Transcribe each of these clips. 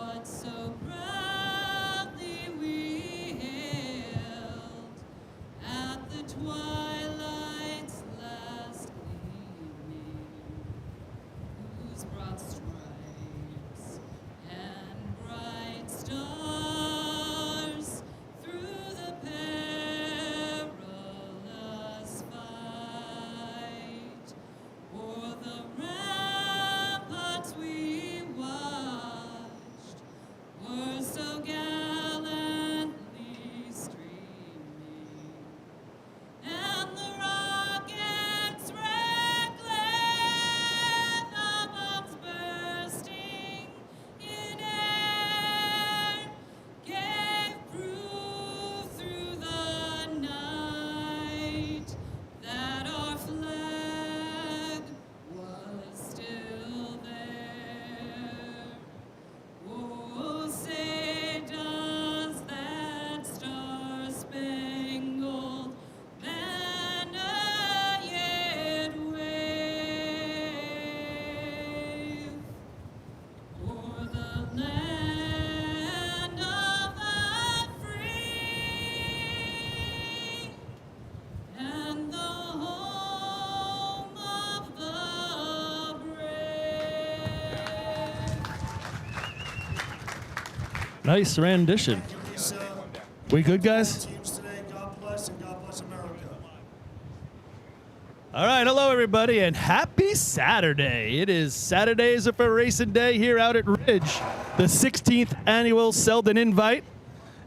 what so proudly we hailed at the twilight's last gleaming, whose broad stripes and bright stars through the perilous fight o'er the ramparts we watched were so gallantly streaming, and the rockets' red glare, the bombs bursting in air, gave proof through the night that our flag was still there. Oh, say does that star-spangled banner yet wave o'er the land of the free and the home of the brave? Nice rendition. We good, guys? Teams today, God bless and God bless America. All right, hello, everybody, and happy Saturday. It is Saturdays for Racing Day here out at Ridge, the 16th annual Selden Invite,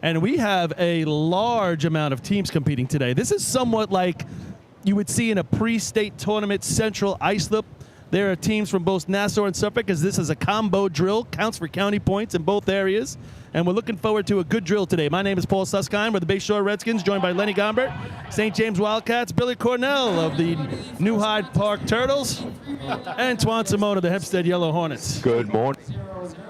and we have a large amount of teams competing today. This is somewhat like you would see in a pre-state tournament Central Islip. There are teams from both Nassau and Suffolk, as this is a combo drill, counts for county points in both areas, and we're looking forward to a good drill today. My name is Paul Susskind. We're the Bayshore Redskins, joined by Lenny Gombert, St. James Wildcats, Billy Cornell of the New Hyde Park Turtles, and Twan Simone of the Hempstead Yellow Hornets. Good morning.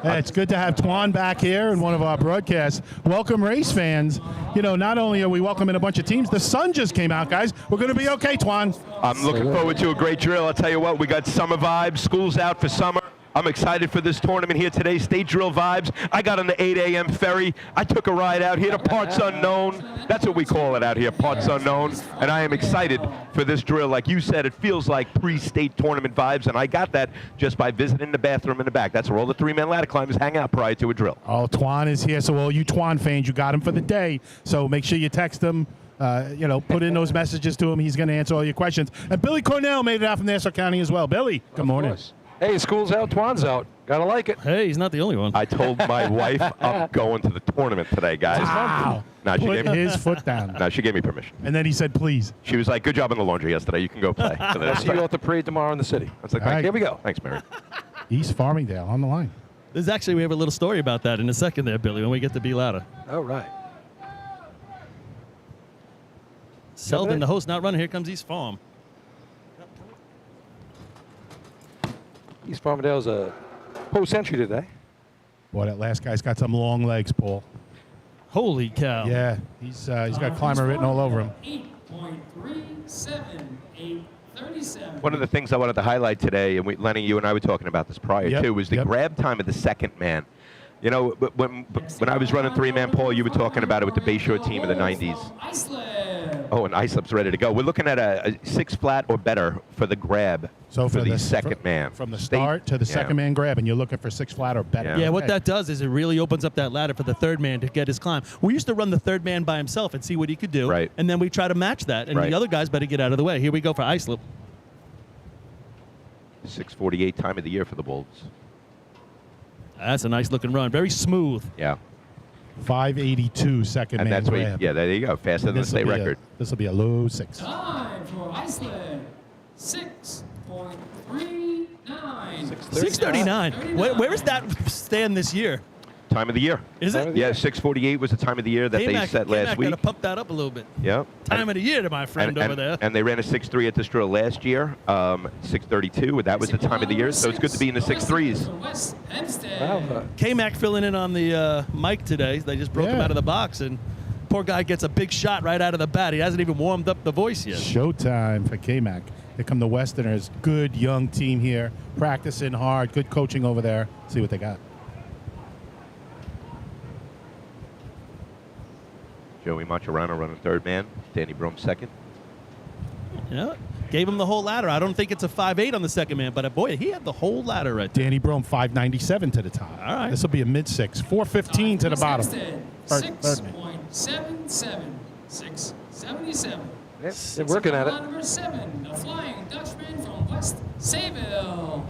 Hey, it's good to have Twan back here in one of our broadcasts. Welcome, race fans. You know, not only are we welcoming a bunch of teams, the sun just came out, guys. We're going to be okay, Twan. I'm looking forward to a great drill. I'll tell you what, we got summer vibes. School's out for summer. I'm excited for this tournament here today. State drill vibes. I got on the 8 a.m. ferry. I took a ride out here to Parts Unknown. That's what we call it out here, Parts Unknown. And I am excited for this drill. Like you said, it feels like pre-state tournament vibes, and I got that just by visiting the bathroom in the back. That's where all the three-man ladder climbers hang out prior to a drill. Oh, Twan is here. So all you Twan fans, you got him for the day. So make sure you text him. You know, put in those messages to him. He's going to answer all your questions. And Billy Cornell made it out from Nassau County as well. Billy, good morning. Hey, school's out, Twan's out. Gotta like it. Hey, he's not the only one. I told my wife I'm going to the tournament today, guys. Wow. Now she Put gave me, his foot down. now she gave me permission. And then he said, please. She was like, good job in the laundry yesterday. You can go play. So I'll see you at the parade tomorrow in the city. I was like, All right. Here we go. thanks, Mary. East Farmingdale on the line. There's actually, we have a little story about that in a second there, Billy, when we get to be louder. All right. Selden, the host, not running. Here comes East Farm. East Farmingdale's a post-century today. Boy, that last guy's got some long legs, Paul. Holy cow. Yeah, he's got climber written all over him. 8.37837. One of the things I wanted to highlight today, and Lenny, you and I were talking about this prior Yep, too, was the yep. grab time of the second man. You know, when I was running three-man, Paul, you were talking about it with the Bayshore team in the 90s. Oh, and Islip's ready to go. We're looking at a 6 flat or better for the grab So for the second man. From the start to the second man grab, and you're looking for 6 flat or better. Yeah, what Okay. that does is it really opens up that ladder for the third man to get his climb. We used to run the third man by himself and see what he could do. Right. And then we try to match that, and Right. the other guys better get out of the way. Here we go for Islip. 6:48 time of the year for the Wolves. That's a nice looking run. Very smooth. Yeah. 582 second And man that's what, grab. yeah, there you go. Faster than the state record. This will be a low 6. Time for Iceland. 6.39. 6:39. Where does that stand this year? Time of the year. Is it? Yeah, 6:48 was the time of the year that they set last week. Got to pump that up a little bit. Yeah. Time of the year to my friend over there. And they ran a 6.3 at this drill last year, 6:32. That was the time of the year, so it's good to be in the 6.3s. West Hempstead. Wow. K-Mac filling in on the mic today. They just broke him Yeah. out of the box, and poor guy gets a big shot right out of the bat. He hasn't even warmed up the voice yet. Showtime for K-Mac. Here come the Westerners. Good young team here. Practicing hard. Good coaching over there. See what they got. Joey Macherano running third man. Danny Broom second. You know, gave him the whole ladder. I don't think it's a 5.8 on the second man, but boy, he had the whole ladder right there. Danny Brome 597 to the top. All right. This will be a mid six. 415 to the bottom. Third man. 6.77. 677. They're working at it. Number 7, the Flying Dutchman from West Sayville.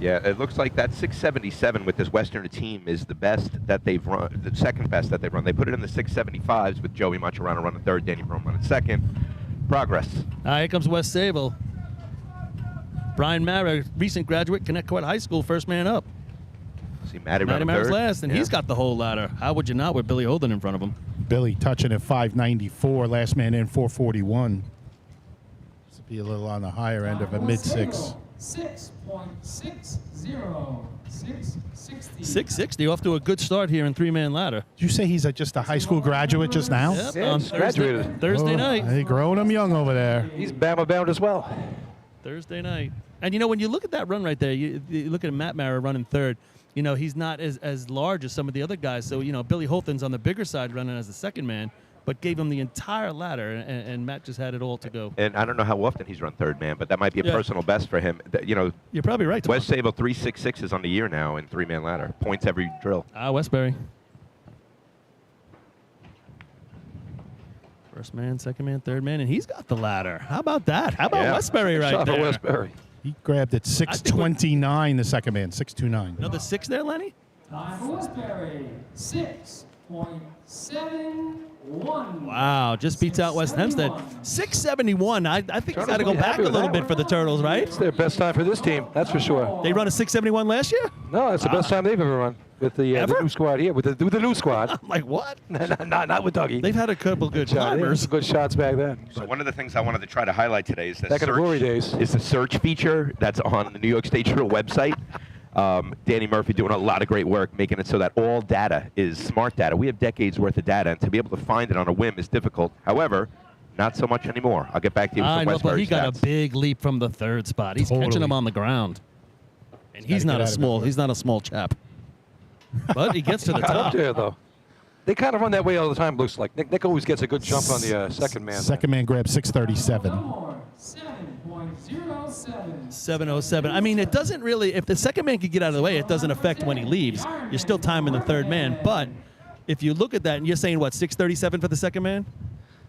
Yeah, it looks like that 677 with this Western team is the best that they've run, the second best that they've run. They put it in the 675s with Joey Macherano running third, Danny Broom running second. Progress. Here comes West Sayville. Brian Mara, recent graduate, Connecticut High School, first man up. See Matty Matty running Mara's third. last, and Yeah. he's got the whole ladder. How would you not with Billy Holden in front of him? Billy touching at 594. Last man in 441. This will be a little on the higher end of a mid six. 6.60. 660. 660, off to a good start here in three-man ladder. Did you say he's just a high school graduate just now? Yep, Yeah, on he's graduated. Thursday night. They growing him young over there. He's Bama bound as well. Thursday night. And, you know, when you look at that run right there, you look at Matt Mara running third. You know, he's not as large as some of the other guys. So, you know, Billy Holton's on the bigger side running as the second man, but gave him the entire ladder, and Matt just had it all to go. And I don't know how often he's run third man, but that might be a Yeah. personal best for him. You know, You're probably right, Tom. West Sayville 366 on the year now in three-man ladder. Points every drill. Westbury. First man, second man, third man, and he's got the ladder. How about that? How about Yeah. Westbury right Shot for there? Westbury. He grabbed at 629, the second man, 629. Another six there, Lenny? Time for Westbury. 6.71. Wow, just beats out West Hempstead. 671. I think he's Turtles got to go will be back happy a with little that bit one. for the Turtles, right? It's their best time for this team, that's for sure. They run a 671 last year? No, it's the best time they've ever run with the Ever? new squad here. With the new squad. I'm like, what? not with Dougie. They've had a couple good Shot, yeah, climbers. some good shots back then. So one of the things I wanted to try to highlight today is the Back in the glory days. is the search feature that's on the New York State Drill website. Danny Murphy doing a lot of great work, making it so that all data is smart data. We have decades worth of data, and to be able to find it on a whim is difficult. However, not so much anymore. I'll get back to you with I some know, but Westbury he got a stats. big leap from the third spot. He's catching Totally. him on the ground. And Gotta he's get not a out of small. it. He's not a small chap. But he gets to the Got up top. there, though. They kind of run that way all the time, looks like. Nick always gets a good jump on the second man. Second man grabbed 637. One more. 7.07. 707. I mean, it doesn't really. If the second man could get out of the way, it doesn't affect when he leaves. You're still timing the third man. But if you look at that, and you're saying what 637 for the second man,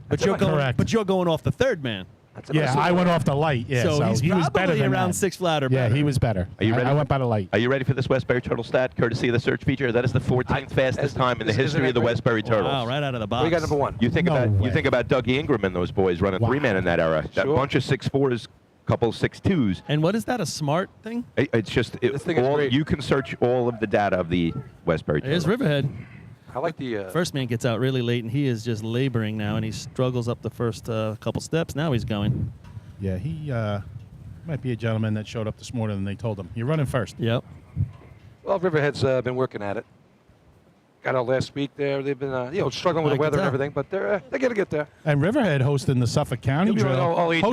but you're going. correct. But you're going off the third man. That's a Yeah, mess. I went off the light. Yeah, so he's he was better probably than around that. 6 flat or Yeah, better. he was better. Are you ready? I went by the light. Are you ready for this Westbury Turtle stat, courtesy of the search feature? That is the 14th fastest time in the isn't history that of the great? Westbury Turtles. Wow, right out of the box. We got number one. You think No about way. you think about Dougie Ingram and those boys running Wow. three-man in that era. That Sure. bunch of 6'4s, couple 6'2s. And what is that? A smart thing? It's just This thing is all, great. you can search all of the data of the Westbury Here's Turtles. Riverhead. I like the First man gets out really late, and he is just laboring now, and he struggles up the first couple steps. Now he's going. Yeah, he might be a gentleman that showed up this morning and they told him, you're running first. Yep. well, Riverhead's been working at it. Got out last week there. They've been struggling with I the can weather and tell. everything, but they're gonna get there. And Riverhead hosting the Suffolk County You'll be drill. all eight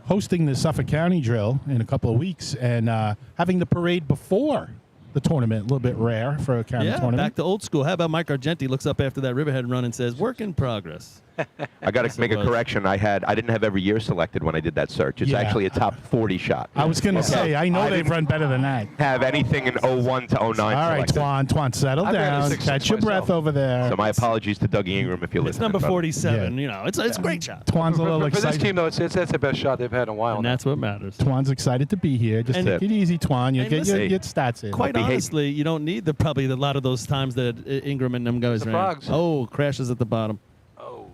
Hosting the Suffolk County drill in a couple of weeks and having the parade before the tournament, a little bit rare for a county Yeah, tournament. back to old school. How about Mike Argenti looks up after that Riverhead run and says, "Work in progress." I got Yes, to make it a was. correction. I didn't have every year selected when I did that search. It's Yeah. actually a top 40 shot. I was going to say, I know I they've didn't run better than that. have anything in 01 to 09 All right, selected. Twan, settle I've ran a down. 6'6" Catch your myself. breath over there. So my apologies to Dougie Ingram if you're It's listening. number brother. 47. Yeah. You know, it's a great shot, Twan's a little For this excited. team, though, that's the best shot they've had in a while. and now. that's what matters. Twan's excited to be here. Just And- take it easy, Twan. You'll and get your listen, stats in. Quite Behave. honestly, you don't need probably a lot of those times that Ingram and them guys The ran. frogs. Oh, crashes at the bottom. Oh,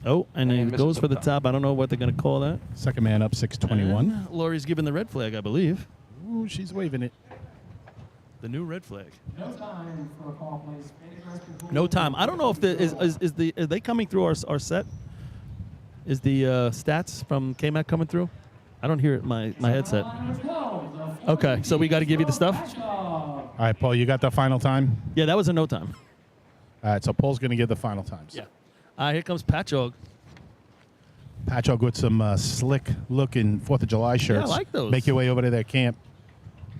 Oh, and And he misses goes the for the top. top. I don't know what they're going to call that. Second man up, 621. And Lori's giving the red flag, I believe. Ooh, she's waving it. The new red flag. No time for a call, please. No time. I don't know if are they coming through our set? Is the stats from KMAC coming through? I don't hear it in my headset. Okay, so we got to give you the stuff? All right, Paul, you got the final time? Yeah, that was a no time. All right, so Paul's going to give the final times. Yeah. Here comes Patchogue. Patchogue with some slick-looking 4th of July shirts. I like those. Make your way over to their camp.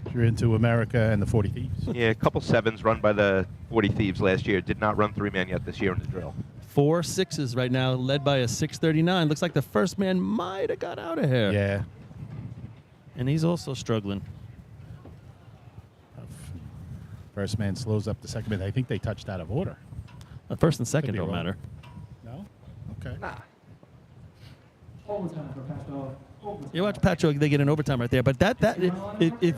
If you're into America and the 40 Thieves. Yeah, a couple sevens run by the 40 Thieves last year. Did not run three-man yet this year in the drill. 4 6s right now, led by a 639. Looks like the first man might have got out of here. Yeah. And he's also struggling. First man slows up the second man. I think they touched out of order. The first and second be don't wrong. matter. No? Okay. Nah. Overtime for Patrick. Overtime. You watch Patrick, they get an overtime right there. But that The it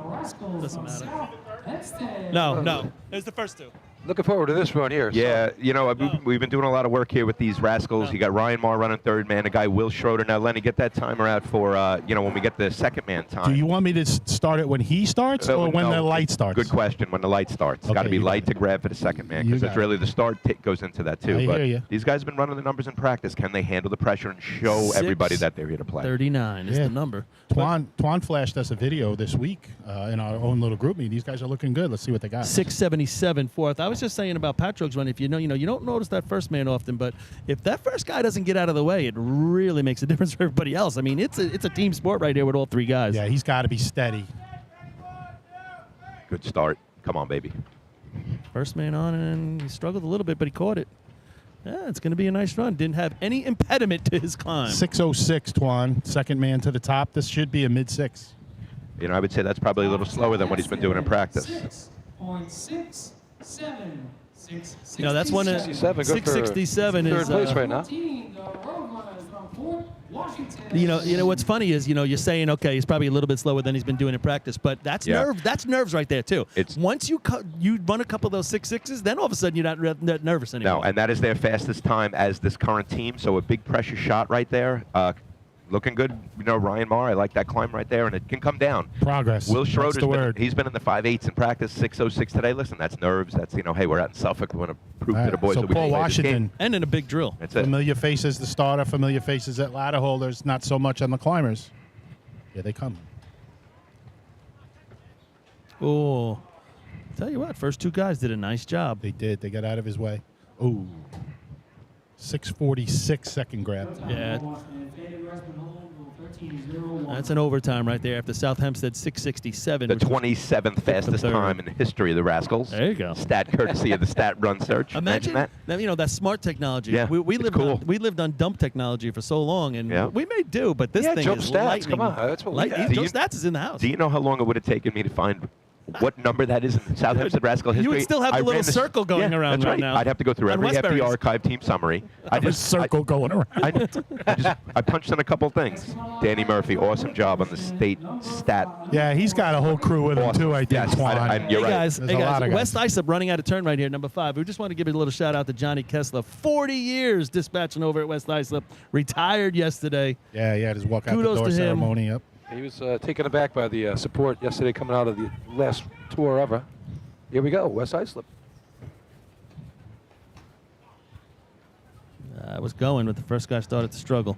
Rascals doesn't from matter. South Hempstead. no. It's the first two. Looking forward to this run here. Yeah, you know, we've been doing a lot of work here with these Rascals. You got Ryan Marr running third man, a guy Will Schroeder. Now, Lenny, get that timer out for, when we get the second man time. Do you want me to start it when he starts or when No, the light starts? Good question. When the light starts. It's got to Okay, be you light got to grab for the second man You because got it's it. really the start goes into that too. I But hear ya. these guys have been running the numbers in practice. Can they handle the pressure and show everybody that they're here to play? 39 is Yeah. the number. Twan flashed us a video this week in our own little group meeting. These guys are looking good. Let's see what they got. 677 fourth. I was just saying about Patrick's run. If you don't notice that first man often, but if that first guy doesn't get out of the way, it really makes a difference for everybody else. I mean, it's a team sport right here with all three guys. Yeah, he's got to be steady. Good start. Come on, baby. First man on, and he struggled a little bit, but he caught it. Yeah, it's going to be a nice run. Didn't have any impediment to his climb. 6:06, Twan. Second man to the top. This should be a mid-6. You know, I would say that's probably a little slower than what he's been doing in practice. 6.67. That's one. 67, good for 667 third is. place right now. You know what's funny is you're saying okay he's probably a little bit slower than he's been doing in practice, but that's nerves right there too. Once you run a couple of those 6.6s, then all of a sudden you're not nervous anymore. No, and that is their fastest time as this current team. So a big pressure shot right there. Looking good. Ryan Marr, I like that climb right there, and it can come down. Progress. Will That's Schroeder's the word. he's been in the 5.8s in practice, 6.06 today. Listen, that's nerves. That's, hey, we're out in Suffolk. We want to prove All to the right, boys so that we Paul can play this game. Washington, And in a big drill. That's it. familiar faces the starter, familiar faces at ladder holders, not so much on the climbers. Here they come. Oh, tell you what, first two guys did a nice job. They did. They got out of his way. Ooh. 6:46 second grab. Yeah. That's an overtime right there after South Hempstead 667. The 27th fastest third. time in the history of the Rascals. There you go. Stat courtesy of the Stat Run Search. Imagine that. that smart technology. Yeah, we it's lived cool. on, we lived on dump technology for so long, and Yeah. we may do, but this thing Jump is Stats, lightning. come on, that's what we have. Jump Stats is in the house. Do you know how long it would have taken me to find what number that is in South Hempstead Rascal history? You would still have the I little ran this- circle going yeah, around that's right now. I'd have to go through On every FD Westbury's. archive team summary. A circle going around. I punched in a couple things. Danny Murphy, awesome job on the state stat. Yeah, he's got a whole crew with him, Awesome. too, I think, Yes, Twan. you're Hey right. guys, There's a lot of guys. West Islip running out of turn right here, number 5. We just want to give a little shout out to Johnny Kessler, 40 years dispatching over at West Islip, retired yesterday. Yeah, just walk out Kudos the door to him. ceremony. Yep. He was taken aback by the support yesterday coming out of the last tour ever. Here we go, West Islip. I was going, but the first guy started to struggle.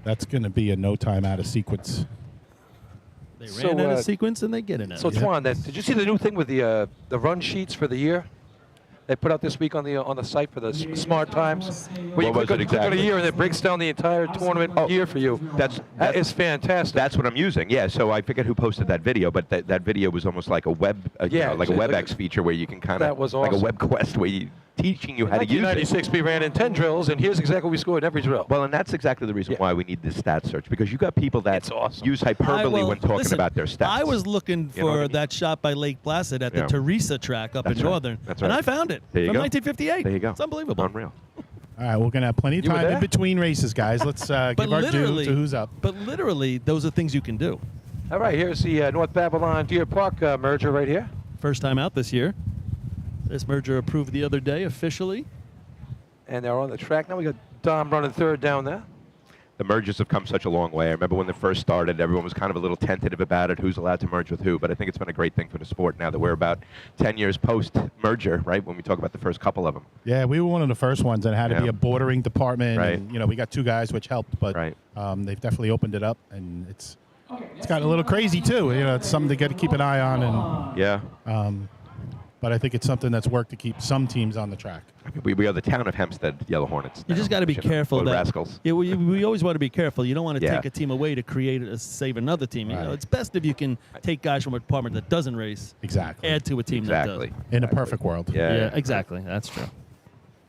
That's going to be a no time out of sequence. They So, ran out of sequence and they get it out. So Twan, did you see the new thing with the run sheets for the year? They put out this week on the site for the smart times. Where you What was click it on exactly? a year and it breaks down the entire tournament year for you. That is fantastic. That's what I'm using. Yeah. So I forget who posted that video, but that video was almost like a web, Yeah, like a it's- WebEx feature where you can kind That of was like a awesome. web quest where you teaching you how to use it. 1996, we ran in 10 drills, and here's exactly what we scored in every drill. Well, and that's exactly the reason why we need this stat search, because you got people that It's awesome. use hyperbole when talking listen, about their stats. I was looking You know what I for mean? that shot by Lake Placid at the Yeah. Teresa track up That's in right. Northern, That's and right. I found it There you from go. 1958. There you go. It's unbelievable. Unreal. All right, we're going to have plenty of You were time in there? between races, guys. Let's But give our due literally, to who's up. But literally, those are things you can do. All right, here's the North Babylon Deer Park merger right here. First time out this year. This merger approved the other day officially. And they're on the track now. We got Dom running third down there. The mergers have come such a long way. I remember when they first started, everyone was kind of a little tentative about it, who's allowed to merge with who, but I think it's been a great thing for the sport now that we're about 10 years post-merger, right, when we talk about the first couple of them. Yeah, we were one of the first ones that had to be Yeah. a bordering department. Right. And, we got 2 guys, which helped, but Right. they've definitely opened it up, and it's gotten a little crazy, too. It's something to keep an eye on. And Yeah. but I think it's something that's worked to keep some teams on the track. I mean, we are the town of Hempstead Yellow Hornets. You just got to be careful. Or That, Rascals. Yeah, we always want to be careful. You don't want to Yeah. take a team away to save another team. You know, Right. it's best if you can take guys from a department that doesn't race, Exactly. add to a team Exactly. that does. In a perfect world. Yeah. Exactly. That's true.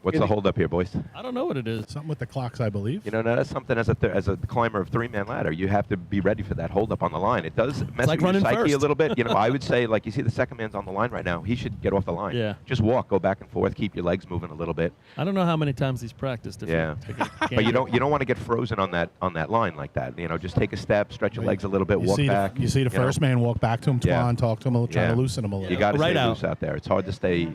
What's the holdup here, boys? I don't know what it is. Something with the clocks, I believe. You know, that's something as a climber of three-man ladder, you have to be ready for that holdup on the line. It does mess like with your running psyche first. a little bit. You know, I would say, like, you see the second man's on the line right now. He should get off the line. Yeah. Just walk, go back and forth, keep your legs moving a little bit. I don't know how many times he's practiced. Yeah. But you don't want to get frozen on that line like that. You know, just take a step, stretch your legs a little bit, You walk see back. you see the know. first man walk back to him, Yeah. talk to him, try Yeah. to loosen him a little. You got to Right stay out. loose out there. It's hard to stay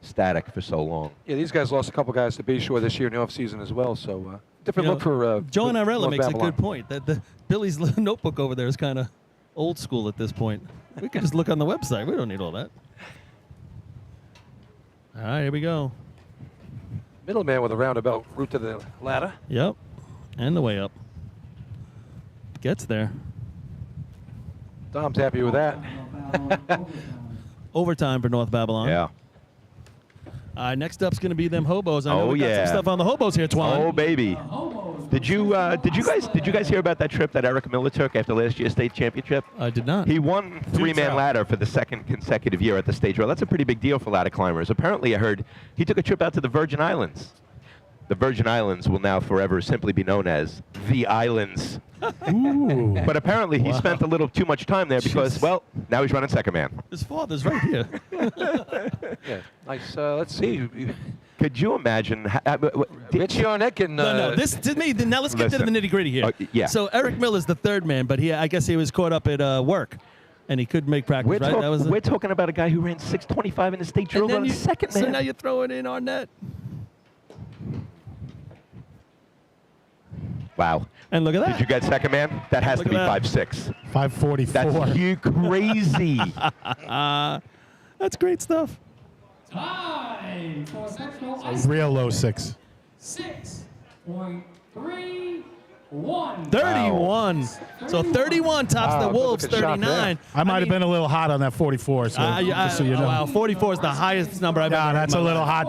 static for so long. Yeah, these guys lost a couple guys to Bayshore this year in the offseason as well, so different look for John Arella North makes Babylon. a good point. That the Billy's notebook over there is kind of old school at this point. We can just look on the website. We don't need all that. All right, here we go. Middleman with a roundabout route to the ladder. Yep, and the way up. Gets there. Dom's happy with that. Overtime for North Babylon. Yeah. Next up's going to be them hobos. I know Oh, we got yeah. some stuff on the hobos here, Twan. Oh, baby. Did you guys hear about that trip that Eric Miller took after last year's state championship? I did not. He won three-man ladder for the second consecutive year at the stage rail. That's a pretty big deal for ladder climbers. Apparently, I heard he took a trip out to the Virgin Islands. The Virgin Islands will now forever simply be known as the Islands. Ooh. But apparently, he spent a little too much time there because, well, now he's running second man. His father's right here. Yeah, nice. Let's see. Could you imagine? Rich Arnett can. No. This to me. Now let's get to the Listen. nitty gritty here. Yeah. So Eric Miller's the third man, but I guess he was caught up at work, and he couldn't make practice. We're, right? we're talking about a guy who ran 6:25 in the state drill running second man. So now you're throwing in Arnett. Wow. And look at that. Did you get second man? That has Look to be at that. 5'6". 544. That's you crazy. That's great stuff. Time for sectional A ice real low 6. 6.31. 31. So 31 tops Wow, the good Wolves, looking shot there. 39. I might have been a little hot on that 44, so just so you know. Wow, 44 is the highest number I've ever Nah, heard. that's in a my little life.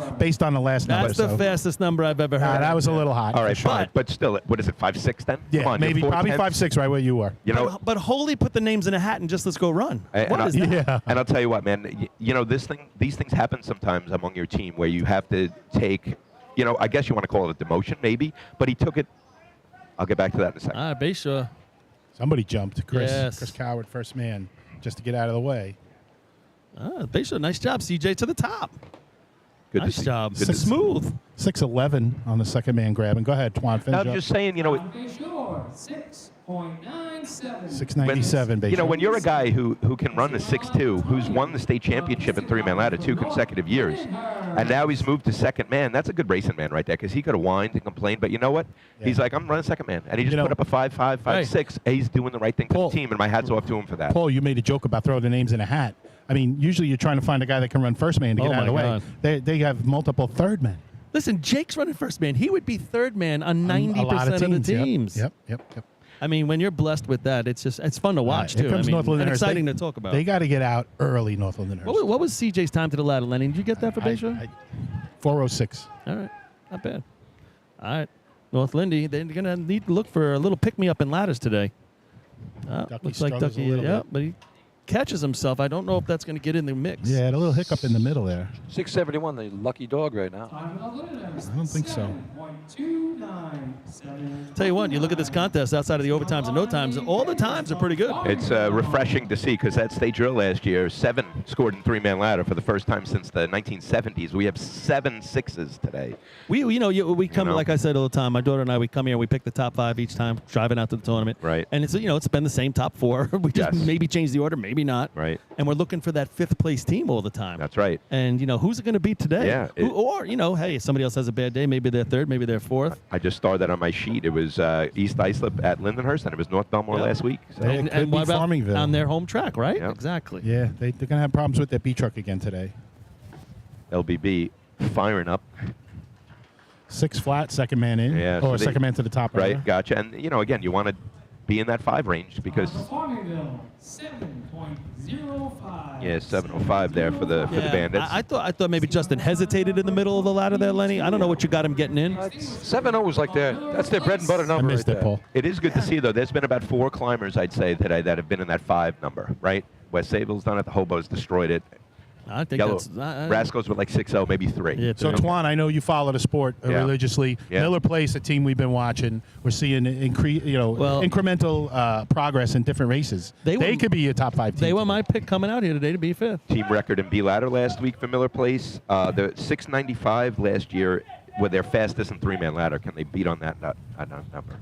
hot based on the last number. That's the so. fastest number I've ever heard. Nah, that was a little hot. All right, for sure. fine. But still, what is it, 5'6" then? Yeah, Come on, maybe you're probably 4'10". 5'6", right where you were. You know, But Holy put the names in a hat and just let's go run. And What I- is that? Yeah. and I'll tell you what, man. You know, these things happen sometimes among your team where you have to take, you know, I guess you want to call it a demotion, maybe. But he took it. I'll get back to that in a second. All right, Bayshore. Somebody jumped. Chris Yes. Coward, first man, just to get out of the way. Bayshore, nice job, CJ, to the top. Good to Nice see. job. Good to see. Smooth. 6'11" on the second man grabbing. Go ahead, Twan, Now, finish I'm up. just saying, you know, Bayshore, 6.97. 697, you know, when you're a guy who can run the 6'2", who's won the state championship in three-man ladder 2 consecutive years, and now he's moved to second man, that's a good racing man right there because he could have whined and complained, but you know what? Yeah. He's like, I'm running second man, and he just You know- put up a 5'5", 5'6". He's doing the right thing for Paul- the team, and my hat's off to him for that. Paul, you made a joke about throwing the names in a hat. I mean, usually you're trying to find a guy that can run first man to get Oh out of the my way. God. They have multiple third men. Listen, Jake's running first man. He would be third man on 90% A lot of the Yep, teams. Yep. I mean, when you're blessed with that, it's fun to watch, Here too. comes I mean, Northland and Hurst. exciting to talk about. They got to get out early, Northland Hurst. What was CJ's time to the ladder, Lenny? Did you get that for Bayshore? 4:06. All right. Not bad. All right. North Lindy, they're going to need to look for a little pick-me-up in ladders today. Ducky Looks like struggles a Ducky, little yeah, bit. but he catches himself. I don't know if that's going to get in the mix. Yeah, had a little hiccup in the middle there. 671, the lucky dog right now. Time for the winners, I don't think so. 7.297. Tell you what, you look at this contest outside of the overtimes and no times, all the times are pretty good. It's refreshing to see because that state drill last year, 7 scored in three-man ladder for the first time since the 1970s. We have 7 6s today. We come, know? like I said all the time, my daughter and I, we come here, we pick the top 5 each time, driving out to the tournament. Right. And it's been the same top 4. We just Yes. maybe change the order, maybe not. Right. And we're looking for that 5th place team all the time. That's right. And, who's it going to be today? Yeah, Hey, if somebody else has a bad day, maybe they're 3rd, maybe they're 4th. I just starred that on my sheet. It was East Islip at Lindenhurst, and it was North Belmore Yeah. last week. So. Hey, it could be what about Farmingville. on their home track, right? Yeah. Exactly. Yeah, they're going to have problems with their B truck again today. LBB firing up. 6 flat, second man in, Yeah, or so they- second man to the top. Right, rather. gotcha. And, again, you want to be in that 5 range because Farmingville, 7.05. yeah, 705 there for the Bandits. I thought maybe Justin hesitated in the middle of the ladder there, Lenny. I don't know what you got him getting in. 7-0 is like that's their bread and butter I number. missed right it, there. Paul. It is good to see though. There's been about 4 climbers I'd say that have been in that 5 number, right? West Sayville's done it. The Hobos destroyed it. I think Yellow that's Rascals with like 6-0, maybe 3. Yeah, So, Okay. Twan, I know you follow the sport Yeah. religiously. Yeah. Miller Place, a team we've been watching. We're seeing Well- incremental progress in different races. They They were- could be a top 5 team. They were my pick coming out here today to be 5th. Team record in B ladder last week for Miller Place. The 695 last year were their fastest in 3-man ladder. Can they beat on that number?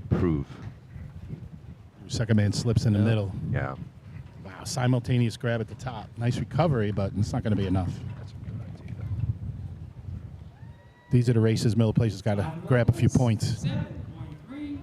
Prove. Second man slips in the middle. Yeah. Wow, simultaneous grab at the top. Nice recovery, but it's not going to be enough. These are the races Miller Place has got to grab a few points.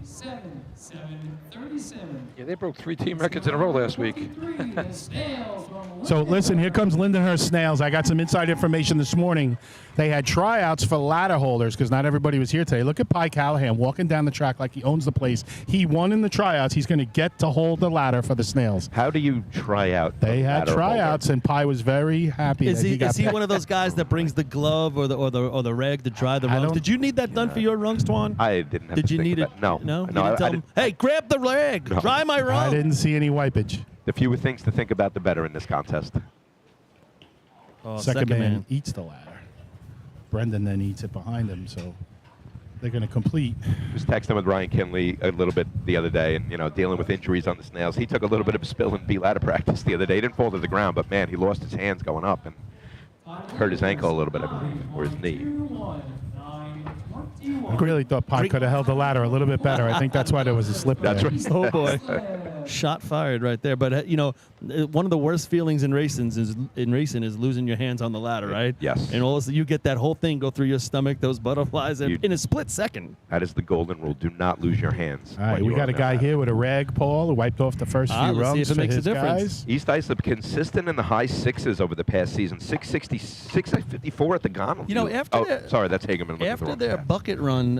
7.377, Yeah, they broke 3 team records in a row last week. 7.3. The Snails from So listen, here comes Lindenhurst Snails. I got some inside information this morning. They had tryouts for ladder holders because not everybody was here today. Look at Pi Callahan walking down the track like he owns the place. He won in the tryouts. He's going to get to hold the ladder for the Snails. How do you try out? They a had ladder tryouts, and Pi was very happy. Is that he got is he picked. one of those guys that brings the glove or the rag to dry the I rungs? don't- Did you need that done for your rungs, Twan? I didn't have Did to you think need it? about No. No. You No, didn't tell I him, hey, grab the rag, No. dry my I rug. didn't see any wipage. The fewer things to think about, the better in this contest. Oh, Second man eats the ladder. Brendan then eats it behind him, so they're going to complete. Was texting with Ryan Kinley a little bit the other day, and dealing with injuries on the Snails. He took a little bit of a spill in B ladder practice the other day. He didn't fall to the ground, but man, he lost his hands going up and hurt his ankle a little bit, I believe, or his knee. 9.21. I really thought Pi could have held the ladder a little bit better. I think that's why there was a slip That's there. right. Oh boy, shot fired right there. But one of the worst feelings in racing is losing your hands on the ladder, right? Yes. And all of a sudden you get that whole thing go through your stomach, those butterflies, and in a split second. That is the golden rule. Do not lose your hands. All right, when we you got are a guy on that here with a rag, Paul, who wiped off the first few let's see rungs if it for makes a his difference. guys. East Islip consistent in the high 6s over the past season. 660, 654 at the Gonal. Sorry, that's Hagerman. After their bucket run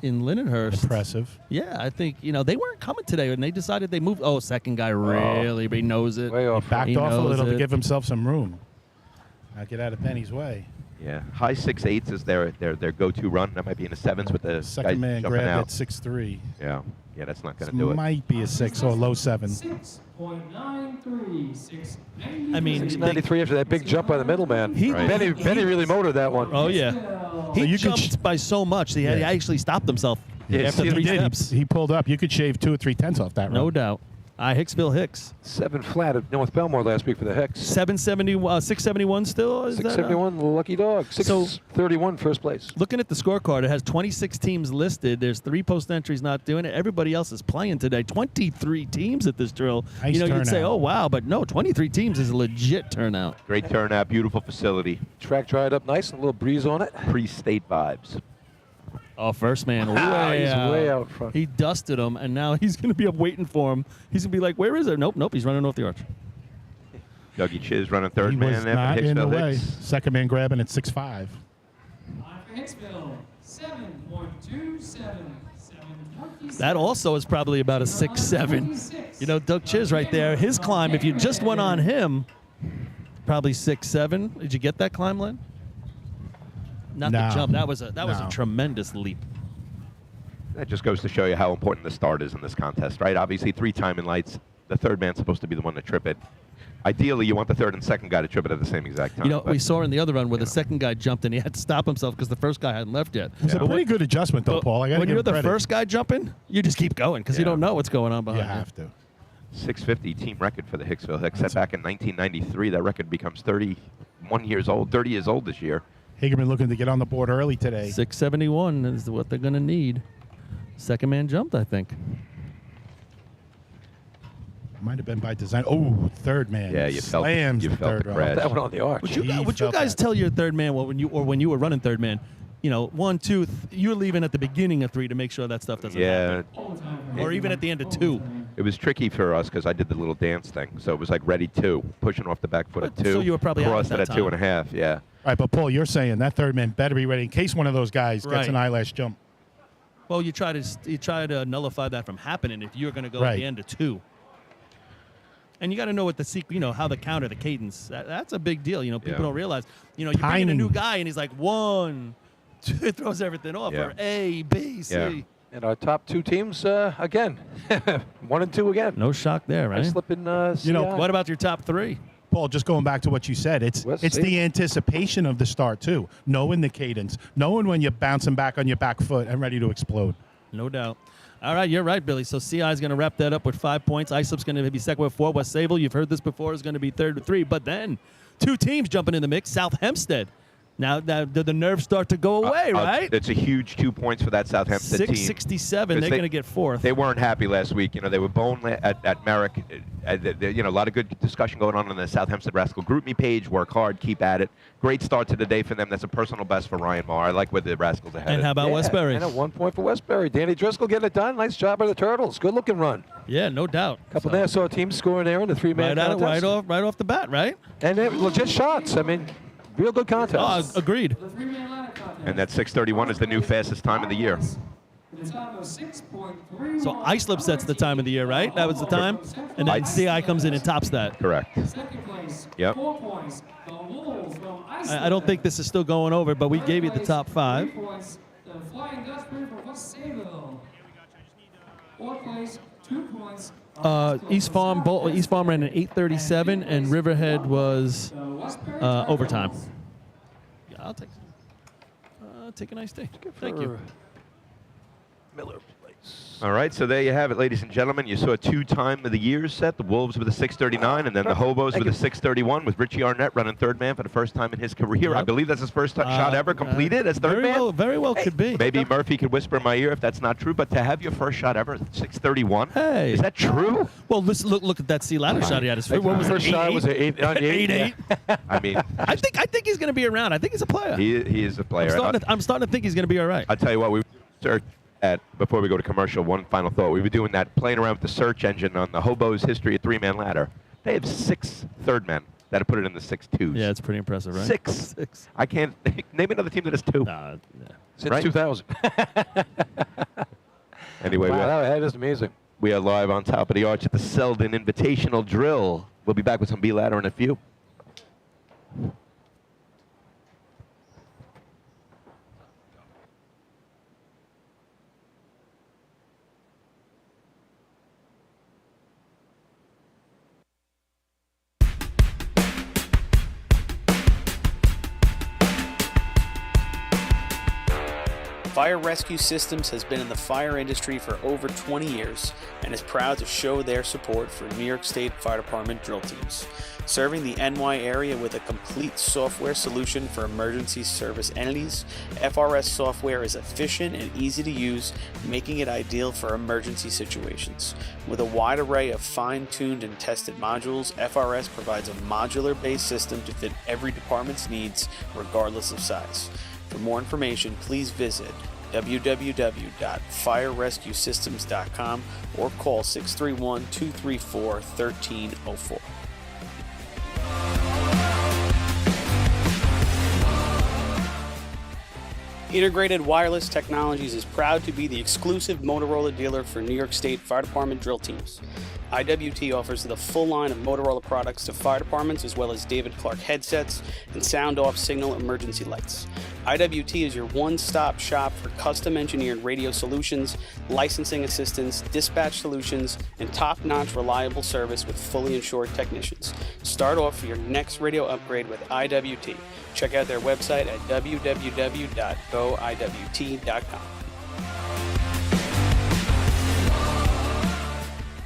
in Lindenhurst, Impressive. yeah, I think they weren't coming today, and they decided they moved. Oh, second guy really, he knows it. Way off. Backed He off a knows little to it. give himself some room. Not get out of Penny's way. Yeah, high 6.8s is their go-to run. That might be in the 7s with the Second guys man jumping grabbed out. at 6'3". Yeah, that's not going This to do it. might be a 6 or a low 7. 6.93, 6.93. I mean, 693 after that big jump by the middleman. He- Benny really motored that one. Oh yeah, he you could jumped by so much. He actually stopped himself after he 3 He did. steps. He pulled up. You could shave 2 or 3 tenths off that run. No doubt. Hicksville Hicks. 7 flat at North Belmore last week for the Hicks. 671 still. Is that, 671, lucky dog. 631 first place. looking at the scorecard, it has 26 teams listed. There's 3 post entries not doing it. Everybody else is playing today. 23 teams at this drill. Nice You'd say, turnout. oh wow, but no, 23 teams is a legit turnout. Great turnout, beautiful facility, Track dried up nice, and a little breeze on it. pre-state vibes. Oh, first man, He's way out front. He dusted him, and now he's going to be up waiting for him. He's going to be like, where is it? Nope, he's running off the arch. Dougie Chiz running third He man was there not for in the Hicksville way. Hicks. Second man grabbing at 6'5". Line for Hicksville, 7.27, 7.27. That also is probably about a 6'7". Doug Chiz right there. His climb, if you just went on him, probably 6'7". Did you get that climb, Len? Not No. the jump. That was a No. tremendous leap. That just goes to show you how important the start is in this contest, right? Obviously, 3 timing lights. The third man's supposed to be the one to trip it. Ideally, you want the third and second guy to trip it at the same exact time. We saw in the other run where the second guy jumped and he had to stop himself because the first guy hadn't left yet. It's a pretty good adjustment, though, Paul. I gotta when give you're him the credit. first guy jumping, you just keep going because you Yeah. don't know what's going on You behind have to. 650 team record for the Hicksville Hicks. Set back in 1993. That record becomes 30 years old this year. Hagerman looking to get on the board early today. 671 is what they're going to need. Second man jumped, I think. Might have been by design. Oh, third man. Yeah, you felt Slams you the felt third the round. crash. That one on the arch. Would He you felt guys that. tell your third man when you were running third man, 1, 2, you're leaving at the beginning of 3 to make sure that stuff doesn't Yeah, happen, or even at the end of 2. it was tricky for us because I did the little dance thing. So it was like ready 2, pushing off the back foot at But- 2. so you were probably out crossed at it that at time. 2.5. Yeah. All right, but Paul, you're saying that third man better be ready in case one of those guys gets Right. an eyelash jump. Well, you try to nullify that from happening if you're going to go at Right. the end of 2. And you got to know what how the counter, the cadence. That's a big deal. People Yeah. don't realize. You bring in a new guy and he's like 1, 2, throws everything off. Yeah. Or A, B, C. Yeah. And our top 2 teams, again, 1 and 2 again. No shock there, I right? slip in CI. What about your top 3? Paul, just going back to what you said, it's the anticipation of the start too, knowing the cadence, knowing when you're bouncing back on your back foot and ready to explode. No doubt. All right, you're right, Billy. So CI is going to wrap that up with 5 points. Islip's going to be second with 4. West Sayville, you've heard this before, is going to be third with 3. But then 2 teams jumping in the mix. South Hempstead. Now, did the nerves start to go away, right? It's a huge 2 points for that Southampton team. 667. They're going to get 4th. They weren't happy last week. They were boned at Merrick. A lot of good discussion going on the Southampton Rascal Group Me page. Work hard, keep at it. Great start to the day for them. That's a personal best for Ryan Marr. I like where the Rascals are headed. And how about Westbury? And a 1 point for Westbury. Danny Driscoll getting it done. Nice job by the Turtles. Good looking run. Yeah, no doubt. Couple Nassau teams scoring there in the 3-man contest. Right off the bat, right? And they're legit shots. I mean, real good contest. Agreed. The 3-man ladder contest. And that 6:31 is the new fastest time of the year. The time of 6.31. So Islip sets the time of the year, right? That was the time? And then CI comes in and tops that. Correct. Second place, Yep. 4 points. The Wolves from Iceland. I don't think this is still going over, but we gave you the top 5. 3 points. The Flying Dutchman from West Sayville. 4th place, 2 points. East Farm ran an 8:37, and Riverhead was overtime. Yeah, I'll take a nice day. Thank you. Miller Place. All right, so there you have it, ladies and gentlemen. You saw a 2-time of the year set, the Wolves with a 6:39, and then the Hobos with a 6:31, with Richie Arnett running third man for the first time in his career. I Yep. believe that's his first shot ever completed as third man. Very well could be. Maybe Murphy could whisper in my ear if that's not true, but to have your first shot ever at 6:31, Hey. is that true? Well, look at that C ladder shot he had. What was it? First shot was an 8-8. 8-8. I mean, I think he's going to be around. I think he's a player. he is a player. I'm starting to think he's going to be all right. I'll tell you what, we searched at, before we go to commercial, one final thought. We were doing that, playing around with the search engine on the Hobos history of 3-man ladder. They have 6 third men that have put it in the 6-2s. Yeah, it's pretty impressive, right? 6. I can't name another team that has 2. Yeah. Since Right? 2000. Anyway, Wow, that is amazing. we are live on top of the arch at the Selden Invitational Drill. We'll be back with some B-ladder in a few. Fire Rescue Systems has been in the fire industry for over 20 years and is proud to show their support for New York State Fire Department drill teams. Serving the NY area with a complete software solution for emergency service entities, FRS software is efficient and easy to use, making it ideal for emergency situations. With a wide array of fine-tuned and tested modules, FRS provides a modular-based system to fit every department's needs, regardless of size. For more information, please visit www.firerescuesystems.com or call 631-234-1304. Integrated Wireless Technologies is proud to be the exclusive Motorola dealer for New York State Fire Department drill teams. IWT offers the full line of Motorola products to fire departments, as well as David Clark headsets and sound-off signal emergency lights. IWT is your one-stop shop for custom-engineered radio solutions, licensing assistance, dispatch solutions, and top-notch reliable service with fully insured technicians. Start off your next radio upgrade with IWT. Check out their website at www.goiwt.com.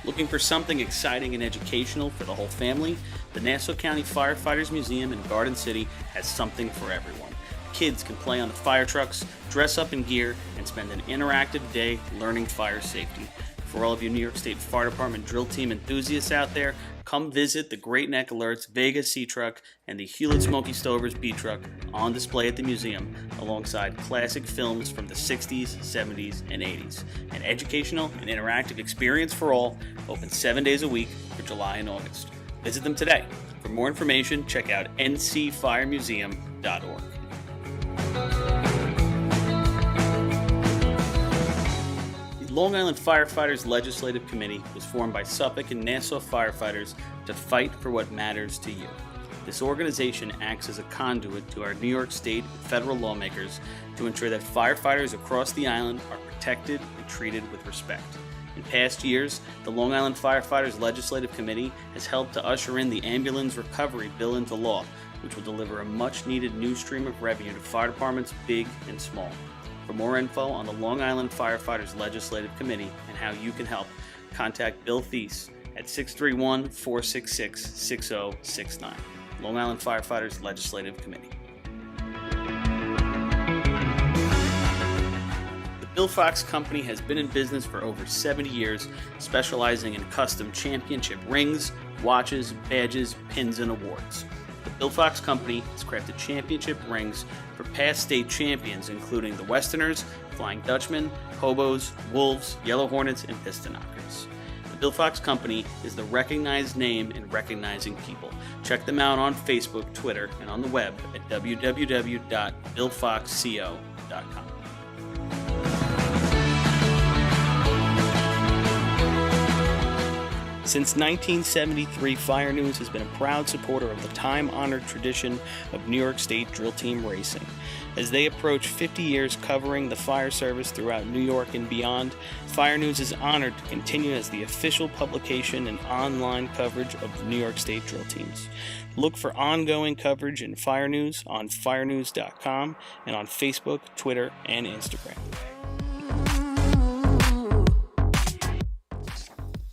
Looking for something exciting and educational for the whole family? The Nassau County Firefighters Museum in Garden City has something for everyone. Kids can play on the fire trucks, dress up in gear, and spend an interactive day learning fire safety. For all of you New York State Fire Department drill team enthusiasts out there, come visit the Great Neck Alerts Vega C Truck and the Hewlett Smoky Stovers B Truck on display at the museum, alongside classic films from the 60s, 70s, and 80s. An educational and interactive experience for all, open 7 days a week for July and August. Visit them today. For more information, check out ncfiremuseum.org. The Long Island Firefighters Legislative Committee was formed by Suffolk and Nassau firefighters to fight for what matters to you. This organization acts as a conduit to our New York State and federal lawmakers to ensure that firefighters across the island are protected and treated with respect. In past years, the Long Island Firefighters Legislative Committee has helped to usher in the Ambulance Recovery Bill into law, which will deliver a much-needed new stream of revenue to fire departments big and small. For more info on the Long Island Firefighters Legislative Committee and how you can help, contact Bill Thies at 631-466-6069. Long Island Firefighters Legislative Committee. The Bill Fox Company has been in business for over 70 years, specializing in custom championship rings, watches, badges, pins, and awards. The Bill Fox Company has crafted championship rings for past state champions, including the Westerners, Flying Dutchmen, Hobos, Wolves, Yellow Hornets, and Piston Knockers. The Bill Fox Company is the recognized name in recognizing people. Check them out on Facebook, Twitter, and on the web at www.billfoxco.com. Since 1973, Fire News has been a proud supporter of the time-honored tradition of New York State drill team racing. As they approach 50 years covering the fire service throughout New York and beyond, Fire News is honored to continue as the official publication and online coverage of the New York State drill teams. Look for ongoing coverage in Fire News on firenews.com and on Facebook, Twitter, and Instagram.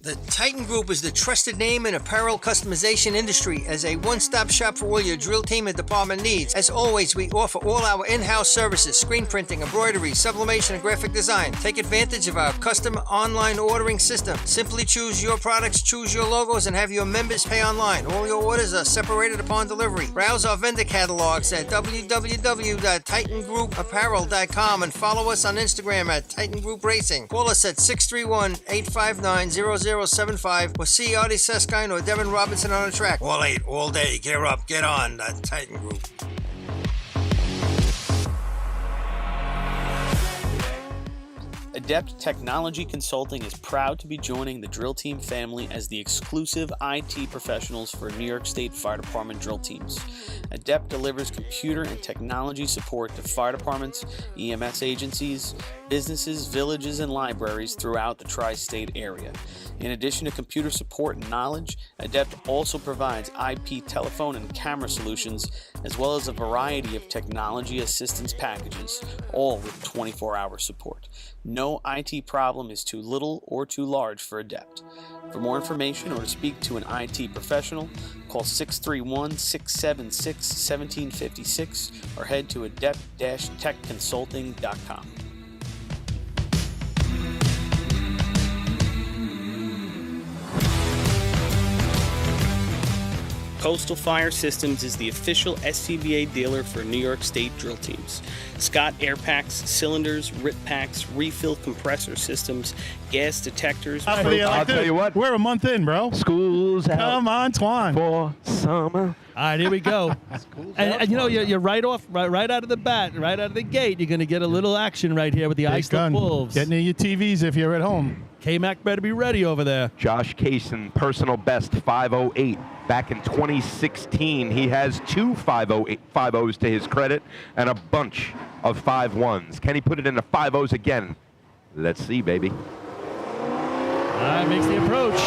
The Titan Group is the trusted name in apparel customization industry as a one-stop shop for all your drill team and department needs. As always, we offer all our in-house services, screen printing, embroidery, sublimation, and graphic design. Take advantage of our custom online ordering system. Simply choose your products, choose your logos, and have your members pay online. All your orders are separated upon delivery. Browse our vendor catalogs at www.titangrouapparel.com and follow us on Instagram at Titan Group Racing. Call us at 631-859-0075 or see Artie Seskine or Devin Robinson on the track. All 8, all day. Gear up, get on. That Titan Group. Adept Technology Consulting is proud to be joining the drill team family as the exclusive IT professionals for New York State Fire Department drill teams. Adept delivers computer and technology support to fire departments, EMS agencies, businesses, villages, and libraries throughout the tri-state area. In addition to computer support and knowledge, Adept also provides IP telephone and camera solutions, as well as a variety of technology assistance packages, all with 24-hour support. No IT problem is too little or too large for Adept. For more information or to speak to an IT professional, call 631-676-1756 or head to adept-techconsulting.com. Coastal Fire Systems is the official SCBA dealer for New York State drill teams. Scott air packs, cylinders, RIP packs, refill compressor systems, gas detectors. I'll tell you what. We're a month in, bro. School's out Come on, Twan. for summer. All right, here we go. and you know, you're right off, right out of the bat, right out of the gate. You're going to get a little action right here with the Iced Up Wolves. Get near your TVs if you're at home. K-Mac better be ready over there. Josh Kaysen, personal best 508. Back in 2016, he has two 5.0s to his credit and a bunch of 5.1s. Can he put it into 5.0s again? Let's see, baby. All right, makes the approach.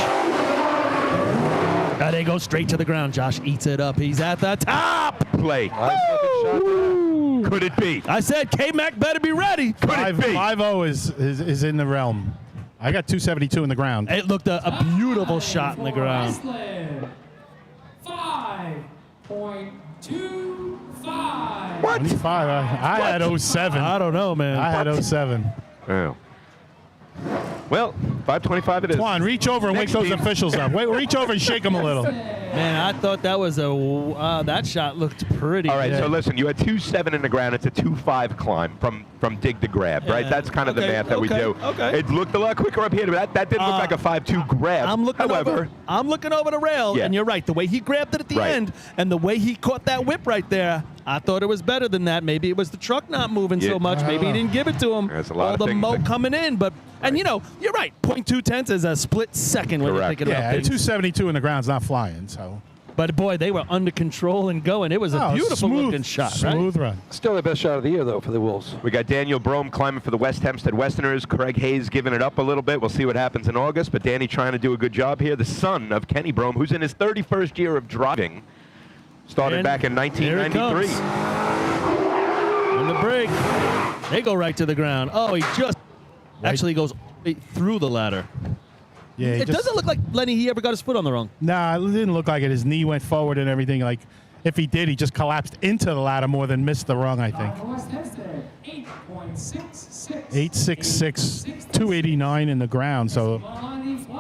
They go straight to the ground. Josh eats it up. He's at the top. Play. Could it be? I said K-Mac better be ready. Could it be? 5.0 is in the realm. I got 272 in the ground. It looked a beautiful shot in the ground. 5.25. What? 25. I had 07. I don't know, man. I had 07. Oh. Well, 525 it is. Twan, reach over and wake Next those team. officials up. Wait, reach over and shake them a little. Man, I thought that was that shot looked pretty. All right, good. so listen, you had 2.7 in the ground. It's a 2.5 climb from dig to grab, right? Yeah. That's kind of the Okay, math that we do. okay. It looked a lot quicker up here, but that didn't look like a 5.2 grab. I'm looking over the rail, Yeah. and you're right. The way he grabbed it at the Right. end, and the way he caught that whip right there, I thought it was better than that. Maybe it was the truck not moving Yeah. so much. Maybe he didn't give it to him. There's a lot All of the things mo that- coming in, but and you know, you're right. 0.2 tenths is a split second when you're Correct. thinking about Yeah, things. 272 in the ground's not flying, so. But boy, they were under control and going. It was a Oh, beautiful smooth, looking shot, right? Smooth run. Still the best shot of the year, though, for the Wolves. We got Daniel Brome climbing for the West Hempstead Westerners. Craig Hayes giving it up a little bit. We'll see what happens in August. But Danny trying to do a good job here. The son of Kenny Brome, who's in his 31st year of driving. Started And back in here it 1993. comes. On the break, they go right to the ground. Oh, he just actually goes right through the ladder. Yeah, It doesn't look like Lenny he ever got his foot on the rung. Nah, it didn't look like it. His knee went forward and everything. Like, if he did, he just collapsed into the ladder more than missed the rung, I think. West Hempstead, 8.66. 866, 289 in the ground. So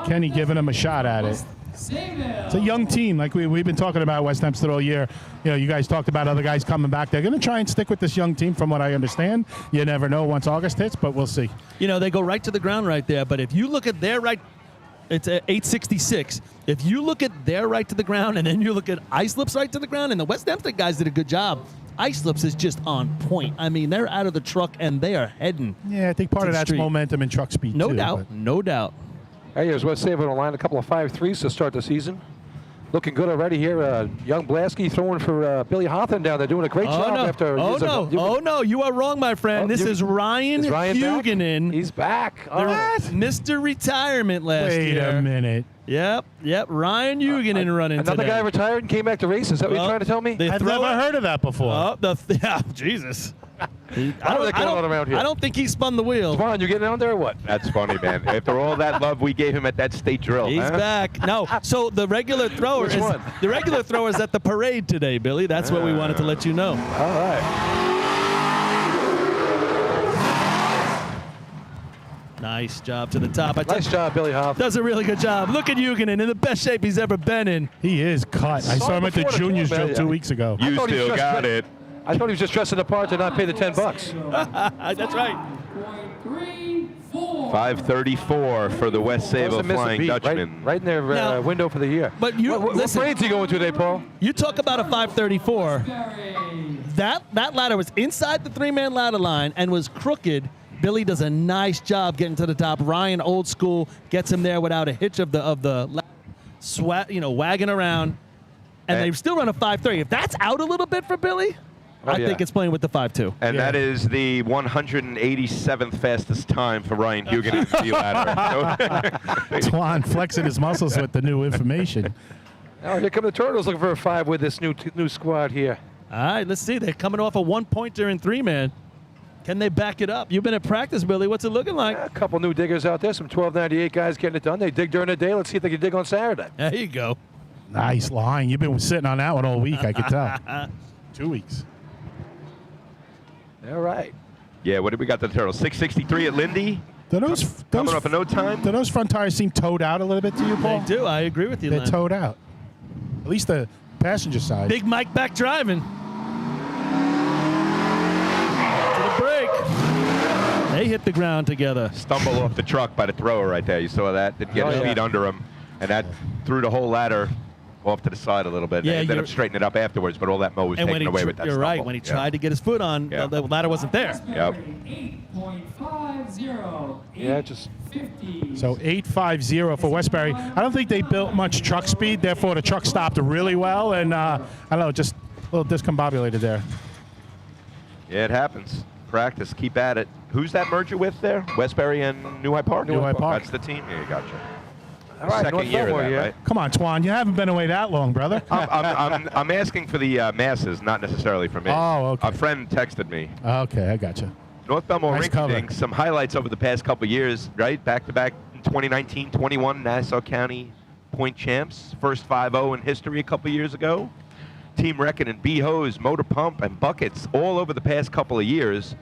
Kenny giving him a shot at it. It's a young team. Like we've been talking about West Hempstead all year. You know, you guys talked about other guys coming back. They're going to try and stick with this young team from what I understand. You never know once August hits, but we'll see. You know, they go right to the ground right there. But if you look at their right, it's at 866. If you look at their right to the ground and then you look at Islip's right to the ground, and the West Hempstead guys did a good job. Islip's is just on point. I mean, they're out of the truck and they are heading. Yeah, I think part of that's Street. momentum and truck speed, No too. doubt. but- No doubt. Hey, here's West Savin on line. A couple of 5.3s to start the season. Looking good already here. Young Blasky throwing for Billy Hawthorne down there, doing a great job no. after. Oh, years no. of- Oh, no. You are wrong, my friend. Oh, This you- is Ryan Is Ryan back? Huguenin. He's back. They're What? Mr. Retirement last Wait year. a minute. Yep. Ryan Huguenin running Another today. guy retired and came back to race. Is that what Well, you're trying to tell me? they I've throw never it- heard of that before. Oh, yeah, Jesus. What are they going on around here? I don't think he spun the wheel. Come on, you getting out there or what? That's funny, man. After all that love we gave him at that state drill. He's huh? back. No, so the regular thrower Which one? the regular thrower is at the parade today, Billy. That's what we wanted to let you know. All right. Nice job to the top. I Nice job, Billy Hawthorne. Does a really good job. Look at Huguenin in the best shape he's ever been in. He is cut. I saw him at the before the juniors club, drill man. 2 weeks ago. I You thought he was still just got re- it. I thought he was just dressing the part to not pay the $10. That's right. 0.34. 534 for the West Sable Doesn't miss a Flying beat. Dutchman. Right in their Now- window for the year. But you what listen. parade's he going to today, Paul? You talk about a 534. That ladder was inside the three-man ladder line and was crooked. Billy does a nice job getting to the top. Ryan, old school, gets him there without a hitch of the wagging around, and they still run a 5.3. If that's out a little bit for Billy, I yeah. think it's playing with the 5.2. And that is the 187th fastest time for Ryan Hugan in the ladder. Twan flexing his muscles with the new information. Oh, here come the Turtles looking for a 5 with this new squad here. All right, let's see. They're coming off a one-pointer in three-man. Can they back it up? You've been at practice, Billy. What's it looking like? A couple new diggers out there, some 1298 guys getting it done. They dig during the day. Let's see if they can dig on Saturday. There you go. Nice line. You've been sitting on that one all week, I could tell. 2 weeks. All right. Yeah, what did we got the Turtles? 663 at Lindy. Coming up in no time. Do those front tires seem towed out a little bit to you, Paul? They do. I agree with you, They're Len. towed out. At least the passenger side. Big Mike back driving. To the break. They hit the ground together. Stumble off the truck by the thrower right there. You saw that? Didn't get Oh, his yeah. feet under him. And that threw the whole ladder off to the side a little bit. Yeah, They ended you're- up straightening it up afterwards, but all that mo was And when taken away with that you're stumble. right. When he Yeah. tried to get his foot on, Yeah. the ladder wasn't there. Yep. 8.50. Yeah, just 50. So 850 for Westbury. I don't think they built much truck speed, therefore the truck stopped really well, and I don't know, just a little discombobulated there. Yeah, it happens. Practice. Keep at it. Who's that merger with there? Westbury and New Hyde Park? New Hyde Park. That's the team? Yeah, gotcha. all right. Second North year of Belmore that, here. right? Come on, Twan, you haven't been away that long, brother. I'm asking for the masses, not necessarily for me. Oh, okay. A friend texted me. Okay, I got you. North Belmore Nice cover. Rinky-Dink, some highlights over the past couple years, right? Back-to-back in 2019, 21 Nassau County point champs. First 5-0 in history a couple years ago. Team Wrecking and B-Hose, Motor Pump, and Buckets all over the past couple of years.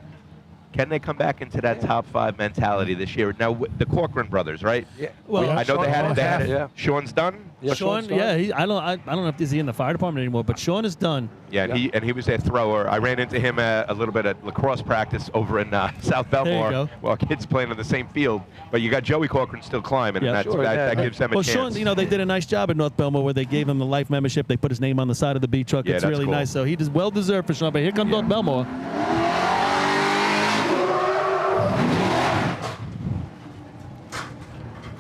Can they come back into that top 5 mentality this year? Now, the Corcoran brothers, right? Yeah. Well, I know they had it. Yeah. Sean's done? Yeah, Sean, Sean's done. I don't know if he's in the fire department anymore, but Sean is done. Yeah, and he was their thrower. I ran into him a little bit at lacrosse practice over in South Belmore. go. Well, kids playing on the same field. But you got Joey Corcoran still climbing, Yeah. and Sure, that gives them a Well, chance. Sean, they did a nice job at North Belmore where they gave him the life membership. They put his name on the side of the beat truck. Yeah, It's that's really cool. nice. So he does well deserved for Sean. But here comes North Belmore.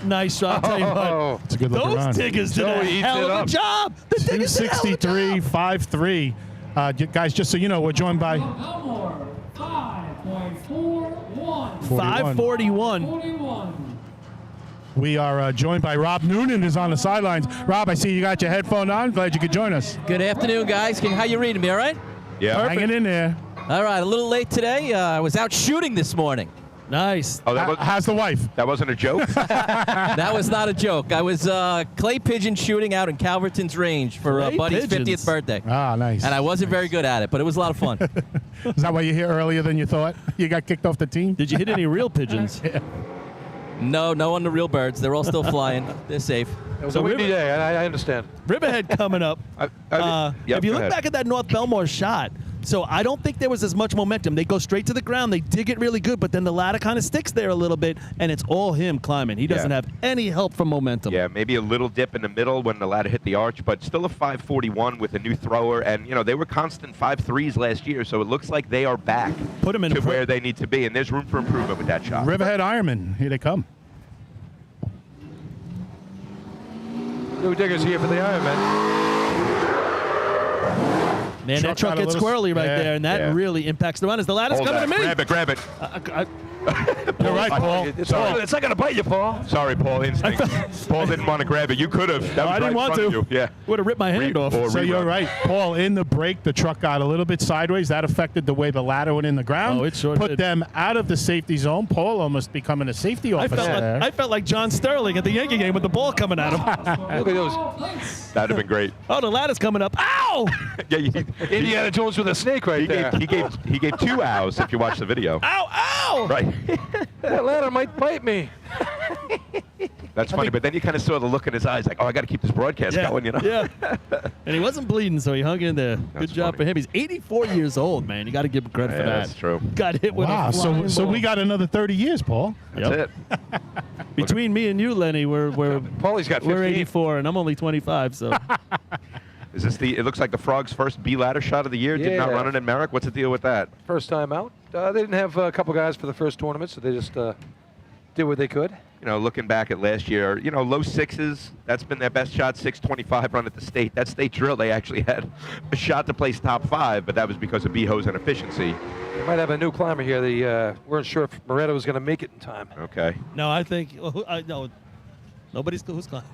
Nice shot. I'll tell you what. It's a good looking Those run. Diggers did Joey a eats hell it of a up. job. The Diggers did a hell of a job. 263, 5'3". Guys, just so you know, we're joined by Belmore, 5.41. 541. 41. we are joined by Rob Noonan, who's on the sidelines. Rob, I see you got your headphone on. Glad you could join us. Good afternoon, guys. How you reading me, all right? Yeah. Hanging in there. All right, a little late today. I was out shooting this morning. Nice. Oh, How's the wife? that wasn't a joke? That was not a joke. I was clay pigeon shooting out in Calverton's Range for Clay Buddy's pigeons. 50th birthday. Ah, nice. And I wasn't very good at it, but it was a lot of fun. Is that why you're here earlier than you thought? You got kicked off the team? Did you hit any real pigeons? No on the real birds. They're all still flying. They're safe. It was So a windy River- day, I understand. Riverhead coming up. Yep, If you go look ahead. back at that North Belmore shot, so I don't think there was as much momentum. They go straight to the ground. They dig it really good, but then the ladder kind of sticks there a little bit, and it's all him climbing. He doesn't Yeah. have any help from momentum. Yeah, maybe a little dip in the middle when the ladder hit the arch, but still a 541 with a new thrower. And, they were constant 5.3s last year, so it looks like they are back Put 'em in to front. where they need to be. And there's room for improvement with that shot. Riverhead Ironman, here they come. New Diggers here for the Ironman. Man, that Truck truck got a gets little- squirrely right yeah, there, and that yeah. really impacts the run. As the ladder's Hold coming that. to me. Grab it. You're right, Paul. It's not going to bite you, Paul. Sorry, Paul. Instinct. Paul didn't want to grab it. You could have. That was I didn't right in want front to. of you. Yeah. Would have ripped my hand off. or So you're rerun. right, Paul. In the break, the truck got a little bit sideways. That affected the way the ladder went in the ground. Oh, it sure Put did. them out of the safety zone. Paul almost becoming a safety I officer there. felt like John Sterling at the Yankee game with the ball coming at him. Look at those. That'd have been great. Oh, the ladder's coming up. Ow! Yeah, Indiana Jones with a snake right there. he gave 2 hours if you watch the video. Ow! Ow! Right. That ladder might bite me. That's funny, but then you kind of saw the look in his eyes, like, oh, I got to keep this broadcast going, Yeah. And he wasn't bleeding, so he hung in there. Good That's job funny. for him. He's 84 years old, man. You got to give him credit for Yeah, that. that's true. Got hit with Wow, a flying so ball. we got another 30 years, Paul. That's Yep. it. Between me and you, Lenny, we're Paulie's got 15. 84, and I'm only 25, so. Is this it looks like the Frogs' first B ladder shot of the year? Did not Yeah. run it in Merrick. What's the deal with that? First time out. They didn't have a couple guys for the first tournament, so they just did what they could. Looking back at last year, low 6s. That's been their best shot. 625 run at the state. That state drill, they actually had a shot to place top 5, but that was because of B-hose and efficiency. They might have a new climber here. They weren't sure if Moretto was going to make it in time. Okay. No, I think. No. Nobody's. Who's climbing?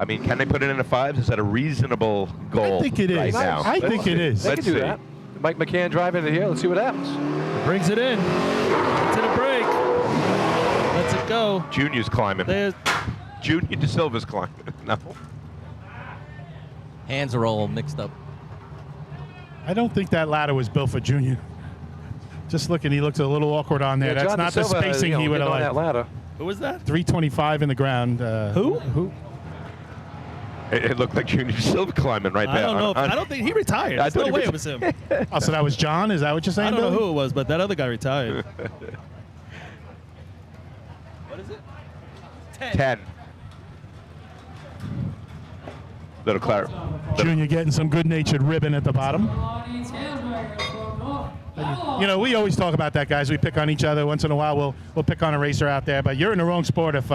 I mean, can they put it in the 5s? Is that a reasonable goal? I think it is. Right now? I think it is. They Let's can do see. that. Mike McCann driving it here. Let's see what happens. Brings it in. To the break. Lets it go. Junior's climbing. There's. Junior De Silva's climbing. No. Hands are all mixed up. I don't think that ladder was built for Junior. Just looking, he looks a little awkward on there. Yeah, That's John not the DeSilva, spacing he would have getting on that liked. ladder. Who was that? 325 in the ground. Who? It looked like Junior De Silva climbing right there. I don't know. I don't think he retired. I There's thought no he way was- it was him. Oh, so that was John? Is that what you're saying, I don't know Billy? who it was, but that other guy retired. What is it? 10. Little Clara. Junior getting some good-natured ribbon at the bottom. Lonnie Tansberger from North Belmore. We always talk about that, guys. We pick on each other. Once in a while, we'll pick on a racer out there. But you're in the wrong sport if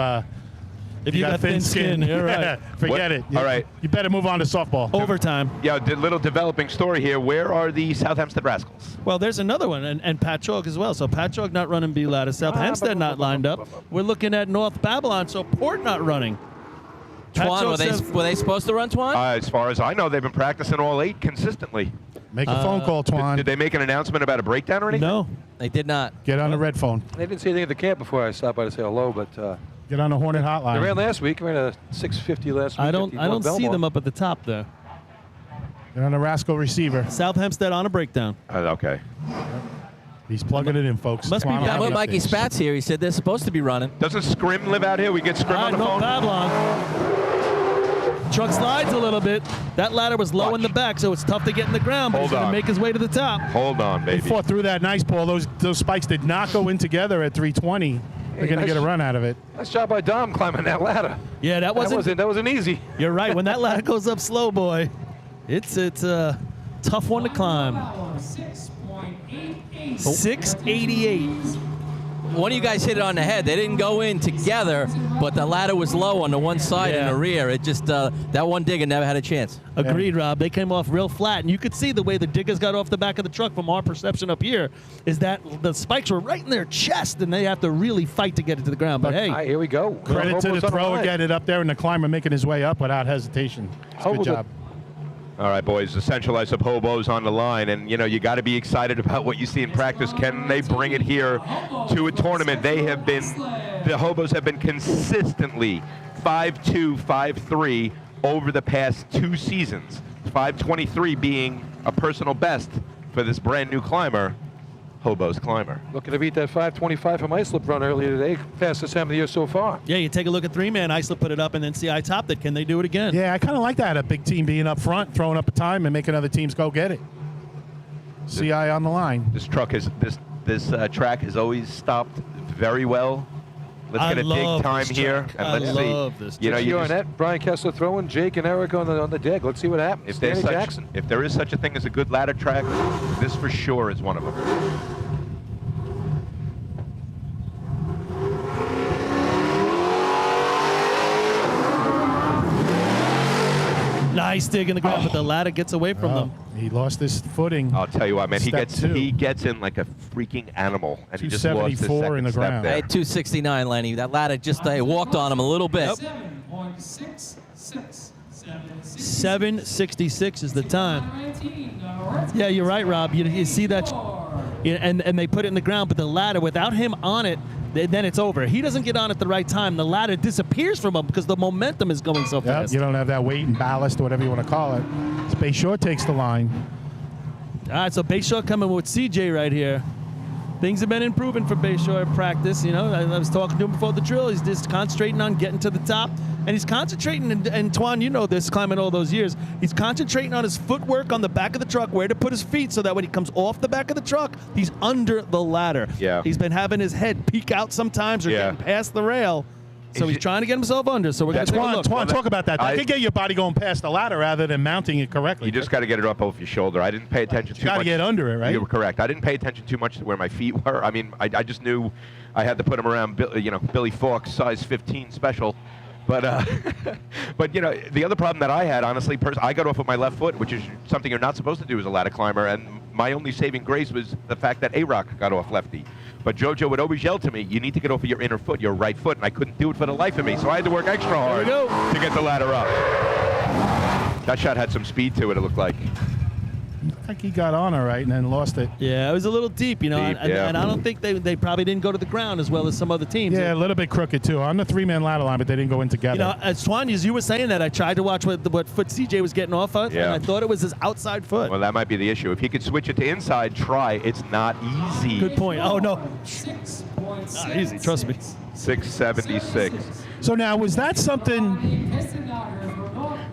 If you got thin skin, you're right. Forget What? it. All right. You better move on to softball. Overtime. Yeah, little developing story here. Where are the South Hempstead Rascals? Well, there's another one, and Patchogue as well. So Patchogue not running B ladder. South Hempstead not lined up. We're looking at North Babylon, so Port not running. Twan, Patchogue were they supposed to run Twan? As far as I know, they've been practicing all 8 consistently. Make a phone call, Twan. Did they make an announcement about a breakdown or anything? No. They did not. Get on the red phone. They didn't say anything at the camp before I stopped by to say hello, but Get on the Hornet they hotline. ran last week. Ran a 6:50 last week. I don't see them up at the top there. They're on a Rascal receiver. South Hempstead on a breakdown. Okay. He's plugging it in, folks. Must be Come on, How I'll about get Mikey updates. Spatz here? He said they're supposed to be running. Doesn't Scrim live out here? We get Scrim on the No phone? Pavlon. Truck slides a little bit. That ladder was low in the back, so it's tough to get in the ground, but Hold he's going to on. make his way to the top. Hold on, They baby. fought through that nice, Paul. Those spikes did not go in together at 320. They're going to get a run out of it. Nice job by Dom climbing that ladder. Yeah, that wasn't easy. You're right. When that ladder goes up slow, boy, it's a tough one to climb. 688. One of you guys hit it on the head. They didn't go in together, but the ladder was low on the one side and Yeah. the rear. It just that one digger never had a chance. Agreed, Rob. They came off real flat, and you could see the way the diggers got off the back of the truck from our perception up here is that the spikes were right in their chest, and they have to really fight to get it to the ground. But hey, All right, here we go. Credit to the Almost on thrower line. getting it up there and the climber making his way up without hesitation. It's a good Hold it. job. All right, boys, the centralized of hobos on the line, and you know you got to be excited about what you see in practice. Can they bring it here to a tournament? The hobos have been consistently 5-2, 5-3 over the past 2 seasons. 523 being a personal best for this brand new climber, Hobos climber. Looking to beat that 525 from Islip run earlier today. Fastest time of the year so far. yeah, you take a look at 3-man. Islip put it up, and then CI topped it. Can they do it again? Yeah, I kind of like that. A big team being up front, throwing up a time, and making other teams go get it. CI on the line. This track has always stopped very well. Let's I get a love big time this here, track. and I let's see. love this You know, track. you Here just- on that, Brian Kessler throwing, Jake and Eric on the deck. Let's see what happens. Danny Jackson. if there is such a thing as a good ladder track, this for sure is one of them. Nice dig in the ground, but the ladder gets away from them. He lost his footing. I'll tell you what, man, Step two. he gets in like a freaking animal, and he just lost his 274 in the second step ground. I there. had 269, Lenny. That ladder just walked on him a little bit. 7.66. 7:66 is the time. Yeah, you're right, Rob. You see that, and they put it in the ground, but the ladder, without him on it, then it's over. He doesn't get on at the right time. The ladder disappears from him because the momentum is going so Yep, fast. you don't have that weight and ballast or whatever you want to call it. Space Shore takes the line. All right, so Bayshore coming with CJ right here. Things have been improving for Bayshore in practice. You know, I was talking to him before the drill. He's just concentrating on getting to the top. And he's concentrating, and Twan, you know this, climbing all those years. He's concentrating on his footwork on the back of the truck, where to put his feet so that when he comes off the back of the truck, he's under the ladder. Yeah. He's been having his head peek out sometimes or Yeah. getting past the rail. So he's it- trying to get himself under. So we're going to take a look. Twan, talk about that. That could get your body going past the ladder rather than mounting it correctly. You just got to get it up off your shoulder. I didn't pay attention too got to much. get under it, right? You were correct. I didn't pay attention too much to where my feet were. I mean, I just knew I had to put them around, Billy Fawkes, size 15 special. But, but you know, the other problem that I had, honestly, I got off with my left foot, which is something you're not supposed to do as a ladder climber. And my only saving grace was the fact that A-Rock got off lefty. But JoJo would always yell to me, you need to get off of your inner foot, your right foot. And I couldn't do it for the life of me. So I had to work extra hard to get the ladder up. That shot had some speed to it, it looked like. I think he got on all right and then lost it. Yeah, it was a little deep, you know, Deep, and, yeah. and I don't think they probably didn't go to the ground as well as some other teams. Yeah, a little bit crooked, too. On the 3-man ladder line, but they didn't go in together. You know, as Twan, as you were saying that, I tried to watch what foot CJ was getting off of, Yeah. and I thought it was his outside foot. Well, that might be the issue. If he could switch it to inside, try. It's not easy. Good point. Oh, no. 6.6. Not easy, trust me. 676. So now, was that something...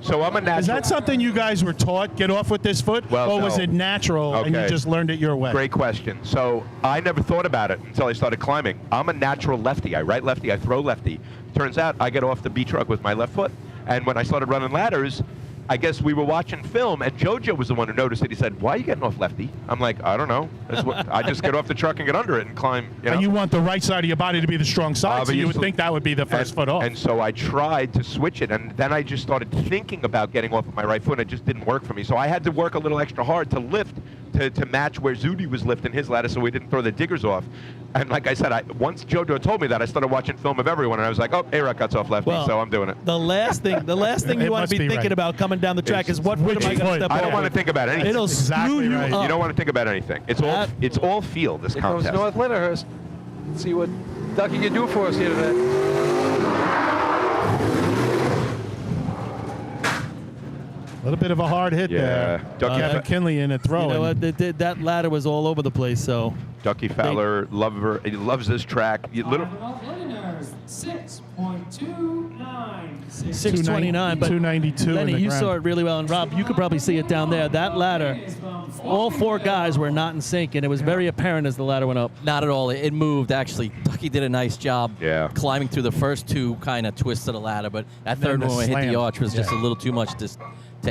So I'm a natural. Is that something you guys were taught, get off with this foot? Well, or was no. it natural and you Okay. just learned it your way? Great question. So I never thought about it until I started climbing. I'm a natural lefty. I right lefty, I throw lefty. Turns out I get off the B truck with my left foot. And when I started running ladders, I guess we were watching film, and JoJo was the one who noticed it. He said, "Why are you getting off lefty?" I'm like, "I don't know. That's what, I just get off the truck and get under it and climb." You know? And you want the right side of your body to be the strong side, so you would Obviously. think that would be the first foot off. And so I tried to switch it, and then I just started thinking about getting off of my right foot, and it just didn't work for me. So I had to work a little extra hard to lift to match where Zudi was lifting his ladder, so we didn't throw the diggers off. And like I said, once JoJo told me that, I started watching film of everyone, and I was like, "Oh, A-Rock cuts off lefty, Well, so I'm doing it." The last thing It you want must to be be thinking right. about coming down the track is what foot Which am I going to foot? step I off don't want to with? think about anything. It'll Exactly screw you right. up. You don't want to think about anything. It's all feel, this Here comes contest. North Lyndhurst. Let's see what Ducky can do for us here today. A little bit of a hard hit there. Kevin Kinley in a throw. You know what? That ladder was all over the place. So Ducky Fowler, he loves this track. Londoners, 6.29. 629, but 292. Lenny, you saw it really well, and Rob, you could probably see it down there. That ladder, all 4 guys were not in sync, and it was very apparent as the ladder went up. Not at all. It moved, actually. Ducky did a nice job climbing through the first 2 kind of twists of the ladder, but that third one when it hit the arch was just a little too much to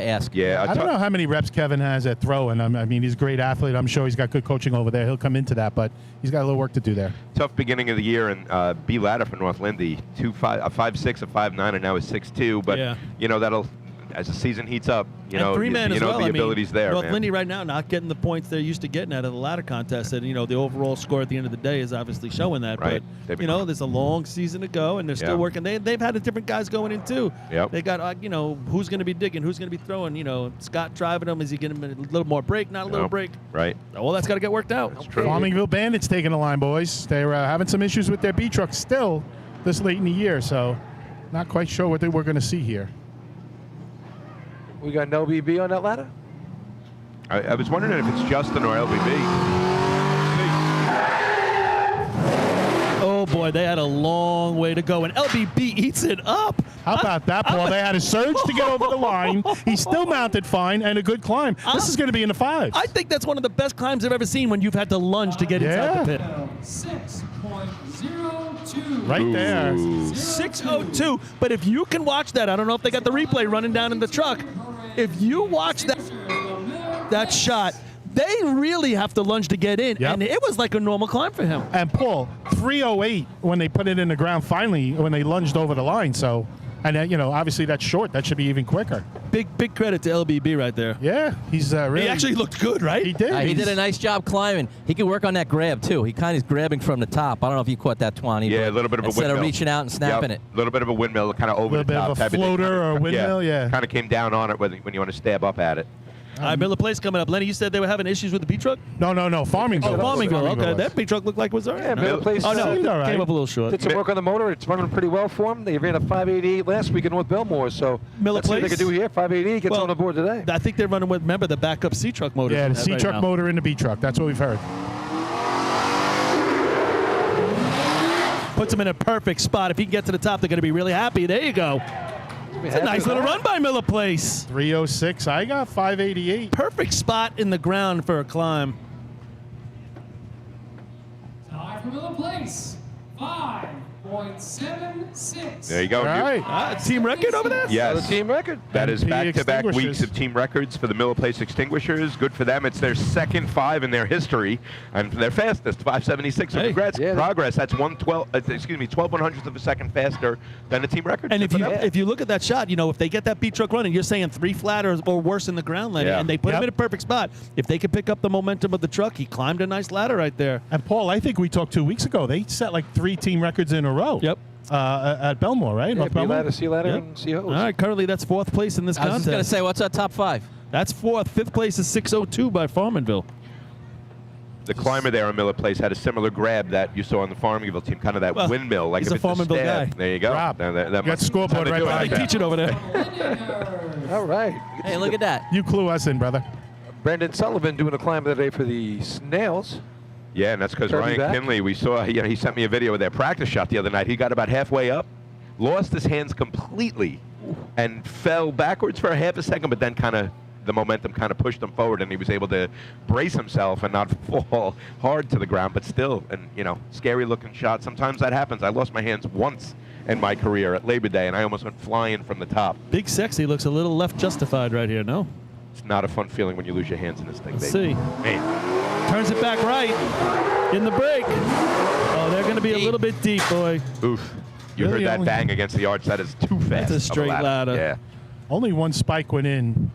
ask. Yeah, I don't know how many reps Kevin has at throwing. I mean, he's a great athlete. I'm sure he's got good coaching over there. He'll come into that, but he's got a little work to do there. Tough beginning of the year, and B ladder for North Lindy, 5'6", a 5'9", and now is 6'2". But you know that'll, as the season heats up, you know the ability's there. North Lindy right now not getting the points they're used to getting out of the ladder contest, and the overall score at the end of the day is obviously showing that. Right. But there's a long season to go, and they're still working. They've had different guys going in too. Yep. They got who's going to be digging, who's going to be throwing. Scott driving them. Is he getting a little more break? Not a little break. Right. All that's got to get worked out. That's true. Farmingville Bandits taking the line, boys. They're having some issues with their B truck still this late in the year, so not quite sure what we're going to see here. We got no BB on that ladder? I was wondering if it's Justin or LBB. Oh, boy, they had a long way to go, and LBB eats it up. How about that, Paul? They had a surge to get over the line. He still mounted fine and a good climb. This is going to be in the 5s. I think that's one of the best climbs I've ever seen when you've had to lunge to get inside the pit. 6.02. Right there. 6:02. But if you can watch that, I don't know if they got the replay running down in the truck. If you watch that shot, they really have to lunge to get in, and it was like a normal climb for him. And Paul, 3:08 when they put it in the ground finally, when they lunged over the line. So, and obviously that's short. That should be even quicker. Big credit to LBB right there. Yeah, he's really. He actually looked good, right? He did. He did a nice job climbing. He could work on that grab too. He kind of is grabbing from the top. I don't know if you caught that, Twani. Yeah, a little bit of a windmill. Instead of reaching out and snapping it. A little bit of a windmill, kind of over the top. A little bit of a floater or a windmill, Kind of came down on it when you want to stab up at it. All right, Miller Place coming up. Lenny, you said they were having issues with the B truck? No. Farmingville. Oh, Farmingville. Okay, was. that B truck looked like it was all right. Yeah, Miller Place came right. up a little short. Did some work on the motor. It's running pretty well for them. They ran a 588 last week in North Belmore, so let's see what they can do here. 588 gets on the board today. I think they're running with, remember, the backup C truck motor. Yeah, the C truck motor in the B truck. That's what we've heard. Puts them in a perfect spot. If he can get to the top, they're going to be really happy. There you go. It's a nice little run by Miller Place. 3:06. I got 588. Perfect spot in the ground for a climb. Tie for Miller Place, 5.76. There you go. All right. Team record over there? Yes. The team record. That is MP back-to-back weeks Extinguishers. of team records for the Miller Place Extinguishers. Good for them. It's their second 5 in their history, and their fastest, 576. So congrats, progress. That's 12/100th of a second faster than the team record. And if you look at that shot, if they get that B truck running, you're saying 3 flat or worse in the ground, Lenny, and they put him in a perfect spot. If they could pick up the momentum of the truck, he climbed a nice ladder right there. And Paul, I think we talked 2 weeks ago. They set like 3 team records in a row. Yep. At Belmore, right? Yeah, B ladder, C ladder, and C hose. All right, currently that's 4th place in this I was contest. just going to say, what's our top 5? That's 4th. 5th place is 6:02 by Farmanville. The climber there on Miller Place had a similar grab that you saw on the Farmingville team, kind of that windmill. Like he's if a it's Farmingville stab. guy. There you go. Rob, that you got the scoreboard right behind They you. teach it over there. All right. Hey, look at that. You clue us in, brother. Brandon Sullivan doing a climb today for the Snails. Yeah, and that's because Turn me Ryan back. Kinley, we saw, he sent me a video of their practice shot the other night. He got about halfway up, lost his hands completely, and fell backwards for a half a second, but then the momentum kind of pushed him forward, and he was able to brace himself and not fall hard to the ground, but still, and scary looking shot. Sometimes that happens. I lost my hands once in my career at Labor Day, and I almost went flying from the top. Big Sexy looks a little left justified right here, no? It's not a fun feeling when you lose your hands in this thing, Let's baby. see. Man. Turns it back right in the break. Oh, they're going to be a little bit deep, boy. Oof. You Really heard that only- bang against the arch. That is too fast. That's a of straight ladder. Yeah. Only one spike went in,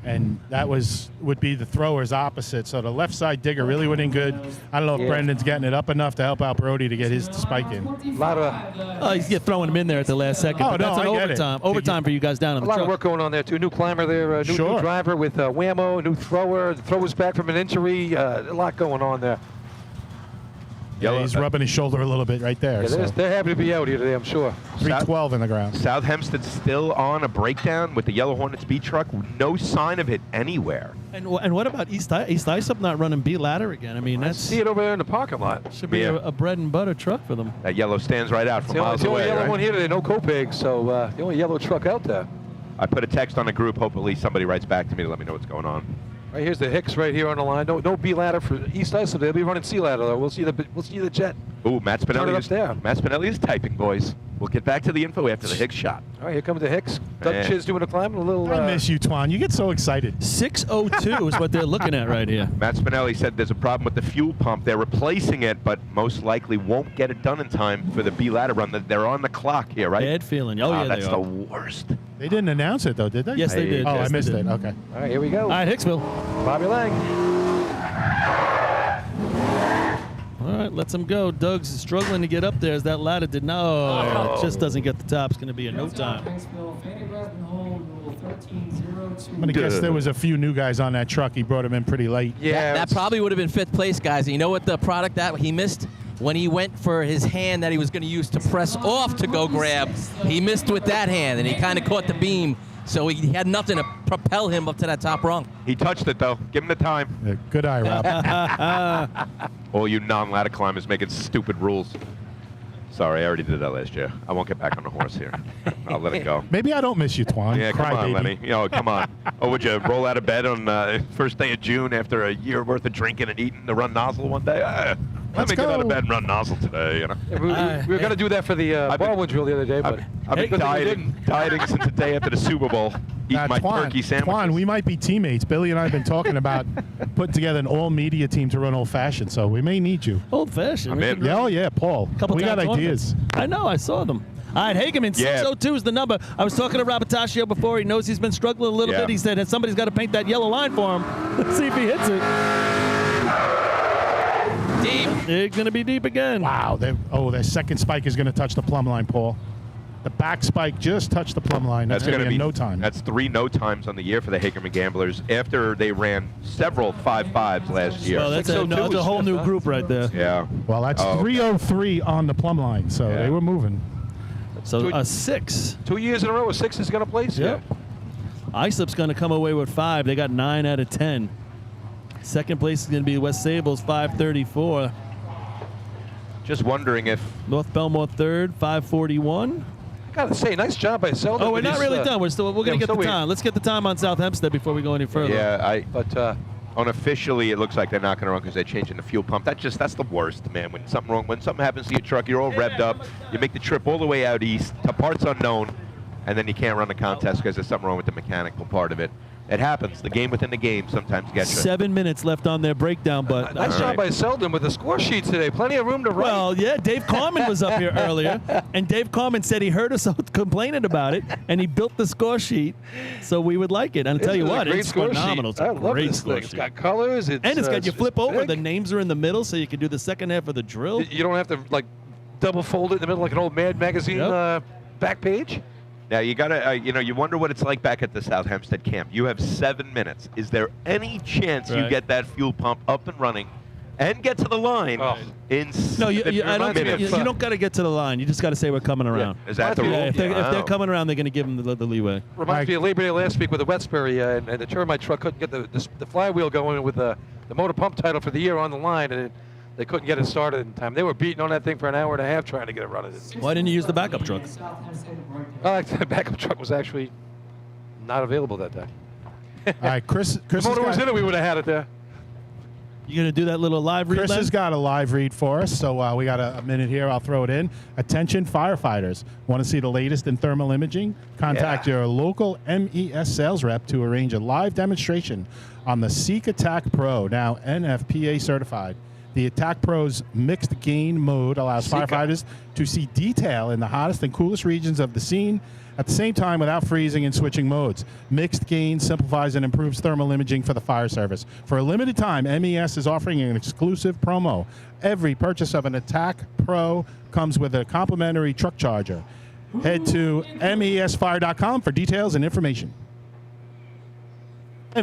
and that would be the thrower's opposite. So the left side digger really went in good. I don't know if Brendan's getting it up enough to help out Brody to get his spike in. He's throwing him in there at the last second. Oh, but no, that's an I get it. overtime for you guys down on A the lot truck. of work going on there, too. New climber there, new driver with whammo, new thrower. The thrower's back from an injury. A lot going on there. Yeah, he's rubbing his shoulder a little bit right there. Yeah, they're happy to be out here today, I'm sure. 312 in the ground. South Hempstead's still on a breakdown with the Yellow Hornets B truck. No sign of it anywhere. And what about East Islip not running B ladder again? I mean, I see it over there in the parking lot. Should be a bread and butter truck for them. That yellow stands right out from miles the away. only yellow right? one here today, no Copeg, so the only yellow truck out there. I put a text on the group. Hopefully somebody writes back to me to let me know what's going on. Right here's the Hicks right here on the line. No B ladder for East Islip. They'll be running C ladder though. We'll see the jet. Ooh, Matt Spinelli up there. Matt Spinelli is typing, boys. We'll get back to the info after the Hicks shot. All right, here comes the Hicks. Doug Chiz doing a climb. A little. I miss you, Twan. You get so excited. 6:02 is what they're looking at right here. Matt Spinelli said there's a problem with the fuel pump. They're replacing it, but most likely won't get it done in time for the B ladder run. They're on the clock here, right? Bad feeling. Oh, yeah, that's they the are. worst. They didn't announce it, though, did they? Yes, they did. Oh, Yes, I missed they it. did. Okay. All right, here we go. All right, Hicksville. Bobby Lang. All right, lets him go. Doug's struggling to get up there as that ladder did not. It just doesn't get the top. It's going to be a no time. I'm going to guess there was a few new guys on that truck. He brought them in pretty late. Yeah, that probably would have been 5th place, guys. And you know what the product that he missed? When he went for his hand that he was going to use to press off to go grab, he missed with that hand, and he kind of caught the beam. So he had nothing to propel him up to that top rung. He touched it, though. Give him the time. Yeah, good eye, Rob. All you non-ladder climbers making stupid rules. Sorry, I already did that last year. I won't get back on the horse here. I'll let it go. Maybe I don't miss you, Twan. Yeah, Cry come on, baby. Lenny. Come on. Oh, would you roll out of bed on first day of June after a year worth of drinking and eating to run nozzle one day? Let me get out of bed and run nozzle today. Yeah, we were going to do that for the Baldwin drill the other day, but I've been dieting since the day after the Super Bowl, eating my turkey sandwiches. Twan, we might be teammates. Billy and I have been talking about putting together an all-media team to run old-fashioned, so we may need you. Old-fashioned? I'm in. Yeah, oh, yeah, Paul. We got ideas. I know. I saw them. All right, Hageman, 602 is the number. I was talking to Robertaccio before. He knows he's been struggling a little bit. He said somebody's got to paint that yellow line for him. Let's see if he hits it. Deep. It's going to be deep again. Wow. Their second spike is going to touch the plumb line, Paul. The back spike just touched the plumb line. That's going to be a no time. That's 3 no times on the year for the Hagerman Gamblers after they ran several 5.5s last year. Well, that's a whole new group right there. Yeah. Well, that's 303 on the plumb line, so they were moving. So a 6. 2 years in a row, a 6 is going to place. Yep. Islip's going to come away with 5. They got 9 out of 10. Second place is going to be West Sable's 534. Just wondering if North Belmore third, 541. I gotta say, nice job by Selden. Oh, we're not really done. We're going to get the time. Let's get the time on South Hempstead before we go any further. Yeah, but unofficially, it looks like they're not going to run because they're changing the fuel pump. That's the worst, man. When something happens to your truck, you're all revved up. You make the trip all the way out east to parts unknown, and then you can't run the contest because there's something wrong with the mechanical part of it. It happens. The game within the game sometimes gets you. 7 minutes left on their breakdown, but nice job by Selden with the score sheets today. Plenty of room to write. Well, yeah, Dave Carmen was up here earlier, and Dave Carmen said he heard us complaining about it, and he built the score sheet, so we would like it. And I'll tell you what, it's phenomenal. It's a great score sheet. It's got colors. And it's got you flip over. The names are in the middle, so you can do the second half of the drill. You don't have to double fold it in the middle like an old Mad Magazine back page. Now, you got to, you wonder what it's like back at the South Hempstead camp. You have 7 minutes. Is there any chance you get that fuel pump up and running and get to the line in 7 minutes? You don't got to get to the line. You just got to say we're coming around. Yeah. Is that the rule? If they're coming around, they're going to give them the leeway. Reminds me of Labor Day last week with the Westbury, and the termite truck couldn't get the flywheel going with the motor pump title for the year on the line, and they couldn't get it started in time. They were beating on that thing for an hour and a half trying to get it running. Why didn't you use the backup truck? The backup truck was actually not available that day. All right, Chris. The motor was in it, we would have had it there. You going to do that little live read? Chris has got a live read for us, so we got a minute here. I'll throw it in. Attention, firefighters. Want to see the latest in thermal imaging? Contact your local MES sales rep to arrange a live demonstration on the Seek Attack Pro, now NFPA certified. The Attack Pro's mixed gain mode allows firefighters to see detail in the hottest and coolest regions of the scene at the same time without freezing and switching modes. Mixed gain simplifies and improves thermal imaging for the fire service. For a limited time, MES is offering an exclusive promo. Every purchase of an Attack Pro comes with a complimentary truck charger. Head to mesfire.com for details and information.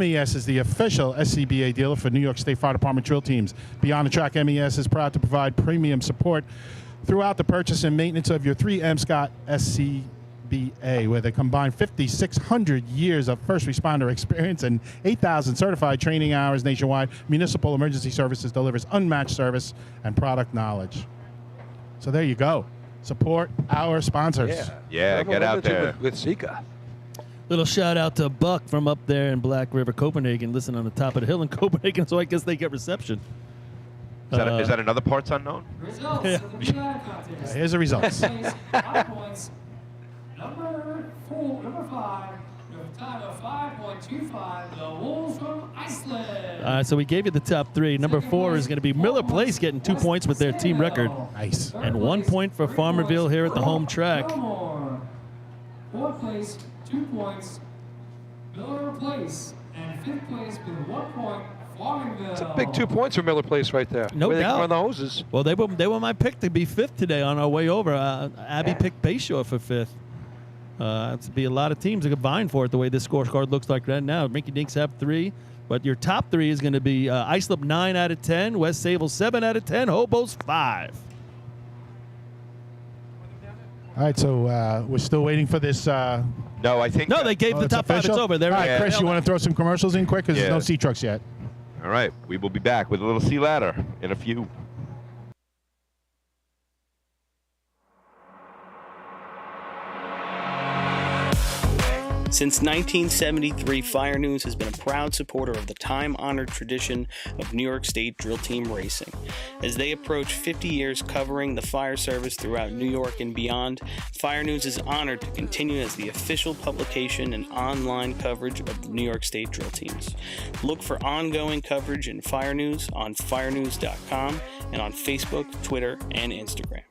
MES is the official SCBA dealer for New York State Fire Department drill teams. Beyond the Track, MES is proud to provide premium support throughout the purchase and maintenance of your 3M Scott SCBA, where they combine 5,600 years of first responder experience and 8,000 certified training hours nationwide. Municipal Emergency Services delivers unmatched service and product knowledge. So there you go. Support our sponsors. Yeah, get out there. With Sika. Little shout out to Buck from up there in Black River, Copenhagen. Listen on the top of the hill in Copenhagen, so I guess they get reception. Is that another parts unknown? Results Yeah. of the Big contest. Here's the results. Place, 5 points. Number 5, with a time of 5.25, the Wolves from Iceland. So we gave you the top 3. Number 4 is going to be Miller Place getting 2 points with their team record. Nice. And 1 point for Farmerville here at the home track. Fillmore. 4th place, 2 points. Miller Place. And 5th place with 1 point, Farmingville. It's a big 2 points for Miller Place right there. No Way they doubt. can run the hoses. Well, they were my pick to be 5th today on our way over. Abby picked Bayshore for 5th. It's be a lot of teams that could vying for it the way this scorecard looks like right now. Rinky Dinks have 3, but your top 3 is going to be Islip 9 out of 10, West Sable 7 out of 10, Hobos 5. All right, so we're still waiting for this. No, I think. No, they gave the it's top 5. It's official? over. They're All right, Chris, you want to throw some commercials in quick? Because there's no sea trucks yet. All right, we will be back with a little sea ladder in a few. Since 1973, Fire News has been a proud supporter of the time-honored tradition of New York State drill team racing. As they approach 50 years covering the fire service throughout New York and beyond, Fire News is honored to continue as the official publication and online coverage of the New York State drill teams. Look for ongoing coverage in Fire News on firenews.com and on Facebook, Twitter, and Instagram.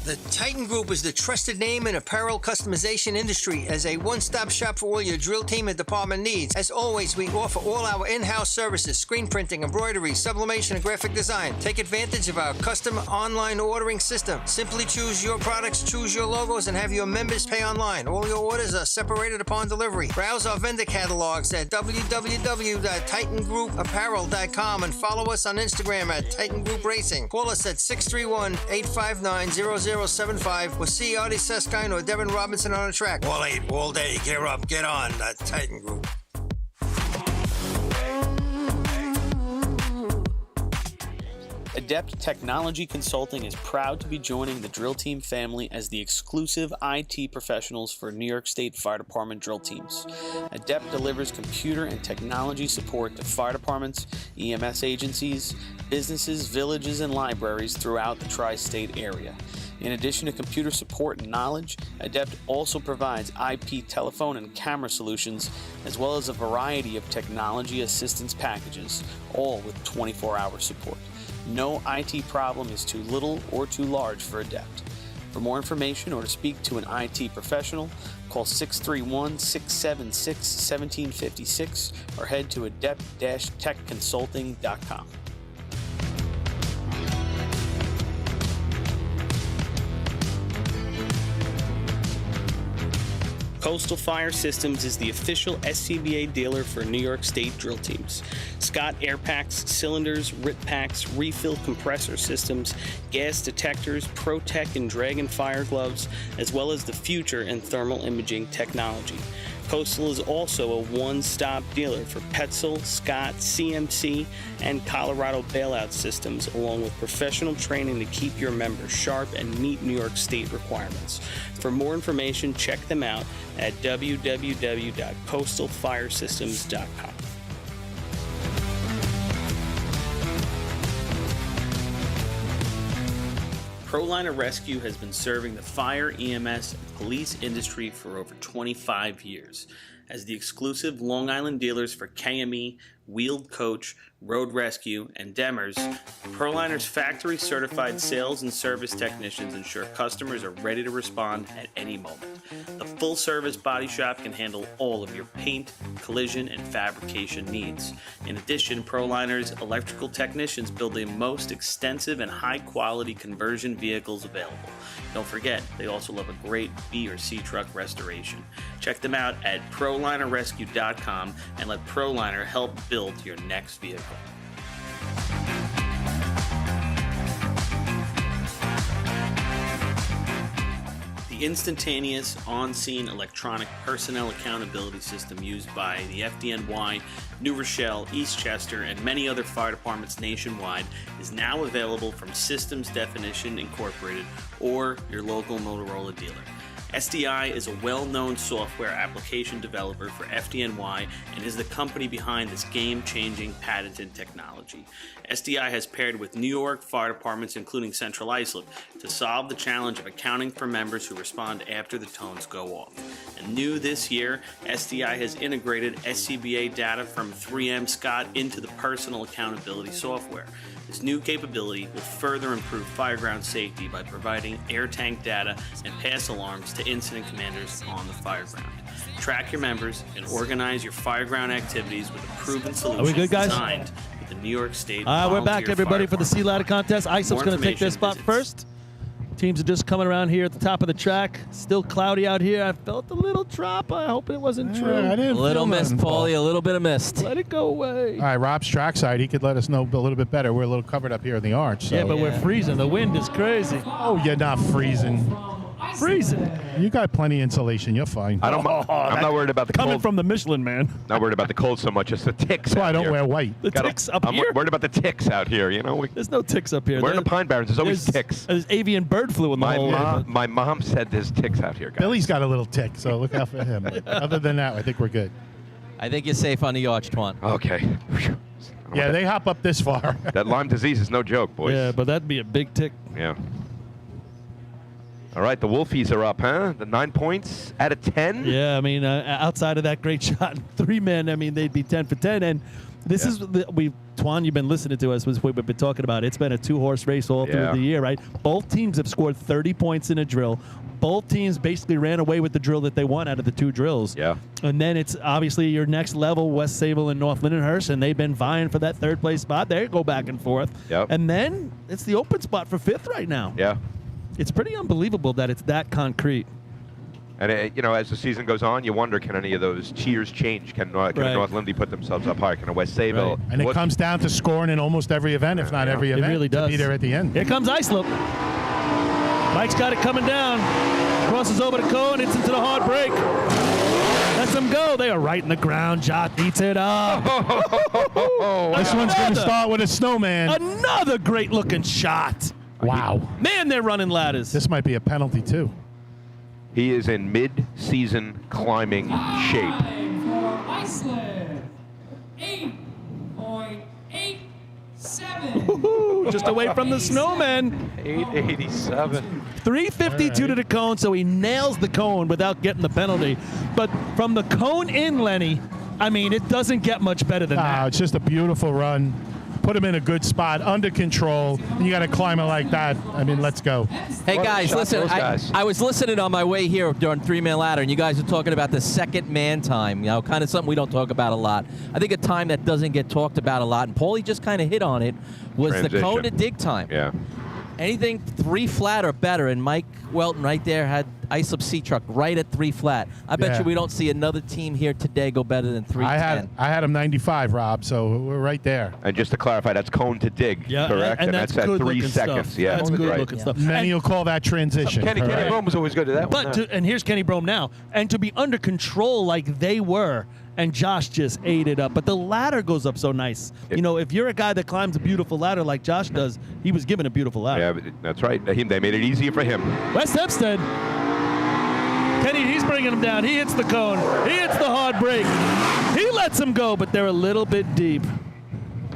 The Titan Group is the trusted name in apparel customization industry as a one-stop shop for all your drill team and department needs. As always, we offer all our in-house services, screen printing, embroidery, sublimation, and graphic design. Take advantage of our custom online ordering system. Simply choose your products, choose your logos, and have your members pay online. All your orders are separated upon delivery. Browse our vendor catalogs at www.titangrouapparel.com and follow us on Instagram at Titan Group Racing. Call us at 631-859-0075 or see Artie Seskine or Devin Robinson on the track. All 8, all day, gear up, get on, the Titan Group. Adept Technology Consulting is proud to be joining the drill team family as the exclusive IT professionals for New York State Fire Department drill teams. Adept delivers computer and technology support to fire departments, EMS agencies, businesses, villages, and libraries throughout the tri-state area. In addition to computer support and knowledge, Adept also provides IP telephone and camera solutions, as well as a variety of technology assistance packages, all with 24-hour support. No IT problem is too little or too large for Adept. For more information or to speak to an IT professional, call 631-676-1756 or head to adept-techconsulting.com. Coastal Fire Systems is the official SCBA dealer for New York State drill teams. Scott air packs, cylinders, rip packs, refill compressor systems, gas detectors, ProTech and Dragon fire gloves, as well as the future in thermal imaging technology. Coastal is also a one-stop dealer for Petzl, Scott, CMC, and Colorado bailout systems, along with professional training to keep your members sharp and meet New York State requirements. For more information, check them out at www.coastalfiresystems.com. ProLiner Rescue has been serving the fire, EMS, and police industry for over 25 years. As the exclusive Long Island dealers for KME, Wheeled Coach, Road Rescue, and Demers, Proliner's factory-certified sales and service technicians ensure customers are ready to respond at any moment. The full-service body shop can handle all of your paint, collision, and fabrication needs. In addition, Proliner's electrical technicians build the most extensive and high-quality conversion vehicles available. Don't forget, they also love a great B or C truck restoration. Check them out at ProlinerRescue.com and let Proliner help build your next vehicle. The instantaneous, on-scene electronic personnel accountability system used by the FDNY, New Rochelle, Eastchester, and many other fire departments nationwide is now available from Systems Definition Incorporated or your local Motorola dealer. SDI is a well-known software application developer for FDNY and is the company behind this game-changing patented technology. SDI has paired with New York fire departments, including Central Islip, to solve the challenge of accounting for members who respond after the tones go off. And new this year, SDI has integrated SCBA data from 3M Scott into the personal accountability software. This new capability will further improve fireground safety by providing air tank data and pass alarms to incident commanders on the fireground. Track your members and organize your fireground activities with a proven solution Are we good, guys? designed with the New York State We're back, Volunteer everybody, Fire for the Sea Ladder Department. contest. ISOP's going to take their spot first. Teams are just coming around here at the top of the track. Still cloudy out here. I felt a little drop. I hope it wasn't true. I A didn't little feel mist, nothing, Paul. Paulie, a little bit of mist. Let it go away. All right, Rob's trackside. He could let us know a little bit better. We're a little covered up here in the arch. So. Yeah, but we're freezing. The wind is crazy. Oh, you're not freezing. Freezing. You got plenty of insulation. You're fine. I'm not worried about the Coming cold. from the Michelin Man. Not worried about the cold so much as the ticks. That's why I out don't here. wear white. The ticks up I'm here? worried about the ticks out here. You know, There's no ticks up here. we're in the Pine Barrens. There's always ticks. There's avian bird flu in the whole area. My mom said there's ticks out here, guys. Billy's got a little tick, so look out for him. Other than that, I think we're good. I think you're safe on the arch, Twan. Okay. Yeah, they hop up this far. That Lyme disease is no joke, boys. Yeah, but that'd be a big tick. Yeah. All right, the Wolfies are up, huh? The 9 points out of 10. Yeah, I mean, outside of that great shot, 3 men, I mean, they'd be 10 for 10. And this is, Twan, you've been listening to us, we've been talking about. It's been a 2-horse race all through the year, right? Both teams have scored 30 points in a drill. Both teams basically ran away with the drill that they won out of the 2 drills. Yeah. And then it's obviously your next level, West Sayville and North Lindenhurst, and they've been vying for that 3rd place spot. They go back and forth. Yep. And then it's the open spot for 5th right now. Yeah. It's pretty unbelievable that it's that concrete. And, as the season goes on, you wonder, can any of those cheers change? Can North Lindy put themselves up higher? Can a West Sayville? Right. And it comes down to scoring in almost every event, if not every event. It really does. To be there at the end. Here comes Islip. Mike's got it coming down. Crosses over the cone. It's into the hard break. Lets them go. They are right in the ground. Jot eats it up. This one's going to start with a snowman. Another great-looking shot. Wow. Man, they're running ladders. This might be a penalty, too. He is in mid-season climbing shape. For Iceland, 8.87. Just away from the snowman. 887. 352 to the cone, so he nails the cone without getting the penalty. But from the cone in, Lenny, I mean, it doesn't get much better than that. It's just a beautiful run. Put him in a good spot, under control. And you got to climb it like that. I mean, let's go. Hey, What a guys, shot, listen, those guys. I was listening on my way here during 3-man ladder, and you guys were talking about the second man time, kind of something we don't talk about a lot. I think a time that doesn't get talked about a lot, and Paulie just kind of hit on it, was the Transition. cone to dig time. Yeah. Anything 3 flat or better, and Mike Welton right there had Islip C truck right at 3 flat. I bet Yeah. you we don't see another team here today go better than 310. I had him 95, Rob, so we're right there. And just to clarify, that's cone to dig, Yeah, correct? and that's at good 3 looking seconds. stuff. Yeah, That's right. good looking stuff. Many will call that transition. Kenny correct? Brome was always good at that one. But and here's Kenny Brome now, and to be under control like they were, and Josh just ate it up. But the ladder goes up so nice. If you're a guy that climbs a beautiful ladder like Josh does, he was given a beautiful ladder. Yeah, but that's right. They made it easier for him. West Hempstead. Kenny, he's bringing him down. He hits the cone. He hits the hard break. He lets him go, but they're a little bit deep.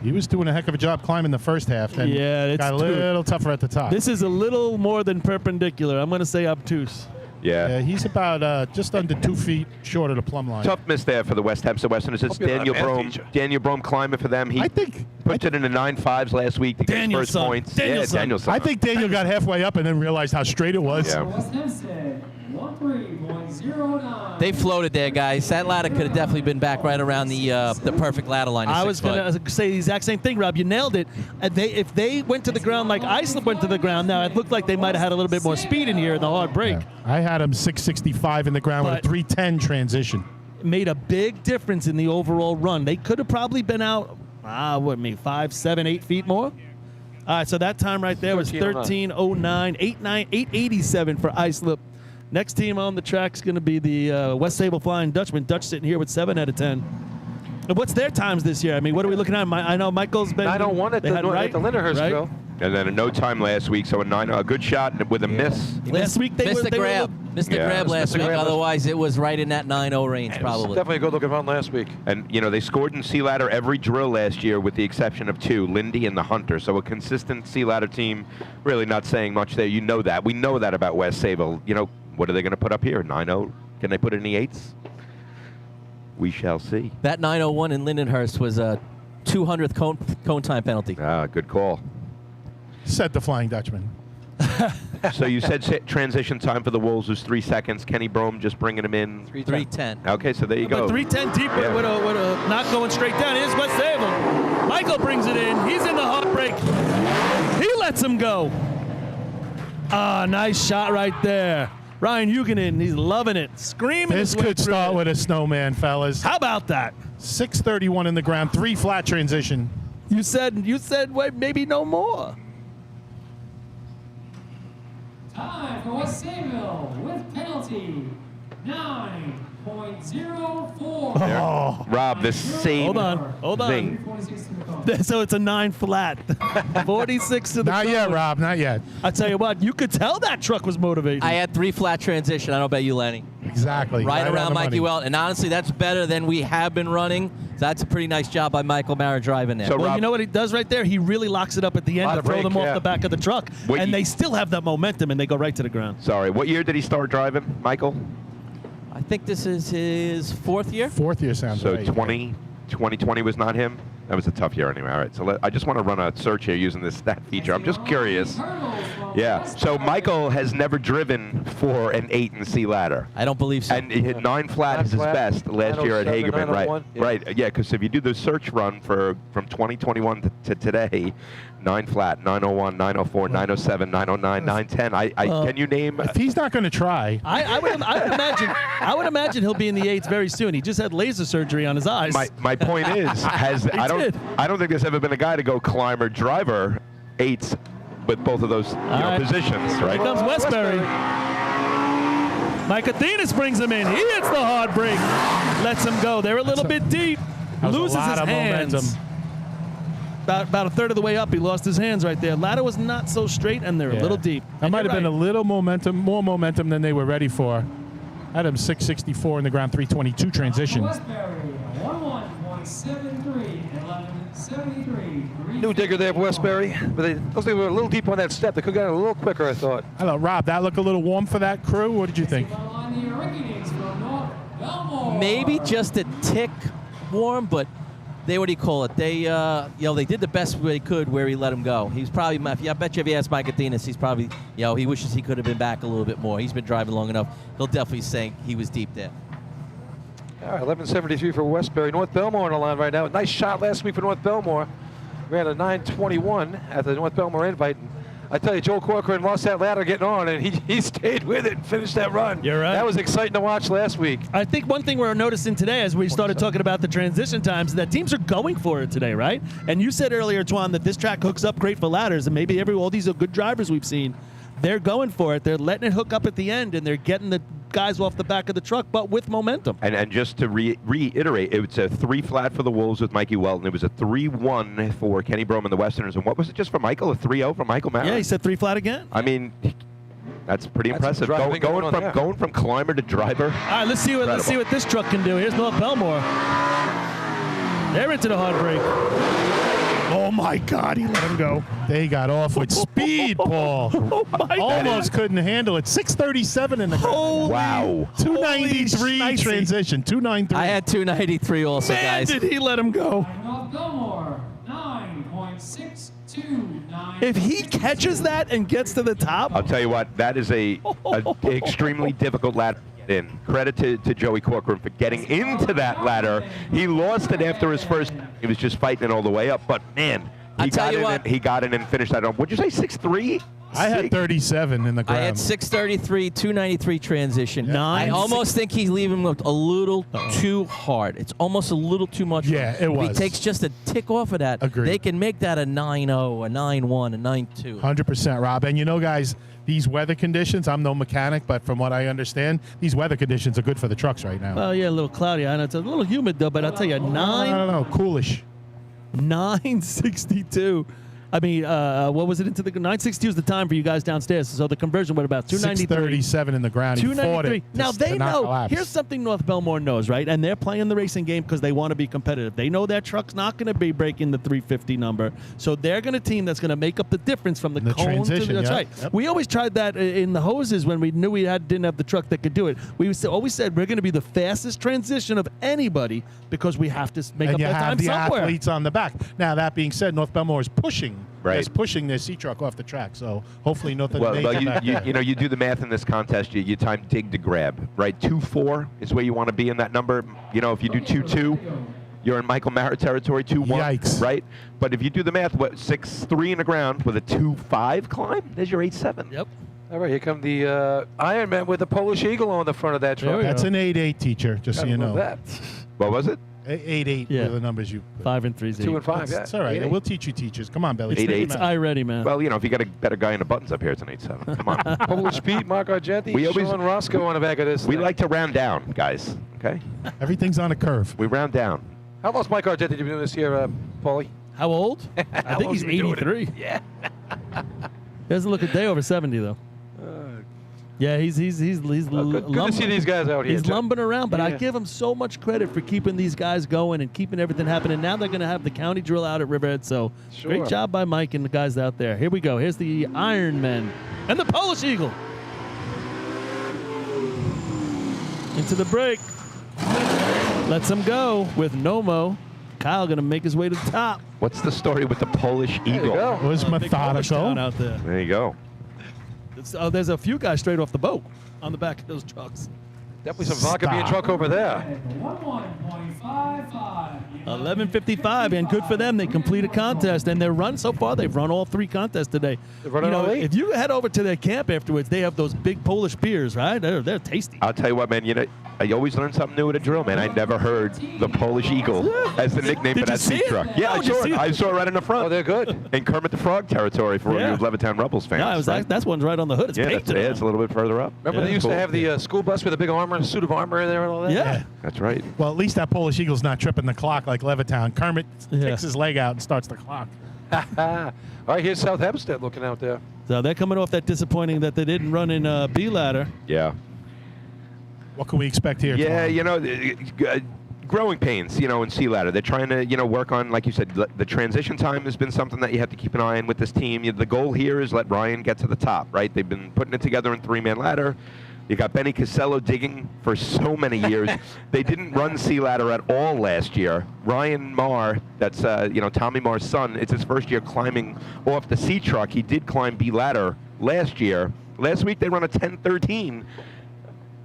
He was doing a heck of a job climbing the first half. Then Yeah, it's got a little tougher at the top. This is a little more than perpendicular. I'm going to say obtuse. Yeah. He's about just under 2 feet short of the plumb line. Tough miss there for the West Hempstead Westerners. It's Hope you're not Daniel a math Brome. teacher. Daniel Brome climbing for them. He I think puts it in the 9.5s last week to get his first Danielson. points. Danielson. Yeah, Danielson. I think Daniel got halfway up and then realized how straight it was. Yeah. West Hempstead, 13.09. They floated there, guys. That ladder could have definitely been back right around the perfect ladder line. Of I 6 was foot. going to say the exact same thing, Rob. You nailed it. If they went to the ground like Islip went to the ground, now it looked like they might have had a little bit more speed in here in the hard break. Yeah. I had him 665 in the ground with a But- 310 transition. Made a big difference in the overall run. They could have probably been out, 5, 7, 8 feet more. All right, so that time right there was 13:09, 887 for Islip. Next team on the track is going to be the West Sable Flying Dutchman. Dutch sitting here with 7 out of 10. And what's their times this year? I mean, what are we looking at? I know Michael's been 9:01 at they the had Lindenhurst right? Grill. And then a no time last week, so a good shot with a miss. Last week they missed were the grab. Missed the Yeah. grab last Missed the week. grab. Otherwise, it was right in that 9-0 range, probably. Definitely a good looking run last week. And, they scored in Sea Ladder every drill last year with the exception of 2, Lindy and the Hunter. So a consistent Sea Ladder team, really not saying much there. You know that. We know that about West Sable. What are they going to put up here? 9-0? Can they put it in the 8s? We shall see. That 9:01 in Lindenhurst was a 200th cone time penalty. Good call. Said the Flying Dutchman. So you said transition time for the Wolves was 3 seconds. Kenny Brome just bringing him in. 3:10. Okay, so there you But go. 310 deep Yeah. with a not going straight down. Here's West Sable. Michael brings it in. He's in the hard break. He lets him go. Nice shot right there. Ryan Huguenin, he's loving it. Screaming. This his way could through start it. with a snowman, fellas. How about that? 631 in the ground, 3 flat transition. You said wait, maybe no more. Time for West Sable with penalty 9.04. Rob, the same Hold on. thing. 46 to the call. So it's a 9 flat. 46 to the Not yet, cone. Rob, not yet. I tell you what, you could tell that truck was motivated. I had 3 flat transition. I don't know about you, Lenny. Exactly. Right on around the Mikey money. Welt. And honestly, that's better than we have been running. So that's a pretty nice job by Michael Mara driving there. So Well, Rob- you know what he does right there? He really locks it up at the end Lot to of throw break, them off yeah. the back of the truck. What And you- they still have that momentum, and they go right to the ground. Sorry, what year did he start driving, Michael? I think this is his 4th year. 4th year sounds So right. 2020 was not him? That was a tough year anyway. All right, so I just want to run a search here using this stat feature. I'm just curious. Yeah, so Michael has never driven for an 8 in Sea Ladder. I don't believe so. And he hit 9 flat 9 is his flat, best last year at 907, Hagerman, right? 901, yeah. Right, yeah, because if you do the search run from 2021 to today, 9 flat, 901, 904, 907, 909, 910. Can you name? If he's not going to try, I would imagine he'll be in the 8s very soon. He just had laser surgery on his eyes. My point is, I did. don't think there's ever been a guy to go climber driver 8s with both of those right. positions, Here right? comes Westbury. Mike Athenas brings him in. He hits the hard break. Lets him go. They're a little bit deep. that was Loses a lot his of hands. momentum. About a third of the way up, he lost his hands right there. Ladder was not so straight, and they're a Yeah. little deep. That And might have you're been a right. little more momentum than they were ready for. I had him 664 in the ground, 322 transition. Westbury, 11.73, 11.73. New digger there for Westbury. But those things were a little deep on that step. They could have got it a little quicker, I thought. Hello, Rob. That look a little warm for that crew? What did you think? On the Origins from North Belmore. Maybe just a tick warm, but they, what do you call it? They, they did the best they could where he let him go. He's probably, I bet you if you ask Mike Athenas, he's probably, he wishes he could have been back a little bit more. He's been driving long enough. He'll definitely say he was deep there. All right, 11.73 for Westbury. North Belmore on the line right now. Nice shot last week for North Belmore. Ran a 9:21 at the North Belmore invite. And I tell you, Joe Corcoran lost that ladder getting on, and he stayed with it and finished that run. You're right. That was exciting to watch last week. I think one thing we're noticing today as we started talking about the transition times is that teams are going for it today, right? And you said earlier, Twan, that this track hooks up great for ladders, and maybe all these are good drivers we've seen. They're going for it. They're letting it hook up at the end, and they're getting the guys off the back of the truck, but with momentum. And just to reiterate, it was a 3 flat for the Wolves with Mikey Welton. It was a 3-1 for Kenny Brome and the Westerners. And what was it just for Michael? A 3-0 for Michael Mara? Yeah, he said 3 flat again. I mean, that's pretty That's impressive. driving going on, yeah. Going from climber to driver. All right, let's see what this truck can do. Here's North Belmore. They're into the hard break. Oh my God, he let him go. They got off with speed, Paul. Oh my God. Almost couldn't handle it. 637 in the ground. Wow. 293 transition. 293. I had 293 also, Man, guys. did he let him go? North Belmore, 9.629. If he catches that and gets to the top, I'll tell you what, that is a extremely difficult ladder to get in. Credit to Joey Corcoran for getting into that ladder. He lost it after his first. He was just fighting it all the way up, but man, he got in and finished that. What'd you say, 6'3"? I had 37 in the ground. I had 633, 293 transition. Yeah. I almost think he's leaving him a little too hard. It's almost a little too much. Yeah, it was. If he takes just a tick off of that, Agreed. they can make that a 9-0, a 9-1, a 9-2. 100%, Rob. And you know, guys, these weather conditions, I'm no mechanic, but from what I understand, these weather conditions are good for the trucks right now. oh yeah, a little cloudy. I know it's a little humid though, but I'll tell you, I don't know, coolish. 962. I mean, what was it into the 962 is the time for you guys downstairs. So the conversion would about 293. 637 in the ground. He fought it. Now they know. Here's something North Belmore knows, right? And they're playing the racing game because they want to be competitive. They know that truck's not going to be breaking the 350 number, so they're going to team that's going to make up the difference from the cone transition, to the. That's yeah. right. Yep. We always tried that in the hoses when we knew we didn't have the truck that could do it. We always said we're going to be the fastest transition of anybody because we have to make And up you that have time the somewhere. athletes on the back. Now, that being said, North Belmore is pushing. Right. Is pushing their C truck off the track. So hopefully nothing. Well, major back there. you know, you do the math in this contest. You time dig to grab, right? 2.4 is where you want to be in that number. You know, if you do 2.2, you're in Michael Mara territory. 2.1, Yikes. right? But if you do the math, 6.3 in the ground with a 2.5 climb, there's your 8.7. Yep. All right, here come the Ironman with the Polish Eagle on the front of that truck. That's an 8.8 teacher, just so you know. That. What was it? 8.8 Yeah. were the numbers you put. 5 and 3 2 and 5, yeah. It's all right. 8-8. We'll teach you teachers. Come on, Billy. 8-8. It's I-ready, man. Well, you know, if you got a better guy in the buttons up here, it's an 8.7. Come on. Polish Pete, Mark Argenti, Sean Roscoe on the back of this. We thing. like to round down, guys. Okay? Everything's on a curve. We round down. How long's Mike Argenti been doing this here, Paulie? How old? I think he's 83. Yeah. Doesn't look a day over 70 though. Yeah, he's Good to see these guys out here. He's too. lumbering around, but I Yeah. give him so much credit for keeping these guys going and keeping everything happening. Now they're going to have the county drill out at Riverhead, so Sure. great job by Mike and the guys out there. Here we go. Here's the Ironman and the Polish Eagle. Into the break. Lets him go with Nomo. Kyle going to make his way to the top. What's the story with the Polish There you Eagle? go. It was Big Polish town methodical. out there. There you go. There's a few guys straight off the boat on the back of those trucks. Definitely some vodka being drunk over there. 11.55. 11:55, and good for them. They complete a contest, and they're run so far. They've run all 3 contests today. They're running all 8? If you head over to their camp afterwards, they have those big Polish beers, right? They're tasty. I'll tell you what, man. You know, I always learn something new at a drill, man. I never heard the Polish Eagle as the nickname Did for you that see seat it? truck. Yeah, Oh, I did you saw see it. it? I saw it right in the front. Oh, they're good. In Kermit the Frog territory for all Yeah. you Levittown Rebels fans. No, right? that's one's right on the hood. It's Yeah, painted. it's a little bit further up. Remember Yeah. they used Cool. to have the school bus with a big armor and suit of armor in there and all that? Yeah. That's right. Well, at least that Polish Eagle's not tripping the clock like Levittown. Kermit kicks his leg out and starts the clock. All right, here's South Hempstead looking out there. So they're coming off that disappointing that they didn't run in B ladder. Yeah. What can we expect here? Yeah, Tom? you know, growing pains, you know, in sea ladder. They're trying to, you know, work on, like you said, the transition time has been something that you have to keep an eye on with this team. The goal here is let Ryan get to the top, right? They've been putting it together in 3-man ladder. You got Benny Casello digging for so many years. They didn't run sea ladder at all last year. Ryan Marr, that's you know, Tommy Marr's son, it's his first year climbing off the sea truck. He did climb B ladder last year. Last week they run a 10:13.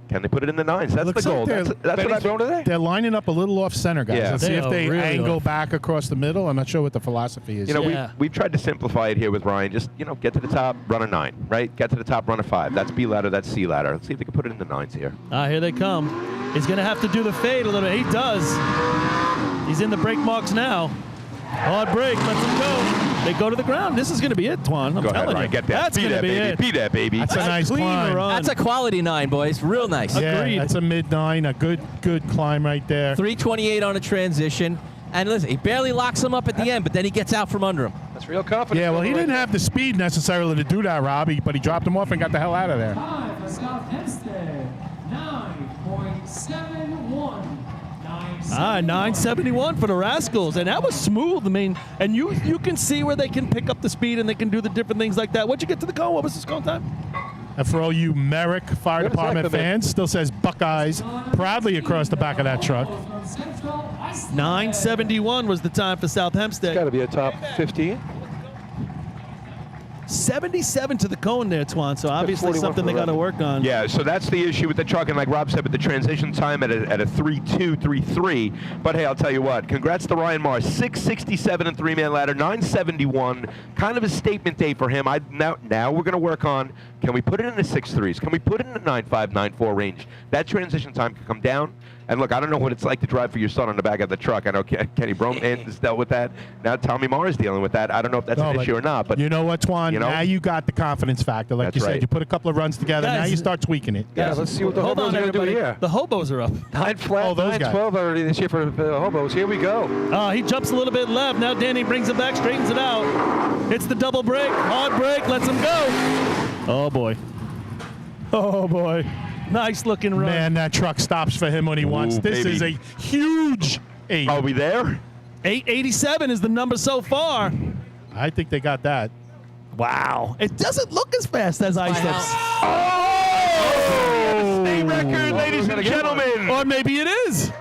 Can they put it in the 9s? That's Looks the like goal. they're- That's what Benny's I thrown today? They're lining up a little off center, guys. Yeah. Let's see They if are they really angle off. back across the middle. I'm not sure what the philosophy is. You know, Yeah. we've tried to simplify it here with Ryan. Just, you know, get to the top, run a 9, right? Get to the top, run a 5. That's B ladder, that's C ladder. Let's see if they can put it in the 9s here. Here they come. He's going to have to do the fade a little. He does. He's in the brake marks now. Hard brake. Lets him go. They go to the ground. This is going to be it, Twan. I'm Go ahead, telling Ryan. you. Get that. That's Be going to that, be baby. it. Be that, baby. That's a nice clean climb. run. That's a quality 9, boys. Real nice. Yeah, Agreed. that's a mid-9, a good climb right there. 328 on a transition. And listen, he barely locks him up at the end, but then he gets out from under him. That's real confidence. Yeah, well, he right didn't there. have the speed necessarily to do that, Robbie, but he dropped him off and got the hell out of there. Time for South Hempstead, 9.71. 971 for the Rascals, and that was smooth. I mean, and you can see where they can pick up the speed and they can do the different things like that. What'd you get to the cone? What was the cone time? And for all you Merrick Fire Department fans, still says Buckeyes proudly across the back of that truck. 971 was the time for South Hempstead. Got to be a top 15. 77 to the cone there, Twan. So obviously something they got to work on. Yeah, so that's the issue with the truck, and like Rob said, with the transition time at a 3.2, 3.3. But hey, I'll tell you what, congrats to Ryan Mars, 667 and three-man ladder, 971. Kind of a statement day for him. Now we're going to work on, can we put it in the 6.3s? Can we put it in the 9.5, 9.4 range? That transition time can come down. And look, I don't know what it's like to drive for your son on the back of the truck. I know Kenny Broman has dealt with that. Now Tommy Marr is dealing with that. I don't know if that's an issue or not. But you know what, Twan? Now you got the confidence factor. Like you said, you put a couple of runs together. Guys, now you start tweaking it. Yeah, let's see what the Hobos are going to do here. The Hobos are up. 9 flat, 9-12 already this year for the Hobos. Here we go. He jumps a little bit left. Now Danny brings it back, straightens it out. Hits the double brake. Hard brake. Lets him go. Oh, boy. Oh, boy. Nice looking run. Man, that truck stops for him when he wants. This is a huge 8. Are we there? 887 is the number so far. I think they got that. Wow. It doesn't look as fast as Iceps. Oh! State record, ladies and gentlemen. Or maybe it is.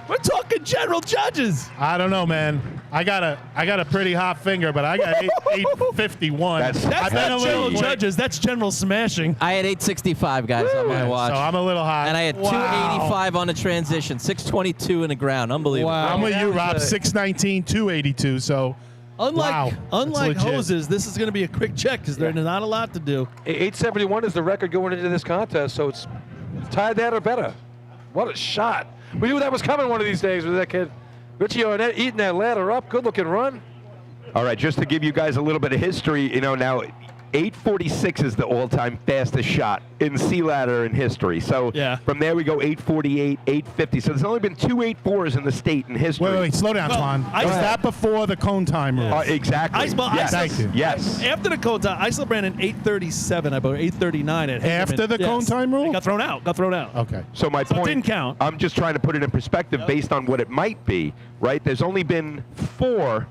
We're talking general judges. I don't know, man. I got a pretty hot finger, but I got 851. That's not general judges. That's general smashing. I had 865 guys on my watch. So I'm a little hot. And I had 285 on the transition, 622 in the ground. Unbelievable. Wow. I'm with you, Rob. 619, 282. So unlike hoses, this is going to be a quick check because there's not a lot to do. 871 is the record going into this contest, so it's tied that or better. What a shot. We knew that was coming one of these days with that kid. Richie Arnett eating that ladder up. Good looking run. All right, just to give you guys a little bit of history, now 846 is the all-time fastest shot in sea ladder in history. So from there we go 848, 850. So there's only been 2 8.4s in the state in history. Wait, slow down, Twan. Was that before the cone time rule? Exactly. Yes. After the cone time, Iceland ran an 837, I believe, 839. After the cone time rule? It got thrown out. Okay. So my point, it didn't count. I'm just trying to put it in perspective based on what it might be, right? There's only been 8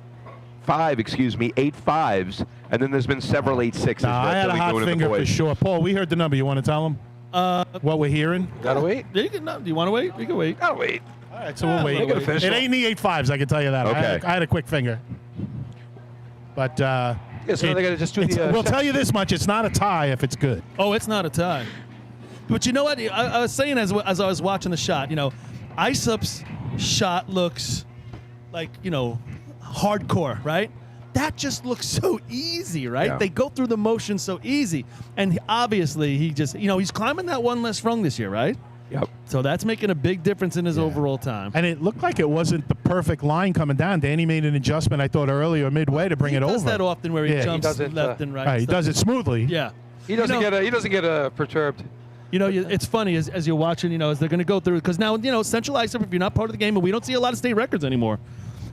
5s, and then there's been several 8.6s. I had a hot finger for sure. Paul, we heard the number. You want to tell them what we're hearing? Gotta wait. Do you want to wait? We can wait. Gotta wait. All right, so we'll wait. It ain't the 8.5s, I can tell you that. Okay. I had a quick finger. But so they gotta just do the. We'll tell you this much: it's not a tie if it's good. Oh, it's not a tie. But you know what? I was saying as I was watching the shot, Isup's shot looks like, hardcore, right? That just looks so easy, right? Yeah. They go through the motion so easy. And obviously, he just, he's climbing that one less rung this year, right? Yep. So that's making a big difference in his overall time. And it looked like it wasn't the perfect line coming down. Danny made an adjustment, I thought, earlier midway to bring it over. He does that often where he jumps left and right. He does it smoothly. Yeah. He doesn't get perturbed. It's funny as you're watching, as they're going to go through, because now, Central ISUP, if you're not part of the game, and we don't see a lot of state records anymore.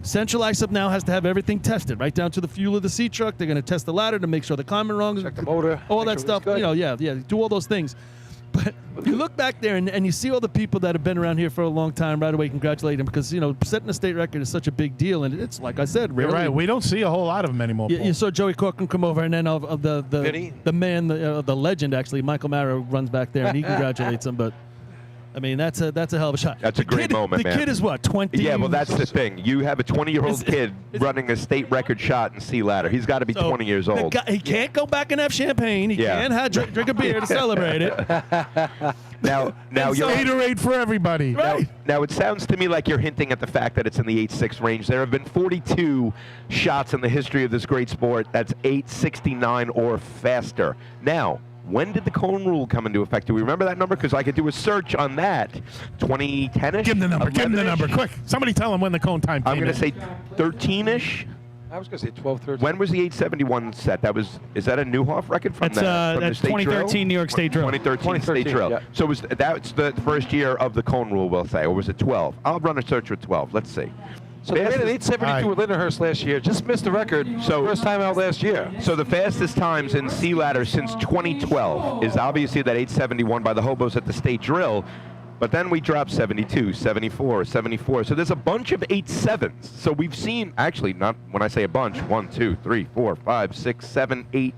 Central ISUP now has to have everything tested, right down to the fuel of the sea truck. They're going to test the ladder to make sure the climbing rungs, check the motor, all that stuff. Do all those things. But you look back there and you see all the people that have been around here for a long time. Right away, congratulate them because setting a state record is such a big deal, and it's like I said, really. You're right. We don't see a whole lot of them anymore. You saw Joey Corcoran come over, and then of the man, the legend actually, Michael Mara runs back there and he congratulates him. But I mean, that's a hell of a shot. That's a great moment, man. The kid is what, 20? Yeah, well, that's the thing. You have a 20-year-old kid running a state record shot in sea ladder. He's got to be 20 years old. He can't go back and have champagne. He can't drink a beer to celebrate it. Now you're Gatorade for everybody. Right. Now it sounds to me like you're hinting at the fact that it's in the 8.6 range. There have been 42 shots in the history of this great sport that's 8.69 or faster. Now, when did the cone rule come into effect? Do we remember that number? Because I could do a search on that. 2010-ish? Give him the number. Give him the number. Quick. Somebody tell him when the cone time came I'm going to say 13-ish. I was going to say 12, 13. When was the 871 set? Is that a Newhoff record from that's the state 2013 drill? New York State Drill. 2013 State Drill. Yeah. So that's the first year of the cone rule, we'll say, or was it 12? I'll run a search with 12. Let's see. So they ran an 872 with Lindenhurst last year. Just missed the record. First time out last year. So the fastest times in sea ladder since 2012 is obviously that 871 by the Hobos at the state drill. But then we dropped 72, 74, 74. So there's a bunch of 8.7s. So we've seen, actually, not when I say a bunch, 1, 2, 3, 4, 5, 6, 7, 8,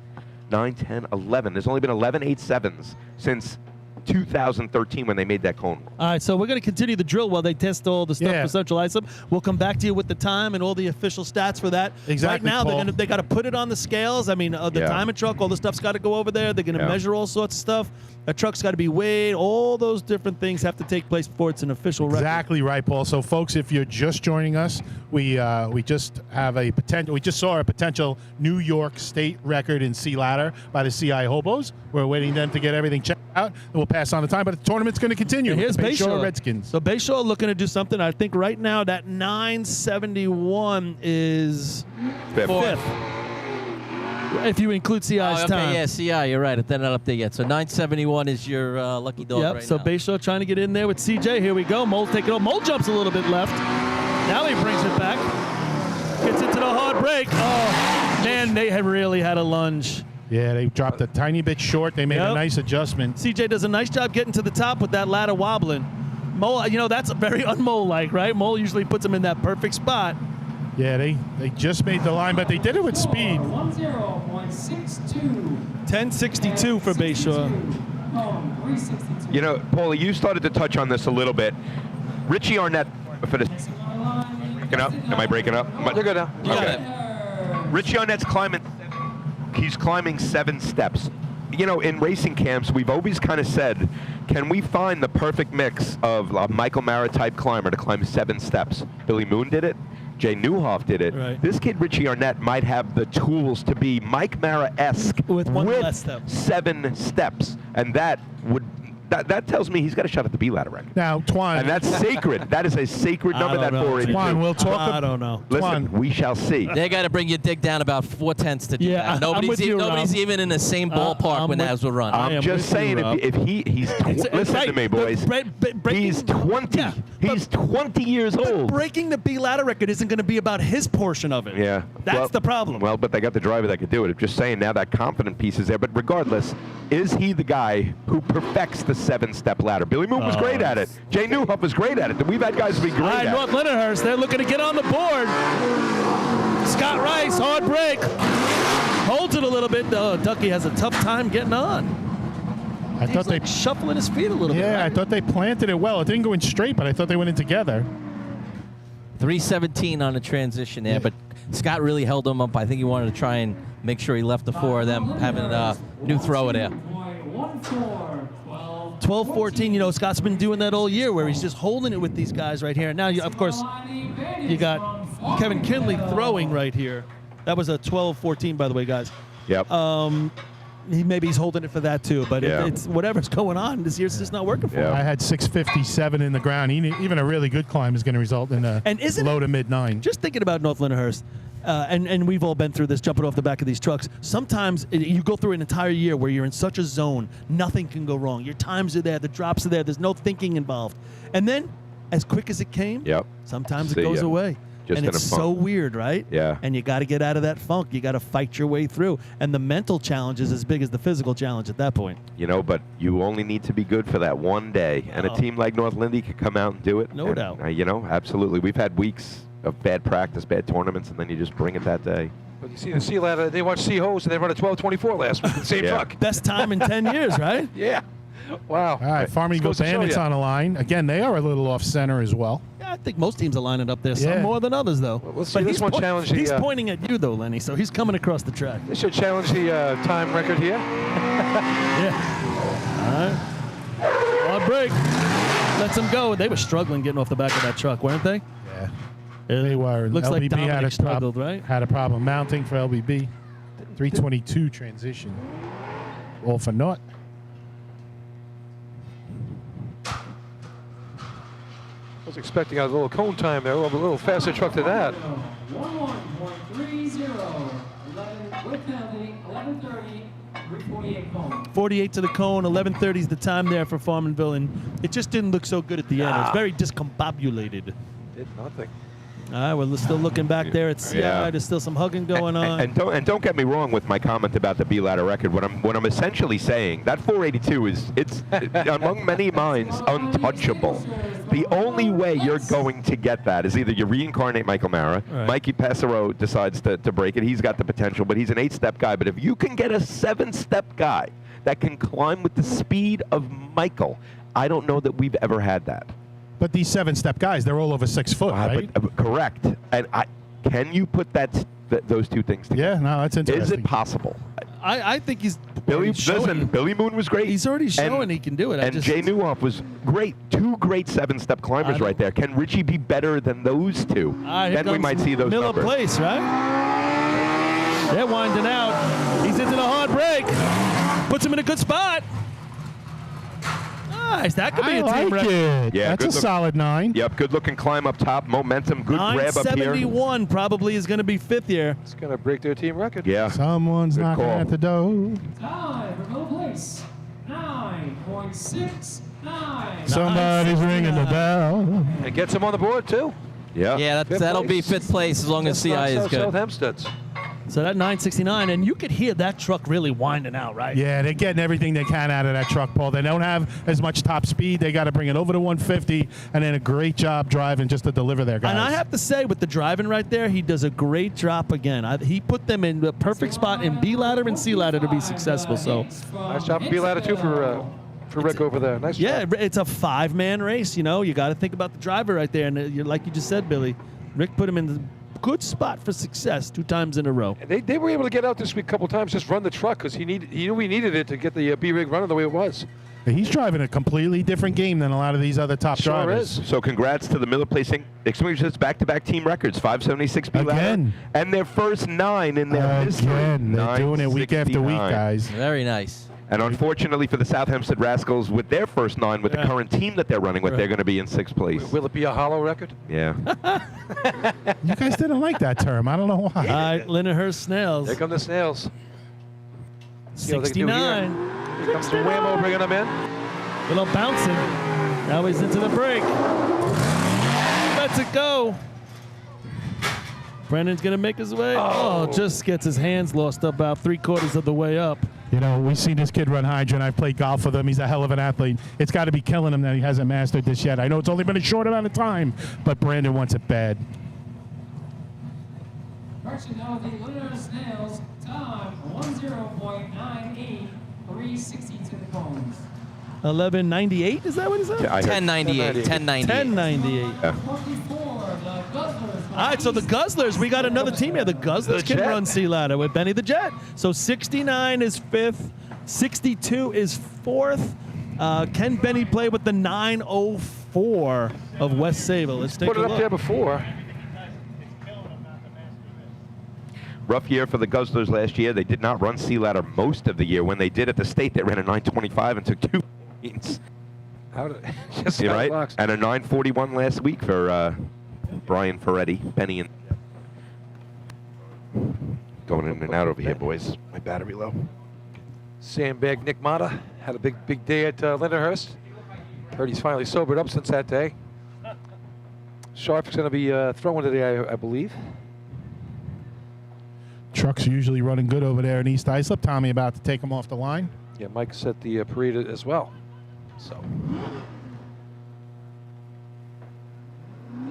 9, 10, 11. There's only been 11 8.7s since 2013 when they made that cone. All right, so we're going to continue the drill while they test all the stuff for Central Islip. We'll come back to you with the time and all the official stats for that. Exactly, Right now, Paul. they got to put it on the scales. I mean, the timing truck, all the stuff's got to go over there. They're going to measure all sorts of stuff. A truck's got to be weighed. All those different things have to take place before it's an official record. Exactly right, Paul. So, folks, if you're just joining us, we just have a potential. We just saw a potential New York State record in sea ladder by the CI Hobos. We're waiting them to get everything checked out, and we'll pass on the time. But the tournament's going to continue. And here's Bayshore Redskins. So Bayshore looking to do something. I think right now that 971 is fifth. If you include CI's time. Yeah, CI, you're right. They're not up there yet. So 971 is your lucky dog right so now. Bayshore trying to get in there with CJ. Here we go. Mole's taking it. Mole jumps a little bit left. Now he brings it back. Gets into the hard break. Oh, man, they have really had a lunge. Yeah, they dropped a tiny bit short. They made a nice adjustment. CJ does a nice job getting to the top with that ladder wobbling. Mole, that's very un-Mole-like, right? Mole usually puts him in that perfect spot. Yeah, they just made the line, but they did it with speed. 10.62. 10.62 for Bayshore. 362. You know, Paulie, you started to touch on this a little bit. Richie Arnett for the breaking up. Am I breaking up? You're good now. Okay. Richie Arnett's climbing. He's climbing 7 steps. You know, in racing camps, we've always kind of said, can we find the perfect mix of a Michael Mara type climber to climb 7 steps? Billy Moon did it. Jay Newhoff did it. Right. This kid, Richie Arnett, might have the tools to be Mike Mara-esque with one less step. 7 steps. And that would... That tells me he's got a shot at the B ladder record. Now, Twan. And that's sacred. That is a sacred number, that 482. Twan, we'll talk. I don't know. Listen, we shall see. They got to bring your dig down about 4/10 to do Yeah, that. I'm with you, Nobody's Rob. even in the same ballpark when that was run. I'm just saying, if he's listen right. to me, boys. He's 20. Yeah, He's 20 years But old. breaking the B ladder record isn't going to be about his portion of it. Yeah. That's the problem. Well, but they got the driver that could do it. I'm just saying now that confident piece is there. But regardless, is he the guy who perfects the 7-step ladder? Billy Moon was great at it. Jay Newhoff was great at it. We've had guys be great All right, at North it. Lindenhurst, they're looking to get on the board. Scott Rice, hard break. Holds it a little bit. Ducky has a tough time getting on. I thought He's like shuffling his feet a little bit. Yeah, Right? I thought they planted it well. It didn't go in straight, but I thought they went in together. 317 on the transition there, but Scott really held him up. I think he wanted to try and make sure he left the 4 of them having a new thrower there. 12-14, Scott's been doing that all year where he's just holding it with these guys right here. Now, of course, you got Kevin Kinley throwing right here. That was a 12-14, by the way, guys. Yep. Maybe he's holding it for that, too. But it's whatever's going on this year's just not working for him. I had 657 in the ground. Even a really good climb is going to result in a low to mid-9. Just thinking about North Lindenhurst, and we've all been through this, jumping off the back of these trucks. Sometimes you go through an entire year where you're in such a zone, nothing can go wrong. Your times are there, the drops are there, there's no thinking involved. And then, as quick as it came, sometimes it goes away. Just and in a it's funk. so weird, right? Yeah. And you got to get out of that funk. You got to fight your way through. And the mental challenge is as big as the physical challenge at that point. But you only need to be good for that one day. And a team like North Lindy could come out and do it. No doubt. Absolutely. We've had weeks of bad practice, bad tournaments, and then you just bring it that day. But you see the sea ladder, they watched Sea Hose, and they run a 12:24 last week. Same truck. Best time in 10 years, right? Yeah. Wow. All right, Farm Eagle Goes to show Bandits ya. on the line. Again, they are a little off-center as well. Yeah, I think most teams are lining up there, some Yeah. more than others, though. Well, let's see this one challenge He's the, pointing at you, though, Lenny, so he's coming across the track. They should challenge the time record here. Yeah. All right. On break. Lets him go. They were struggling getting off the back of that truck, weren't they? Yeah. They were. Looks like LBB Dominic struggled, right? Had a problem mounting for LBB. 322 transition. All for naught. I was expecting a little cone time there, a little faster truck than that. 11.30. 11 with penalty. 11:30. 348 cone. 48 to the cone, 11:30 is the time there for Farmanville, and it just didn't look so good at the end. It was very discombobulated. Did nothing. All right, we're still looking back there at CI. Yeah. There's still some hugging going on. And don't get me wrong with my comment about the B ladder record. What I'm essentially saying, that 482 it's among many minds untouchable. The only way you're going to get that is either you reincarnate Michael Mara, Right. Mikey Passero decides to break it. He's got the potential, but he's an 8-step guy. But if you can get a 7-step guy that can climb with the speed of Michael, I don't know that we've ever had that. But these 7-step guys, they're all over 6 foot, right? Correct. And can you put those two things together? Yeah, no, that's interesting. Is it possible? I think he's Billy, already showing. listen, Billy Moon was great. He's already showing he can do it. And Jay Newhoff was great. 2 great 7-step climbers right there. Can Richie be better than those two? Then we might see those Miller numbers. Place, right? They're winding out. He's into the hard break. Puts him in a good spot. Nice. That could be I a team like record. it. Yeah, That's a solid 9. Yep, good looking climb up top. Momentum, good grab up here. 971 probably is going to be 5th here. It's going to break their team record. Yeah. Someone's Good knocking call. at the door. Time for Middle Place. 9.69. Somebody's ringing the bell. It gets him on the board, too. Yeah. Yeah, that'll be 5th place as long as CI is good. South Hempstead's. So that 969, and you could hear that truck really winding out, right? Yeah, they're getting everything they can out of that truck, Paul. They don't have as much top speed. They got to bring it over to 150, and then a great job driving just to deliver there, guys. And I have to say, with the driving right there, he does a great drop again. He put them in the perfect spot in B ladder and C ladder to be successful. So, Nice job in B-ladder, too, for Rick over there. Nice yeah, job. it's a 5-man race. You know, you got to think about the driver right there. And like you just said, Billy, Rick put him in the good spot for success 2 times in a row. And they were able to get out this week a couple times, just run the truck, because he knew he needed it to get the B-rig running the way it was. He's driving a completely different game than a lot of these other top Sure drivers. is. So congrats to the Miller Place Extinguishers back-to-back team records, 576 B ladder, Again. and their first 9 in their history. Again, they're doing it week after week, 969. guys. Very nice. And unfortunately for the South Hempstead Rascals, with their first 9, with the current team that they're running with, they're going to be in 6th place. Will it be a hollow record? Yeah. You guys didn't like that term. I don't know why. All right, Lindenhurst Snails. Here come the snails. See what they can do 69. Here comes the Whammo bringing them in. Little bouncing. Now he's into the break. Lets it go. Brennan's going to make his way. Oh, just gets his hands lost about 3/4 of the way up. You know, we've seen this kid run hydrant. I've played golf with him. He's a hell of an athlete. It's got to be killing him that he hasn't mastered this yet. I know it's only been a short amount of time, but Brandon wants it bad. Correction now, the Lunar Snails. Time 10.98. 362 pounds. 1198, is that what he said? I heard- 1098. 1098. 1098. Yeah. 24, the Guzzlers. All right, so the Guzzlers, we got another team here. The Guzzlers can run C ladder with Benny the Jet. So 69 is 5th, 62 is 4th. Can Benny play with the 904 of West Sable? Let's take Put a it up look. there before. Rough year for the Guzzlers last year. They did not run C ladder most of the year. When they did at the state, they ran a 925 and took 2 points. How did just You're right. box. And a 941 last week for Brian Ferretti, Benny, and going in and out over here, boys. My battery low. Sandbag Nick Mata had a big day at Lindenhurst. Heard he's finally sobered up since that day. Sharp's going to be throwing today, I believe. Truck's usually running good over there in East Islip. Tommy about to take him off the line. Yeah, Mike set the parade as well. So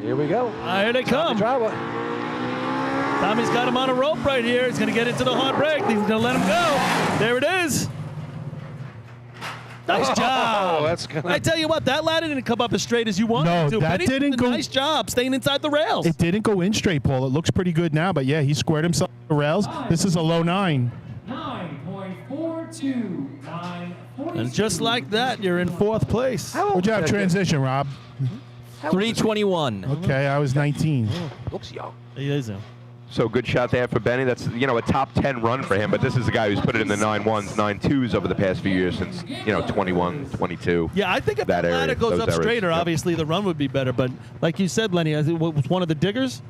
here we go. Here they come. Driver. Tommy's got him on a rope right here. He's going to get into the hard break. He's going to let him go. There it is. Nice job. That's gonna... I tell you what, that ladder didn't come up as straight as you wanted No, it to. that Benny didn't did a go- nice job staying inside the rails. It didn't go in straight, Paul. It looks pretty good now, but yeah, he squared himself on the rails. This is a low 9. 9.42. 9.42. And just like that, you're in 4th place. Good job transition, Rob. 321. Okay, I was 19. Looks young. He is. So good shot there for Benny. That's, you know, a top 10 run for him, but this is a guy who's put it in the 9-1s, 9-2s over the past few years since, you know, 21, 22. Yeah, I think if That the area, ladder goes those up areas, straighter, yep. obviously the run would be better. But like you said, Lenny, it was one of the diggers.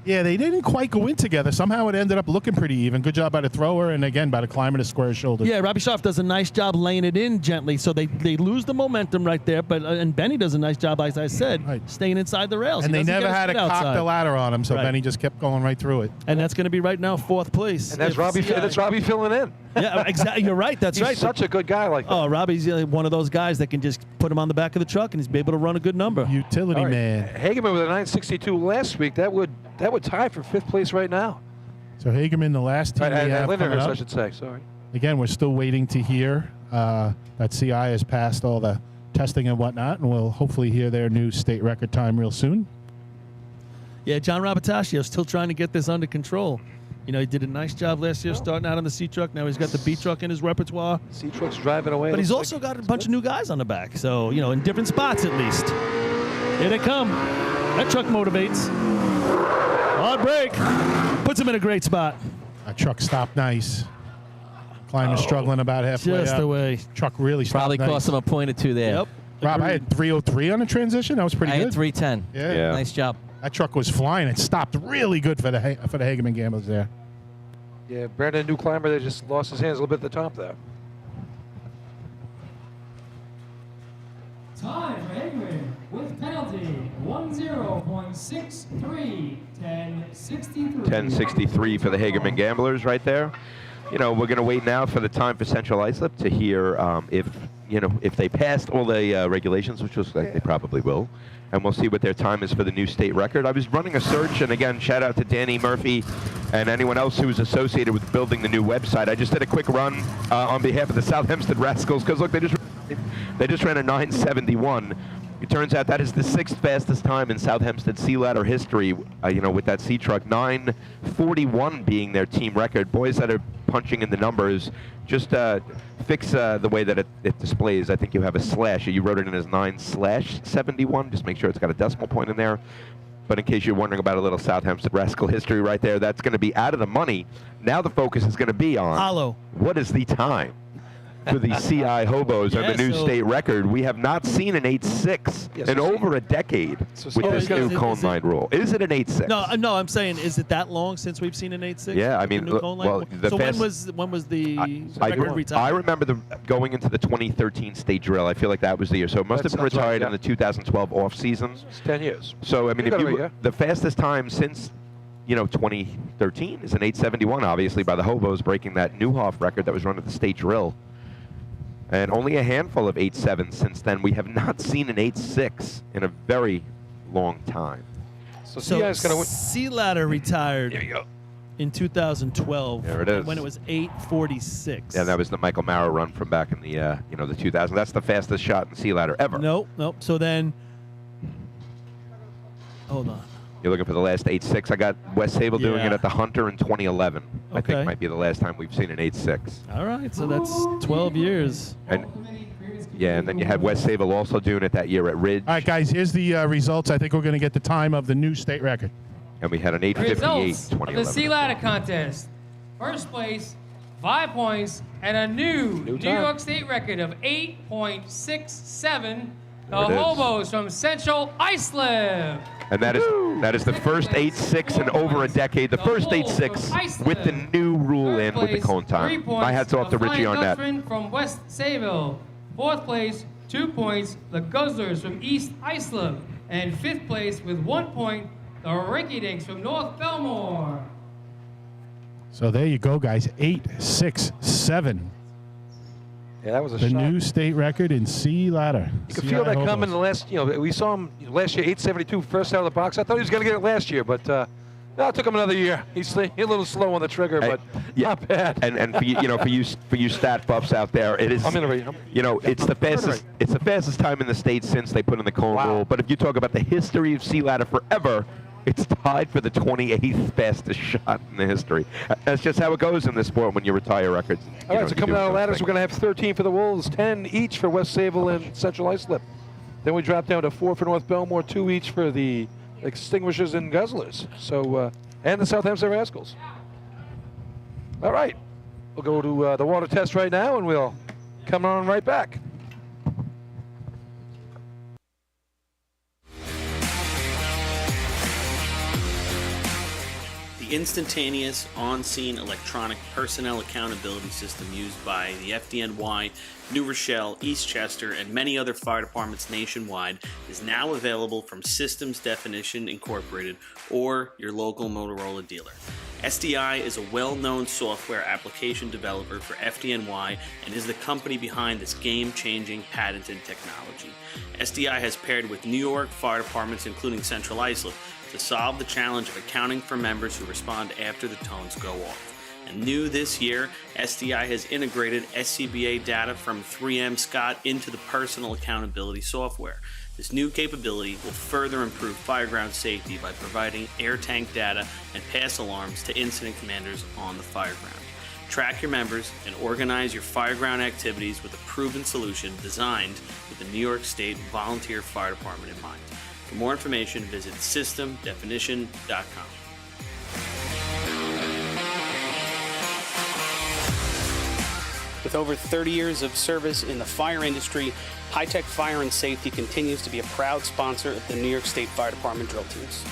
Yeah, they didn't quite go in together. Somehow it ended up looking pretty even. Good job by the thrower, and again by the climber to square his shoulders. Yeah, Robbie Scharf does a nice job laying it in gently, so they lose the momentum right there. But and Benny does a nice job, as I said, staying inside the rails. And He they doesn't never get had to his foot cock outside. the ladder on him, so Right. Benny just kept going right through it. And that's going to be right now 4th place. And that's If Robbie. CI That's Robbie filling in. Yeah, exactly. You're right. That's He's right. such a good guy like that. Oh, Robbie's one of those guys that can just put him on the back of the truck and he's be able to run a good number. Utility All right. man. Hageman with a 962 last week. That would tie for 5th place right now. So Hagerman, the last team we have coming Lindenhurst, up. I should say. Sorry. Again, we're still waiting to hear that CI has passed all the testing and whatnot, and we'll hopefully hear their new state record time real soon. Yeah, John Rabataccio still trying to get this under control. You know, he did a nice job last year starting out on the C truck. Now he's got the B truck in his repertoire. C truck's driving away. But he's also got a bunch of new guys on the back. So, you know, in different spots at least. Here they come. That truck motivates. Hard brake. Puts him in a great spot. That truck stopped nice. Climber's struggling about halfway Just up. away. Truck really stopped Probably nice. cost him a point or two there. Yep. Rob, I had 303 on the transition. That was pretty I good. had 310. Yeah. Nice job. That truck was flying. It stopped really good for the Hageman gamblers there. Yeah, Brandon, new climber, that just lost his hands a little bit at the top there. Time for Hageman with penalty 10.63, 10.63. 10:63 for the Hagerman Gamblers right there. You know, we're going to wait now for the time for Central Islip to hear if they passed all the regulations, which looks like they probably will. And we'll see what their time is for the new state record. I was running a search, and again, shout out to Danny Murphy and anyone else who's associated with building the new website. I just did a quick run on behalf of the South Hempstead Rascals, because look, they just ran a 9:71. It turns out that is the 6th fastest time in South Hempstead Sea Ladder history, with that sea truck. 9:41 being their team record. Boys that are punching in the numbers, just fix the way that it displays. I think you have a slash. You wrote it in as 9/71. Just make sure it's got a decimal point in there. But in case you're wondering about a little South Hempstead Rascal history right there, that's going to be out of the money. Now the focus is going to be on Hollow. What is the time for the CI Hobos and the new state record. We have not seen an 8.6 in over a decade with this new cone line rule. Is it an 8.6? No, I'm saying, is it that long since we've seen an 8.6? Yeah, I with the mean, new cone line? well, the so fast- when was the record I retired? remember going into the 2013 state drill. I feel like that was the year. So it must have been That's right, retired yeah. in the 2012 off season. It's 10 years. So I mean, You got it right, yeah. the fastest time since 2013 is an 8:71, obviously by the Hobos, breaking that Newhoff record that was run at the state drill. And only a handful of 8.7 since then. We have not seen an 8.6 in a very long time. So So CI's going to win. Sea Ladder retired There you go. in 2012. There it is. When it was 8:46. Yeah, that was the Michael Maurer run from back in the the 2000s. That's the fastest shot in sea ladder ever. Nope. So then, hold on. You're looking for the last 8.6. I got Wes Sable doing it Yeah. at the Hunter in 2011. I Okay. think might be the last time we've seen an 8.6. All right, so that's 12 years. And yeah, and then you had Wes Sable also doing it that year at Ridge. All right, guys, here's the results. I think we're going to get the time of the new state record. And we had an 8:58 Results of 2011. the Sea Ladder contest. First place, 5 points, and a new New time. York State record of 8.67. The There it is. Hobos from Central Islip. And that is the first 8.6 in over a decade. The first 8.6 with the new rule in with the cone 3 time. points, My hat's off to the Richie Flying Arnett. Dutchman from West Sayville. 4th place, 2 points, the Guzzlers from East Islip. And 5th place with 1 point, the Rinky Dinks from North Belmore. So there you go, guys. 8.67. Yeah, that was a The shot. new state record in sea ladder. You could feel that coming the last, we saw him last year, 8.72 first out of the box. I thought he was going to get it last year, but no, it took him another year. He's a little slow on the trigger, but not bad. And for you stat buffs out there, it is. I'm in the rate. It's the fastest. It's the fastest time in the state since they put in the cone rule. But if you talk about the history of sea ladder forever, it's tied for the 28th fastest shot in the history. That's just how it goes in this sport when you retire records. All right, so coming out of ladders, we're going to have 13 for the Wolves, 10 each for West Sayville and Central Islip. Then we drop down to 4 for North Belmore, 2 each for the Extinguishers and Guzzlers. So, and the South Hempstead Rascals. All right, we'll go to the water test right now, and we'll come on right back. the instantaneous on-scene electronic personnel accountability system used by the FDNY, New Rochelle, Eastchester, and many other fire departments nationwide is now available from Systems Definition Incorporated or your local Motorola dealer. SDI is a well-known software application developer for FDNY and is the company behind this game-changing patented technology. SDI has paired with New York fire departments, including Central Islip, to solve the challenge of accounting for members who respond after the tones go off. And new this year, SDI has integrated SCBA data from 3M Scott into the personal accountability software. This new capability will further improve fireground safety by providing air tank data and pass alarms to incident commanders on the fireground. Track your members and organize your fireground activities with a proven solution designed with the New York State Volunteer Fire Department in mind. For more information, visit systemdefinition.com. With over 30 years of service in the fire industry, High Tech Fire and Safety continues to be a proud sponsor of the New York State Fire Department drill teams.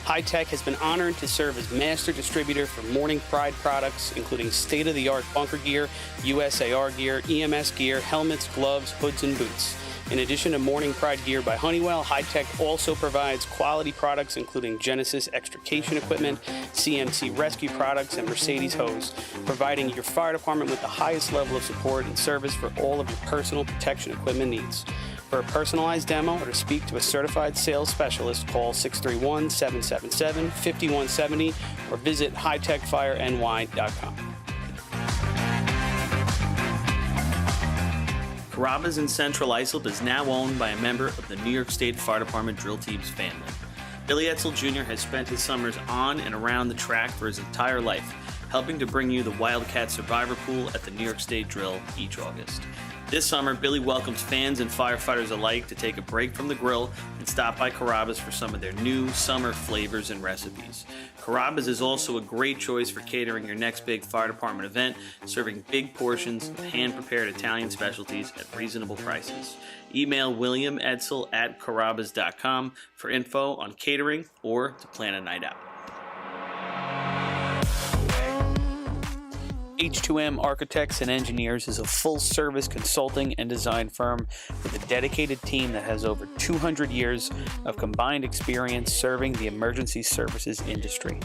High Tech has been honored to serve as master distributor for Morning Pride products, including state-of-the-art bunker gear, USAR gear, EMS gear, helmets, gloves, hoods, and boots. In addition to Morning Pride gear by Honeywell, High Tech also provides quality products including Genesis extrication equipment, CMC rescue products, and Mercedes hose, providing your fire department with the highest level of support and service for all of your personal protection equipment needs. For a personalized demo or to speak to a certified sales specialist, call 631-777-5170 or visit hightechfireny.com. Carrabba's in Central Islip is now owned by a member of the New York State Fire Department drill team's family. Billy Etzel Jr. has spent his summers on and around the track for his entire life, helping to bring you the Wildcat Survivor Pool at the New York State Drill each August. This summer, Billy welcomes fans and firefighters alike to take a break from the grill and stop by Carrabba's for some of their new summer flavors and recipes. Carrabba's is also a great choice for catering your next big fire department event, serving big portions of hand-prepared Italian specialties at reasonable prices. Email William Edsel at carrabbas.com for info on catering or to plan a night out. H2M Architects and Engineers is a full-service consulting and design firm with a dedicated team that has over 200 years of combined experience serving the emergency services industry.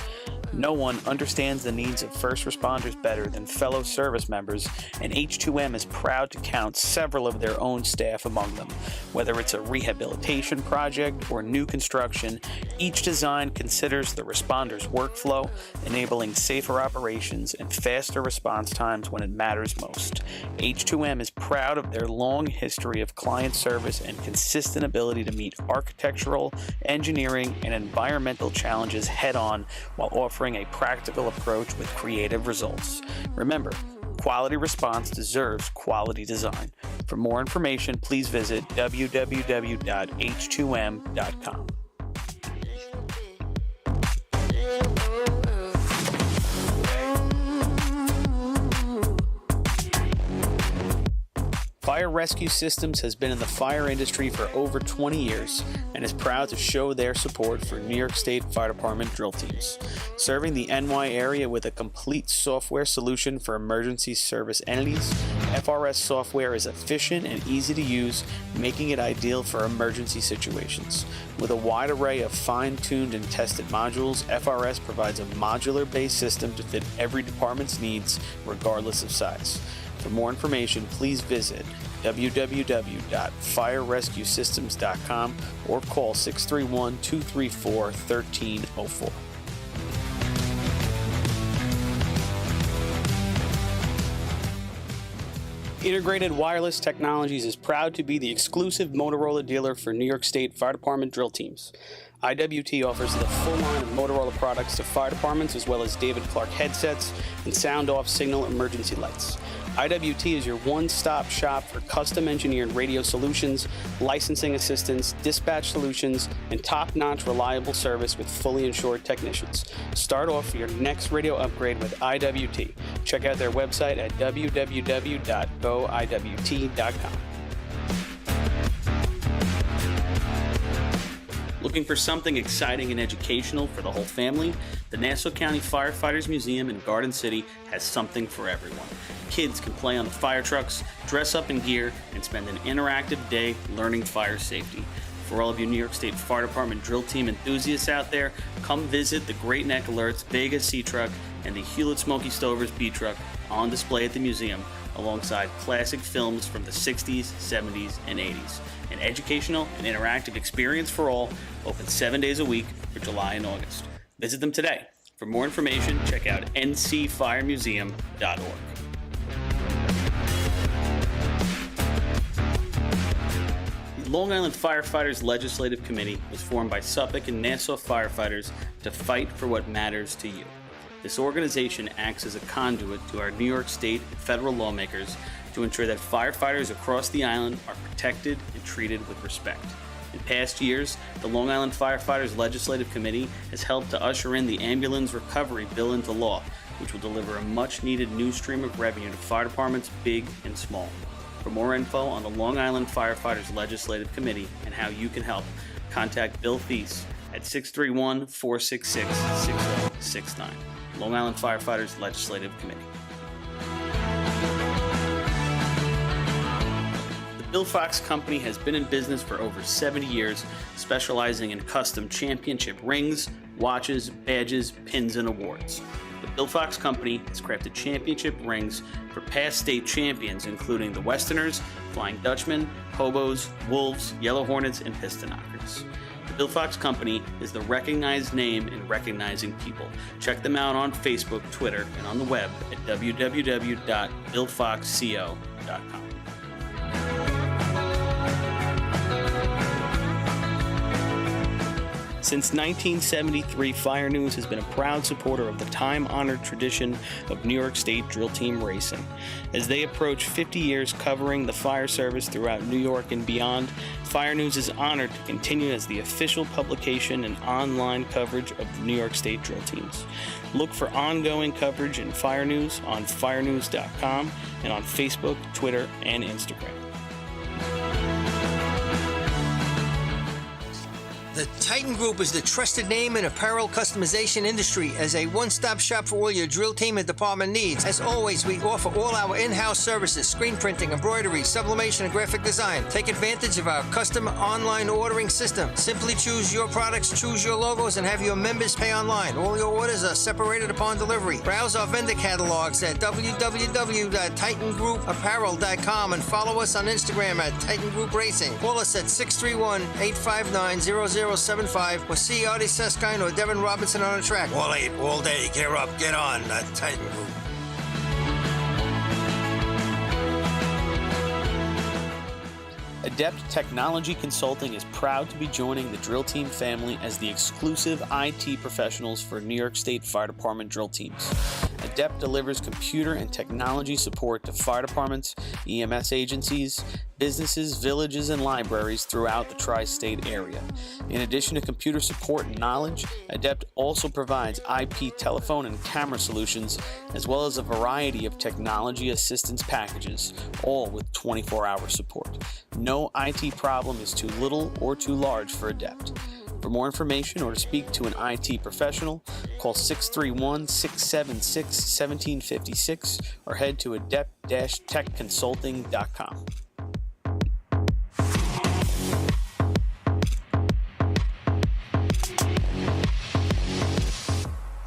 No one understands the needs of first responders better than fellow service members, and H2M is proud to count several of their own staff among them. Whether it's a rehabilitation project or new construction, each design considers the responder's workflow, enabling safer operations and faster response times when it matters most. H2M is proud of their long history of client service and consistent ability to meet architectural, engineering, and environmental challenges head-on while offering a practical approach with creative results. Remember, quality response deserves quality design. For more information, please visit www.h2m.com. Fire Rescue Systems has been in the fire industry for over 20 years and is proud to show their support for New York State Fire Department drill teams. Serving the NY area with a complete software solution for emergency service entities, FRS software is efficient and easy to use, making it ideal for emergency situations. With a wide array of fine-tuned and tested modules, FRS provides a modular-based system to fit every department's needs, regardless of size. For more information, please visit www.firerescuesystems.com or call 631-234-1304. Integrated Wireless Technologies is proud to be the exclusive Motorola dealer for New York State Fire Department drill teams. IWT offers the full line of Motorola products to fire departments, as well as David Clark headsets and sound-off signal emergency lights. IWT is your one-stop shop for custom-engineered radio solutions, licensing assistance, dispatch solutions, and top-notch reliable service with fully insured technicians. Start off your next radio upgrade with IWT. Check out their website at www.goiwt.com. Looking for something exciting and educational for the whole family? The Nassau County Firefighters Museum in Garden City has something for everyone. Kids can play on the fire trucks, dress up in gear, and spend an interactive day learning fire safety. For all of you New York State Fire Department drill team enthusiasts out there, come visit the Great Neck Alerts Vega Sea Truck and the Hewlett Smoky Stovers B Truck on display at the museum, alongside classic films from the 60s, 70s, and 80s. An educational and interactive experience for all, open 7 days a week for July and August. Visit them today. For more information, check out ncfiremuseum.org. The Long Island Firefighters Legislative Committee was formed by Suffolk and Nassau firefighters to fight for what matters to you. This organization acts as a conduit to our New York State and federal lawmakers to ensure that firefighters across the island are protected and treated with respect. In past years, the Long Island Firefighters Legislative Committee has helped to usher in the Ambulance Recovery Bill into law, which will deliver a much-needed new stream of revenue to fire departments big and small. For more info on the Long Island Firefighters Legislative Committee and how you can help, contact Bill Thies at 631-466-6069. Long Island Firefighters Legislative Committee. The Bill Fox Company has been in business for over 70 years, specializing in custom championship rings, watches, badges, pins, and awards. The Bill Fox Company has crafted championship rings for past state champions, including the Westerners, Flying Dutchmen, Hobos, Wolves, Yellow Hornets, and Piston Knockers. The Bill Fox Company is the recognized name in recognizing people. Check them out on Facebook, Twitter, and on the web at www.billfoxco.com. Since 1973, Fire News has been a proud supporter of the time-honored tradition of New York State drill team racing. As they approach 50 years covering the fire service throughout New York and beyond, Fire News is honored to continue as the official publication and online coverage of the New York State drill teams. Look for ongoing coverage in Fire News on firenews.com and on Facebook, Twitter, and Instagram. The Titan Group is the trusted name in apparel customization industry as a one-stop shop for all your drill team and department needs. As always, we offer all our in-house services: screen printing, embroidery, sublimation, and graphic design. Take advantage of our custom online ordering system. Simply choose your products, choose your logos, and have your members pay online. All your orders are separated upon delivery. Browse our vendor catalogs at www.titangrouapparel.com and follow us on Instagram at Titan Group Racing. Call us at 631-859-0075 or see Artie Seskine or Devin Robinson on the track. All 8, all day. Gear up, get on that Titan Group. Adept Technology Consulting is proud to be joining the drill team family as the exclusive IT professionals for New York State Fire Department drill teams. Adept delivers computer and technology support to fire departments, EMS agencies, businesses, villages, and libraries throughout the tri-state area. In addition to computer support and knowledge, Adept also provides IP telephone and camera solutions, as well as a variety of technology assistance packages, all with 24-hour support. No IT problem is too little or too large for Adept. For more information or to speak to an IT professional, call 631-676-1756 or head to adept-techconsulting.com.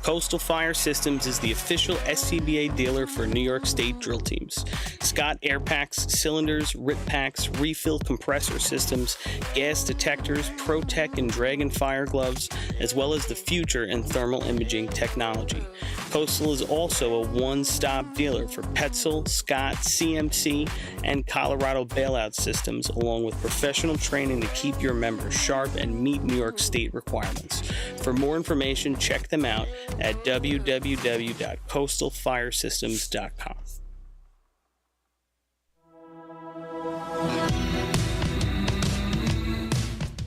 Coastal Fire Systems is the official SCBA dealer for New York State drill teams. Scott air packs, cylinders, rip packs, refill compressor systems, gas detectors, ProTech and Dragon fire gloves, as well as the future in thermal imaging technology. Coastal is also a one-stop dealer for Petzl, Scott, CMC, and Colorado bailout systems, along with professional training to keep your members sharp and meet New York State requirements. For more information, check them out at www.coastalfiresystems.com.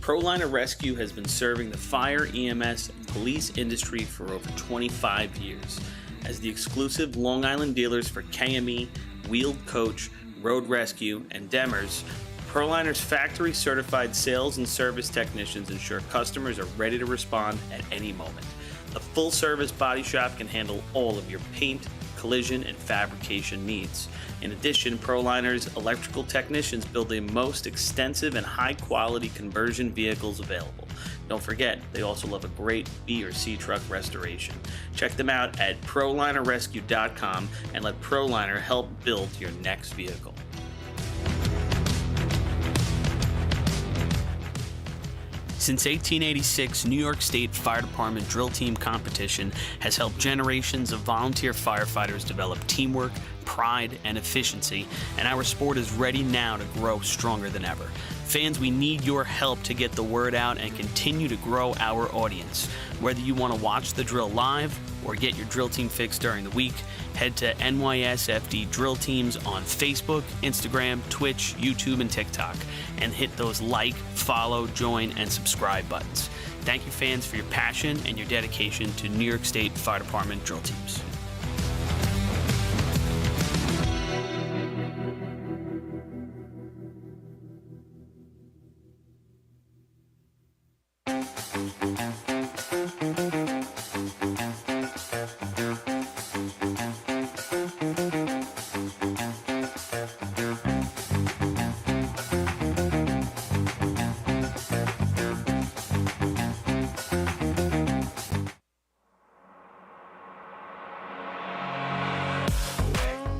ProLiner Rescue has been serving the fire, EMS, and police industry for over 25 years. As the exclusive Long Island dealers for KME, Wheeled Coach, Road Rescue, and Demers, ProLiner's factory certified sales and service technicians ensure customers are ready to respond at any moment. The full service body shop can handle all of your paint, collision, and fabrication needs. In addition, ProLiner's electrical technicians build the most extensive and high quality conversion vehicles available. Don't forget, they also love a great B or C truck restoration. Check them out at ProLinerRescue.com and let ProLiner help build your next vehicle. Since 1886, New York State Fire Department Drill Team Competition has helped generations of volunteer firefighters develop teamwork, pride, and efficiency, and our sport is ready now to grow stronger than ever. Fans, we need your help to get the word out and continue to grow our audience. Whether you want to watch the drill live or get your drill team fix during the week, head to NYSFD Drill Teams on Facebook, Instagram, Twitch, YouTube, and TikTok, and hit those like, follow, join, and subscribe buttons. Thank you, fans, for your passion and your dedication to New York State Fire Department Drill Teams.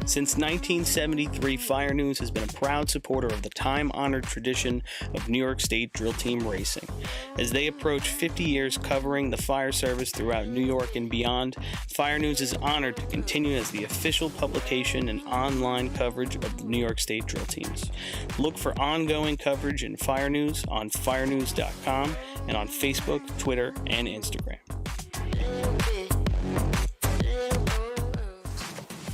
Since 1973, Fire News has been a proud supporter of the time-honored tradition of New York State Drill Team racing. As they approach 50 years covering the fire service throughout New York and beyond, Fire News is honored to continue as the official publication and online coverage of the New York State Drill Teams. Look for ongoing coverage in Fire News on firenews.com and on Facebook, Twitter, and Instagram.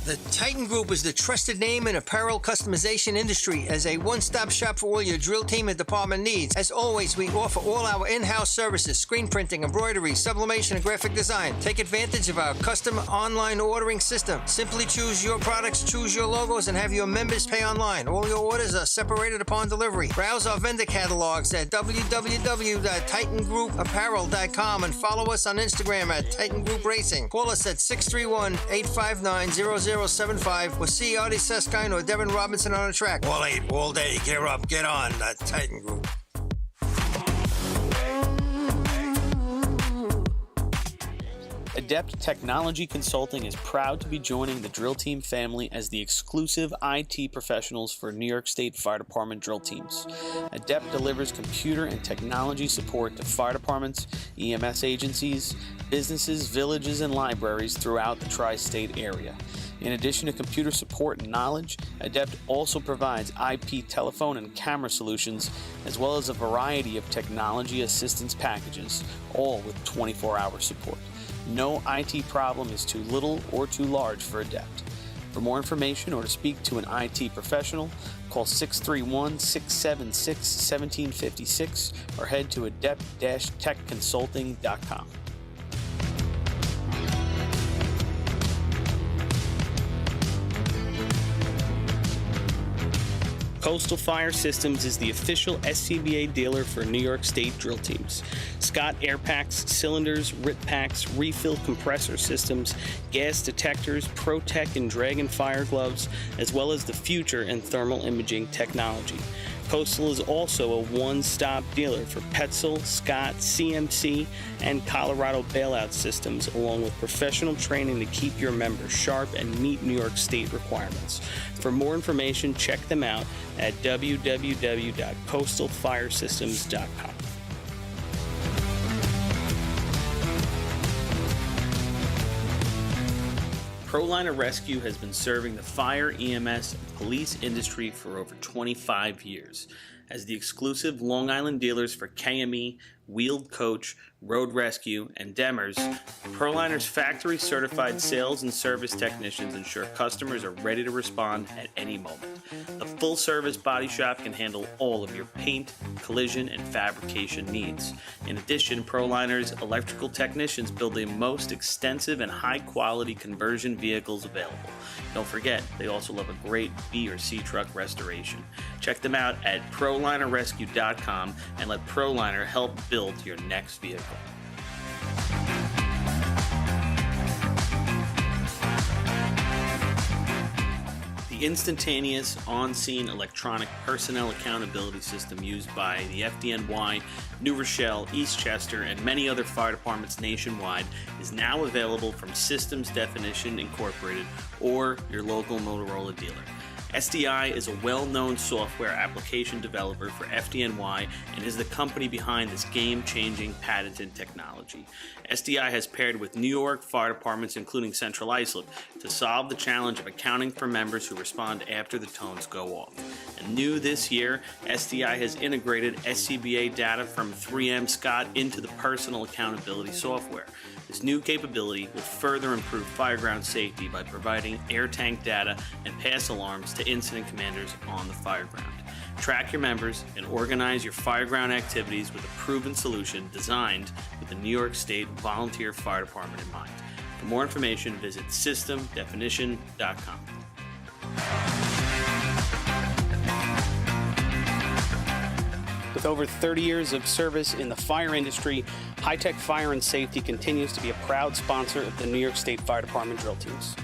The Titan Group is the trusted name in apparel customization industry as a one-stop shop for all your drill team and department needs. As always, we offer all our in-house services, screen printing, embroidery, sublimation, and graphic design. Take advantage of our custom online ordering system. Simply choose your products, choose your logos, and have your members pay online. All your orders are separated upon delivery. Browse our vendor catalogs at www.titangroupapparel.com and follow us on Instagram at Titan Group Racing. Call us at 631-859-0075 or see Artie Seskine or Devin Robinson on the track. All 8, all day, gear up, get on, the Titan Group. Adept Technology Consulting is proud to be joining the Drill Team family as the exclusive IT professionals for New York State Fire Department Drill Teams. Adept delivers computer and technology support to fire departments, EMS agencies, businesses, villages, and libraries throughout the tri-state area. In addition to computer support and knowledge, Adept also provides IP telephone and camera solutions, as well as a variety of technology assistance packages, all with 24-hour support. No IT problem is too little or too large for Adept. For more information or to speak to an IT professional, call 631-676-1756 or head to adept-techconsulting.com. Coastal Fire Systems is the official SCBA dealer for New York State Drill Teams. Scott air packs, cylinders, RIP packs, refill compressor systems, gas detectors, ProTech and Dragon fire gloves, as well as the future in thermal imaging technology. Coastal is also a one-stop dealer for Petzl, Scott, CMC, and Colorado bailout systems, along with professional training to keep your members sharp and meet New York State requirements. For more information, check them out at www.coastalfiresystems.com. ProLiner Rescue has been serving the fire, EMS, and police industry for over 25 years. As the exclusive Long Island dealers for KME, Wheeled Coach, Road Rescue, and Demers, ProLiner's factory-certified sales and service technicians ensure customers are ready to respond at any moment. The full-service body shop can handle all of your paint, collision, and fabrication needs. In addition, ProLiner's electrical technicians build the most extensive and high-quality conversion vehicles available. Don't forget, they also love a great B or C truck restoration. Check them out at ProLinerRescue.com and let ProLiner help build your next vehicle. The instantaneous, on-scene electronic personnel accountability system used by the FDNY, New Rochelle, Eastchester, and many other fire departments nationwide is now available from Systems Definition Incorporated or your local Motorola dealer. SDI is a well-known software application developer for FDNY and is the company behind this game-changing patented technology. SDI has paired with New York fire departments, including Central Islip, to solve the challenge of accounting for members who respond after the tones go off. And new this year, SDI has integrated SCBA data from 3M Scott into the personal accountability software. This new capability will further improve fireground safety by providing air tank data and pass alarms to incident commanders on the fireground. Track your members and organize your fireground activities with a proven solution designed with the New York State Volunteer Fire Department in mind. For more information, visit systemdefinition.com. With over 30 years of service in the fire industry, High Tech Fire and Safety continues to be a proud sponsor of the New York State Fire Department drill teams.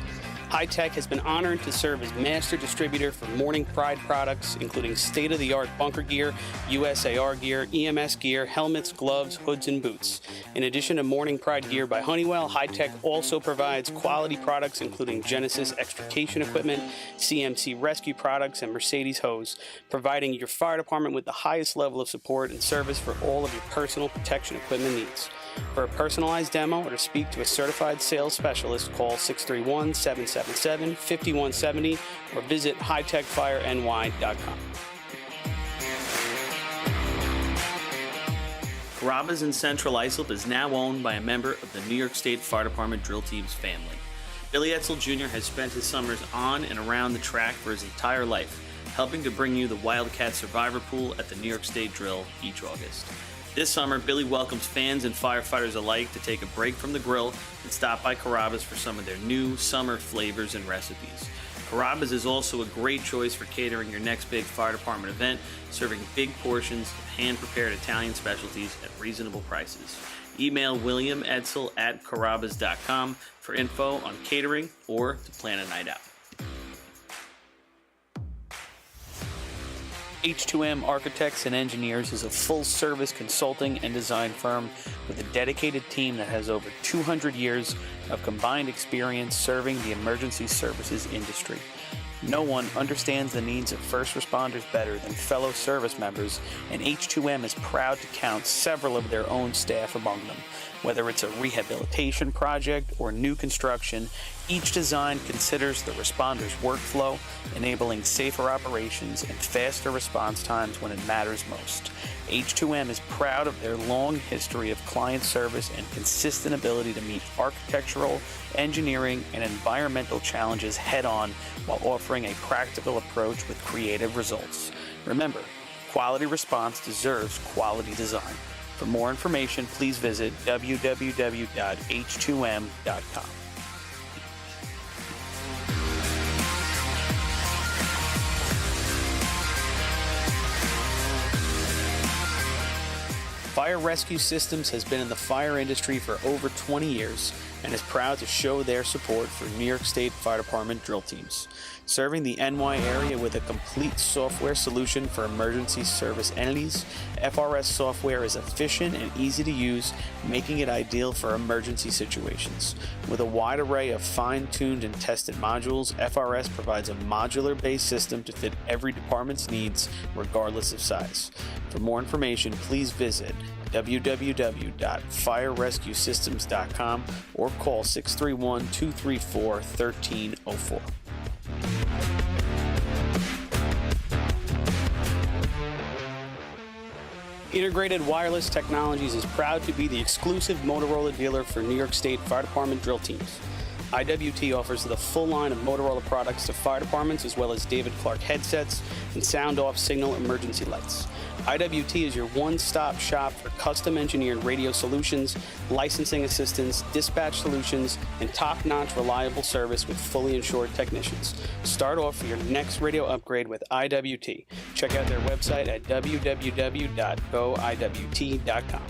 High Tech has been honored to serve as master distributor for Morning Pride products, including state-of-the-art bunker gear, USAR gear, EMS gear, helmets, gloves, hoods, and boots. In addition to Morning Pride gear by Honeywell, High Tech also provides quality products including Genesis extrication equipment, CMC rescue products, and Mercedes hose, providing your fire department with the highest level of support and service for all of your personal protection equipment needs. For a personalized demo or to speak to a certified sales specialist, call 631-777-5170 or visit hightechfireny.com. Carrabba's in Central Islip is now owned by a member of the New York State Fire Department drill team's family. Billy Etzel Jr. has spent his summers on and around the track for his entire life, helping to bring you the Wildcat Survivor Pool at the New York State Drill each August. This summer, Billy welcomes fans and firefighters alike to take a break from the grill and stop by Carrabba's for some of their new summer flavors and recipes. Carrabba's is also a great choice for catering your next big fire department event, serving big portions of hand-prepared Italian specialties at reasonable prices. Email William Edsel at carrabbas.com for info on catering or to plan a night out. H2M Architects and Engineers is a full-service consulting and design firm with a dedicated team that has over 200 years of combined experience serving the emergency services industry. No one understands the needs of first responders better than fellow service members, and H2M is proud to count several of their own staff among them. Whether it's a rehabilitation project or new construction, each design considers the responder's workflow, enabling safer operations and faster response times when it matters most. H2M is proud of their long history of client service and consistent ability to meet architectural, engineering, and environmental challenges head-on while offering a practical approach with creative results. Remember, quality response deserves quality design. For more information, please visit www.h2m.com. Fire Rescue Systems has been in the fire industry for over 20 years and is proud to show their support for New York State Fire Department drill teams. Serving the NY area with a complete software solution for emergency service entities, FRS software is efficient and easy to use, making it ideal for emergency situations. With a wide array of fine-tuned and tested modules, FRS provides a modular-based system to fit every department's needs, regardless of size. For more information, please visit www.firerescuesystems.com or call 631-234-1304. Integrated Wireless Technologies is proud to be the exclusive Motorola dealer for New York State Fire Department drill teams. IWT offers the full line of Motorola products to fire departments, as well as David Clark headsets and sound-off signal emergency lights. IWT is your one-stop shop for custom-engineered radio solutions, licensing assistance, dispatch solutions, and top-notch reliable service with fully insured technicians. Start off for your next radio upgrade with IWT. Check out their website at www.goiwt.com.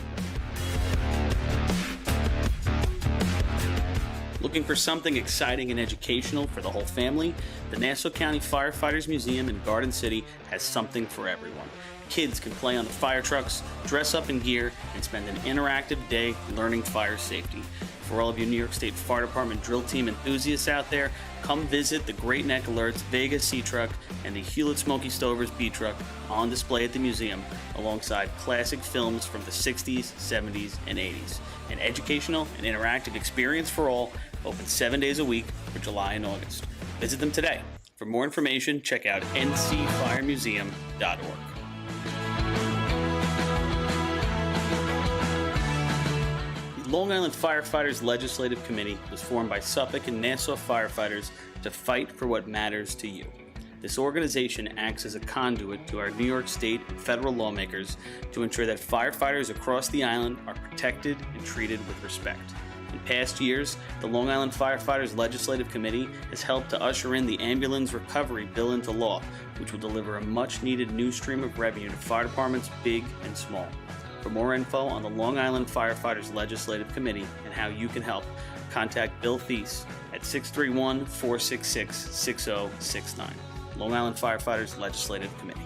Looking for something exciting and educational for the whole family? The Nassau County Firefighters Museum in Garden City has something for everyone. Kids can play on the fire trucks, dress up in gear, and spend an interactive day learning fire safety. For all of you New York State Fire Department drill team enthusiasts out there, come visit the Great Neck Alerts Vega C Truck and the Hewlett Smoky Stovers B Truck on display at the museum, alongside classic films from the 60s, 70s, and 80s. An educational and interactive experience for all, open 7 days a week for July and August. Visit them today. For more information, check out ncfiremuseum.org. The Long Island Firefighters Legislative Committee was formed by Suffolk and Nassau firefighters to fight for what matters to you. This organization acts as a conduit to our New York State and federal lawmakers to ensure that firefighters across the island are protected and treated with respect. In past years, the Long Island Firefighters Legislative Committee has helped to usher in the Ambulance Recovery Bill into law, which will deliver a much-needed new stream of revenue to fire departments big and small. For more info on the Long Island Firefighters Legislative Committee and how you can help, contact Bill Thies at 631-466-6069. Long Island Firefighters Legislative Committee.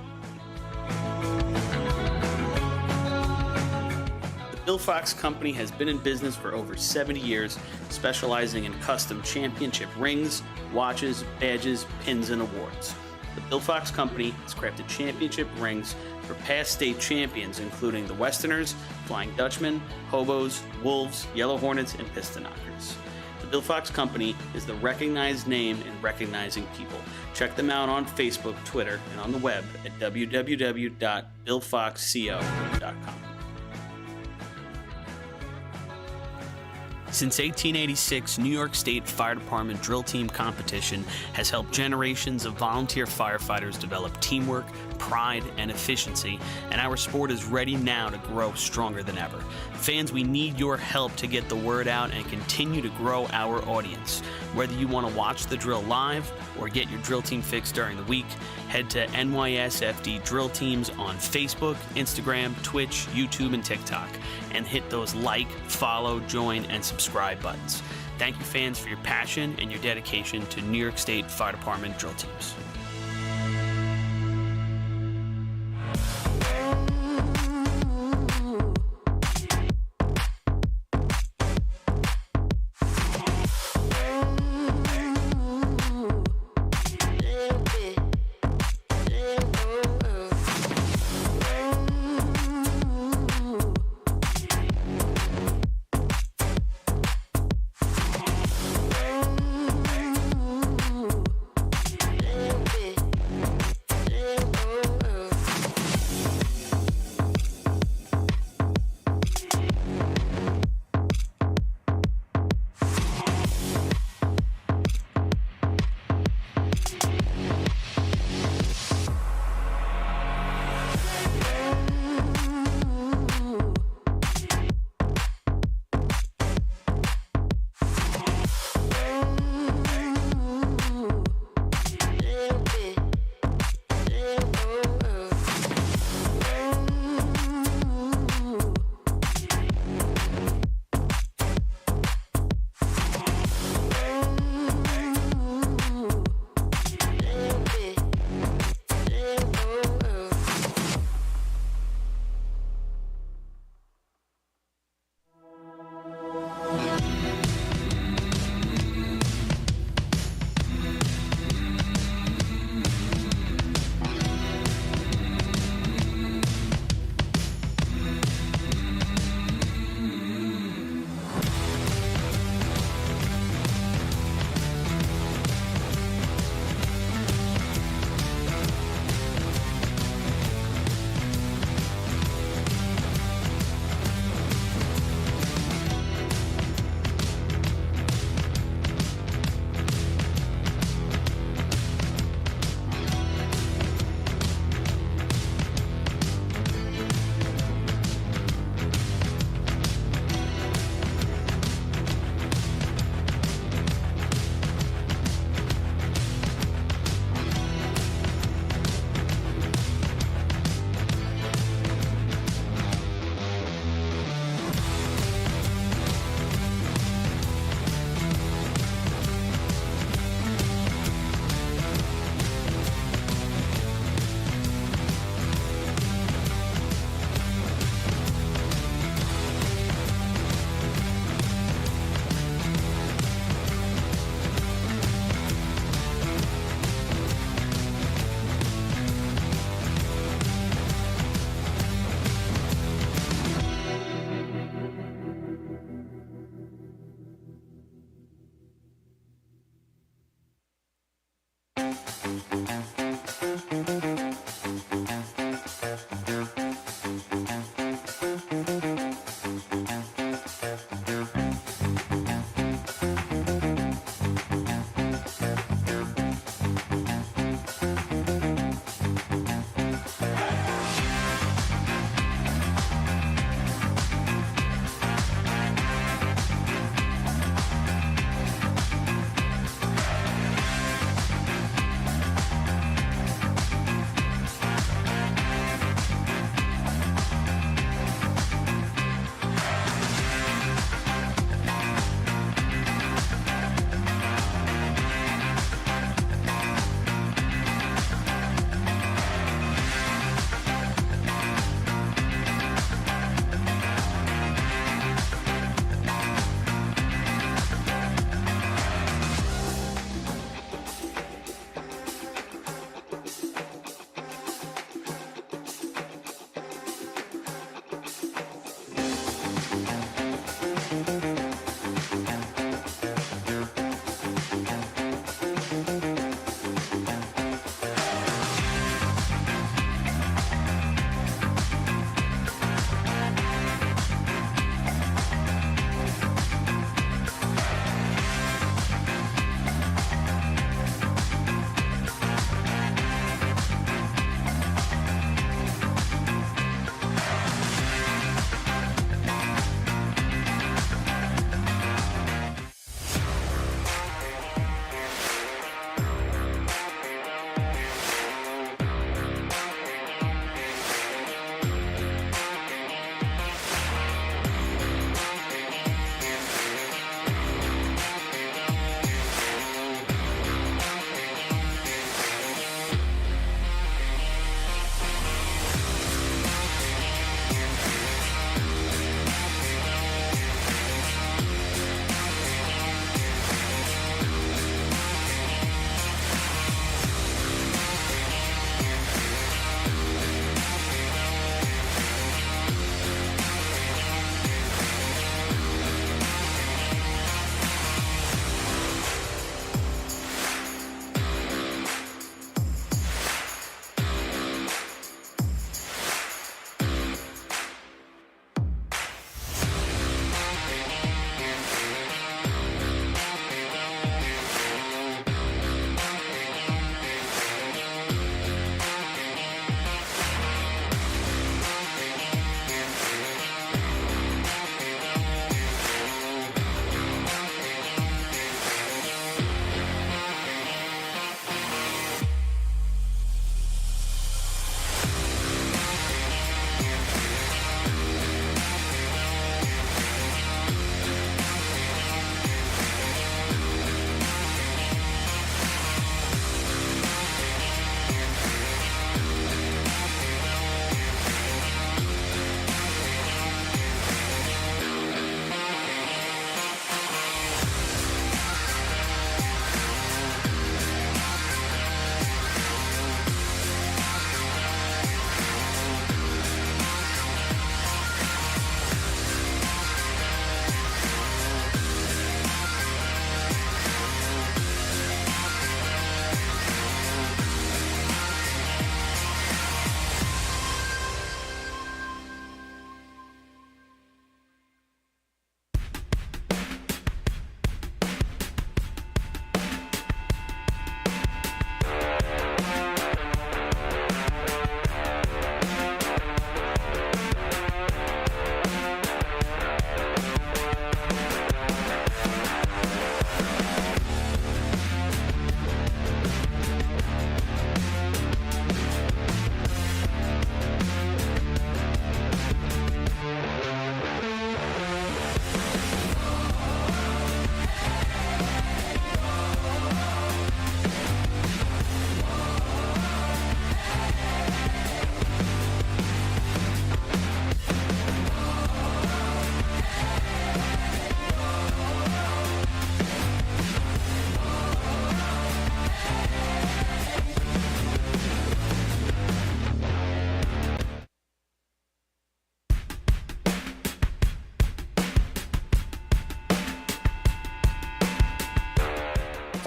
The Bill Fox Company has been in business for over 70 years, specializing in custom championship rings, watches, badges, pins, and awards. The Bill Fox Company has crafted championship rings for past state champions, including the Westerners, Flying Dutchmen, Hobos, Wolves, Yellow Hornets, and Piston Knockers. The Bill Fox Company is the recognized name in recognizing people. Check them out on Facebook, Twitter, and on the web at www.billfoxco.com. Since 1886, New York State Fire Department drill team competition has helped generations of volunteer firefighters develop teamwork, pride, and efficiency, and our sport is ready now to grow stronger than ever. Fans, we need your help to get the word out and continue to grow our audience. Whether you want to watch the drill live or get your drill team fix during the week, head to NYSFD Drill Teams on Facebook, Instagram, Twitch, YouTube, and TikTok, and hit those like, follow, join, and subscribe buttons. Thank you, fans, for your passion and your dedication to New York State Fire Department drill teams.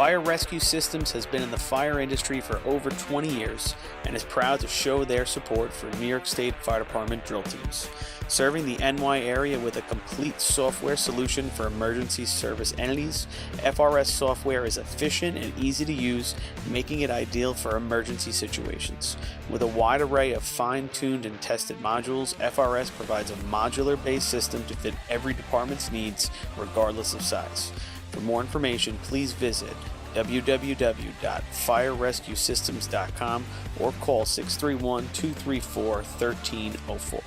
Fire Rescue Systems has been in the fire industry for over 20 years and is proud to show their support for New York State Fire Department drill teams. Serving the NY area with a complete software solution for emergency service entities, FRS software is efficient and easy to use, making it ideal for emergency situations. With a wide array of fine-tuned and tested modules, FRS provides a modular-based system to fit every department's needs, regardless of size. For more information, please visit www.firerescuesystems.com or call 631-234-1304.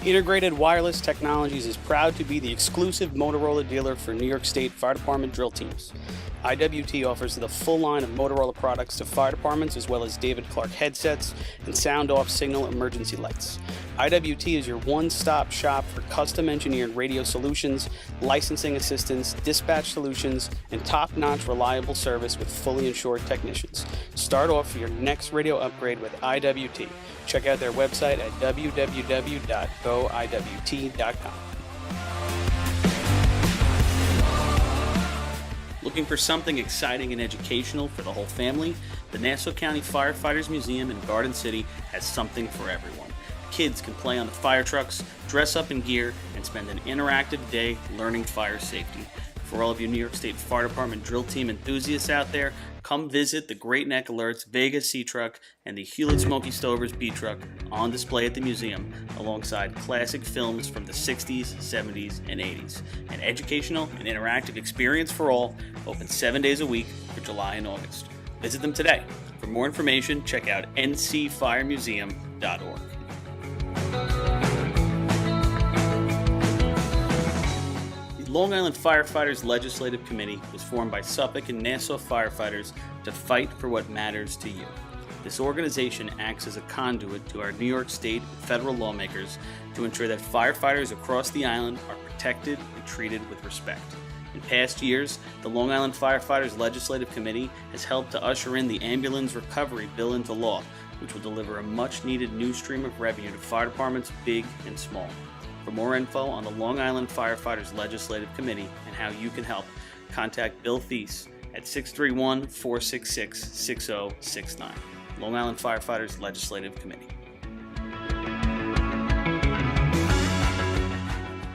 Integrated Wireless Technologies is proud to be the exclusive Motorola dealer for New York State Fire Department drill teams. IWT offers the full line of Motorola products to fire departments, as well as David Clark headsets and sound-off signal emergency lights. IWT is your one-stop shop for custom-engineered radio solutions, licensing assistance, dispatch solutions, and top-notch reliable service with fully insured technicians. Start off your next radio upgrade with IWT. Check out their website at www.goiwt.com. Looking for something exciting and educational for the whole family? The Nassau County Firefighters Museum in Garden City has something for everyone. Kids can play on the fire trucks, dress up in gear, and spend an interactive day learning fire safety. For all of you New York State Fire Department drill team enthusiasts out there, come visit the Great Neck Alerts Vega C Truck and the Hewlett Smoky Stovers B Truck on display at the museum, alongside classic films from the 60s, 70s, and 80s. An educational and interactive experience for all, open 7 days a week for July and August. Visit them today. For more information, check out ncfiremuseum.org. The Long Island Firefighters Legislative Committee was formed by Suffolk and Nassau firefighters to fight for what matters to you. This organization acts as a conduit to our New York State and federal lawmakers to ensure that firefighters across the island are protected and treated with respect. In past years, the Long Island Firefighters Legislative Committee has helped to usher in the Ambulance Recovery Bill into law, which will deliver a much-needed new stream of revenue to fire departments big and small. For more info on the Long Island Firefighters Legislative Committee and how you can help, contact Bill Thies at 631-466-6069. Long Island Firefighters Legislative Committee.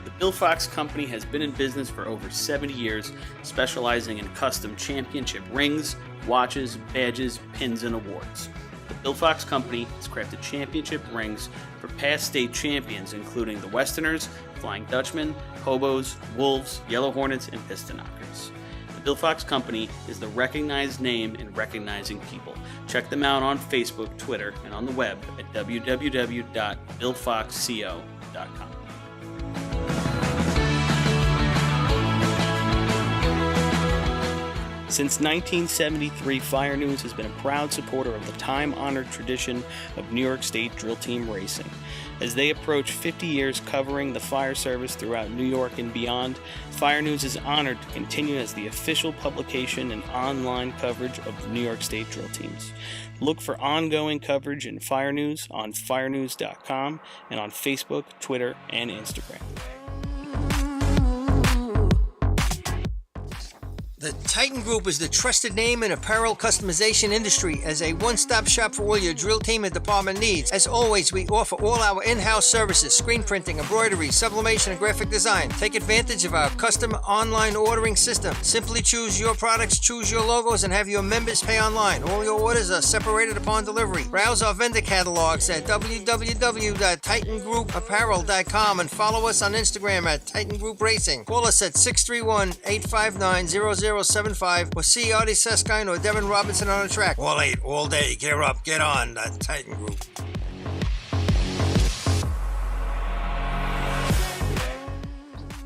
The Bill Fox Company has been in business for over 70 years, specializing in custom championship rings, watches, badges, pins, and awards. The Bill Fox Company has crafted championship rings for past state champions, including the Westerners, Flying Dutchmen, Hobos, Wolves, Yellow Hornets, and Piston Knockers. The Bill Fox Company is the recognized name in recognizing people. Check them out on Facebook, Twitter, and on the web at www.billfoxco.com. Since 1973, Fire News has been a proud supporter of the time-honored tradition of New York State drill team racing. As they approach 50 years covering the fire service throughout New York and beyond, Fire News is honored to continue as the official publication and online coverage of the New York State drill teams. Look for ongoing coverage in Fire News on firenews.com and on Facebook, Twitter, and Instagram. The Titan Group is the trusted name in apparel customization industry as a one-stop shop for all your drill team and department needs. As always, we offer all our in-house services, screen printing, embroidery, sublimation, and graphic design. Take advantage of our custom online ordering system. Simply choose your products, choose your logos, and have your members pay online. All your orders are separated upon delivery. Browse our vendor catalogs at www.titangrouapparel.com and follow us on Instagram at Titan Group Racing. Call us at 631-859-0075 or see Artie Seskine or Devin Robinson on the track. All 8, all day. Gear up, get on. That Titan Group.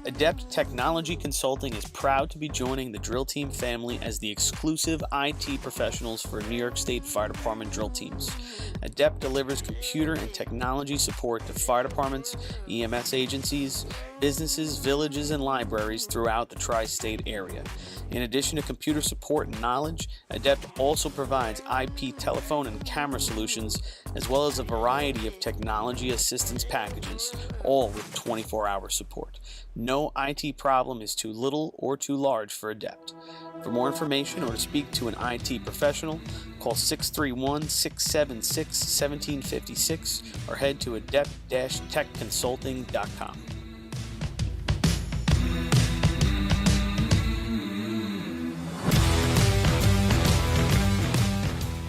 Adept Technology Consulting is proud to be joining the drill team family as the exclusive IT professionals for New York State Fire Department drill teams. Adept delivers computer and technology support to fire departments, EMS agencies, businesses, villages, and libraries throughout the tri-state area. In addition to computer support and knowledge, Adept also provides IP telephone and camera solutions, as well as a variety of technology assistance packages, all with 24-hour support. No IT problem is too little or too large for Adept. For more information or to speak to an IT professional, call 631-676-1756 or head to adept-techconsulting.com.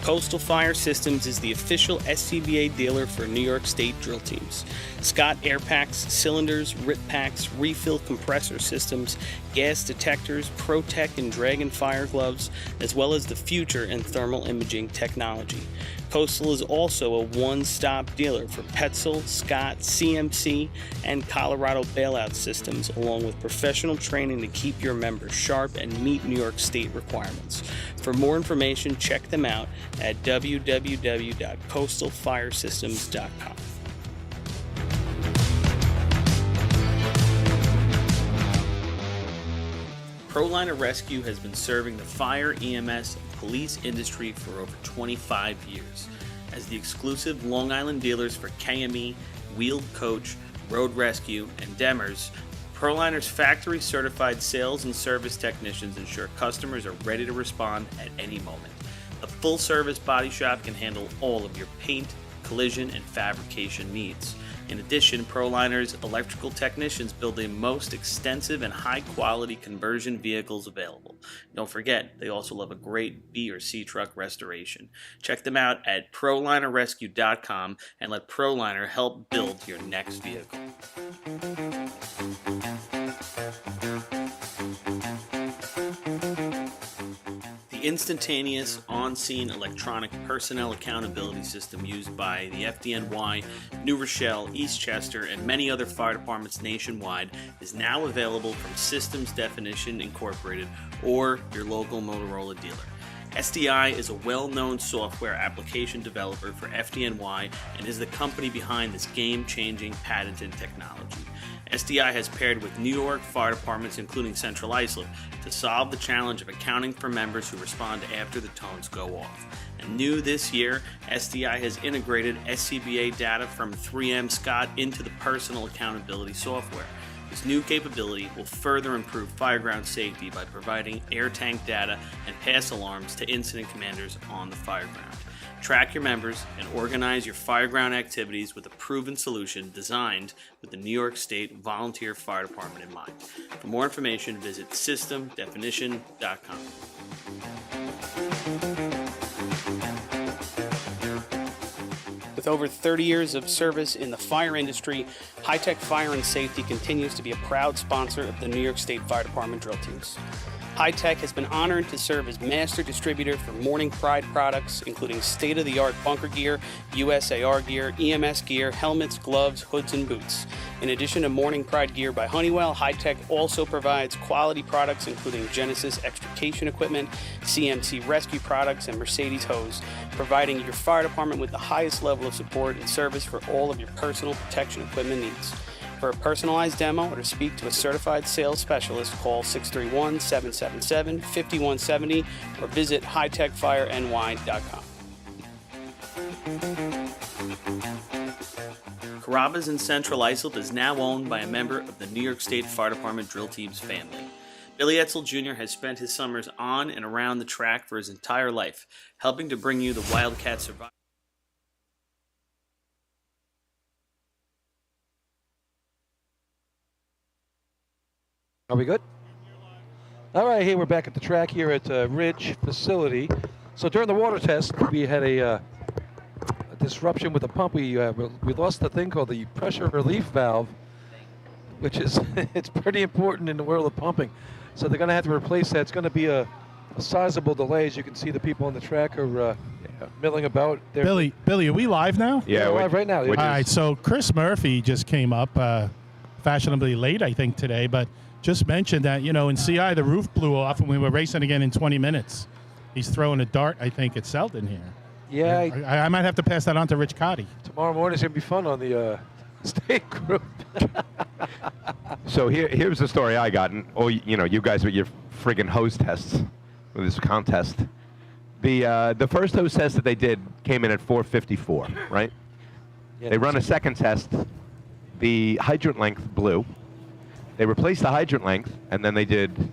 Coastal Fire Systems is the official SCBA dealer for New York State drill teams. Scott air packs, cylinders, RIP packs, refill compressor systems, gas detectors, Protec and Dragon fire gloves, as well as the future in thermal imaging technology. Coastal is also a one-stop dealer for Petzl, Scott, CMC, and Colorado bailout systems, along with professional training to keep your members sharp and meet New York State requirements. For more information, check them out at www.coastalfiresystems.com. ProLiner Rescue has been serving the fire, EMS, and police industry for over 25 years. As the exclusive Long Island dealers for KME, Wheeled Coach, Road Rescue, and Demers, ProLiner's factory-certified sales and service technicians ensure customers are ready to respond at any moment. A full-service body shop can handle all of your paint, collision, and fabrication needs. In addition, ProLiner's electrical technicians build the most extensive and high-quality conversion vehicles available. Don't forget, they also love a great B or C truck restoration. Check them out at ProLinerRescue.com and let ProLiner help build your next vehicle. The instantaneous on-scene electronic personnel accountability system used by the FDNY, New Rochelle, Eastchester, and many other fire departments nationwide is now available from Systems Definition Incorporated or your local Motorola dealer. SDI is a well-known software application developer for FDNY and is the company behind this game-changing patented technology. SDI has paired with New York fire departments, including Central Islip, to solve the challenge of accounting for members who respond after the tones go off. And new this year, SDI has integrated SCBA data from 3M Scott into the personal accountability software. This new capability will further improve fireground safety by providing air tank data and pass alarms to incident commanders on the fireground. Track your members and organize your fireground activities with a proven solution designed with the New York State Volunteer Fire Department in mind. For more information, visit systemdefinition.com. With over 30 years of service in the fire industry, High Tech Fire and Safety continues to be a proud sponsor of the New York State Fire Department drill teams. High Tech has been honored to serve as master distributor for Morning Pride products, including state-of-the-art bunker gear, USAR gear, EMS gear, helmets, gloves, hoods, and boots. In addition to Morning Pride gear by Honeywell, High Tech also provides quality products including Genesis extrication equipment, CMC rescue products, and Mercedes hose, providing your fire department with the highest level of support and service for all of your personal protection equipment needs. For a personalized demo or to speak to a certified sales specialist, call 631-777-5170 or visit hightechfireny.com. Carrabba's in Central Islip is now owned by a member of the New York State Fire Department drill team's family. Billy Etzel Jr. has spent his summers on and around the track for his entire life, helping to bring you the Wildcat Survival. Are we good? All right, here we're back at the track here at Ridge facility. So during the water test, we had a disruption with the pump. We lost the thing called the pressure relief valve, which is it's pretty important in the world of pumping. So they're going to have to replace that. It's going to be a sizable delay. As you can see, the people on the track are milling about. Billy, are we live now? Yeah, we're live right now. All right, so Chris Murphy just came up, fashionably late, I think, today, but just mentioned that, in CI, the roof blew off and we were racing again in 20 minutes. He's throwing a dart, I think, at Selden here. Yeah. I might have to pass that on to Rich Cotty. Tomorrow morning's going to be fun on the state group. So here's the story I got, and you guys with your friggin' hose tests with this contest. The first hose test that they did came in at 454, right? Yeah, They run a second test. The hydrant length blew. They replaced the hydrant length, and then they did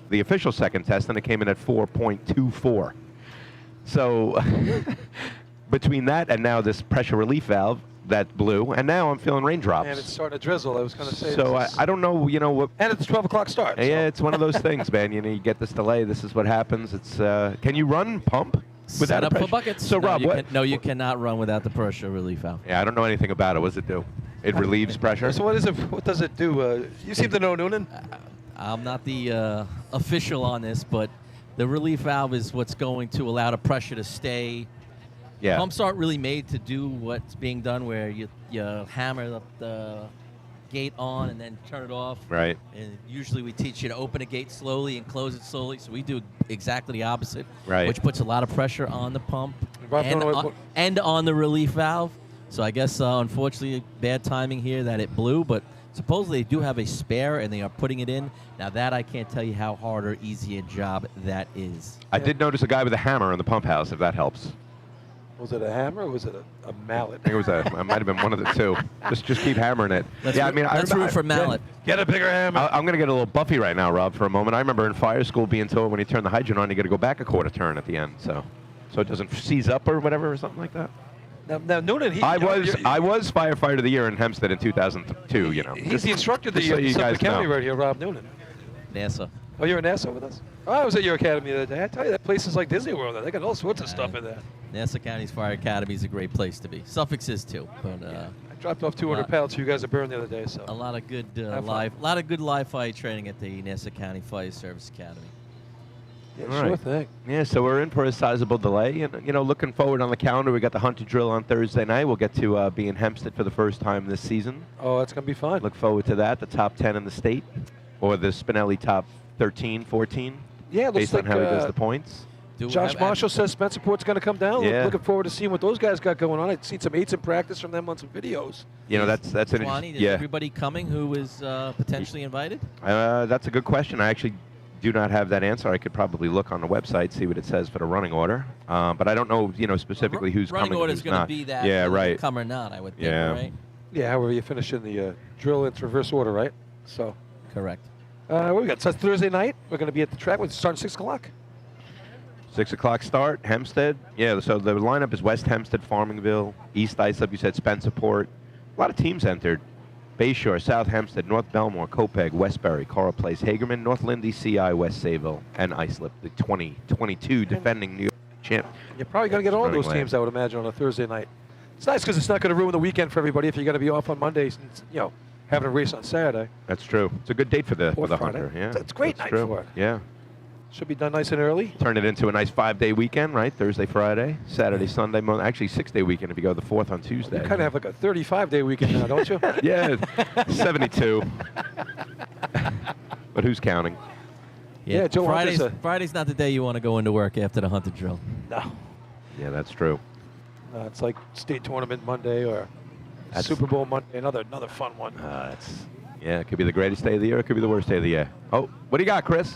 the official second test, and it came in at 4.24. So between that and now this pressure relief valve that blew, and now I'm feeling raindrops. And it's starting to drizzle. I was going to say. So I don't know, what. And it's 12 o'clock start. Yeah, so. it's one of those things, man. You get this delay. This is what happens. It's can you run pump without Set a up for pressure? buckets. So No, Rob, you what? no, you cannot run without the pressure relief valve. Yeah, I don't know anything about it. What does it do? It relieves pressure. So what is it? What does it do? You seem to know, Noonan. I'm not the official on this, but the relief valve is what's going to allow the pressure to stay. Yeah. Pumps aren't really made to do what's being done, where you hammer the gate on and then turn it off. Right. And usually we teach you to open a gate slowly and close it slowly, so we do exactly the opposite, Right. which puts a lot of pressure on the pump Rob, and on the relief valve. So I guess, unfortunately, bad timing here that it blew, but supposedly they do have a spare and they are putting it in. Now that I can't tell you how hard or easy a job that is. I did notice a guy with a hammer in the pump house, if that helps. Was it a hammer or was it a mallet? I think it might have been one of the two. Just keep hammering it. Let's root for mallet. Get a bigger hammer. I'm going to get a little Buffy right now, Rob, for a moment. I remember in fire school being told when you turn the hydrant on, you got to go back a quarter turn at the end, so it doesn't seize up or whatever or something like that. Now Noonan, I was firefighter of the year in Hempstead in 2002. He's the instructor of the so you Suffolk guys County know. right here, Rob Noonan. NASA. Oh, you're in Nassau with us? Oh, I was at your academy the other day. I tell you, that place is like Disney World. They got all sorts of stuff in there. Nassau County's Fire Academy is a great place to be. Suffolk's is too, but I dropped off 200 pounds for you guys to burn the other day. So a lot of good live fire training at the Nassau County Fire Service Academy. Yeah, All sure right. thing. Yeah, so we're in for a sizable delay, and looking forward on the calendar. We got the Hunter Drill on Thursday night. We'll get to be in Hempstead for the first time this season. Oh, that's gonna be fun. Look forward to that. The top 10 in the state, or the Spinelli top 13, 14. Yeah, it looks based on like, how he does the points. Josh Marshall says Spencerport's going to come down. Yeah. Looking forward to seeing what those guys got going on. I've seen some 8s in practice from them on some videos. That's an Twani, is yeah. everybody coming who is potentially invited? That's a good question. I actually do not have that answer. I could probably look on the website, see what it says for the running order. But I don't know, specifically who's coming. Running order is who's going to not. be that. Yeah, right. Come or not, I would think. Yeah. Right. Yeah, however you finish in the drill into reverse order, right? So. Correct. What we got? So that's Thursday night. We're going to be at the track. We're starting 6 o'clock. 6 o'clock start, Hempstead. Yeah, so the lineup is West Hempstead, Farmingville, East Islip, you said Spencerport. A lot of teams entered. Bayshore, South Hempstead, North Belmore, Copiague, Westbury, Coral Place, Hagerman, North Lindy, CI, West Sayville, and Islip, the 2022 defending New York champ. You're probably going to get all Running those teams, I would imagine, on a Thursday night. It's nice because it's not going to ruin the weekend for everybody if you're going to be off on Mondays and, having a race on Saturday. That's true. It's a good date for the Friday. Hunter. Yeah, It's a great night true. for it. Yeah. Should be done nice and early. Turn it into a nice 5-day weekend, right? Thursday, Friday, Saturday, Sunday, Monday. Actually, 6-day weekend if you go the 4th on Tuesday. You kind of have like a 35-day weekend now, don't you? Yeah, 72. But who's counting? Yeah, Joe Friday's not the day you want to go into work after the Hunter Drill. No. Yeah, that's true. It's like state tournament Monday or Super Bowl Monday, another fun one. It could be the greatest day of the year. It could be the worst day of the year. Oh, what do you got, Chris?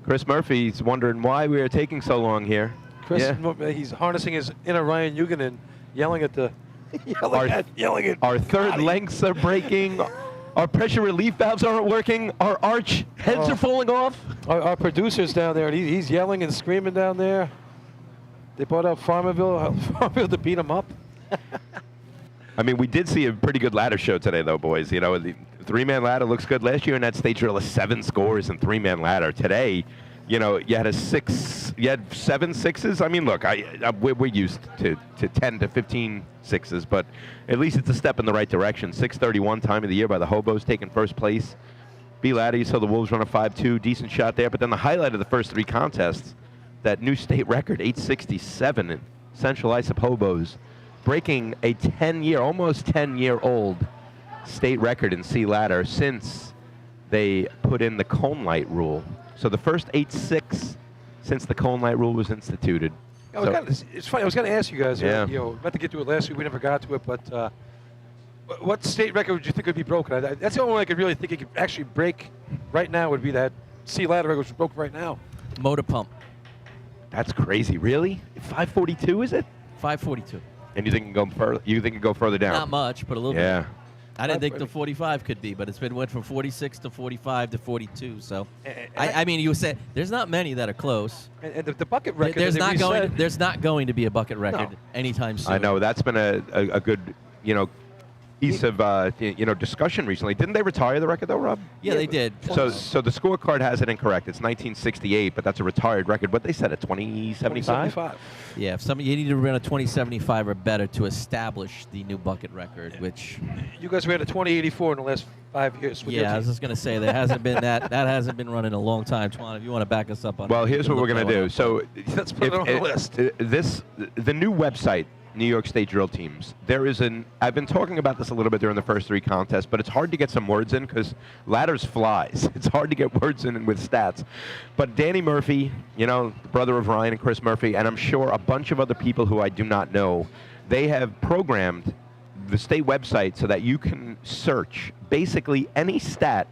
Chris Murphy's wondering why we are taking so long here. Chris, he's harnessing his inner Ryan Eugen and yelling at Our third lengths are breaking. Our pressure relief valves aren't working. Our arch heads are falling off. Our producer's down there, and he's yelling and screaming down there. They brought out Farmville to beat him up. I mean, we did see a pretty good ladder show today, though, boys. The 3-man ladder looks good. Last year in that state drill, 7 scores in 3-man ladder. Today, you had 7 sixes. I mean, look, we're used to 10 to 15 sixes, but at least it's a step in the right direction. 6:31 time of the year by the Hobos, taking first place. B ladder, you saw the Wolves run a 5.2, decent shot there. But then the highlight of the first 3 contests, that new state record, 867 in Central Islip Hobos, breaking a 10-year, almost 10-year-old state record in C ladder since they put in the cone light rule. So the first 8.6 since the cone light rule was instituted. It's funny. I was going to ask you guys. Yeah. Meant to get to it last week. We never got to it, but What state record would you think would be broken? That's the only one I could really think it could actually break right now would be that sea ladder record, which is broken right now. Motor pump. That's crazy. Really? 542 is it? 542. And you think it can go further? You think it can go further down? Not much, but a little bit. Yeah. I didn't think the 45 could be, but went from 46 to 45 to 42. So, I mean, you said there's not many that are close. And the bucket record. There's not going to be a bucket record anytime soon. I know that's been a good piece of discussion recently. Didn't they retire the record though, Rob? Yeah, they did. So the scorecard has it incorrect. It's 1968, but that's a retired record. What they said at 2075? Yeah, if you need to run a 2075 or better to establish the new bucket record, which you guys ran a 2084 in the last 5 years. Yeah, I was just going to say there hasn't been that hasn't been running a long time. Twan, if you want to back us up on. Well, here's what we're going to do. So let's put it on the list. The new website, New York State drill teams. I've been talking about this a little bit during the first 3 contests, but it's hard to get some words in because ladders flies. It's hard to get words in with stats. But Danny Murphy, the brother of Ryan and Chris Murphy, and I'm sure a bunch of other people who I do not know, they have programmed the state website so that you can search basically any stat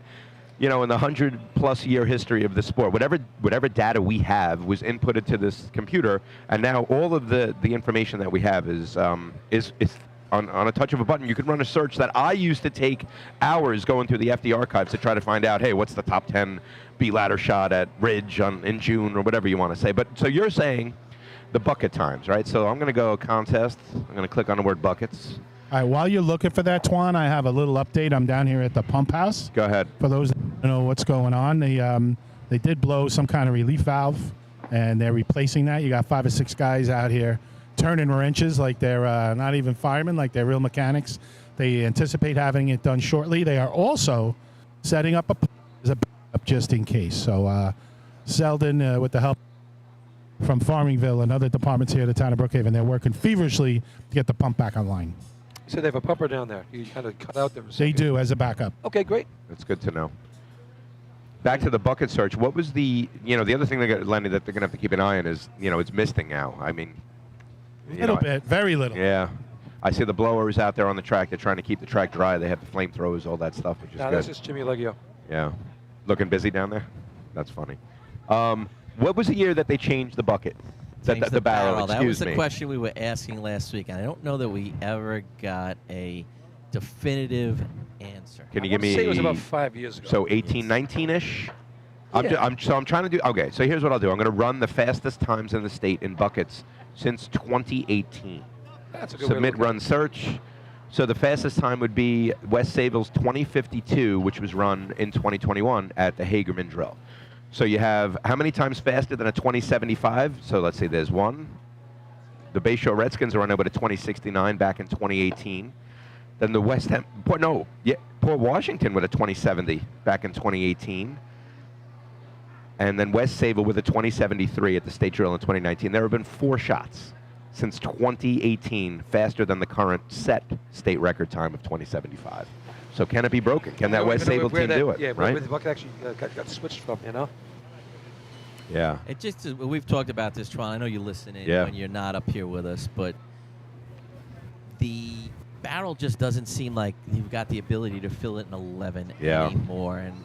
in the 100+ year history of the sport. Whatever data we have was inputted to this computer, and now all of the information that we have is on a touch of a button. You can run a search that I used to take hours going through the FD archives to try to find out, hey, what's the top 10 B ladder shot at Ridge in June, or whatever you want to say. But so you're saying the bucket times, right? So I'm going to go contest. I'm going to click on the word buckets. All right, while you're looking for that, Twan, I have a little update. I'm down here at the pump house. Go ahead. For those that don't know what's going on, they did blow some kind of relief valve, and they're replacing that. You got 5 or 6 guys out here turning wrenches like they're not even firemen, like they're real mechanics. They anticipate having it done shortly. They are also setting up a backup just in case. So Selden, with the help from Farmingville and other departments here at the Town of Brookhaven, they're working feverishly to get the pump back online. So they have a pumper down there. You kind of cut out there. They do, as a backup. Okay, great. That's good to know. Back to the bucket search. What was the other thing, Lenny, that they're going to have to keep an eye on is, it's misting now. I mean, a little bit, very little. Yeah. I see the blowers out there on the track. They're trying to keep the track dry. They have the flamethrowers, all that stuff, which is good. That's just Jimmy Leggio. Yeah. Looking busy down there? That's funny. What was the year that they changed the bucket? The barrel, That was the me. question we were asking last week, and I don't know that we ever got a definitive answer. Can you give me? Say it was about 5 years ago. So 18, 19-ish? Yeah. I'm trying to do. Okay, so here's what I'll do. I'm going to run the fastest times in the state in buckets since 2018. That's a good Submit run search. So the fastest time would be West Sayville's 2052, which was run in 2021 at the Hagerman drill. So you have how many times faster than a 2075? So let's see, there's one. The Bayshore Redskins are running with a 2069 back in 2018. Then the Port Washington with a 2070 back in 2018. And then West Sayville with a 2073 at the state drill in 2019. There have been 4 shots since 2018 faster than the current set state record time of 2075. So can it be broken? Can that West Sayville team do it? Yeah, right? where the bucket actually got switched from, Yeah. It just we've talked about this, Tron. I know you listen in when you're not up here with us, but the barrel just doesn't seem like you've got the ability to fill it in 11 anymore. And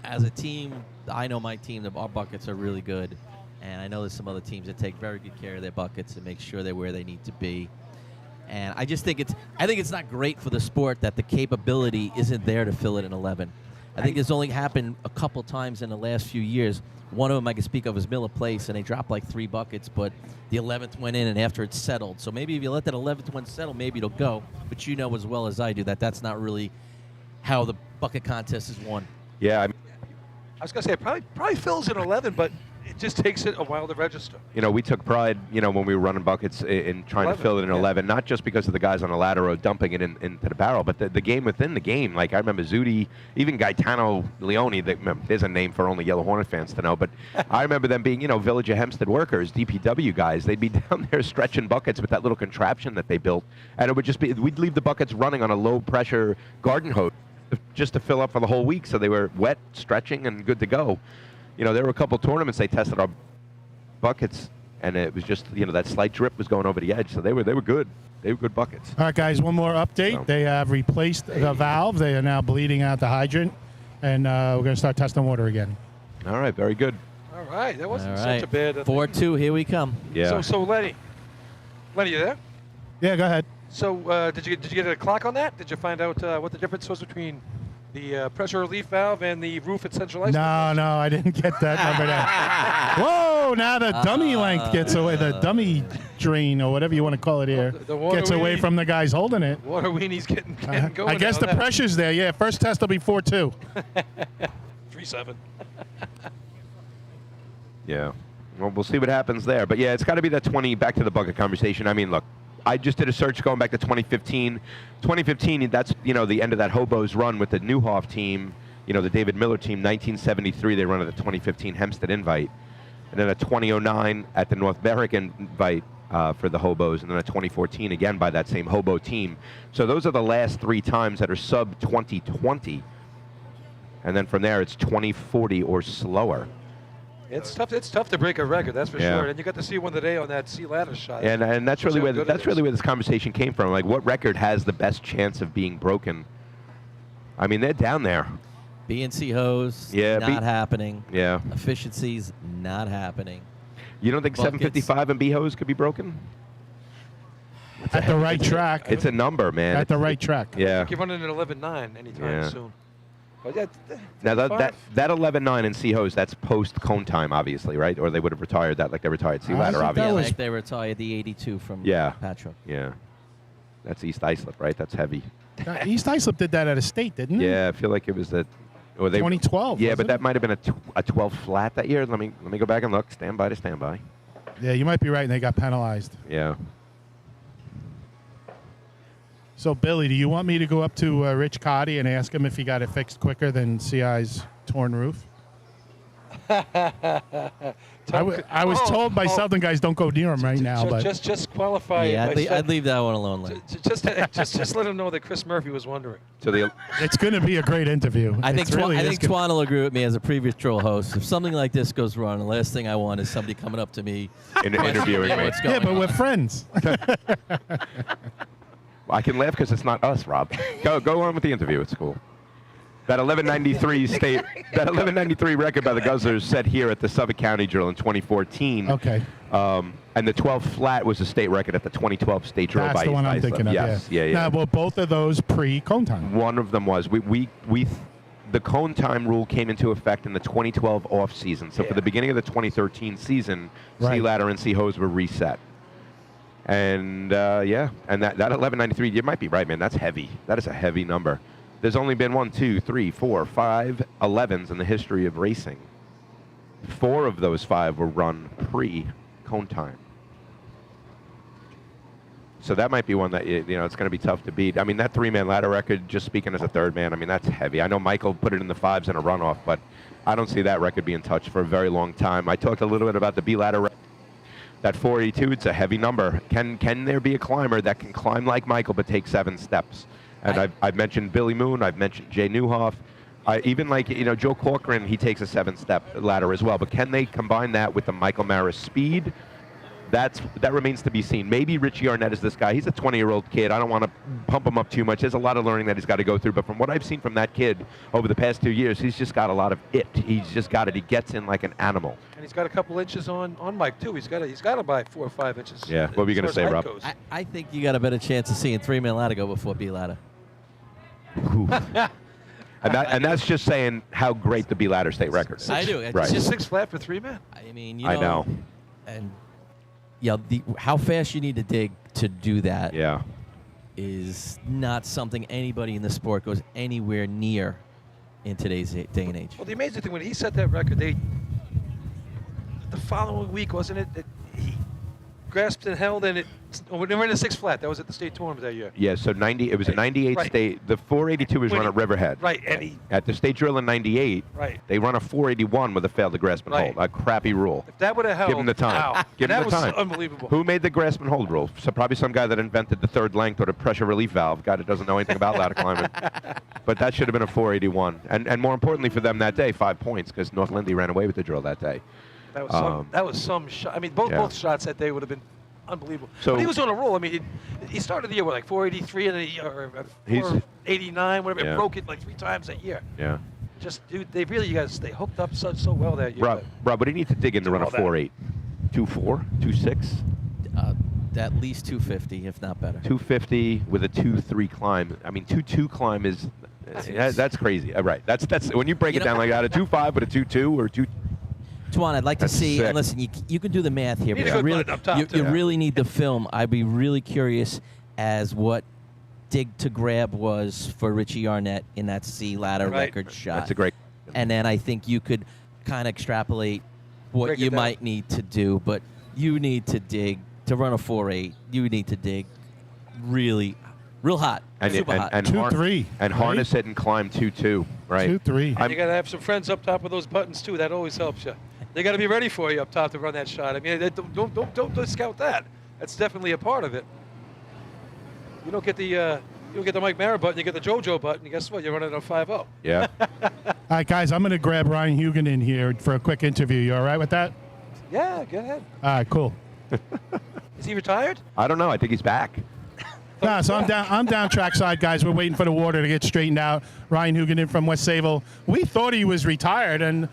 as a team, I know my team, our buckets are really good, and I know there's some other teams that take very good care of their buckets and make sure they're where they need to be. And I just think it's not great for the sport that the capability isn't there to fill it in 11. I think it's only happened a couple times in the last few years. One of them I can speak of is Miller Place, and they dropped like 3 buckets, but the 11th went in, and after it settled. So maybe if you let that 11th one settle, maybe it'll go. But you know as well as I do that that's not really how the bucket contest is won. Yeah. I was going to say, it probably fills in 11, but it just takes it a while to register. We took pride, when we were running buckets in trying to fill it in 11, not just because of the guys on the ladder or dumping it into the barrel, but the game within the game. Like I remember Zudi, even Gaetano Leone, there's a name for only Yellow Hornet fans to know, but I remember them being, Village of Hempstead workers, DPW guys. They'd be down there stretching buckets with that little contraption that they built, and it would just be, we'd leave the buckets running on a low-pressure garden hose just to fill up for the whole week, so they were wet, stretching, and good to go. There were a couple tournaments they tested our buckets and it was just that slight drip was going over the edge. So they were good. They were good buckets. All right, guys, one more update. So. They have replaced the valve. They are now bleeding out the hydrant, and we're going to start testing water again. All right, very good. All right, that wasn't All such right. a bad. 4-2, here we come. Yeah. So Lenny, you there? Yeah, go ahead. So did you get a clock on that? Did you find out what the difference was between the pressure relief valve and the roof at Central Ice? No, I didn't get that number down. Whoa, now the dummy length gets away, the dummy drain or whatever you want to call it here, The water gets away from the guys holding it. Water weenie's getting going. I guess the pressure's there. Yeah, first test will be 4-2. 3-7. Yeah. Well, we'll see what happens there. But, yeah, it's got to be that 20, back to the bucket conversation. I mean, look, I just did a search going back to 2015. 2015, that's, the end of that Hobos run with the Newhoff team, the David Miller team. 1973, they run at the 2015 Hempstead Invite. And then a 2009 at the North Berwick Invite for the Hobos. And then a 2014 again by that same Hobo team. So those are the last 3 times that are sub 2020. And then from there, it's 2040 or slower. It's tough. It's tough to break a record, that's for Yeah. sure. And you got to see one today on that sea ladder shot. And that's really where this conversation came from. Like, what record has the best chance of being broken? I mean, they're down there. BNC hose, Yeah, not happening. Yeah. Efficiencies, not happening. You don't think Buckets. 755 and B hose could be broken? At the right track. It's a number, man. At the right track. Yeah. You're running an 11.9 anytime Yeah. soon. But yeah, Now that 11.9 in C hose, that's post cone time, obviously, right? Or they would have retired that like they retired C ladder, think that obviously. was- Like they retired the 82 from Yeah. Patra. Yeah. That's East Islip, right? That's heavy. East Islip did that at a state, didn't it? Yeah, I feel like it was that. Or they 2012. Yeah, wasn't but it? that might have been a 12 flat that year. Let me go back and look. Stand by to stand by. Yeah, you might be right, and they got penalized. Yeah. So, Billy, do you want me to go up to Rich Cotty and ask him if he got it fixed quicker than CI's torn roof? I was told by Selden guys don't go near him right now, but just qualify. Yeah, it by I'd leave that one alone. Larry. just let him know that Chris Murphy was wondering. So the it's going to be a great interview. I think It's really I is think gonna- Twan will agree with me as a previous troll host. If something like this goes wrong, the last thing I want is somebody coming up to me interviewing me. what's going Yeah, but on. we're friends. I can laugh because it's not us, Rob. Go on with the interview. It's cool. That 1193 record by the Guzzlers set here at the Suffolk County Drill in 2014. Okay. And the 12 flat was a state record at the 2012 state drill. That's by the one East I'm Islip. thinking of. Yes. Yeah. Now, well, both of those pre-cone time. One of them was the cone time rule came into effect in the 2012 off season. So for the beginning of the 2013 season, Right. C ladder and C hose were reset. And and that 1193, you might be right, man. That's heavy. That is a heavy number. There's only been 1, 2, 3, 4, 5 11s in the history of racing. 4 of those 5 were run pre-cone time. So that might be one that it's going to be tough to beat. I mean, that 3-man ladder record, just speaking as a third man, I mean, that's heavy. I know Michael put it in the 5s in a runoff, but I don't see that record being touched for a very long time. I talked a little bit about the B ladder record. That 482, it's a heavy number. Can there be a climber that can climb like Michael but take 7 steps? And I've mentioned Billy Moon. I've mentioned Jay Newhoff. Even Joe Corcoran, he takes a 7-step ladder as well. But can they combine that with the Michael Maris speed? That remains to be seen. Maybe Richie Arnett is this guy. He's a 20-year-old kid. I don't want to pump him up too much. There's a lot of learning that he's got to go through. But from what I've seen from that kid over the past 2 years, he's just got a lot of it. He's just got it. He gets in like an animal. And he's got a couple inches on Mike too. He's got to buy 4 or 5 inches. Yeah. What were you going to say, Rob? I think you got a better chance of seeing 3-man ladder go before B ladder. And that's just saying how great the B ladder state record is. I do. It's Right. Just 6 flat for 3 men. I mean, I know. And how fast you need to dig to do that is not something anybody in the sport goes anywhere near in today's day and age. Well, the amazing thing, when he set that record, the following week, wasn't it, that he grasped and held, and they were in a 6 flat. That was at the state tournament that year. Yeah, so it was a 98 Right. state. The 482 was When run at Riverhead. Right, and At the state drill in 98, Right. they run a 481 with a failed to grasp and Right. hold. A crappy rule. if that would have held, Give him the time. wow, Give him that the was time. unbelievable. Who made the grasp and hold rule? So probably some guy that invented the third length or the pressure relief valve. Guy that doesn't know anything about ladder climbing. But that should have been a 481. And more importantly for them that day, 5 points, because North Lindy ran away with the drill that day. That was some shot. I mean, both shots that day would have been unbelievable. So- but he was on a roll. I mean, he started the year with like 483 and then or 489, whatever. Yeah. It broke it like 3 times that year. Yeah. Just, dude, you guys, they hooked up so well that year. Rob, what do you need to dig in to run a all that. 4.8? 2.4? 2.6? At least 250, if not better. 250 with a 2.3 climb. I mean, 2.2 climb is that's crazy. Right. That's when you break it down like that. A 2.5 but a 2.2 or 2. Tuan, I'd like to That's see. sick. And listen, you can do the math here, Need but a good really, button up top, you too. really need the film. I'd be really curious as what dig to grab was for Richie Arnett in that C ladder Right. record shot. That's a great. And then I think you could kind of extrapolate what Break it you down. might need to do, but you need to dig to run a 4.8. You need to dig really, real hot, super hot. Two, three, and right? harness it and climb 2.2. Right. 2-3. And you got to have some friends up top with those buttons too. That always helps you. They got to be ready for you up top to run that shot. I mean, don't discount that. That's definitely a part of it. You don't get the Mike Mara button. You get the JoJo button. And guess what? You're running a 5.0. Yeah. All right, guys, I'm going to grab Ryan Hugan in here for a quick interview. You all right with that? Yeah, go ahead. All right, cool. Is he retired? I don't know. I think he's back. Nah, so I'm down trackside, guys. We're waiting for the water to get straightened out. Ryan Hugan in from West Sayville. We thought he was retired, and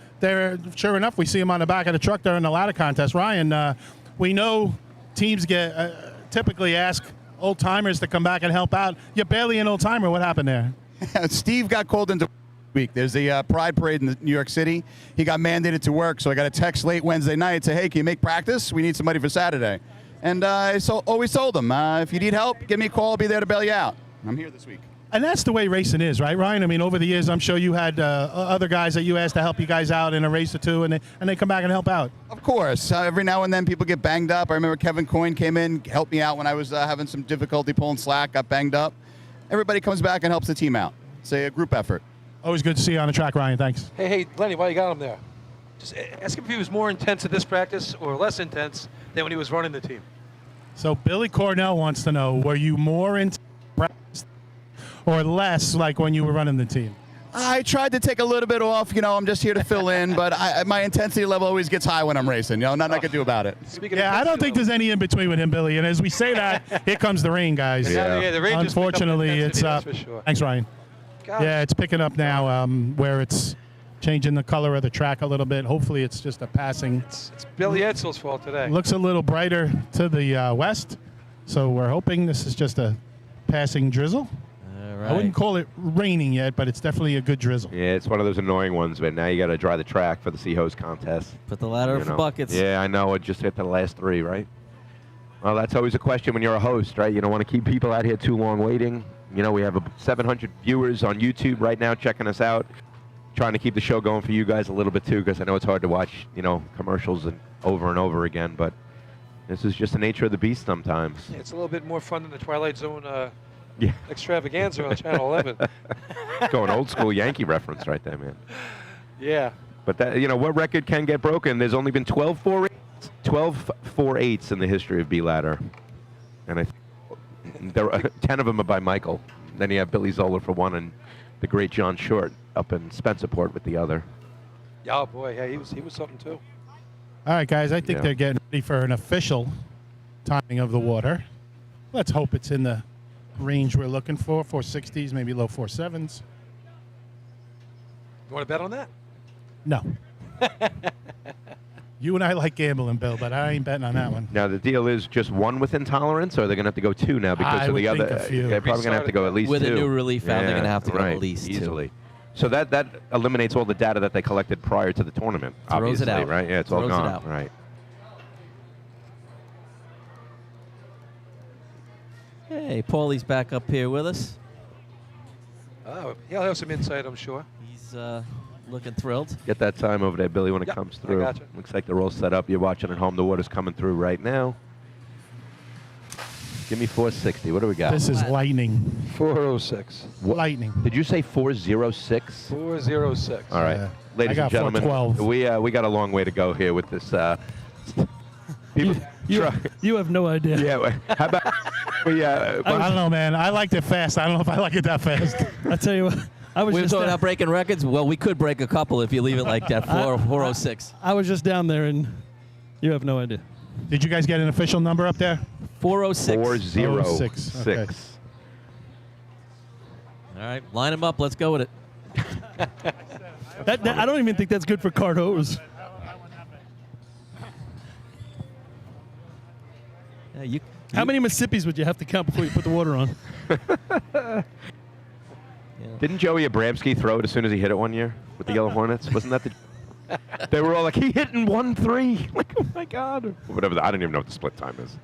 sure enough, we see him on the back of the truck there in the ladder contest. Ryan, we know teams typically ask old timers to come back and help out. You're barely an old timer. What happened there? Steve got called into week. There's the Pride Parade in New York City. He got mandated to work, so I got a text late Wednesday night say, hey, can you make practice? We need somebody for Saturday. And I always told him, if you need help, give me a call. I'll be there to bail you out. I'm here this week. And that's the way racing is, right, Ryan? I mean, over the years, I'm sure you had other guys that you asked to help you guys out in a race or two, and they come back and help out. Of course. Every now and then people get banged up. I remember Kevin Coyne came in, helped me out when I was having some difficulty pulling slack, got banged up. Everybody comes back and helps the team out. It's a group effort. Always good to see you on the track, Ryan. Thanks. Hey, Lenny, why you got him there? Just ask him if he was more intense at this practice or less intense than when he was running the team. So Billy Cornell wants to know, were you more into practice or less like when you were running the team? I tried to take a little bit off. I'm just here to fill in, but my intensity level always gets high when I'm racing. Nothing I can do about it. I don't think there's any in between with him, Billy. And as we say that, here comes the rain, guys. Yeah, the rain just picked up Unfortunately, intensity, it's that's for sure. Thanks, Ryan. Gosh. Yeah, it's picking up now where it's changing the color of the track a little bit. Hopefully, it's just a passing. It's Billy Edsel's fault today. Looks a little brighter to the west, so we're hoping this is just a passing drizzle. All right. I wouldn't call it raining yet, but it's definitely a good drizzle. Yeah, it's one of those annoying ones, but now you got to dry the track for the sea hose contest. Put the ladder for buckets. Yeah, I know. It just hit the last 3, right? Well, that's always a question when you're a host, right? You don't want to keep people out here too long waiting. We have 700 viewers on YouTube right now checking us out. Trying to keep the show going for you guys a little bit too, because I know it's hard to watch, commercials and over again. But this is just the nature of the beast sometimes. Yeah, it's a little bit more fun than the Twilight Zone Yeah. extravaganza on Channel 11. Going old school Yankee reference right there, man. Yeah. But that, what record can get broken? There's only been 12 4.8s in the history of B ladder, and there are 10 of them are by Michael. Then you have Billy Zoller for one, and the great John Short up in Spencerport with the other. Oh boy, yeah, he was something too. All right, guys, I think they're getting ready for an official timing of the water. Let's hope it's in the range we're looking for, 460s, maybe low 47s. You want to bet on that? No. You and I like gambling, Bill, but I ain't betting on that one. Now the deal is just one with intolerance, or are they going to have to go 2 now because I of would the think other? a few. They're probably going to have to go at least 2. With a new relief valve, they're going to have to go at least 2. easily. So that eliminates all the data that they collected prior to the tournament. Throws it obviously, out. right? Yeah, it's Throws all it gone. out. Right. Hey, Paulie's back up here with us. Oh, he'll have some insight, I'm sure. He's looking thrilled. Get that time over there, Billy, when it comes through. gotcha. Looks like they're all set up. You're watching at home. The water's coming through right now. Give me 460. What do we got? This is lightning. 406. Lightning. Did you say 406? 406. All right. Ladies I and got gentlemen, 412. we got a long way to go here with this. People, You have no idea. yeah. How about we? I don't know, man. I liked it fast. I don't know if I like it that fast. I tell you what, I was We were just talking down, about breaking records. Well, we could break a couple if you leave it like that. 406. I was just down there, and you have no idea. Did you guys get an official number up there? 406. 406. Okay. All right, line them up. Let's go with it. That I don't even think that's good for cart hose. Yeah, How many Mississippis would you have to count before you put the water on? Didn't Joey Abramski throw it as soon as he hit it one year with the Yellow Hornets? Wasn't that the? They were all like, he hit in 1-3. Like, oh my God. Whatever. I don't even know what the split time is.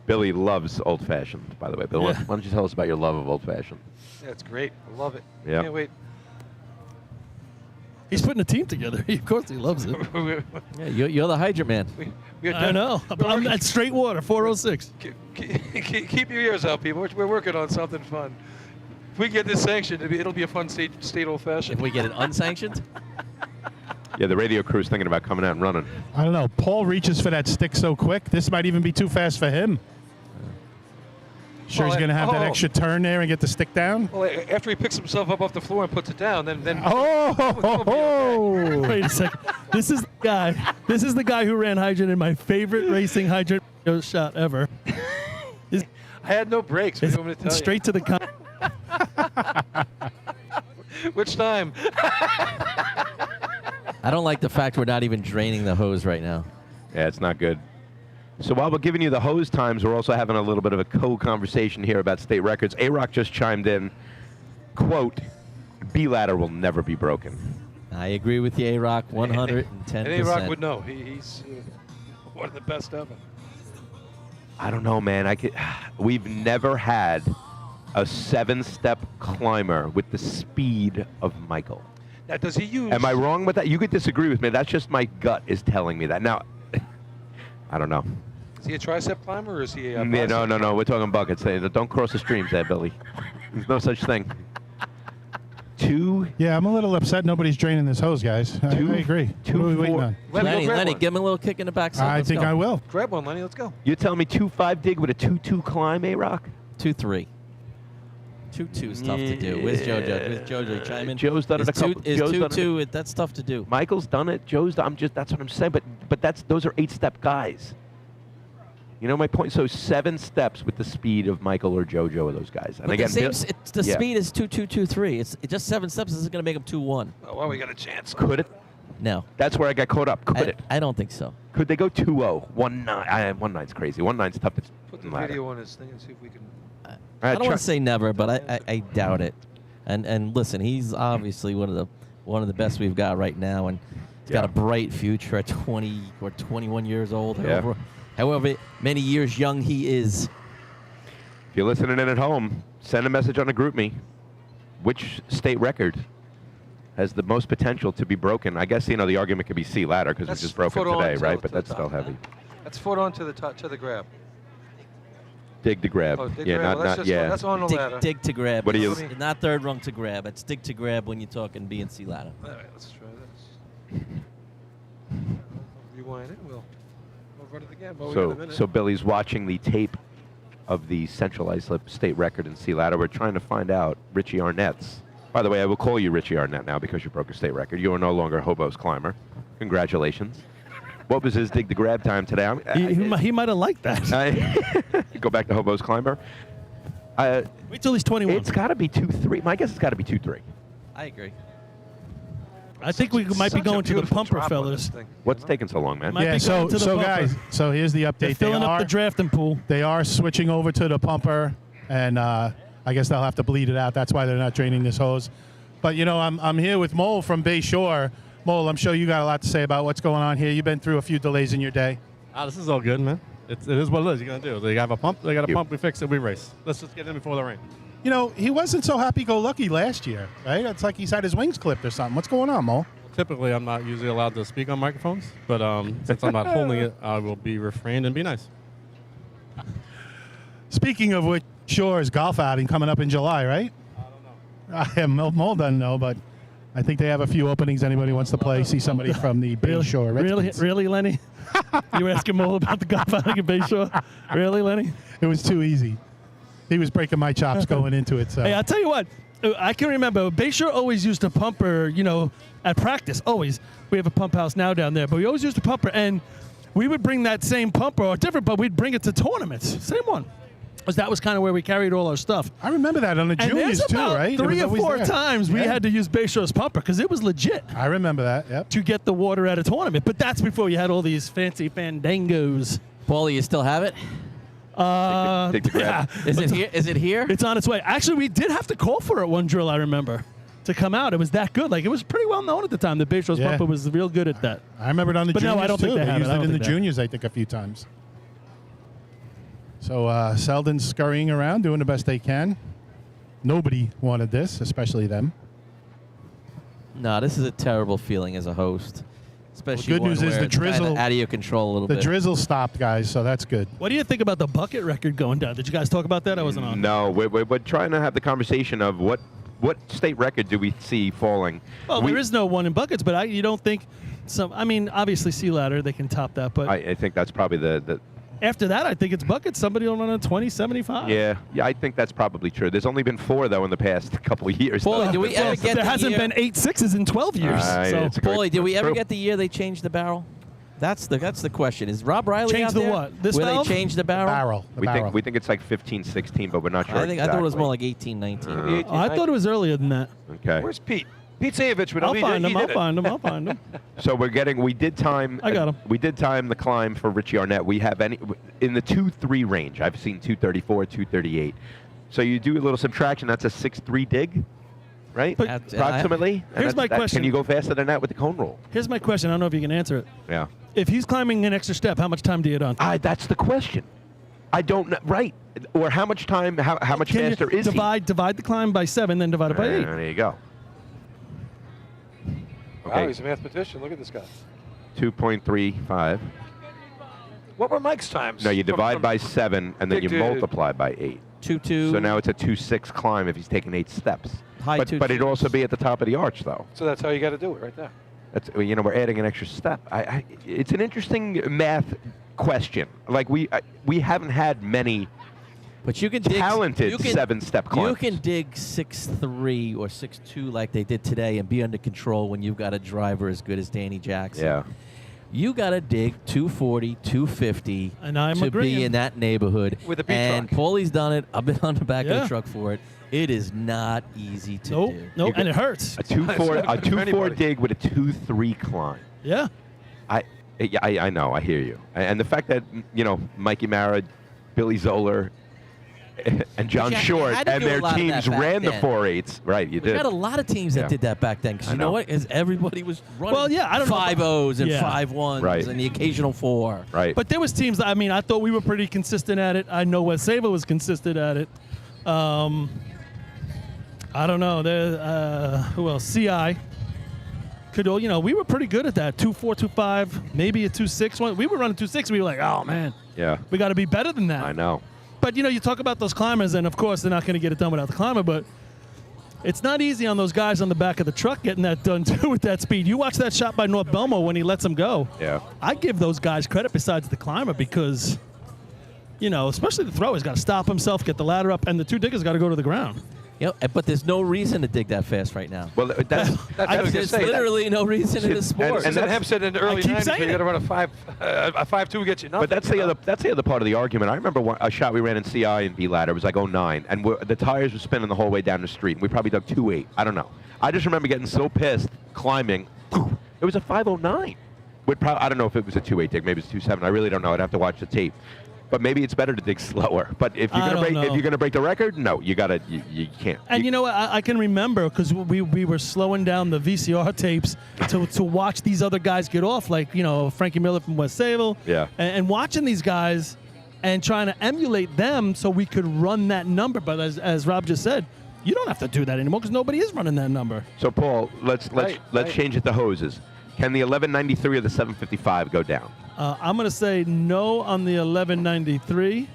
Billy loves Old Fashioned, by the way. Bill, why don't you tell us about your love of Old Fashioned? Yeah, it's great. I love it. Yeah. Can't wait. He's putting a team together. Of course he loves it. Yeah, you're the hydrant man. I know. I'm at straight water, 406. Keep your ears out, people. We're working on something fun. If we get this sanctioned, it'll be a fun state old fashioned. If we get it unsanctioned? Yeah, the radio crew's thinking about coming out and running. I don't know. Paul reaches for that stick so quick. This might even be too fast for him. Sure, he's going to have that extra turn there and get the stick down? Well, after he picks himself up off the floor and puts it down, then Wait a second. This is the guy who ran hydrant in my favorite racing hydrant shot ever. I had no brakes. What do you want me to tell Straight to the Which time? I don't like the fact we're not even draining the hose right now. Yeah, it's not good. So while we're giving you the hose times, we're also having a little bit of a co-conversation here about state records. A-Rock just chimed in, quote, B-ladder will never be broken. I agree with you, A-Rock, 110%. And A-Rock would know. He's one of the best ever. I don't know, man. We've never had a 7-step climber with the speed of Michael. Now, does he use... Am I wrong with that? You could disagree with me. That's just my gut is telling me that. Now, I don't know. Is he a tricep climber or is he a... No. We're talking buckets. Don't cross the streams there, Billy. There's no such thing. Yeah, I'm a little upset nobody's draining this hose, guys. I agree. What are we waiting on? Lenny, give him a little kick in the backside. I think I will. Grab one, Lenny. Let's go. You're telling me 2.5 dig with a 2.2 climb, A-Rock? 2.3. 2.2 is tough to do. Where's JoJo? Where's JoJo? Chime in. Joe's done it a couple. Is 2.2? That's tough to do. Michael's done it. Joe's done. That's what I'm saying. But those are 8-step guys. You know my point. So 7 steps with the speed of Michael or JoJo or those guys. And but again, the speed is 2.223. It's just 7 steps. This is going to make him 2.1. Oh, well, we got a chance. Could it? No. That's where I got caught up. Could it? I don't think so. Could they go 2.0? 1.9? 1.9's crazy. 1.9's tough. Put the video on his thing and see if we can. I don't want to say never, but I doubt it. And listen, he's obviously one of the best we've got right now, and he's got a bright future at 20 or 21 years old. Yeah. However many years young he is. If you're listening in at home, send a message on the group me. Which state record has the most potential to be broken? I guess the argument could be C ladder because we just broke it today, right? But that's still heavy. That's foot on to the grab. Dig to grab. Oh, dig yeah, grab. not That's on the ladder. Dig to grab. What do you? Not third rung to grab. It's dig to grab when you're talking B and C ladder. All right, let's try this. Rewind it. We'll run it again. So Billy's watching the tape of the Central Islip state record in C ladder. We're trying to find out Richie Arnett's. By the way, I will call you Richie Arnett now because you broke a state record. You are no longer a Hobo's climber. Congratulations. What was his dig to grab time today? He might have liked that. Go back to Hobo's climber. Wait till he's 21. It's got to be 2.3. My guess it's got to be 2.3. I agree. I think we might be going to the pumper, fellas. What's taking so long, man? Yeah, so guys, so here's the update. They're filling up the drafting pool. They are switching over to the pumper, and I guess they'll have to bleed it out. That's why they're not draining this hose. But, I'm here with Mole from Bay Shore. Mole, I'm sure you got a lot to say about what's going on here. You've been through a few delays in your day. This is all good, man. It is what it is. You're going to do. They have a pump. They got a pump. We fix it. We race. Let's just get in before the rain. He wasn't so happy-go-lucky last year, right? It's like he's had his wings clipped or something. What's going on, Mole? Typically, I'm not usually allowed to speak on microphones, but since I'm not holding it, I will be refrained and be nice. Speaking of which, Shore's golf outing coming up in July, right? I don't know. Mole doesn't know, but I think they have a few openings. Anybody wants to play, see somebody from the Bay Shore. Really, Lenny? You asking Mole about the golf outing at Bay Shore? Really, Lenny? It was too easy. He was breaking my chops going into it. So. Hey, I'll tell you what. I can remember Bayshore always used a pumper, at practice. Always. We have a pump house now down there, but we always used a pumper, and we would bring that same pumper or different, but we'd bring it to tournaments. Same one. Because that was kind of where we carried all our stuff. I remember that on the And juniors there's too, about right? It 3 was or always 4 there. times we Yeah. had to use Bayshore's pumper because it was legit I remember that. Yep. to get the water at a tournament. But that's before you had all these fancy fandangos. Paulie, you still have it? Take the grab. Is it here? Is it here? It's on its way. Actually, we did have to call for it one drill, I remember, to come out. It was that good. Like, it was pretty well known at the time that Bayshore's Yeah. pumper was real good at that. I remember it on the But no, juniors I don't think too. they have used it. I it don't in the think they have juniors, I think, a few times. So Selden's scurrying around, doing the best they can. Nobody wanted this, especially them. No, this is a terrible feeling as a host. Especially good one news is where the it's kinda drizzle- out of your control a little The bit. drizzle stopped, guys, so that's good. What do you think about the bucket record going down? Did you guys talk about that? I wasn't on. No, we're trying to have the conversation of what state record do we see falling? Well, there is no one in buckets, but you don't think some. I mean, obviously, Sea Ladder, they can top that. But I think that's probably the after that, I think it's buckets. Somebody will run a 2075. yeah, I think that's probably true. There's only been 4, though, in the past couple of years. Paulie, though. did we ever get There the hasn't year? been 8 6s in 12 years. So it's a great- Paulie, did we that's ever true. get the year they changed the barrel? That's the question. Is Rob Riley Change out the there? what? This Where valve? they changed the barrel? The We barrel. think it's like 15, 16, but we're not sure. I thought it was exactly. more like 18, 19. Oh, I thought it was earlier than that. Okay. Where's Pete? Pete Sayevich. We know I'll he find did, him. he I'll did it. find him. I'll find him. So we did time. I got him. We did time the climb for Richie Arnett. We have in the 2-3 range. I've seen 234, 238. So you do a little subtraction. That's a 6-3 dig, right? But- approximately. And Here's my question. Can you go faster than that with the cone roll? Here's my question. I don't know if you can answer it. Yeah. If he's climbing an extra step, how much time do you get on? That's the question. I don't know. Right. Or how much time? How much Can faster you is he? divide the climb by 7, then divide it by 8? There you go. Wow, he's a mathematician. Look at this guy. 2.35. What were Mike's times? No, you divide by 7 and then Big you dude. multiply by 8. 2-2. So now it's a 2-6 climb if he's taking 8 steps. High But 2-2s. it'd also be at the top of the arch, though. So that's how you got to do it right there. That's we're adding an extra step. It's an interesting math question. Like we haven't had many But you can dig talented you can- 7-step climbs. You can dig 6'3" or 6'2" like they did today and be under control when you've got a driver as good as Danny Jackson. Yeah. You got to dig 240, 250 And I'm to agreeing. be in that neighborhood. With a beat and truck. Paulie's done it. I've been on the back of Yeah. the truck for it. It is not easy to Nope. do. Nope. And it hurts. A 2-4 not good for anybody. dig with a 2-3 climb. Yeah. I know. I hear you. And the fact that Mikey Mara, Billy Zoller, and John you Short had to and do a their lot of teams that back ran the then. 4.8s. Right, you We did. had a lot of teams that Yeah. did that back then. Because I you know know. what? Everybody was running Well, yeah, I don't know about- 5-0s and Yeah. 5-1s Right. and the occasional 4. Right. But there was teams that, I thought we were pretty consistent at it. I know West Sable was consistent at it. I don't know. Who else? CI. We were pretty good at that. 2.4, 2.5, maybe a 2.6 one. We were running 2.6. We were like, oh, man, yeah. we got to be better than that. I know. But, you talk about those climbers, and, of course, they're not going to get it done without the climber, but it's not easy on those guys on the back of the truck getting that done, too, with that speed. You watch that shot by North Belmo when he lets them go. Yeah. I give those guys credit besides the climber because, especially the thrower's got to stop himself, get the ladder up, and the 2 diggers got to go to the ground. But there's no reason to dig that fast right now. Well, that's That's what I was going to There's say. literally no reason in the sport. And then Hemp said in the early keep 90s, saying you it. got to run a 5.2 gets you nothing. But that's the other part of the argument. I remember a shot we ran in CI and B ladder. It was like 09, and the tires were spinning the whole way down the street. And we probably dug 2.8. I don't know. I just remember getting so pissed climbing. It was a 5.09. I don't know if it was a 2.8 dig. Maybe it's 2.7. I really don't know. I'd have to watch the tape. But maybe it's better to dig slower. But if you're gonna break the record, no, you can't. And you know what? I can remember because we were slowing down the VCR tapes to watch these other guys get off, like Frankie Miller from West Sable. Yeah. And watching these guys and trying to emulate them so we could run that number. But as Rob just said, you don't have to do that anymore because nobody is running that number. So Paul, let's change it to hoses. Can the 1193 or the 755 go down? I'm going to say no on the 1193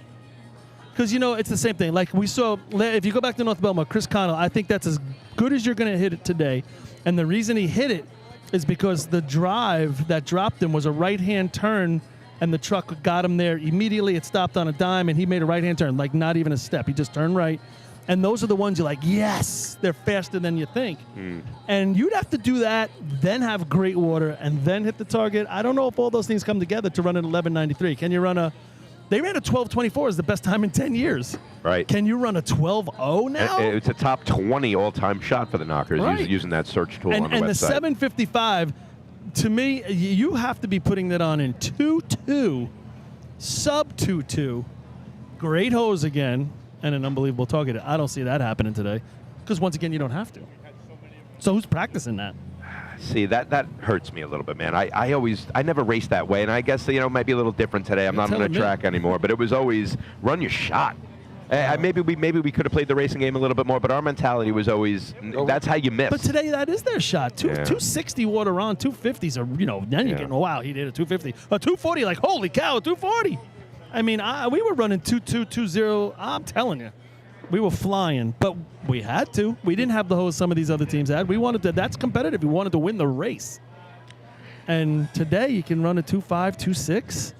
because, it's the same thing. Like we saw, if you go back to North Belmont, Chris Connell, I think that's as good as you're going to hit it today. And the reason he hit it is because the drive that dropped him was a right-hand turn, and the truck got him there immediately. It stopped on a dime, and he made a right-hand turn, like not even a step. He just turned right, And those are the ones you're like, yes, they're faster than you think. And you'd have to do that, then have great water, and then hit the target. I don't know if all those things come together to run an 11.93. Can you run a... They ran a 12.24 is the best time in 10 years. Right. Can you run a 12.0 now? It's a top 20 all-time shot for the Knockers Right. using that search tool on the and website. And the 7.55, to me, you have to be putting that on in 2.2, sub 2.2. Great hose again, and an unbelievable target. I don't see that happening today because, once again, you don't have to. So who's practicing that? See, that hurts me a little bit, man. I never raced that way, and I guess, it might be a little different today. I'm not on the track anymore, but it was always run your shot. Maybe we could have played the racing game a little bit more, but our mentality was always that's how you miss. But today that is their shot. 260 water on, 250s are, then you're getting, wow, he did a 250. A 240, like, holy cow, a 240. I mean, we were running 2.220. I'm telling you. We were flying, but we had to. We didn't have the hose some of these other teams had. We wanted to. That's competitive. We wanted to win the race. And today you can run a 2.5, 2.6.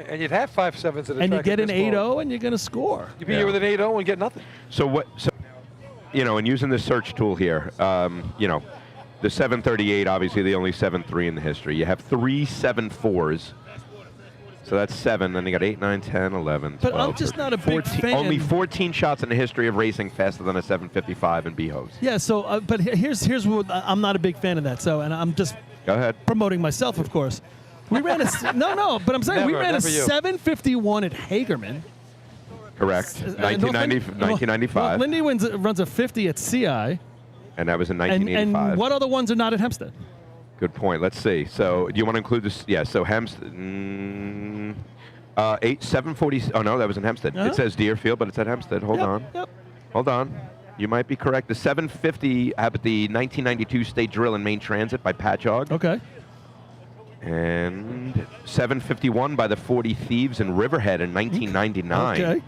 And you'd have 5.7s at the track. And you get an 8.0 and you're going to score. You'd be here with an 8.0 and get nothing. So and using the search tool here, the 738, obviously the only 7.3 in the history. You have 3 7.4s. So that's 7, then you got 8, 9, 10, 11, 12, But I'm just not a big 14, fan. Only 14 shots in the history of racing faster than a 7.55 in B-hose. Yeah, so, but here's what, I'm not a big fan of that. So, and I'm just Go ahead. Promoting myself, of course. We ran a, but I'm saying we ran a 751 at Hagerman. Correct. 1995. Lindy runs a 50 at CI. And that was in 1985. And what other ones are not at Hempstead? Good point. Let's see. So, do you want to include this? Yeah. So Hempstead, 740. Oh no, that was in Hempstead. It says Deerfield, but it's at Hempstead. Hold on. Hold on. You might be correct. The 750 happened at the 1992 State Drill in Main Transit by Patchogue. Okay. And 751 by the 40 Thieves in Riverhead in 1999. Okay.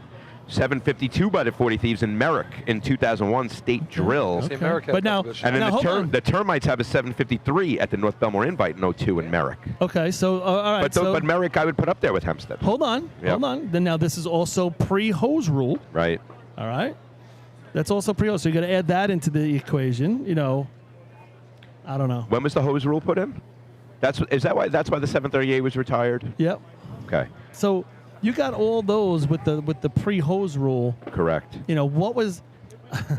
752 by the 40 Thieves in Merrick in 2001 State Drill. Okay. But now, and then the Termites have a 753 at the North Belmore Invite in 02 in Merrick. Okay, so all right. But Merrick I would put up there with Hempstead. Hold on. Then now this is also pre-hose rule. Right. All right. That's also pre-hose. So you got to add that into the equation. I don't know. When was the hose rule put in? That's why the 738 was retired? Yep. Okay. So you got all those with the pre-hose rule. Correct. What was...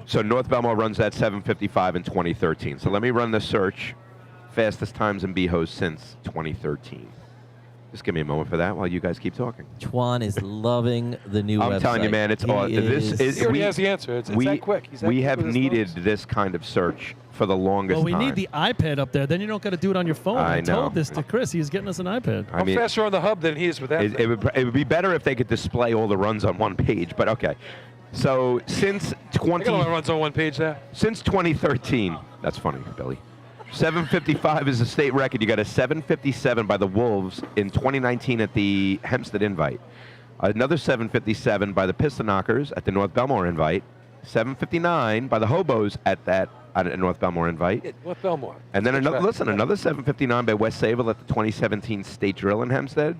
So North Belmore runs that 755 in 2013. So let me run the search. Fastest times in B-hose since 2013. Just give me a moment for that while you guys keep talking. Juan is loving the new website. I'm telling you, man, it's all. He already has the answer. It's that quick. We have needed this kind of search for the longest time. Well, we need the iPad up there. Then you don't got to do it on your phone. I told this to Chris. He's getting us an iPad. I'm faster on the hub than he is with that. It would be better if they could display all the runs on one page, but okay. So since I got all the runs on one page there. Since 2013, that's funny, Billy. 755 is a state record. You got a 757 by the Wolves in 2019 at the Hempstead Invite. Another 757 by the Piston Knockers at the North Belmore Invite. 759 by the Hobos at North Belmore Invite. North Belmore. And then another 759 by West Sayville at the 2017 State Drill in Hempstead.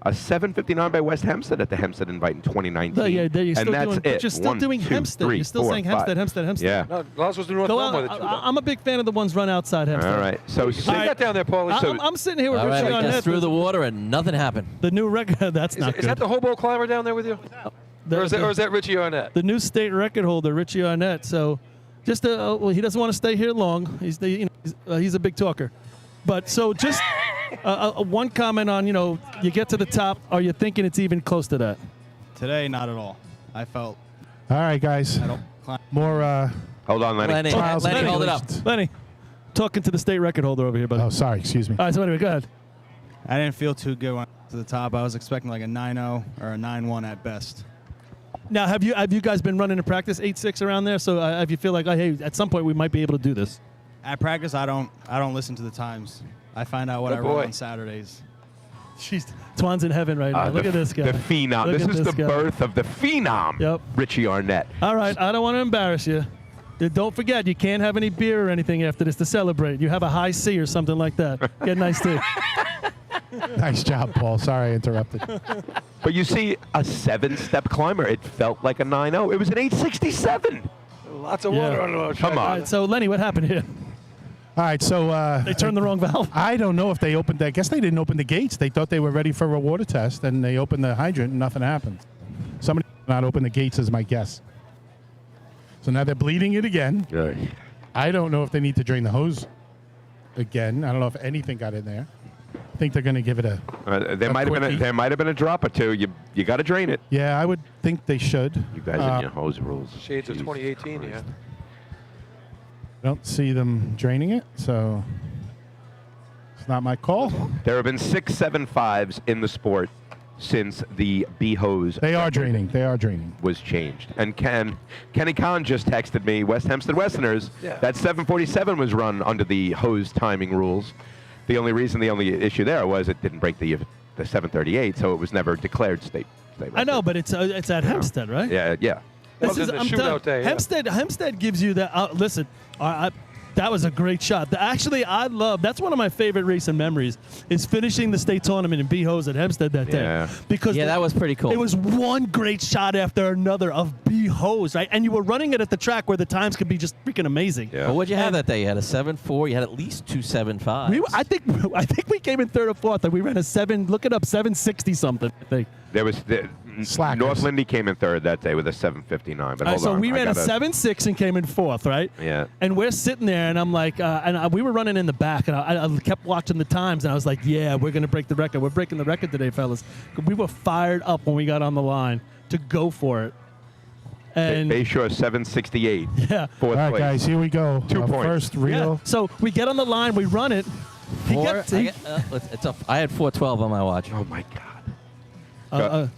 A 759 by West Hempstead at the Hempstead Invite in 2019. And that's it. But you're still doing Hempstead. You're still saying Hempstead, Hempstead. Yeah. No, Laws was the North Belmore. I'm a big fan of the ones run outside Hempstead. All right. So you got down there, Paulie. I'm sitting here with All Richie right, Arnett. just through the water and nothing happened. The new record. That's not good. Is that the hobo climber down there with you? Or is that Richie Arnett? The new state record holder, Richie Arnett. So, just he doesn't want to stay here long. He's a big talker, but so just one comment on you get to the top. Are you thinking it's even close to that? Today, not at all. I felt. All right, guys. More. Hold on, Lenny. Lenny, hold it up. Lenny, talking to the state record holder over here, buddy. Oh, sorry. Excuse me. All right. So anyway, go ahead. I didn't feel too good when I got to the top. I was expecting like a 9.0 or a 9.1 at best. Now, have you guys been running in practice 8.6 around there? So if you feel like, hey, at some point we might be able to do this. At practice, I don't listen to the times. I find out what I run on Saturdays. Jeez, Twan's in heaven right now. Look at this guy. The phenom. Look This at is the guy. birth of the phenom. Yep. Richie Arnett. All right, I don't want to embarrass you. Don't forget, you can't have any beer or anything after this to celebrate. You have a high C or something like that. Get a nice tea. Nice job, Paul. Sorry I interrupted. But you see, a 7-step climber, it felt like a 9.0. It was an 867. Lots of water on the road. Come All on. right, so Lenny, what happened here? All right, so They turned the wrong valve. I don't know if they opened. I guess they didn't open the gates. They thought they were ready for a water test, and they opened the hydrant, and nothing happened. Somebody did not open the gates, is my guess. So now they're bleeding it again. Good. I don't know if they need to drain the hose again. I don't know if anything got in there. I think they're going to give it a. There might have been a drop or two. You got to drain it. Yeah, I would think they should. You guys and your hose rules. Shades of 2018, yeah. I don't see them draining it, so it's not my call. There have been 6 7.5s in the sport since the B hose. They are draining. They are draining. Was changed. And Kenny Kahn just texted me, West Hempstead Westerners, Yeah. that 747 was run under the hose timing rules. The only issue there was it didn't break the 738, so it was never declared state. I know, but it's at Hempstead, right? Yeah, yeah. This is the I'm shootout telling- day, yeah. Hempstead gives you that. Listen, that was a great shot. Actually, that's one of my favorite recent memories is finishing the state tournament in B-Hose at Hempstead that day. Yeah. Because Yeah, that was pretty cool. It was one great shot after another of B-Hose, right? And you were running it at the track where the times could be just freaking amazing. Yeah. Well, what'd you have that day? You had a 7.4. You had at least 2 7.5s. I think we came in third or fourth, and we ran a 760 something. I think. There was Slackers. North Lindy came in third that day with a 759. But hold So on, we I ran a gotta- 7.6 and came in fourth, right? Yeah. And we're sitting there, and I'm like, we were running in the back, and I kept watching the times, and I was like, yeah, we're going to break the record. We're breaking the record today, fellas. We were fired up when we got on the line to go for it. And Bayshore 768. yeah. Fourth All right, place. guys, here we go. 2 Our points. First real. Yeah. So we get on the line, we run it. I had 412 on my watch. Oh my God.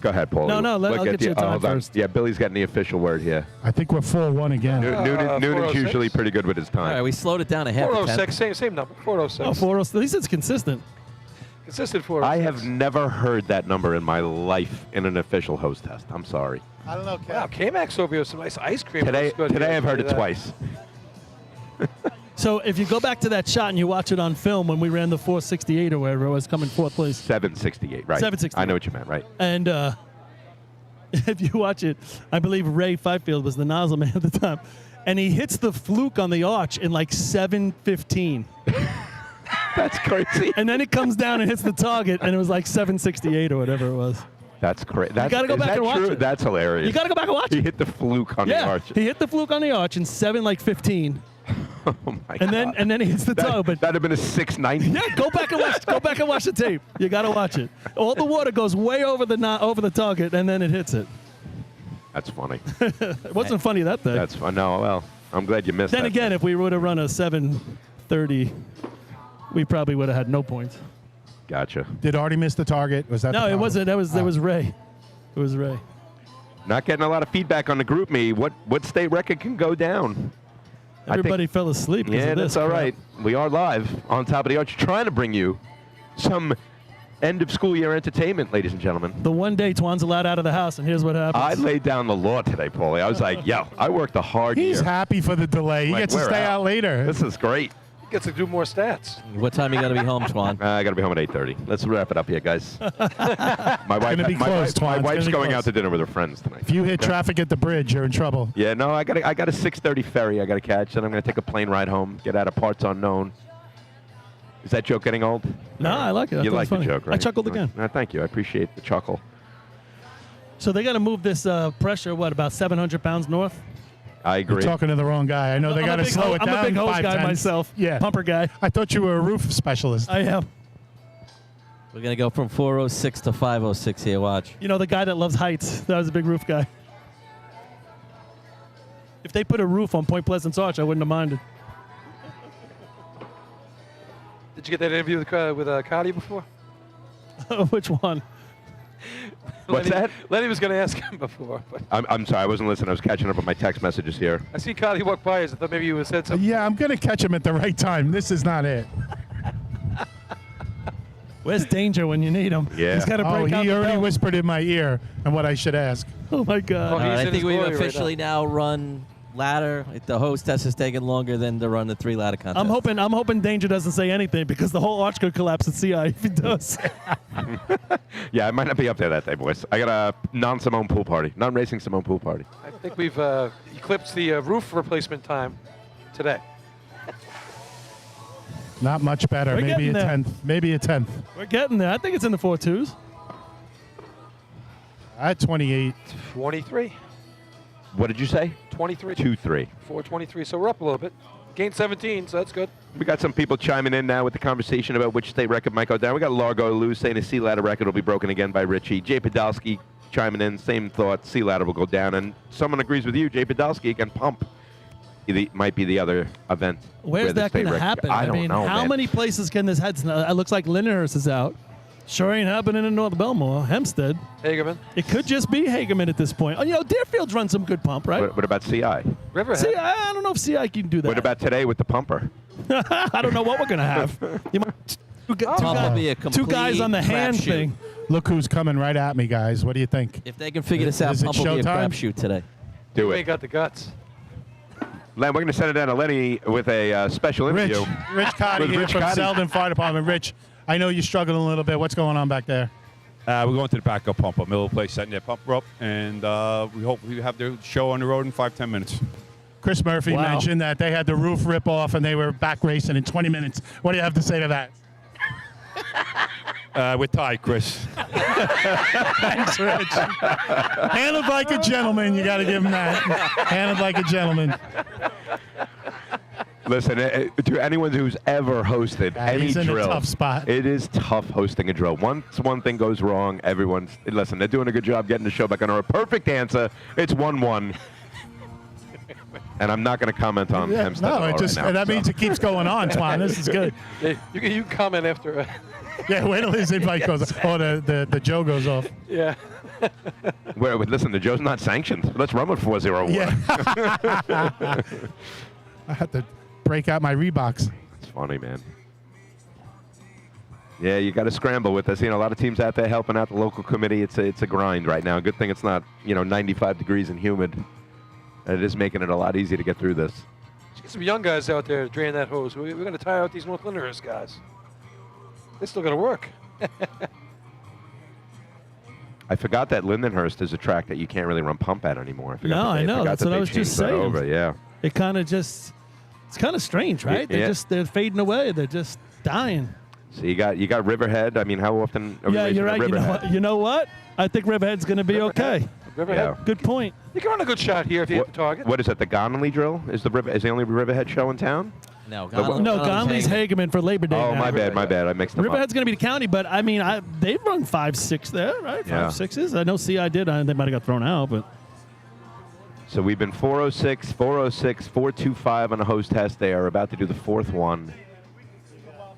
Go ahead, Paul. no, I'll get you a time hold on. first. Yeah, Billy's got the official word here. I think we're 4-1 again. Noonan's 406. usually pretty good with his All right, time. we slowed it down a half. 406, same number. 406. Oh, 406. At least it's consistent. Consistent 406. I have never heard that number in my life in an official hose test. I'm sorry. I don't know, Wow, K-Max over here with some nice ice cream. Today Looks good here, I've heard it that. twice. So if you go back to that shot and you watch it on film when we ran the 468 or whatever it was, coming fourth place. 768, right. 768. I know what you meant, right. And if you watch it, I believe Ray Fifield was the nozzle man at the time. And he hits the fluke on the arch in like 7:15. That's crazy. And then it comes down and hits the target, and it was like 768 or whatever it was. That's crazy. You gotta go back and watch it. That's hilarious. You got to go back and watch He it. hit the fluke on the arch. He hit the fluke on the arch in 15. Oh my And God. then he hits the target. But That'd have been a 690. yeah, go back and watch. Go back and watch the tape. You got to watch it. All the water goes way over the target, and then it hits it. That's funny. It wasn't funny that day. That's fun. No, well, I'm glad you missed Then that. again, if we would have run a 7:30, we probably would have had no points. Gotcha. Did Artie miss the target? Was that the No, it problem? wasn't. That was Ray. It was Ray. Not getting a lot of feedback on the group me. What state record can go down? I think- Everybody fell asleep. 'cause Yeah, of this that's all crap. right. We are live on top of the arch, trying to bring you some end of school year entertainment, ladies and gentlemen. The one day Twan's allowed out of the house, and here's what happens. I laid down the law today, Paulie. I was like, yo, I worked a hard He's year. happy for the delay. He Like, gets to we're stay out later. This is great. He gets to do more stats. What time are you going to be home, Twan? I got to be home at 8:30. Let's wrap it up here, guys. My wife, gonna be close, Twan. my It's wife's gonna be going close. out to dinner with her friends tonight. If you hit traffic at the bridge, you're in trouble. Yeah, no, I got a 6:30 ferry I got to catch, and I'm going to take a plane ride home, get out of parts unknown. Is that joke getting old? No, I like it. I You thought it like was the funny. joke, right? I chuckled again. Thank you. I appreciate the chuckle. So they got to move this pressure, about 700 pounds north? I You're agree. talking to the wrong guy. I know they I'm a got to big slow it down. I'm a big hose 5 guy tenths. myself. Yeah. Pumper guy. I thought you were a roof specialist. I am. We're going to go from 406 to 506 here. Watch. You know, the guy that loves heights. That was a big roof guy. If they put a roof on Point Pleasant's arch, I wouldn't have minded. Did you get that interview with Cardi before? Which one? What's Lenny, that? Lenny was going to ask him before. But I'm sorry, I wasn't listening. I was catching up on my text messages here. I see Cardi walk by. I thought maybe you would have said something. Yeah, I'm going to catch him at the right time. This is not it. Where's danger when you need him? Yeah. He's got to Oh, break out he the already belt. whispered in my ear and what I should ask. Oh, my God. Oh, All right, he's I in think his we've glory right officially now run ladder. The hostess is taking longer than to run the 3 ladder contest. I'm hoping Danger doesn't say anything because the whole arch could collapse at CI if he does. Yeah, I might not be up there that day, boys. I got a non-Simone pool party, non-racing Simone pool party. I think we've eclipsed the roof replacement time today. Not much better. We're Maybe getting a there. 10th. Maybe a 10th. We're getting there. I think it's in the 4.2s. At 28. 23. What did you say? 23. 2-3. 423. So we're up a little bit. Gained 17, so that's good. We got some people chiming in now with the conversation about which state record might go down. We got Largo Lou saying the C ladder record will be broken again by Richie. Jay Podolsky chiming in, same thought. C ladder will go down, and someone agrees with you. Jay Podolsky again. Pump might be the other event. Where's that going to happen? I don't know, how man. many places can this head? It looks like Lindenhurst is out. Sure ain't happening in North Belmore. Hempstead. Hagerman. It could just be Hagerman at this point. Oh, Deerfield's run some good pump, right? What about CI? Riverhead. CI, I don't know if CI can do that. What about today with the pumper? I don't know what we're going to have. You might, Pump will be a two guys on the hand crapshoot. thing. Look who's coming right at me, guys. What do you think? If they can figure this out, Is it Pump will be a showtime? crapshoot today. Do We it. ain't got the guts. Len, we're going to send it down to Lenny with a special interview. Rich Cotty With here Rich from Cotty. Selden Fire Department. Rich, I know you're struggling a little bit. What's going on back there? We're going to the backup pump up, middle place, setting their pumper up, and we hope we have the show on the road in 5-10 minutes. Chris Murphy Wow. mentioned that they had the roof rip off and they were back racing in 20 minutes. What do you have to say to that? We're tied, Chris. Thanks, Rich. Handled like a gentleman. You got to give him that. Handled like a gentleman. Listen, to anyone who's ever hosted any he's in a drill, tough spot. it is tough hosting a drill. Once one thing goes wrong, listen, they're doing a good job getting the show back on a perfect answer. It's 1-1. And I'm not going to comment on Hempstead No, right it just now, that so. means it keeps going on, Twan. This is good. Yeah, you can comment after. Yeah, wait till his invite goes off. Oh, the Joe goes off. Yeah. Listen, the Joe's not sanctioned. Let's run with 401. Yeah. I have to break out my Reeboks. It's funny, man. Yeah, you got to scramble with this. A lot of teams out there helping out the local committee. It's a grind right now. Good thing it's not 95 degrees and humid. It is making it a lot easier to get through this. Let's get some young guys out there to drain that hose. We're going to tire out these North Lindenhurst guys. They're still going to work. I forgot that Lindenhurst is a track that you can't really run pump at anymore. I forgot No, that I they- know. forgot That's that what I they was just changed that saying. Over. Yeah. It kind of just, it's kind of strange, right? Yeah. They're fading away. They're just dying. So you got Riverhead. I mean, how often are we Yeah, racing you're at right. Riverhead? You know what? I think Riverhead's going to be okay. Riverhead. Yeah. Good point. You can run a good shot here if you hit the target. What is it? The Gonley drill is the only Riverhead show in town? No, No, Gonley's Hagerman for Labor Day. Oh, now. my bad. I mixed them up. Riverhead's going to be the county, but I mean, they've run 5.6 there, right? Yeah. 5.6s. I know CI did. They might have got thrown out, but So we've been 406, 406, 425 on a host test. They are about to do the fourth one.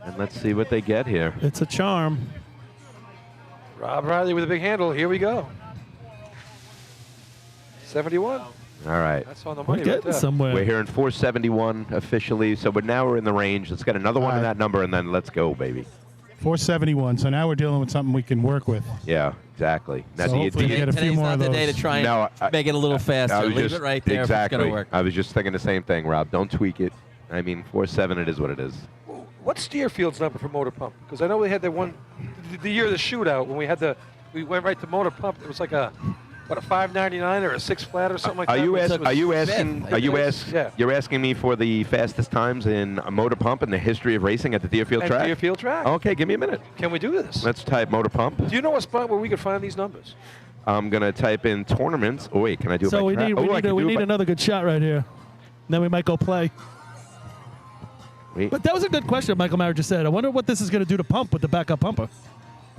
And let's see what they get here. it's a charm. Rob Riley with a big handle. Here we go. 71. All right. That's on the We're money right getting there. somewhere. We're here in 471 officially. So we're in the range. Let's get another one in that number, and then let's go, baby. 471. So now we're dealing with something we can work with. Yeah, exactly. Now, So do you- hopefully do you- we get a few Today's more not of the those. day to try and No, make it a little faster. I was Leave just, it right there exactly. if it's going to work. I was just thinking the same thing, Rob. Don't tweak it. I mean, 4.7, it is what it is. What's Deerfield's number for motor pump? Because I know we had that one, the year of the shootout when we went right to motor pump. It was like a 599 or a 6 flat or something like Are that. you It was asking? Yeah. You're asking me for the fastest times in a motor pump in the history of racing at the Deerfield At track? Deerfield track. Okay, give me a minute. Can we do this? Let's type motor pump. Do you know a spot where we could find these numbers? I'm gonna type in tournaments. Oh wait, can I do it So by we track? need, Oh, we I need, can we do it need by- another good shot right here. Then we might go play. Wait, But that was a good question Michael Maurer just said. I wonder what this is going to do to pump with the backup pumper.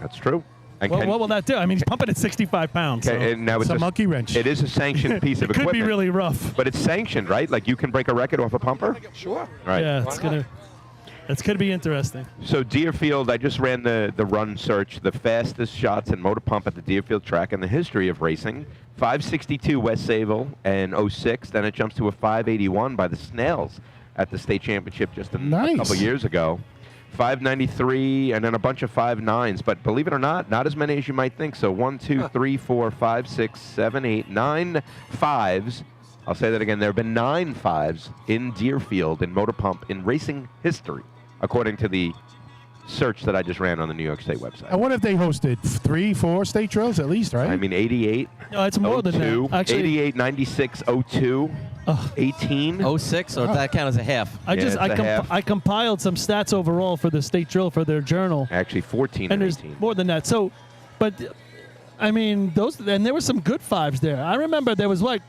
that's true. And What, can- what will that do? I mean, he's pumping at 65 pounds. okay, so and now It's a monkey wrench. It is a sanctioned piece of it could equipment. be really rough. But it's sanctioned, right? Like you can break a record off a pumper. Sure. Right. Yeah, Why it's gonna be interesting. So Deerfield, I just ran the run search, the fastest shots in motor pump at the Deerfield track in the history of racing. 562 West Sayville and 06. Then it jumps to a 581 by the Snails at the state championship just a couple years ago. 593 and then a bunch of 5.9s. But believe it or not as many as you might think. So 1, 2, 3, 4, 5, 6, 7, 8, 9 5s I'll say that again. There have been 9 5s in Deerfield in motor pump in racing history, according to the search that I just ran on the New York State website. I wonder if they hosted 3, 4 state drills at least, right? I mean, 88. No, it's more than that. Actually, 88, 96, 02, 18. 06, or that count as a half? I compiled some stats overall for the state drill for their journal. Actually, 14 and and there's 18. more than that. So, but I mean, there were some good 5s there. I remember there was like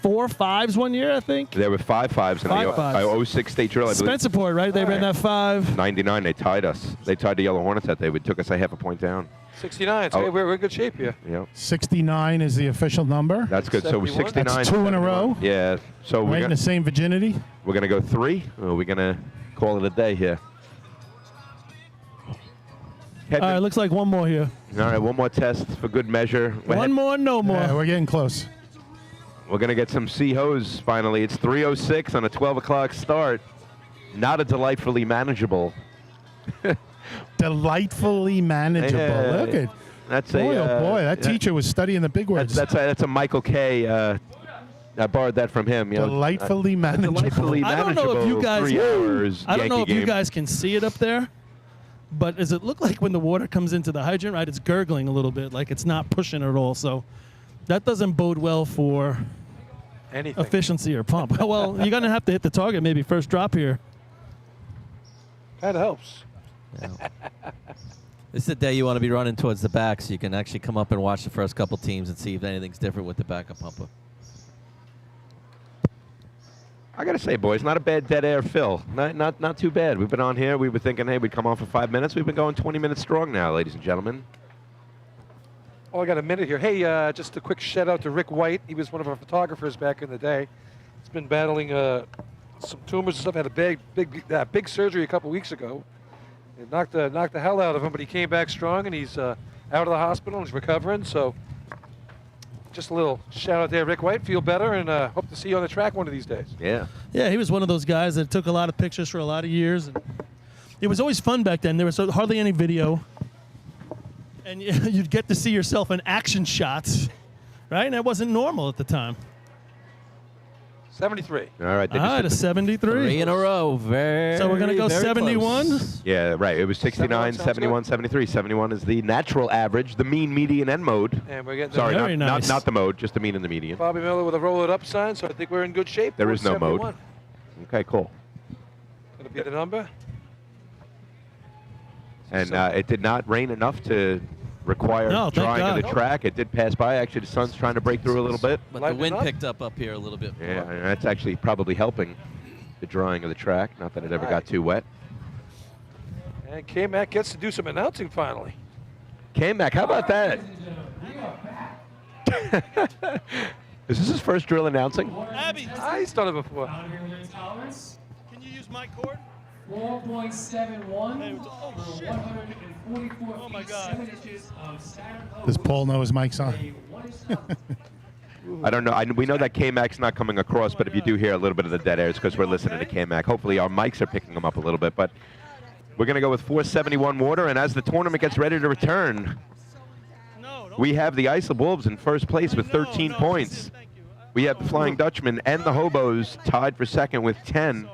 4 5s one year, I think. There were 5 5s in the 06 state drill, I believe. Spencerport, right? They ran that 5. 99, they tied us. They tied the Yellow Hornets that day. It took us a half a point down. 69. So we're in good shape here. Yeah. 69 is the official number. That's good. So 69. That's 2 in a row. Yeah. So Right in the same virginity. We're going to go 3, or are we going to call it a day here? All right, looks like one more here. All right, one more test for good measure. One more, no more. Yeah, we're getting close. We're going to get some C-hose finally. It's 3:06 on a 12 o'clock start. Not a delightfully manageable. Delightfully manageable. Yeah, Look at that's boy, a, oh boy, that teacher was studying the big words. That's a Michael K. I borrowed that from him. You know, Delightfully manageable. Delightfully I don't know if you guys. 3 hours I don't know Yankee if you game. guys can see it up there, but does it look like when the water comes into the hydrant, right? It's gurgling a little bit, like it's not pushing at all. So that doesn't bode well for anything. Efficiency or pump. Well, you're gonna have to hit the target maybe first drop here. Kind of helps. This is the day you want to be running towards the back so you can actually come up and watch the first couple teams and see if anything's different with the backup pumper. I got to say, boys, not a bad dead air fill. Not too bad. We've been on here. We were thinking, hey, we'd come on for 5 minutes. We've been going 20 minutes strong now, ladies and gentlemen. Oh, I got a minute here. Hey, just a quick shout out to Rick White. He was one of our photographers back in the day. He's been battling some tumors and stuff. Had a big surgery a couple weeks ago. It knocked the hell out of him, but he came back strong, and he's out of the hospital and he's recovering. So just a little shout out there, Rick White. Feel better, and hope to see you on the track one of these days. Yeah. Yeah, he was one of those guys that took a lot of pictures for a lot of years. And it was always fun back then. There was hardly any video. And you'd get to see yourself in action shots, right? And that wasn't normal at the time. 73. All right. All right, a 73. 3 in a row. So we're going to go 71? Yeah, right. It was 69, 71, 73. 71 is the natural average, the mean, median, and mode. And we're getting Sorry, Very nice. not the mode, just the mean and the median. Bobby Miller with a roll it up sign, so I think we're in good shape. There is no 71. mode. Okay, cool. That'll be the number. And it did not rain enough to require No, thank drawing of the God. track. It did pass by. Actually, the sun's trying to break through a little bit. But the wind picked up here a little bit. Yeah, and that's actually probably helping the drawing of the track. Not that it ever got too wet. And K-Mac gets to do some announcing finally. K-Mac, how about that? Is this his first drill announcing? Abby, He's done it before. Down here with tolerance. can you use my cord? 4.71 Hey, oh, for shit. 144 Oh, my feet, God. 7 inches of Saturn hose. Does Paul know his mic's on? A 1-inch diameter. I don't know. We know that K-Mac's not coming across, but if you do hear a little bit of the dead air, it's because we're listening to K-Mac. Hopefully our mics are picking them up a little bit, but we're going to go with 471 water, and as the tournament gets ready to return, we have the Islip Wolves in first place with 13 points. We have the Flying Dutchman and the Hobos tied for second with 10,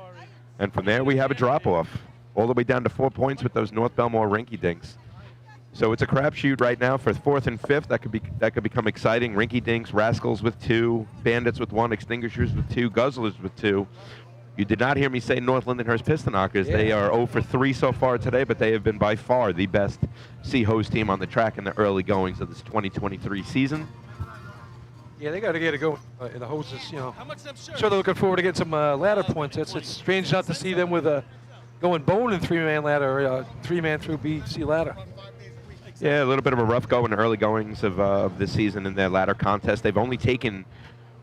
and from there we have a drop-off all the way down to 4 points with those North Belmore rinky-dinks. So it's a crapshoot right now for fourth and fifth. That could become exciting. Rinky-dinks, Rascals with 2, Bandits with 1, Extinguishers with 2, Guzzlers with 2. You did not hear me say North Lindenhurst Piston Knockers. They are 0 for 3 so far today, but they have been by far the best C-Hose team on the track in the early goings of this 2023 season. Yeah, they got to get it going in the hoses, you know. Sure, they're looking forward to getting some ladder points. It's strange not to see them with going bone in 3-man ladder, 3-man through BC ladder. Yeah, a little bit of a rough go in the early goings of this season in their ladder contest. They've only taken,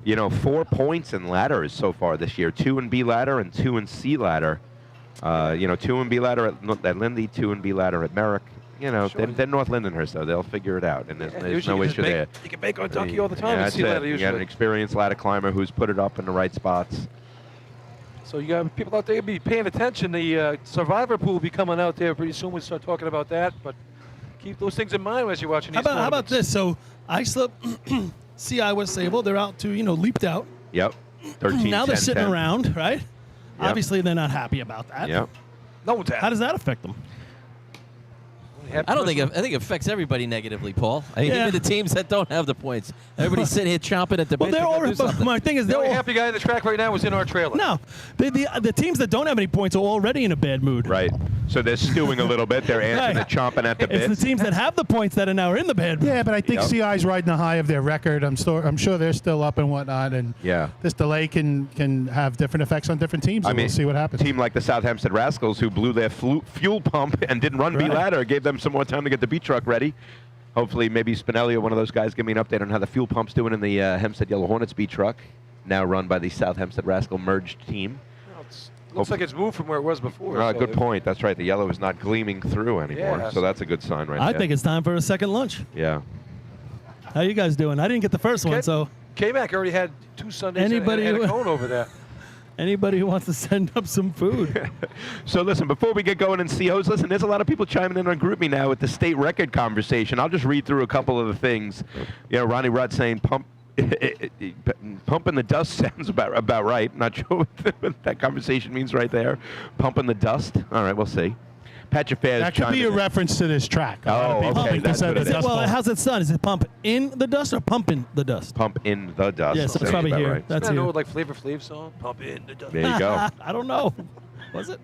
4 points in ladders so far this year. 2 in B ladder and 2 in C ladder. 2 in B ladder at Lindy, 2 in B ladder at Merrick. They're North Lindenhurst, though. They'll figure it out, and there's no issue there. You can bank on Ducky all the time in that's C ladder it. You got an usually. experienced ladder climber who's put it up in the right spots. So you got people out there be paying attention. The survivor pool will be coming out there pretty soon. We'll start talking about that, but keep those things in mind as you're watching these How about this? So Islip, CI was Sable. They're out to, leaped out. Yep. 13, now they're 10, sitting 10. around, right? Yep. Obviously, they're not happy about that. Yep. No one's happy. How does that affect them? I don't think I think it affects everybody negatively, Paul. I mean, Yeah. even the teams that don't have the points. Everybody's sitting here chomping at the Well, bit. they're to go all. do something. My thing is, The they're only all. happy guy in the track right now was in our trailer. No, the teams that don't have any points are already in a bad mood. Right. So they're stewing a little bit. They're answering, Right. they're chomping at the It's bit. the teams that have the points that are now in the bad mood. Yeah, but I think Yep. CI's riding the high of their record. I'm sure they're still up and whatnot, and Yeah. this delay can have different effects on different teams. So we'll see what happens. A team like the South Hempstead Rascals, who blew their fuel pump and didn't run Right. B-Ladder, gave them some more time to get the B truck ready. Hopefully, maybe Spinelli or one of those guys give me an update on how the fuel pump's doing in the Hempstead Yellow Hornets B truck, now run by the South Hempstead Rascal merged team. Well, looks like it's moved from where it was before. so Good point. That's right. The yellow is not gleaming through anymore, Yeah, so that's a good sign right I there. think it's time for a second lunch. Yeah. How you guys doing? I didn't get the first one, so K-Mac already had 2 Sundays Anybody and a who- cone over there. anybody who wants to send up some food. So listen, before we get going in COs, listen, there's a lot of people chiming in on GroupMe now with the state record conversation. I'll just read through a couple of the things. You know, Ronnie Rutt saying pumping the dust sounds about right. Not sure what that conversation means right there. Pumping the dust. All right, we'll see. Patrick Fairs That could be a chiming in. reference to this track. A lot of people okay, think that's this what is it the is. Dust Well, Bowl. how's it done? Is it pump in the dust or pumping the dust? Pump in the dust. Yeah, so it's Sounds probably about here. right. That's I know, here. like Flavor Flav song. Pump in the dust. There you go. I don't know. Was it?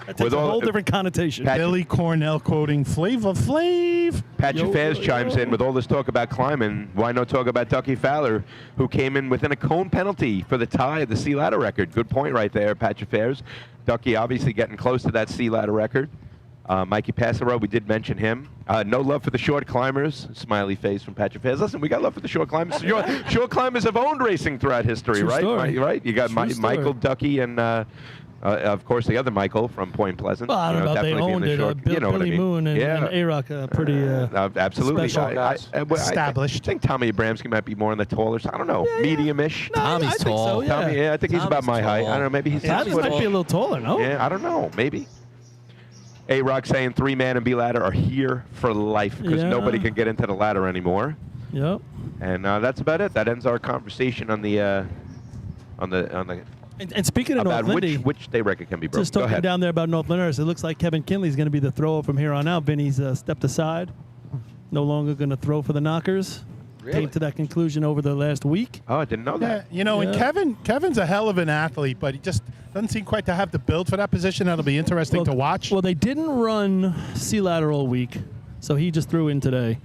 That takes With a all- whole different connotation. Billy Cornell quoting Flavor Flav. Patrick Fairs chimes in with all this talk about climbing. Why not talk about Ducky Fowler, who came in within a cone penalty for the tie of the C ladder record? Good point right there, Patrick Fairs. Ducky obviously getting close to that C ladder record. Mikey Passero, we did mention him. No love for the short climbers. Smiley face from Patrick Fairs. Listen, we got love for the short climbers. Short climbers have owned racing throughout history, True right? story. Right. You got True story. Michael, Ducky, and of course the other Michael from Point Pleasant. Well, I don't know if they definitely being owned the it. short- Bill, you know what I Billy mean. Moon and, Yeah. and A-Rock pretty Absolutely. special. Established. I think Tommy Abramski might be more on the taller side. I don't know. Medium-ish. Tommy's I think tall. so, yeah. Tommy, yeah, I think he's about my height. I don't know. Maybe he's Tommy 6 foot. might be a little taller, no? Yeah, I don't know. Maybe. A-Rock saying 3-man and B-ladder are here for life because Yeah. nobody can get into the ladder anymore. Yep. And that's about it. That ends our conversation on the And speaking of about North Lindy, which day record can be broken. just Go talking ahead. down there about North Lyndhurst, it looks like Kevin Kinley's going to be the thrower from here on out. Vinny's stepped aside. No longer going to throw for the Knockers. Really? Came to that conclusion over the last week. Oh, I didn't know Yeah, that. you know, and Kevin's a hell of an athlete, but he just doesn't seem quite to have the build for that position. That'll be interesting to watch. Well, they didn't run C ladder all week, so he just threw in today.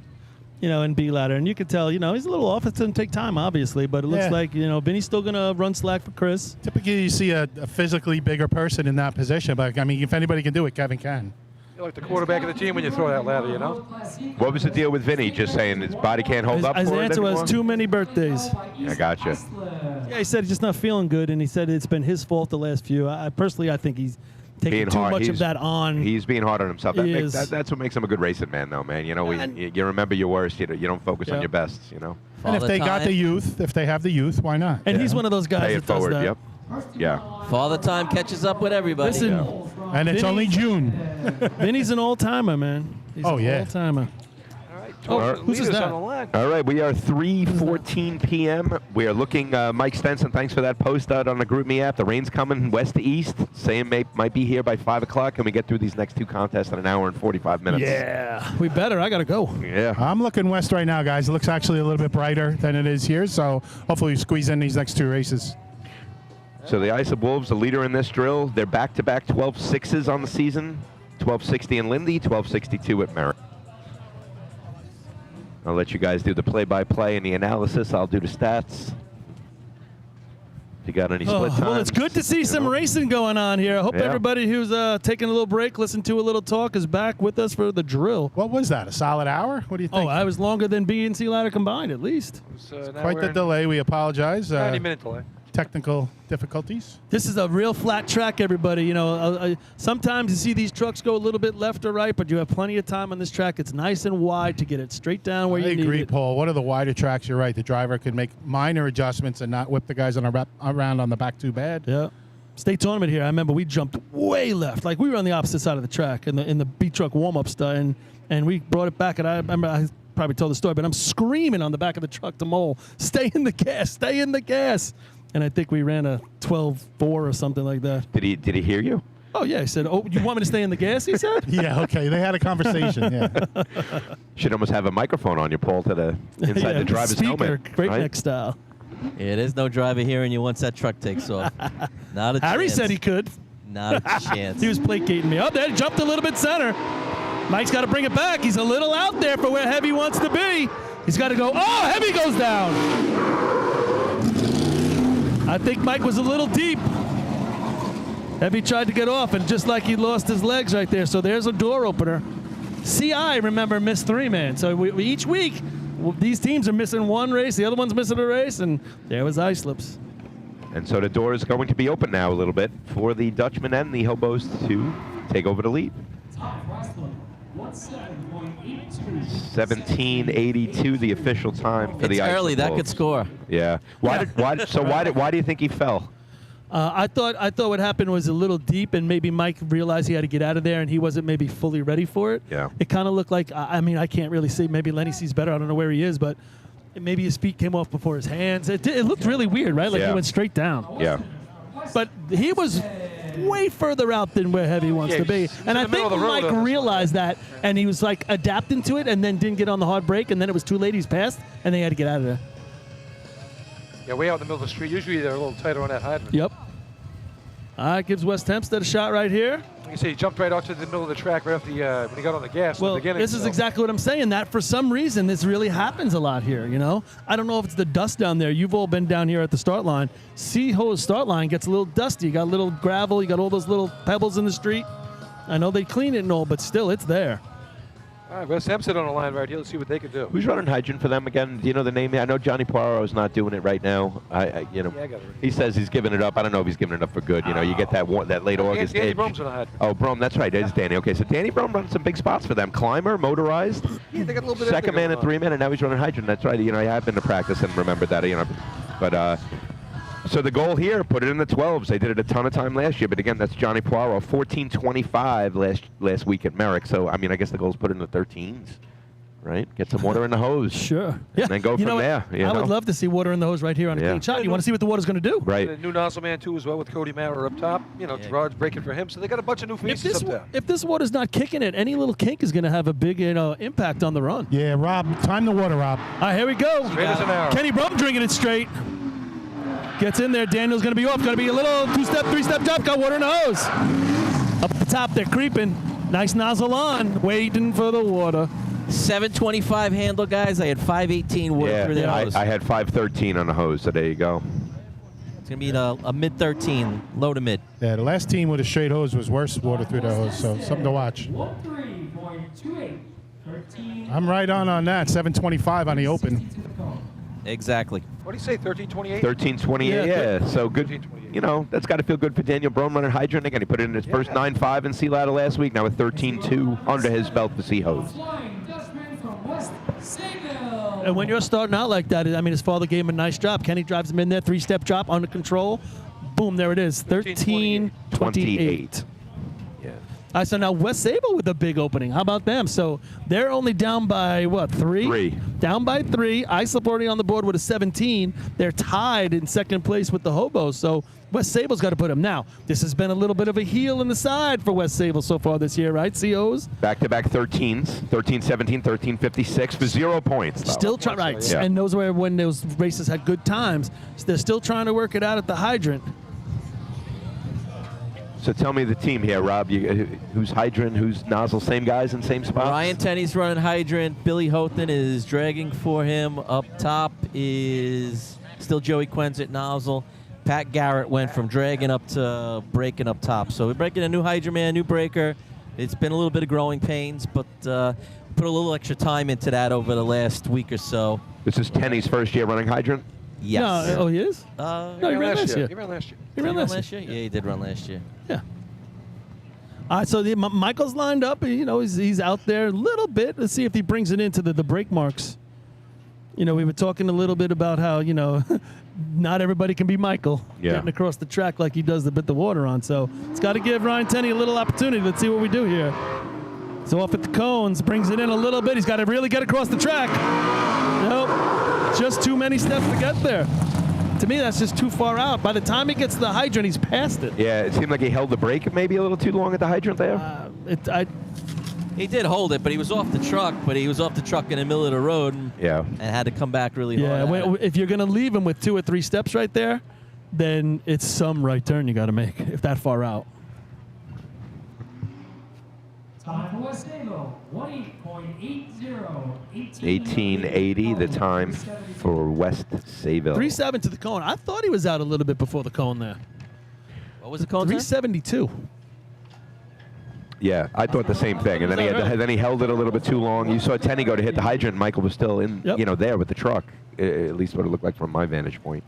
You know, and B ladder, and you could tell, you know, he's a little off. It's going to take time, obviously, but it looks Yeah. like, you know, Vinny's still going to run slack for Chris. Typically, you see a physically bigger person in that position, but I mean, if anybody can do it, Kevin can. You're like the quarterback of the team when you throw that ladder, you know? What was the deal with Vinny? Just saying his body can't hold up His for it answer was anymore? too many birthdays. I gotcha. Yeah, he said he's just not feeling good, and he said it's been his fault the last few. I personally, I think he's taking Being too hard. much of He's- that on. He's being hard on himself. That He makes, is. that's what makes him a good racing man, though, man. You know, you remember your worst. You don't focus on Yeah. your best. You know. And if they got the youth, if they have the youth, why not? And he's one of those guys Pay that it forward. does that. Yep. Yeah. Father time catches up with everybody. Listen, And it's Vinny- only June. Vinny's an old-timer, man. He's Oh, an yeah. old-timer. All right. Who's is that? All right, we are 3:14 p.m. We are looking, Mike Stenson, thanks for that post out on the GroupMe app. The rain's coming west to east. Same might be here by 5 o'clock, and we get through these next two contests in an hour and 45 minutes. Yeah, we better. I got to go. Yeah. I'm looking west right now, guys. It looks actually a little bit brighter than it is here, so hopefully we squeeze in these next two races. So the Ice of Wolves, the leader in this drill. They're back-to-back 12.6s on the season. 12.60 in Lindy, 12.62 at Merritt. I'll let you guys do the play-by-play and the analysis. I'll do the stats. If you got any split times. Well, it's good to see some racing going on here. I hope Yeah. everybody who's taking a little break, listen to a little talk, is back with us for the drill. What was that, a solid hour? What do you think? Oh, I was longer than B and C ladder combined, at least. Quite the delay. We apologize. 90-minute delay. Technical difficulties. This is a real flat track, everybody. You know, sometimes you see these trucks go a little bit left or right, but you have plenty of time on this track. It's nice and wide to get it straight down where I you agree, need it. Paul. One of the wider tracks, you're right. The driver could make minor adjustments and not whip the guys on around on the back too bad. Yeah. State tournament here, I remember we jumped way left. Like we were on the opposite side of the track in the B truck warm-up stuff, and we brought it back. And I remember probably told the story, but I'm screaming on the back of the truck to Mole, stay in the gas, stay in the gas. And I think we ran a 12.4 or something like that. Did he hear you? Oh, yeah. He said, oh, you want me to stay in the gas, he said? Yeah, okay. They had a conversation, yeah. Should almost have a microphone on you, Paul, to the inside the driver's speaker, helmet. Great right? neck style. Yeah, there's no driver hearing you once that truck takes off. Not a Harry chance. said he could. Not a chance. He was placating me. Oh, there, jumped a little bit center. Mike's got to bring it back. He's a little out there for where Heavy wants to be. He's got to go. Oh, Heavy goes down. I think Mike was a little deep. Heavy tried to get off, and just like he lost his legs right there. So there's a door opener. CI, remember, missed 3, man. So we each week, these teams are missing one race, the other one's missing a race, and there was Islips. And so the door is going to be open now a little bit for the Dutchman and the Hobos to take over the lead. 17:82, the official time for the It's early. Islip That Wolves. could score. Yeah. Why do you think he fell? I thought what happened was a little deep, and maybe Mike realized he had to get out of there, and he wasn't maybe fully ready for it. Yeah. It kind of looked like, I mean, I can't really see. Maybe Lenny sees better. I don't know where he is, but maybe his feet came off before his hands. It looked really weird, right? Like he went straight down. Yeah. But he was way further out than where Heavy wants to be. And I think Mike realized that, and he was like adapting to it, and then didn't get on the hard brake, and then it was too late. He's passed, and they had to get out of there. Yeah, way out in the middle of the street. Usually they're a little tighter on that hydrant. Yep. Gives West Hempstead a shot right here. Like you say, he jumped right out to the middle of the track right off the when he got on the gas. Well, at the beginning, this is exactly what I'm saying. That for some reason, this really happens a lot here. You know, I don't know if it's the dust down there. You've all been down here at the start line. Seahoe's start line gets a little dusty. You got a little gravel. You got all those little pebbles in the street. I know they clean it and all, but still, it's there. All right, West Hempstead on the line right here. Let's see what they can do. Who's running hydrant for them again? Do you know the name? I know Johnny Poirot's not doing it right now. Yeah, I got it. He says he's giving it up. I don't know if he's giving it up for good. You know, you get that late August Danny edge. Brome's on the hydrant. Oh, Brome, that's right. There's Danny. Okay, so Danny Brome runs some big spots for them. Climber, motorized. Yeah, they got a little bit of Second man and 3 man, and now he's running hydrant. That's right. You know, I have been to practice and remembered that. You know, but so the goal here, put it in the 12s. They did it a ton of time last year, but again, that's Johnny Poirot, 14:25 last week at Merrick. So I mean, I guess the goal is put in the 13s. Right? Get some water in the hose. Sure. And then go from there. I would love to see water in the hose right here on a clean shot. You want to see what the water's going to do? Right. And a new nozzle man, too, as well, with Cody Maurer up top. You know, Gerard's breaking for him. So they got a bunch of new faces up there. If this water's not kicking it, any little kink is going to have a big impact on the run. Yeah, Rob, time the water, Rob. All right, here we go. Straight as an arrow. Kenny Brome drinking it straight. Gets in there. Daniel's going to be off. Going to be a little 2-step, 3-step jump. Got water in the hose. Up at the top, they're creeping. Nice nozzle on. Waiting for the water. 725 handle, guys. I had 518 water through the hose. I had 513 on the hose, so there you go. It's going to be a mid-13, low to mid. Yeah, the last team with a straight hose was worse water through their hose, so something to watch. 13.28. I'm right on that. 725 on the open. Exactly. What do you say, 13:28? 13:28, yeah. So good. You know, that's got to feel good for Daniel Brome running hydrant again. He put it in his first 9.5 in Sea Ladder last week. Now with 13.2 under his belt for Sea Hose. And when you're starting out like that, I mean, his father gave him a nice drop. Kenny drives him in there, 3-step drop under control. Boom, there it is. 13:28. Yeah. So now West Sable with a big opening. How about them? So they're only down by, what, 3? 3. Down by 3. Islip already on the board with a 17. They're tied in second place with the Hobos. So West Sable's got to put them. Now, this has been a little bit of a heel in the side for West Sable so far this year, right, COs? Back-to-back 13s. 13-17, 13-56 for 0 points. Though. Still trying, right. Yeah. And those were when those races had good times. They're still trying to work it out at the hydrant. So tell me the team here, Rob. Who's hydrant, who's nozzle? Same guys in same spots? Ryan Tenney's running hydrant. Billy Houghton is dragging for him. Up top is still Joey Quenz at nozzle. Pat Garrett went from dragging up to breaking up top. So we're breaking a new hydrant man, new breaker. It's been a little bit of growing pains, but put a little extra time into that over the last week or so. This is Tenney's first year running hydrant? Yes. No, oh, he is? No, he ran last year. He ran last year. He ran last year? Yeah, he did run last year. Yeah. All right, so Michael's lined up. You know, he's out there a little bit. Let's see if he brings it into the brake marks. You know, we were talking a little bit about how, you know, not everybody can be Michael getting across the track like he does to bit the water on. So it's got to give Ryan Tenney a little opportunity. Let's see what we do here. So off at the cones, brings it in a little bit. He's got to really get across the track. Nope, just too many steps to get there. To me, that's just too far out. By the time he gets to the hydrant, he's past it. Yeah, it seemed like he held the brake maybe a little too long at the hydrant there. He did hold it, but he was off the truck. But he was off the truck in the middle of the road. And had to come back really hard. Yeah, if you're going to leave him with 2 or 3 steps right there, then it's some right turn you got to make if that far out. Time for West Sayville, 18.80. 1880, the time for West Sayville. 3.7 to the cone. I thought he was out a little bit before the cone there. What was the cone? 372. Yeah, I thought the same thing, and then he held it a little bit too long. You saw Tenny go to hit the hydrant. Michael was still in, there with the truck. At least what it looked like from my vantage point.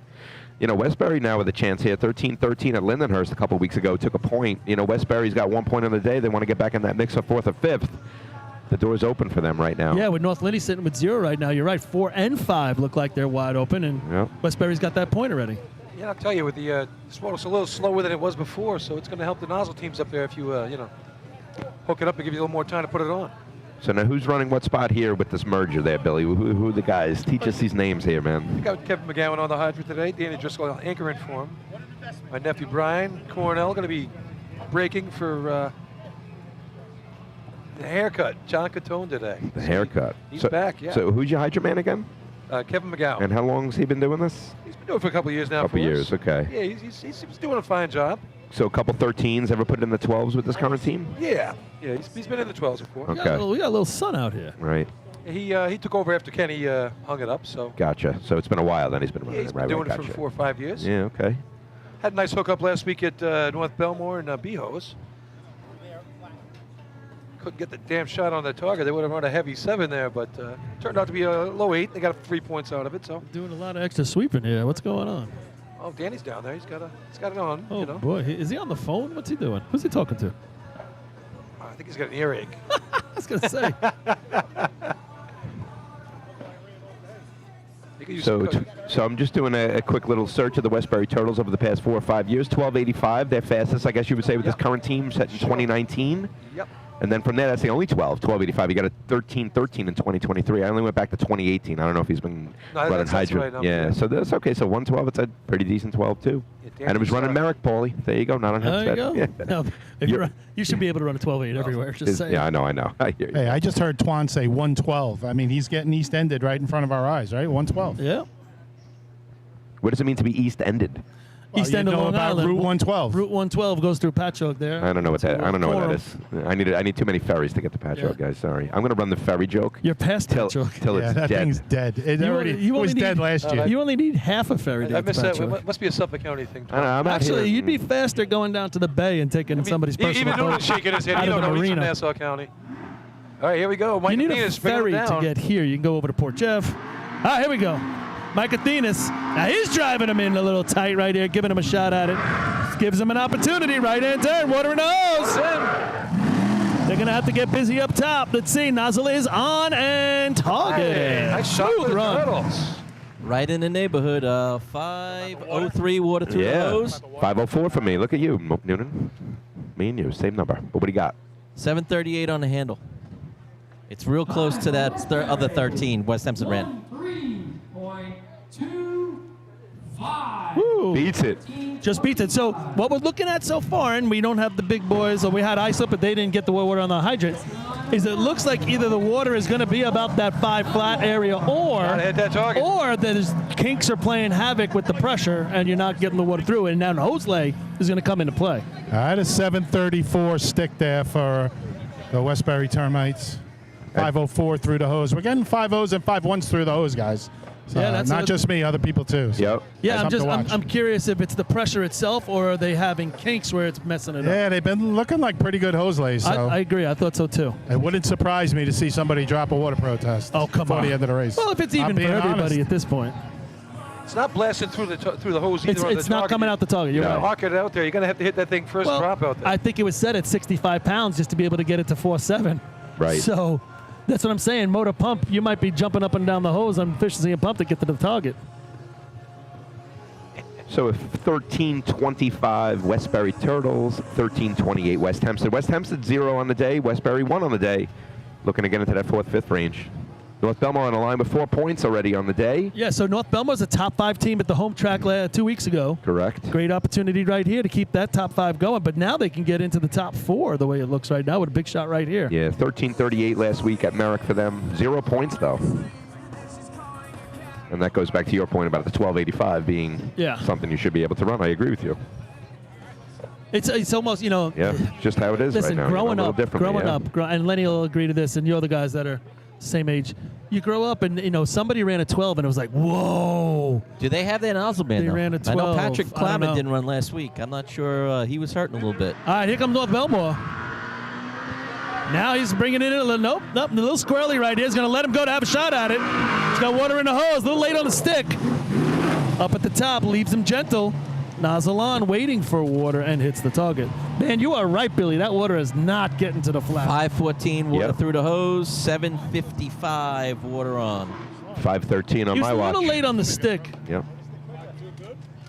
Westbury now with a chance here. 13-13 at Lindenhurst a couple weeks ago took a point. Westbury's got 1 point on the day. They want to get back in that mix of 4th or 5th. The door's open for them right now. Yeah, with North Lindy sitting with 0 right now. You're right. 4 and 5 look like they're wide open, and Westbury's got that point already. Yeah, I'll tell you, with the it's a little slower than it was before, so it's going to help the nozzle teams up there if you hook it up and give you a little more time to put it on. So now who's running what spot here with this merger there, Billy? Who are the guys? Teach us these names here, man. We got Kevin McGowan on the hydrant today. Danny Driscoll anchoring for him. My nephew Brian Cornell going to be braking for the haircut. John Catone today. The haircut. He's back, yeah. So who's your hydrant man again? Kevin McGowan. And how long has he been doing this? He's been doing it for a couple of years now. Couple years, okay. Yeah, he's doing a fine job. So a couple 13s, ever put in the 12s with this current team? Yeah, he's been in the 12s before. Okay. We got a little sun out here. Right. He took over after Kenny hung it up, so. Gotcha. So it's been a while then he's been running He's been doing it for 4 or 5 years. Yeah, okay. Had a nice hookup last week at North Belmore and Behos. Couldn't get the damn shot on the target. They would have run a heavy 7 there, but turned out to be a low 8. They got 3 points out of it, so. Doing a lot of extra sweeping here. What's going on? Oh, Danny's down there. He's got it on. Oh, boy. Is he on the phone? What's he doing? Who's he talking to? I think he's got an earache. I was going to say. So I'm just doing a quick little search of the Westbury Turtles over the past 4 or 5 years. 1285, their fastest, I guess you would say, with this current team set in 2019. Yep. And then from there, that's the only 1285. He got a 13-13 in 2023. I only went back to 2018. I don't know if he's been running hydrant. Right, yeah, so that's okay. So 112, it's a pretty decent 12, too. Yeah, and it was running Merrick, Paulie. There you go, not on There you headset. go. Yeah. No, you should be able to run a 12.8 everywhere. Just saying. Yeah, I know. I hear you. Hey, I just heard Twan say 112. I mean, he's getting east-ended right in front of our eyes, right? 112. Yeah. What does it mean to be east-ended? East End of Long Island. Route 112. Route 112 goes through Patchogue there. I don't know what that. I don't know what that is. I need too many ferries to get to Patchogue, guys. Sorry. I'm going to run the ferry joke. You're past till Patchogue. it's that dead. thing's dead. It was dead last year. You only need half a ferry to I get to missed that. Patchogue. It must be a Suffolk County thing. I know, I'm out Actually, here. you'd be faster going down to the bay and taking somebody's personal Even boat Noonan's shaking his head. out You of don't the know he's from marina. Nassau County. All right, here we go. Mike You need a Athena's bringing ferry it to down. get here. You can go over to Port Jeff. Here we go. Mike Athenas. Now he's driving him in a little tight right here, giving him a shot at it. Just gives him an opportunity. Right-hand turn, water in the hose. They're going to have to get busy up top. Let's see. Nozzle is on and targeted. Hey, nice shot Smooth for the run. Turtles. Right in the neighborhood. 503 water through the hose. 504 for me. Look at you, Noonan. Me and you, same number. But what do you got? 738 on the handle. It's real close to that other 13 West Hempstead ran. 3.25. Woo. Beats it. Just beats it. So what we're looking at so far, and we don't have the big boys, or we had ice up, but they didn't get the water on the hydrant, is it looks like either the water is going to be about that 5 flat area, or there's kinks are playing havoc with the pressure, and you're not getting the water through, and now the hose lay is going to come into play. All right, a 734 stick there for the Westbury Termites. 504 through the hose. We're getting 5-0s and 5-1s through the hose, guys. So Yeah, that's not a- just me, other people too. So Yep. Yeah, that's something to watch. I'm curious if it's the pressure itself, or are they having kinks where it's messing it up. Yeah, they've been looking like pretty good hose lays. So I agree. I thought so too. it wouldn't surprise me to see somebody drop a water protest. Oh, come before on. the end of the race. Well, if it's I'm even for being everybody honest. at this point. It's not blasting through the hose either. on the It's not target. coming out the target. You're You're right. going to hawk it out there. You're going to have to hit that thing first Well, drop out there. I think it was set at 65 pounds just to be able to get it to 4.7. Right. So that's what I'm saying. Motor pump, you might be jumping up and down the hose on efficiency and pump to get to the target. So 13:25 Westbury Turtles, 13:28 West Hempstead. West Hempstead 0 on the day, Westbury 1 on the day. Looking to get into that 4th, 5th range. North Belmar on the line with 4 points already on the day. Yeah, so North Belmar's a top 5 team at the home track 2 weeks ago. Correct. Great opportunity right here to keep that top 5 going, but now they can get into the top 4 the way it looks right now with a big shot right here. Yeah, 13:38 last week at Merrick for them. 0 points, though. And that goes back to your point about the 1285 being something you should be able to run. I agree with you. It's almost, you know. Yeah, just how it is listen, right now. growing up, yeah. and Lenny will agree to this, and you're the guys that are same age. You grow up and, you know, somebody ran a 12 and it was like, whoa. Do they have that nozzle band? They ran a 12. I know Patrick I don't know. Clement didn't run last week. I'm not sure. He was hurting a little bit. All right, here comes North Belmar. Now he's bringing it in a little. Nope, a little squirrely right here. He's going to let him go to have a shot at it. He's got water in the hose. A little late on the stick. Up at the top, leaves him gentle. Nozzle on, waiting for water, and hits the target. Man, you are right, Billy. That water is not getting to the flat. 5:14 water through the hose. 7:55 water on. 5:13 on my watch. He's a little late on the stick. Yep.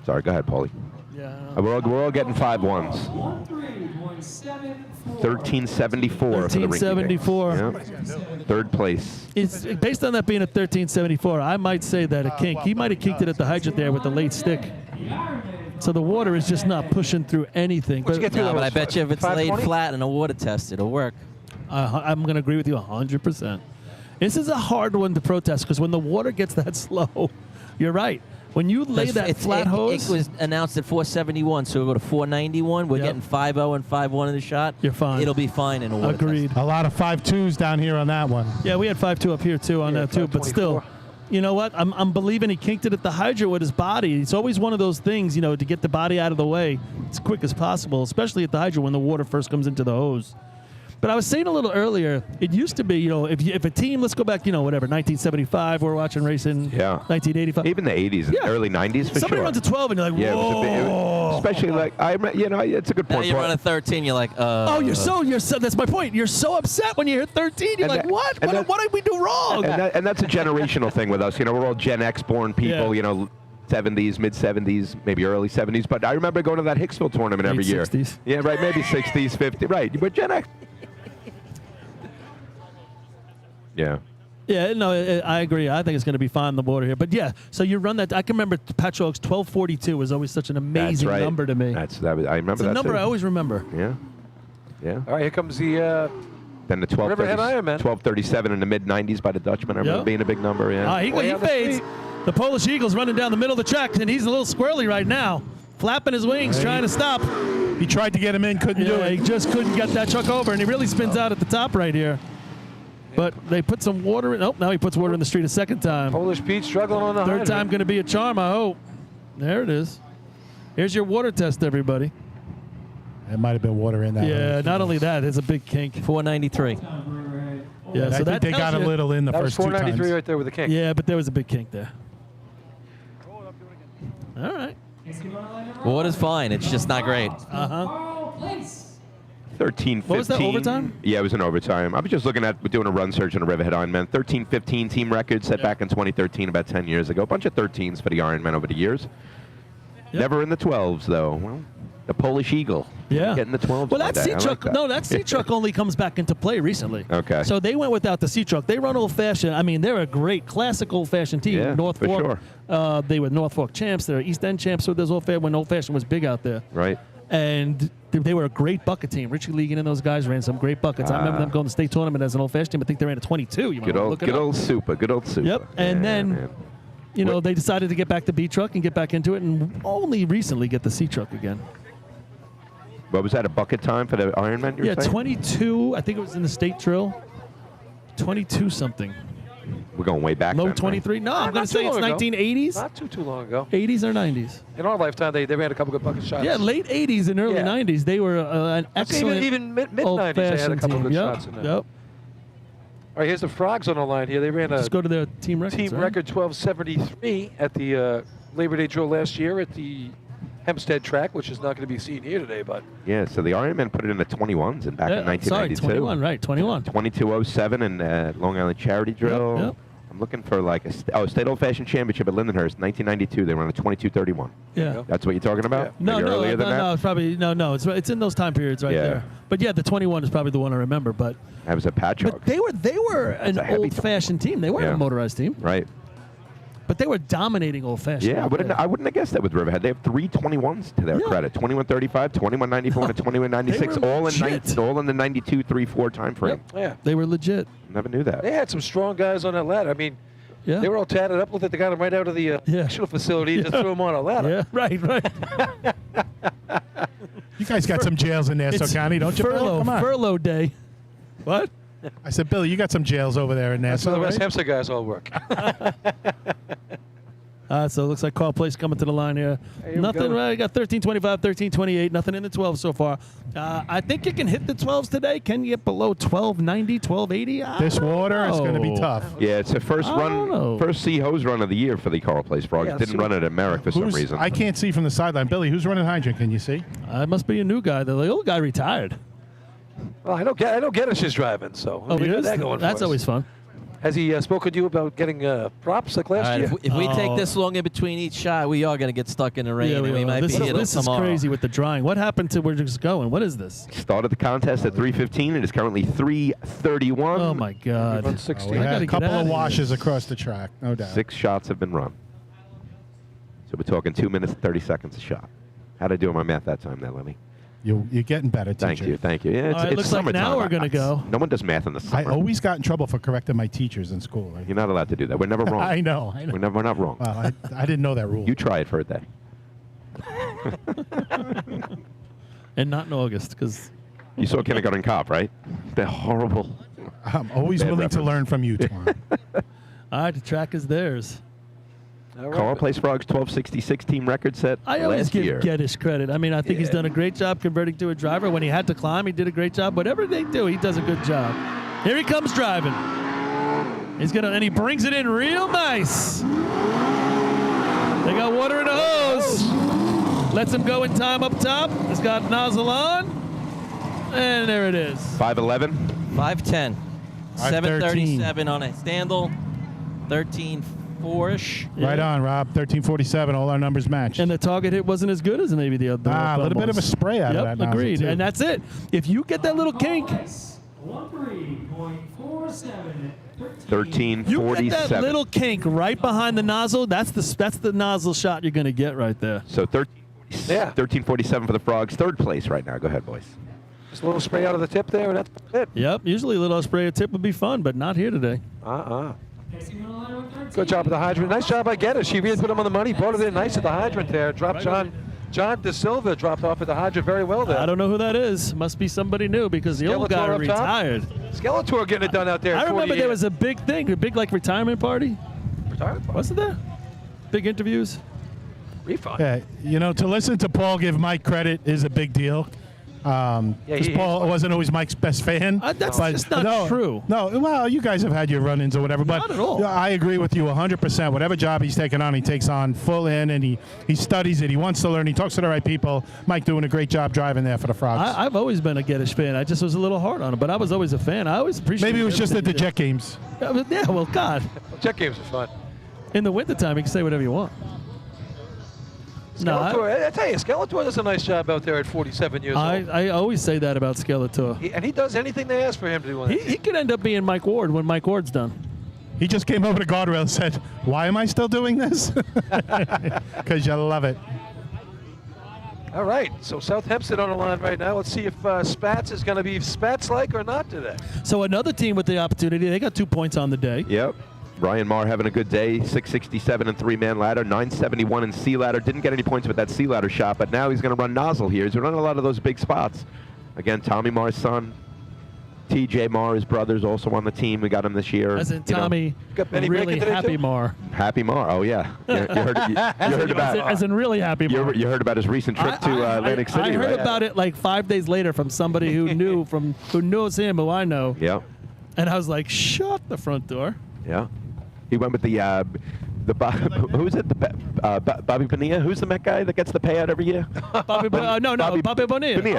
Sorry, go ahead, Paulie. Yeah. We're all getting 5-1s. 13:74 for the Rinky 13:74. Yep. 3rd place. It's based on that being a 13:74. I might say that a kink. He might have kinked it at the hydrant there with the late stick. So the water is just not pushing through anything. But I bet you if it's laid flat in a water test, it'll work. I'm going to agree with you 100%. This is a hard one to protest because when the water gets that slow, you're right. When you lay that flat hose. It was announced at 471, so we'll go to 491. We're getting 5-0 and 5-1 in the shot. You're fine. It'll be fine in a water Agreed. A lot of 5.2s down here on that one. Yeah, we had 5.2 up here too on that too, but still. You know what? I'm believing he kinked it at the hydrant with his body. It's always one of those things, you know, to get the body out of the way as quick as possible, especially at the hydrant when the water first comes into the hose. But I was saying a little earlier, it used to be, you know, if a team, let's go back, you know, whatever, 1975, we're watching racing. Yeah. 1985. Even the 80s and early 90s for Somebody sure. runs a 12 and you're like, yeah, whoa. Especially like, it's a good point. Now you're running 13, you're like, oh, you're so, that's my point. You're so upset when you hit 13. You're like, what? What did we do wrong? And that's a generational thing with us. You know, we're all Gen X born people, you know, 70s, mid-70s, maybe early 70s. But I remember going to that Hicksville tournament every year. 60s. Yeah, right, maybe 60s, 50s. Right, but Gen X. Yeah. Yeah, no, I agree. I think it's going to be fine in the water here. But yeah, so you run that. I can remember Patrick's 1242 was always such an amazing number to me. I remember it's that a number too. I always remember. Yeah. Yeah. All right, here comes the then the 1237 in the mid-90s by the Dutchman. I remember being a big number, yeah. He fades. The Polish Eagle's running down the middle of the track, and he's a little squirrely right now, flapping his wings, trying to stop. He tried to get him in, couldn't do it. He just couldn't get that truck over, and he really spins out at the top right here. But they put some water in. Oh, now he puts water in the street a second time. Polish Pete struggling on the Third time going to be a charm, I hope. There it is. Here's your water test, everybody. It might have been water in that. Yeah, not only that, it's a big kink. 493. Yeah, so I think they got a little in the that first 2 times. That was 493 right there with the kink. Yeah, but there was a big kink there. All right. Water's fine. It's just not great. 13-15. What was that, overtime? Yeah, it was an overtime. I was just looking at doing a run search on the Riverhead Ironman. 13-15 team record set back in 2013, about 10 years ago. A bunch of 13s for the Ironman over the years. Never in the 12s, though. Well, the Polish Eagle. Yeah. Getting the 12s. Well, that C-Truck, that C-Truck only comes back into play recently. Okay. So they went without the C-Truck. They run old-fashioned. I mean, they're a great classic old-fashioned team. Yeah, North for Fork. sure. They were North Fork champs. They're East End champs. So there's old-fashioned when old-fashioned was big out there. Right. And they were a great bucket team. Richie Legan and those guys ran some great buckets. I remember them going to state tournament as an old-fashioned team. I think they ran a 22. You might look it up. Good old super. Yep. And then, you know, they decided to get back to B-Truck and get back into it and only recently get the C-Truck again. What was that, a bucket time for the Ironman? Yeah, 22. I think it was in the state drill. 22 something. We're going way back. Low then, 23. Right? No, I'm going to say it's 1980s. Not too long ago. 80s or 90s. In our lifetime, they ran a couple good bucket shots. Yeah, late 80s and early 90s. They were an excellent even mid-90s, they had a couple good shots in there. Yep. All right, here's the Frogs on the line here. They ran a Just go to their team records. team record 1273 at the Labor Day drill last year at the Hempstead track, which is not going to be seen here today, but Yeah, so the Ironman put it in the 21s back in 1992. Sorry, 21, right, 21. 22:07 in Long Island Charity Drill. Yep. I'm looking for like a state old-fashioned championship at Lindenhurst, 1992. They were on a 22:31. Yeah. That's what you're talking about? No, Maybe no, earlier than that? no. It's probably no. It's in those time periods right Yeah. there. But yeah, the 21 is probably the one I remember. But That was a Patchogue. but they were an a heavy old-fashioned team. They weren't Yeah. a motorized team, Right. but they were dominating old-fashioned. Yeah, I wouldn't have guessed that with Riverhead. They have 3 21s to their credit: 21:35, 21:94, and a 21:96, They were all legit. all in the 92, 3, 4 time frame. Yeah. They were legit. Never knew that. They had some strong guys on that ladder. I mean, Yeah. they were all tatted up. Looked like they got them right out of the correctional facility and just threw them on a ladder. Yeah, right. You guys got some jails in Nassau It's County, don't you, Bill? furlough, Come on. furlough day. What? I said, Billy, you got some jails over there in That's where Nassau, the West right? Hempstead guys all work. So it looks like Carl Place coming to the line here. Here we Nothing. go. I got 1325, 1328. Nothing in the 12 so far. I think you can hit the 12s today. Can you get below 1290, 1280? This water is going to be tough. Yeah, it's the first first sea hose run of the year for the Carl Place Frogs. Yeah, Didn't so- run it at Merrick for some Who's- reason. I can't see from the sideline. Billy, who's running hydrant? Can you see? It must be a new guy. The old guy retired. Well, I know Geddes is driving, so Oh, we he got is? that going for That's us. always fun. Has he spoken to you about getting props like All last right, year? if we take Oh. this long in between each shot, we are going to get stuck in the rain, Yeah, and we might this be here till this is tomorrow. crazy with the drying. What happened to we're just going? What is this? Started the contest at 3:15. It is currently 3:31. Oh, my God. Run Oh, 16. we I had gotta a get couple out of of washes here. across the track, no doubt. 6 shots have been run. So we're talking 2 minutes, 30 seconds a shot. How'd I do on my math that time there, Lenny? You're getting better, teacher. Thank you. Yeah, All right, it's looks like summertime. now we're gonna go. No one does math in the I summer. always got in trouble for correcting my teachers in school. You're not allowed to do that. We're never wrong. I know. We're not wrong. Well, I didn't know that rule. You try it for a day. And not in August, because You saw Kindergarten Cop, right? They're horrible. I'm always Bad willing to reference. learn from you, Twan. all right, the track is theirs. All Carl right. Place Frogs 1266 team record set I always last give year. Geddes credit. I mean, I think he's done a great job converting to a driver. When he had to climb, he did a great job. Whatever they do, he does a good job. Here he comes driving. And he brings it in real nice. They got water in the hose. Lets him go in time up top. It's got nozzle on. And there it is. 5'11". 5'10", 5'13". 737 on a Standal, 13.4-ish. Right on, Rob. 1347. All our numbers match. And the target hit wasn't as good as maybe the other. A little bit of a spray out of that nozzle, agreed. too. And that's it. If you get that little kink, 13.47. 1347. you get that little kink right behind the nozzle. That's the nozzle shot you're going to get right there. So 1347 for the Frogs. Third place right now. Go ahead, boys. Just a little spray out of the tip there, and that's it. Yep. Usually a little spray of tip would be fun, but not here today. Good job with the hydrant. Nice job by Geddes. She really put him on the money. Brought it in nice at the hydrant there. Dropped John De Silva dropped off at the hydrant very well there. I don't know who that is. Must be somebody new because the old guy Skeletor up top? retired. Skeletor getting it done out there. I at remember 48. there was a big thing, a big like retirement party. Retirement party? Wasn't there? Big interviews. Refund. Yeah, to listen to Paul give Mike credit is a big deal. Because Paul wasn't always Mike's best fan. That's just not true. No, well, you guys have had your run-ins or whatever. But Not at all. I agree with you 100%. Whatever job he's taking on, he takes on full in, and he studies it. He wants to learn. He talks to the right people. Mike doing a great job driving there for the Frogs. I've always been a Geddes fan. I just was a little hard on him, but I was always a fan. I always appreciated Maybe it was just at the everything Jet games. he did. Yeah, well, God. Jet games are fun. In the wintertime, you can say whatever you want. No, Skeletor, I tell you, Skeletor does a nice job out there at 47 years old. I always say that about Skeletor. And he does anything they ask for him to do. On that He could end up being Mike Ward when Mike Ward's done. He just came over the guardrail and said, "Why am I still doing this?" Because you love it. All right, so South Hempstead on the line right now. Let's see if Spats is going to be Spats-like or not today. So another team with the opportunity. They got 2 points on the day. Yep. Ryan Marr having a good day, 667 and 3-man ladder, 971 in C ladder. Didn't get any points with that C ladder shot, but now he's going to run nozzle here. He's running a lot of those big spots. Again, Tommy Marr's son, TJ Marr, his brother's also on the team. We got him this year. As in Tommy, Got Benny really Bacon today, happy too? Marr. Happy Marr. Oh yeah, you heard about As in really happy Marr. you heard about his recent trip to Atlantic City, I heard right? about it like 5 days later from somebody who who knows him, who I know. Yeah. And I was like, shut the front door. Yeah. He went with the Who's it? Bobby Bonilla? Who's the Met guy that gets the payout every year? Bobby Bonilla. Bobby Bonilla does. He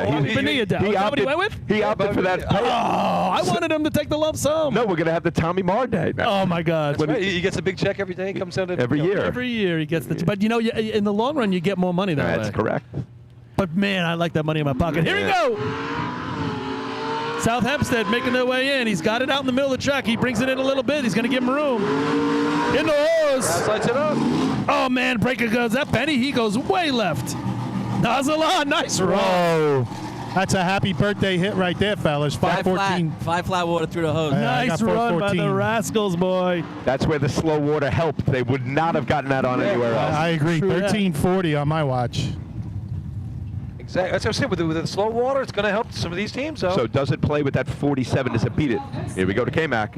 Is that what opted, he went with? he opted for that payout. Oh, I wanted him to take the lump sum. No, we're going to have the Tommy Marr day now. Oh, my God. That's right. He gets a big check every day. Comes out every year. Every year he gets the. But, you know, in the long run, you get more money that way. That's correct. But, man, I like that money in my pocket. Here we go. South Hempstead making their way in. He's got it out in the middle of the track. He brings it in a little bit. He's going to give him room. In the hose. Lights it up. Oh, man, breaker goes. That Benny, he goes way left. Nozzle on. Nice roll. That's a happy birthday hit right there, fellas. 514. Five flat water through the hose. Nice run by the Rascals, boy. That's where the slow water helped. They would not have gotten that on anywhere else. I agree. 1340 on my watch. Exactly. That's what I'm saying. With the slow water, it's going to help some of these teams. So does it play with that 47? Does it beat it? Here we go to K-Mac.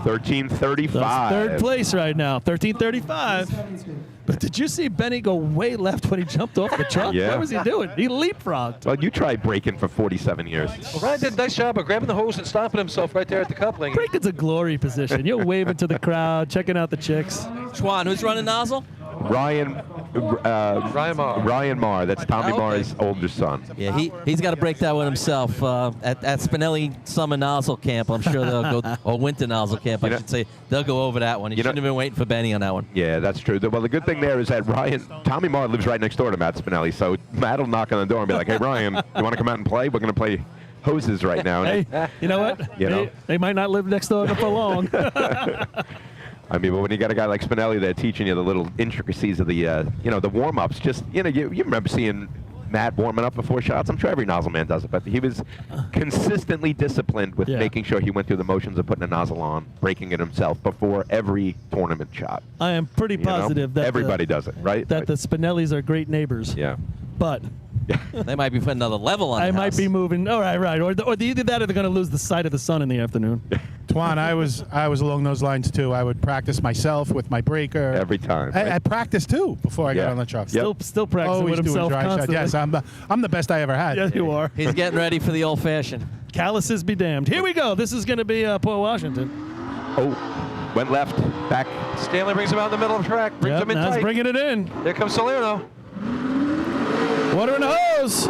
1335. That's third place right now. 1335. But did you see Benny go way left when he jumped off the truck? Yeah. What was he doing? He leapfrogged. Well, you tried braking for 47 years. Well, Ryan did a nice job of grabbing the hose and stopping himself right there at the coupling. Braking's a glory position. You're waving to the crowd, checking out the chicks. Schwan, who's running nozzle? Ryan Marr. Ryan Marr. That's Tommy Okay. Marr's older son. Yeah, he's got to break that one himself. At Spinelli Summer Nozzle Camp, I'm sure they'll go, or Winter Nozzle Camp, I should say. They'll go over that one. You shouldn't have been waiting for Benny on that one. Yeah, that's true. Well, the good thing there is that Tommy Marr lives right next door to Matt Spinelli, so Matt will knock on the door and be like, "Hey, Ryan, you want to come out and play? We're going to play hoses right now." Hey, you know what? They might not live next door for long. I mean, but when you got a guy like Spinelli there teaching you the little intricacies of the, the warm-ups, just, you remember seeing Matt warming up before shots. I'm sure every nozzle man does it, but he was consistently disciplined with making sure he went through the motions of putting a nozzle on, breaking it himself before every tournament shot. I am pretty positive that everybody does it, right? That the Spinellis are great neighbors. Yeah. But they might be putting another level on. I might be moving. All right. Or either that or they're going to lose the sight of the sun in the afternoon. Twan, I was along those lines too. I would practice myself with my breaker every time. I practice too before I got on the truck. Still practicing Always with himself doing dry constantly. shot. Yes, I'm the best I ever had. Yes, you are. He's getting ready for the old fashioned. Calluses be damned. Here we go. This is going to be Port Washington. Oh, went left, back. Stanley brings him out in the middle of the track, brings him in Now tight. he's bringing it in. There comes Salerno. Water in the hose.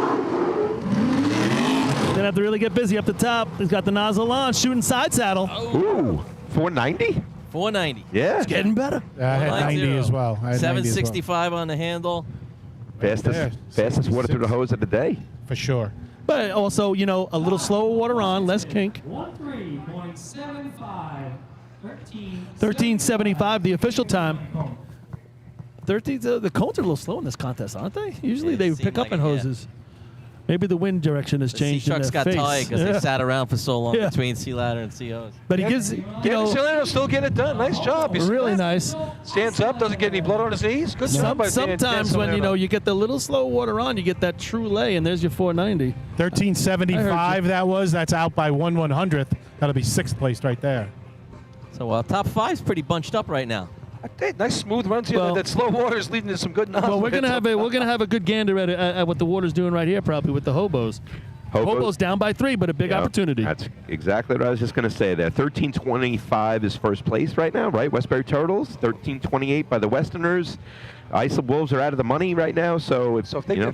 Gonna have to really get busy up the top. He's got the nozzle on, shooting side saddle. Ooh, 490? 490. Yeah. It's getting better. I had 90 as well. 765 on the handle. Fastest water through the hose of the day. For sure. But also, a little slower water on, less kink. 13.75. 13.75, the official time. 13. The cones are a little slow in this contest, aren't they? Usually they pick up in hoses. Maybe the wind direction has changed. The trucks got tired because they sat around for so long Yeah. between sea ladder and COs. But he gives, Salerno still get it done. Nice job. He's really nice. Stands up, doesn't get any blood on his knees. Good job by Dan Sometimes when Salerno. you get the little slow water on, you get that true lay, and there's your 490. 1375 that was. That's out by 1/100th. That'll be 6th place right there. So top five's pretty bunched up right now. Nice smooth runs here. Well- that slow water is leading to some good nozzle. Well, we're gonna have a good gander at what the water's doing right here, probably with the hobos. Hobos down by 3, but a big opportunity. That's exactly what I was just going to say there. 1325 is first place right now, right? Westbury Turtles. 1328 by the Westerners. Islip Wolves are out of the money right now, so if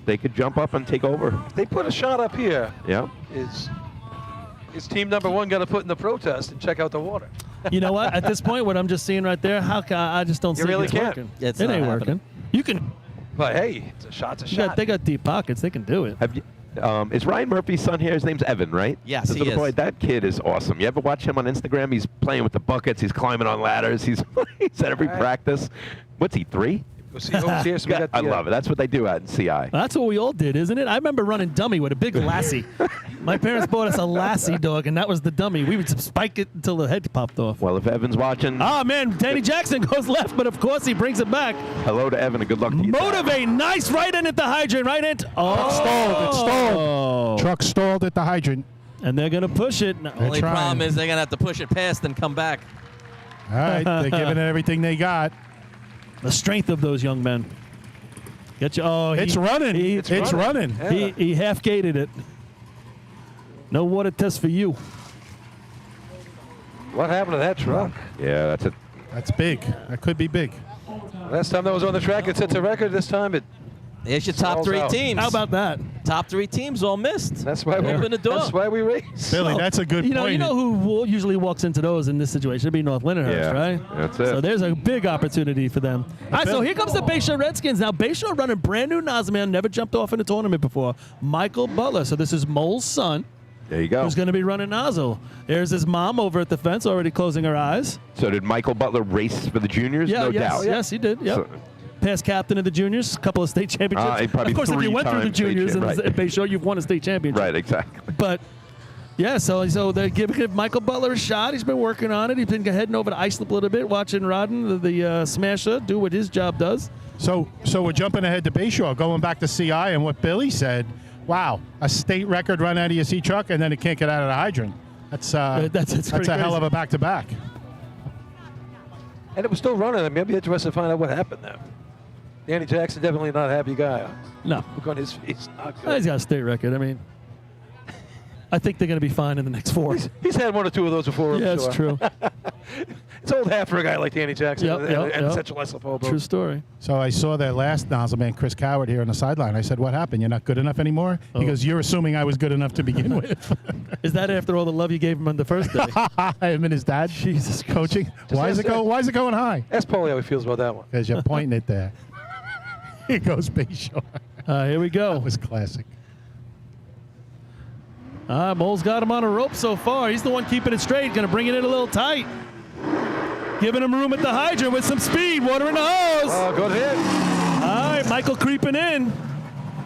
they could jump up and take over. If they put a shot up here. Yeah. Is team number 1 got to put in the protest and check out the water? You know what? At this point, what I'm just seeing right there, I just don't You see really it's can't. working. It's it not ain't happening. working. You can. But hey, it's a shot. They got deep pockets. They can do it. Have you, is Ryan Murphy's son here? His name's Evan, right? Yes, This he little is. boy, that kid is awesome. You ever watch him on Instagram? He's playing with the buckets. He's climbing on ladders. He's at every practice. What's he, 3? I love it. That's what they do out in CI. That's what we all did, isn't it? I remember running dummy with a big lassie. My parents bought us a lassie dog, and that was the dummy. We would spike it until the head popped off. Well, if Evan's watching. Oh, man, Danny Jackson goes left, but of course he brings it back. Hello to Evan and good luck to you. Motivate, nice right in at the hydrant, right in. Truck stalled. Truck stalled at the hydrant. And they're going to push it. Only problem is they're going to have to push it past and come back. All right, they're giving it everything they got. The strength of those young men. Get you. Oh, It's running. It's running. Yeah. He half gated it. No water test for you. What happened to that truck? Yeah, that's it. That's big. That could be big. Last time that was on the track, it sets a record. This time it. There's your top Stalls 3 out. teams. How about that? Top 3 teams all missed. That's why we open the door. That's why we race. Billy, that's a good point. You know who usually walks into those in this situation? It'd be North Lindenhurst, Yeah, right? that's it. So there's a big opportunity for them. All right, so here comes the Bayshore Redskins. Now, Bayshore running brand new nozzle man, never jumped off in a tournament before. Michael Butler. So this is Mole's son. There you go. Who's going to be running nozzle. There's his mom over at the fence already closing her eyes. So did Michael Butler race for the juniors? Yeah, No yes, doubt. yes, he did. Yep. So- Past captain of the juniors, a couple of state championships. probably Of course, if you went through the 3 times state juniors champ, and right. at Bayshore, you've won a state championship. Right, exactly. But yeah, so they give Michael Butler a shot. He's been working on it. He's been heading over to Islip a little bit, watching Rodden, the smasher, do what his job does. So we're jumping ahead to Bayshore, going back to CI and what Billy said. Wow, a state record run out of your C truck, and then it can't get out of the hydrant. That's That's a hell of a back-to-back. And it was still running. I mean, I'd be interested to find out what happened there. Danny Jackson, definitely not a happy guy. No. Look on his face. Not He's good. got a state record. I mean, I think they're going to be fine in the next 4. He's had 1 or 2 of those before. I'm Yeah, sure. it's true. It's old hat for a guy like Danny Jackson and Central Islip Hobo. True story. So I saw that last nozzle man, Chris Coward, here on the sideline. I said, "What happened? You're not good enough anymore?" Oh. He goes, "You're assuming I was good enough to begin with." Is that after all the love you gave him on the first day? Him and his dad, Jesus, coaching. Why is ask it go? Why is it going high? Ask Paulie how he feels about that one. Because you're pointing it there. Here goes Bayshore. Here we go. That was classic. Mole's got him on a rope so far. He's the one keeping it straight. Going to bring it in a little tight. Giving him room at the hydrant with some speed. Water in the hose. Oh, good hit. All right, Michael creeping in.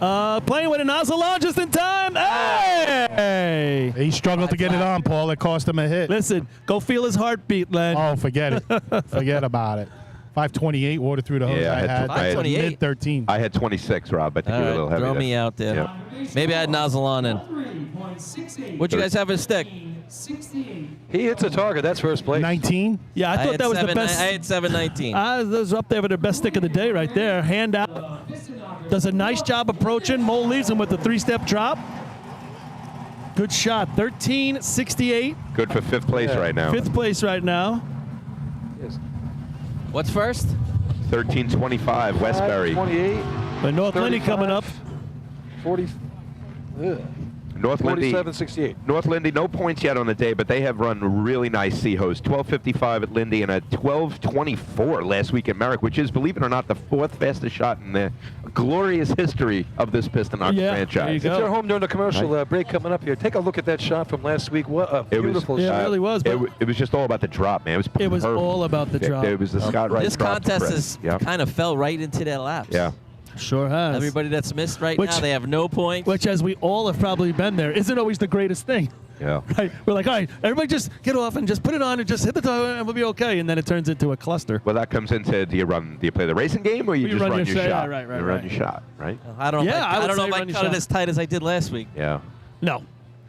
Playing with a nozzle on just in time. Hey! He struggled to get it on, Paul. It cost him a hit. Listen, go feel his heartbeat, Len. Oh, forget it. Forget about it. 528 water through the hose. Yeah, I had 528. mid 13. I had 26, Rob. I think you were a little heavy throw there. me out there. Yeah. Maybe I had nozzle on in. What'd you guys have as stick? He hits a target. That's first place. 19? Yeah, I thought that was the best. I had 719. Those are up there with the best stick of the day right there. Hand out. Does a nice job approaching. Mole leaves him with a 3-step drop. Good shot. 13.68. Good for 5th place right now. 5th place right now. What's first? 13.25, Westbury. 28. But North Lindy coming up. 40. Ugh. North Lindy. 47.68. North Lindy, no points yet on the day, but they have run really nice sea hose. 12.55 at Lindy and a 12.24 last week at Merrick, which is, believe it or not, the 4th fastest shot in the glorious history of this Piston Ox franchise. If you're home during the commercial break coming up here, take a look at that shot from last week. What a beautiful shot. It really was. But It was just all about the drop, man. it was all about the drop. It was the Scott Wright This drop to contest Chris. has kind of fell right into their laps. Yeah. Sure has. Everybody that's missed right now, they have no points. Which, as we all have probably been there, isn't always the greatest thing. Yeah. Right? We're like, all right, everybody just get off and just put it on and just hit the toe and we'll be okay. And then it turns into a cluster. Well, that comes into do you play the racing game or you just run your shot? Yeah, right, you run your shot, right? I don't know. Yeah, I don't know if I run your cut it shot. as tight as I did last week. Yeah. No.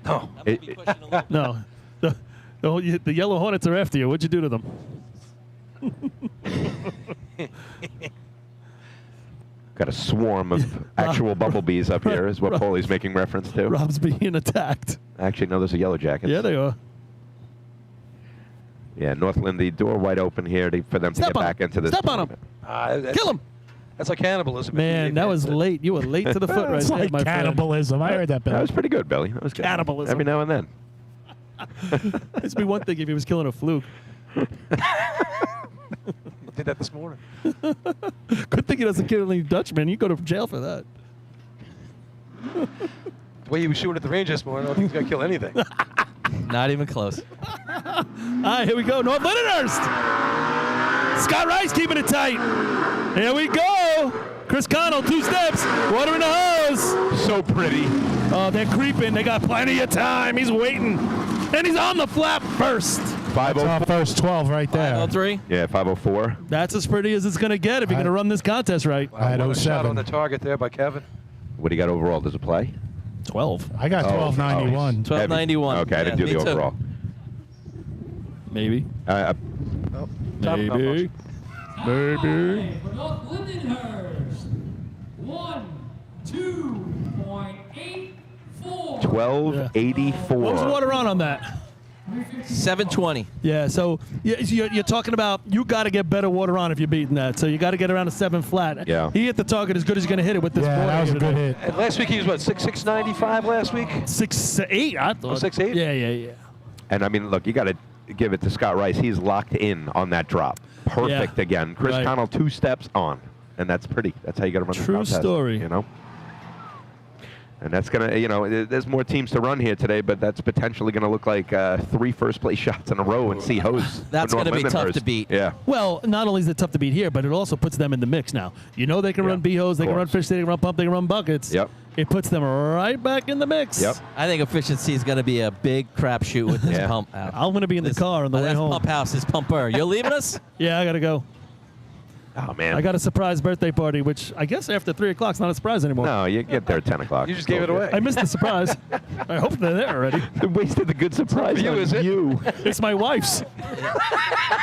No. No. The Yellow Hornets are after you. What'd you do to them? Got a swarm of actual bumblebees up here is what Paulie's making reference to. Rob's being attacked. Actually, no, those are yellow jackets. Yeah, they are. Yeah, North Lindy, door wide open here for them to get back into this. Step on him. Kill him. That's like cannibalism. Man, that was late. You were late to the foot right It's there, like my friend. cannibalism. I heard that, Billy. That was pretty good, Billy. That was good. Cannibalism. Every now and then. It'd be one thing if he was killing a fluke. Did that this morning. Good thing he doesn't kill any Dutchman. You go to jail for that. The way he was shooting at the range this morning, I don't think he's going to kill anything. Not even close. All right, here we go. North Lindenhurst. Scott Rice keeping it tight. Here we go. Chris Connell, 2 steps. Water in the hose. So pretty. Oh, they're creeping. They got plenty of time. He's waiting. And he's on the flap first. 504. First 12 right there. 503. Yeah, 504. That's as pretty as it's going to get if you're going to run this contest right. I had What a shot on 07. the target there by Kevin. What do you got overall? Does it play? 12. I got 1291. 1291. Okay, I didn't do me the too. overall. Maybe. Top Maybe. Maybe. For North Lindenhurst, 1:02.84. 1284. What was the water on that? 720. Yeah, so you're talking about you got to get better water on if you're beating that. So you got to get around a 7 flat. Yeah. He hit the target as good as he's going to hit it with this Yeah, board. that was a good hit. And last week he was what, 6'6", last week? 6'8", I thought. 6'8"? Yeah. And I mean, look, you got to give it to Scott Rice. He's locked in on that drop. Perfect again. Chris Right. Connell 2 steps on, and that's pretty. That's how you got to run the True contest, story. You know. And that's going to, there's more teams to run here today, but that's potentially going to look like 3 first-place shots in a row and see hose. That's going to be tough to beat. Yeah. Well, not only is it tough to beat here, but it also puts them in the mix now. You know they can run B-hose, they can run fish, they can run pump, they can run buckets. Yep. It puts them right back in the mix. Yep. I think efficiency is going to be a big crapshoot with this pump out. I'm going to be in the car on the way that's home. Pump house is pumper. You're leaving us? Yeah, I got to go. Oh, man. I got a surprise birthday party, which I guess after 3 o'clock is not a surprise anymore. No, you get there at 10 o'clock. You just gave it away. I missed the surprise. I hope they're there already. They wasted the good surprise For you, on is it? you. It's my wife's.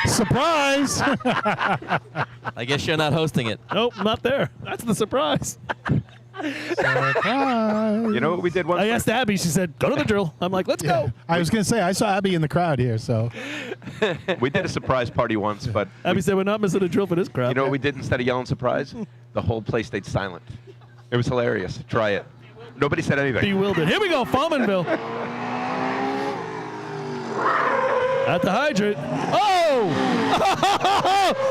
Surprise! I guess you're not hosting it. Nope, not there. That's the surprise. Surprise! You know what we did once? I asked Abby. She said, go to the drill. I'm like, let's go. I was going to say, I saw Abby in the crowd here, so. We did a surprise party once, but Abby said, we're not missing a drill for this crowd. you know what we did instead of yelling surprise? The whole place stayed silent. It was hilarious. Try it. Nobody said anything. Bewildered. Here we go, Farmanville. At the hydrant. Oh!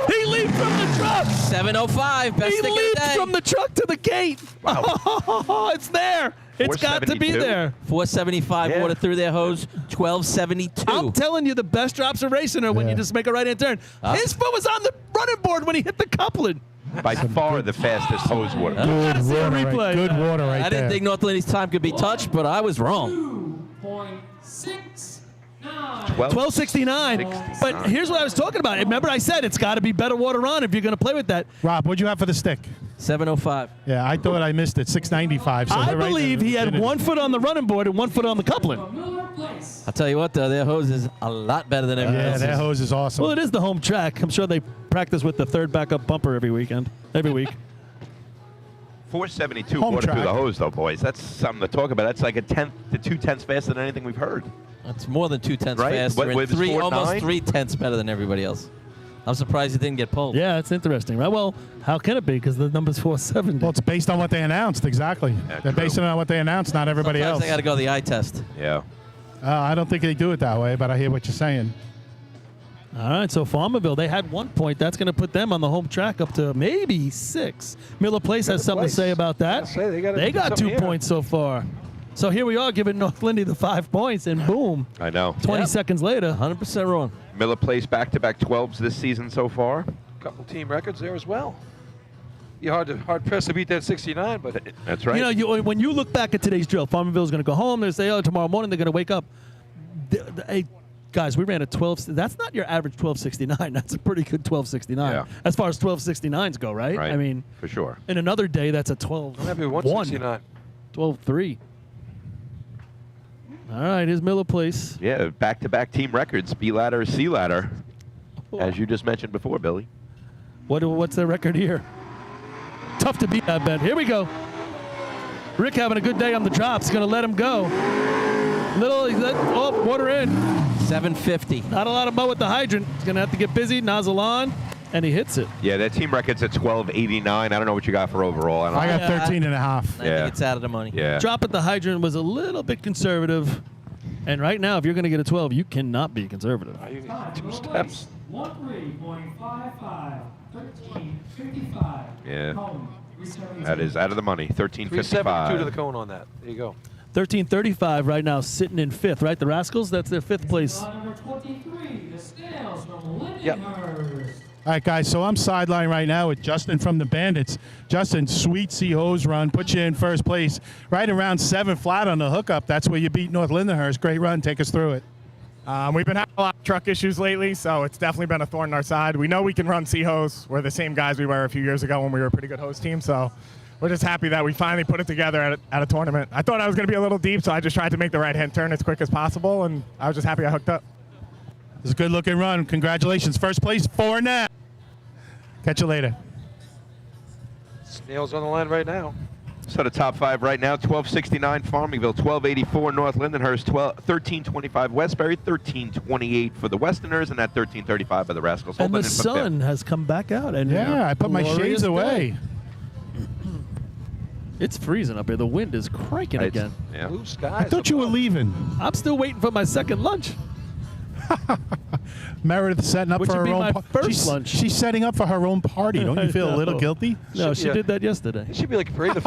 He leaped from the truck. 7:05. Best He stick of the leaped day. from the truck to the gate. Wow. It's there. It's got to be 472. there. 475 Yeah. water through their hose. 1272. I'm telling you, the best drops of racing are when Yeah. you just make a right-hand turn. His foot was on the running board when he hit the coupling. By far the fastest hose water. Good see a water, replay. right, good water right I didn't there. think North Lindy's time could be touched, but I was wrong. 2.69. 1269. But here's what I was talking about. Remember I said it's got to be better water on if you're going to play with that. Rob, what'd you have for the stick? 7:05. Yeah, I thought I missed it. 695. So I they're right believe there. he had 1 foot on the running board and 1 foot on the coupling. I'll tell you what, though, their hose is a lot better than everyone Yeah, else's. that hose is awesome. Well, it is the home track. I'm sure they practice with the third backup bumper every week. 472 Home water track. through the hose, though, boys. That's something to talk about. That's like a 1/10 to 2/10 faster than anything we've heard. That's more than 2/10 Right? faster. What, and with his almost 4.9? 3/10 better than everybody else. I'm surprised he didn't get pulled. Yeah, it's interesting, right? Well, how can it be? Because the number's 470. Well, it's based on what they announced, exactly. Yeah, They're true. basing it on what they announced, not everybody Sometimes else. they got to go the eye test. Yeah. I don't think they do it that way, but I hear what you're saying. All right, so Farmerville, they had 1 point. That's going to put them on the home track up to maybe 6. Miller Place has something to say about that. I say they gotta They do got something 2 here. points so far. So here we are giving North Lindy the 5 points, and boom, I know. 20 Yep. seconds later. 100% wrong. Miller Place back-to-back 12s this season so far. Couple team records there as well. You're hard pressed to beat that 69, but That's right. You know, when you look back at today's drill, Farmerville's going to go home. They say, oh, tomorrow morning they're going to wake up. Hey, guys, we ran a 12. That's not your average 1269. That's a pretty good 1269 Yeah. as far as 1269s go, right? Right. I mean, for sure. in another day, that's a 12. maybe 169. 12-3. All right, here's Miller Place. Yeah, back-to-back team records, B ladder, C ladder, as you just mentioned before, Billy. What's their record here? Tough to beat, I bet. Here we go. Rick having a good day on the drops. Going to let him go. Water in. 750. Not a lot of mo with the hydrant. He's going to have to get busy, nozzle on, and he hits it. Yeah, that team record's at 1289. I don't know what you got for overall. I got Yeah. 13 and a half. I Yeah. think it's out of the money. Yeah. Drop at the hydrant was a little bit conservative. And right now, if you're going to get a 12, you cannot be conservative. You need 2 steps. 13.55. 13.55. Yeah. Home. Reserve That is out of the money. 372 to the 1355. cone on that. There you go. 1335 right now, sitting in 5th, right? The Rascals, that's their 5th place. Number 23, the Snails from Yep. Lindenhurst. All right, guys, so I'm sideline right now with Justin from the Bandits. Justin, sweet C hose run, put you in first place. Right around 7 flat on the hookup. That's where you beat North Lindenhurst. Great run. Take us through it. We've been having a lot of truck issues lately, so it's definitely been a thorn in our side. We know we can run C-hose. We're the same guys we were a few years ago when we were a pretty good hose team, so we're just happy that we finally put it together at a tournament. I thought I was going to be a little deep, so I just tried to make the right-hand turn as quick as possible, and I was just happy I hooked up. It was a good-looking run. Congratulations. First place for now. Catch you later. Snails on the line right now. So the top 5 right now: 1269 Farmingville, 1284 North Lindenhurst, 1325 Westbury, 1328 for the Westerners, and that 1335 for the Rascals. And the sun has come back out. And I put my shades away. It's freezing up here. The wind is cranking again. Yeah. Blue skies. I thought you were leaving. I'm still waiting for my second lunch. Meredith setting up Which for would her be own my first lunch. She's setting up for her own party. Don't you feel a little guilty? No, she did that yesterday. It should be like a parade. We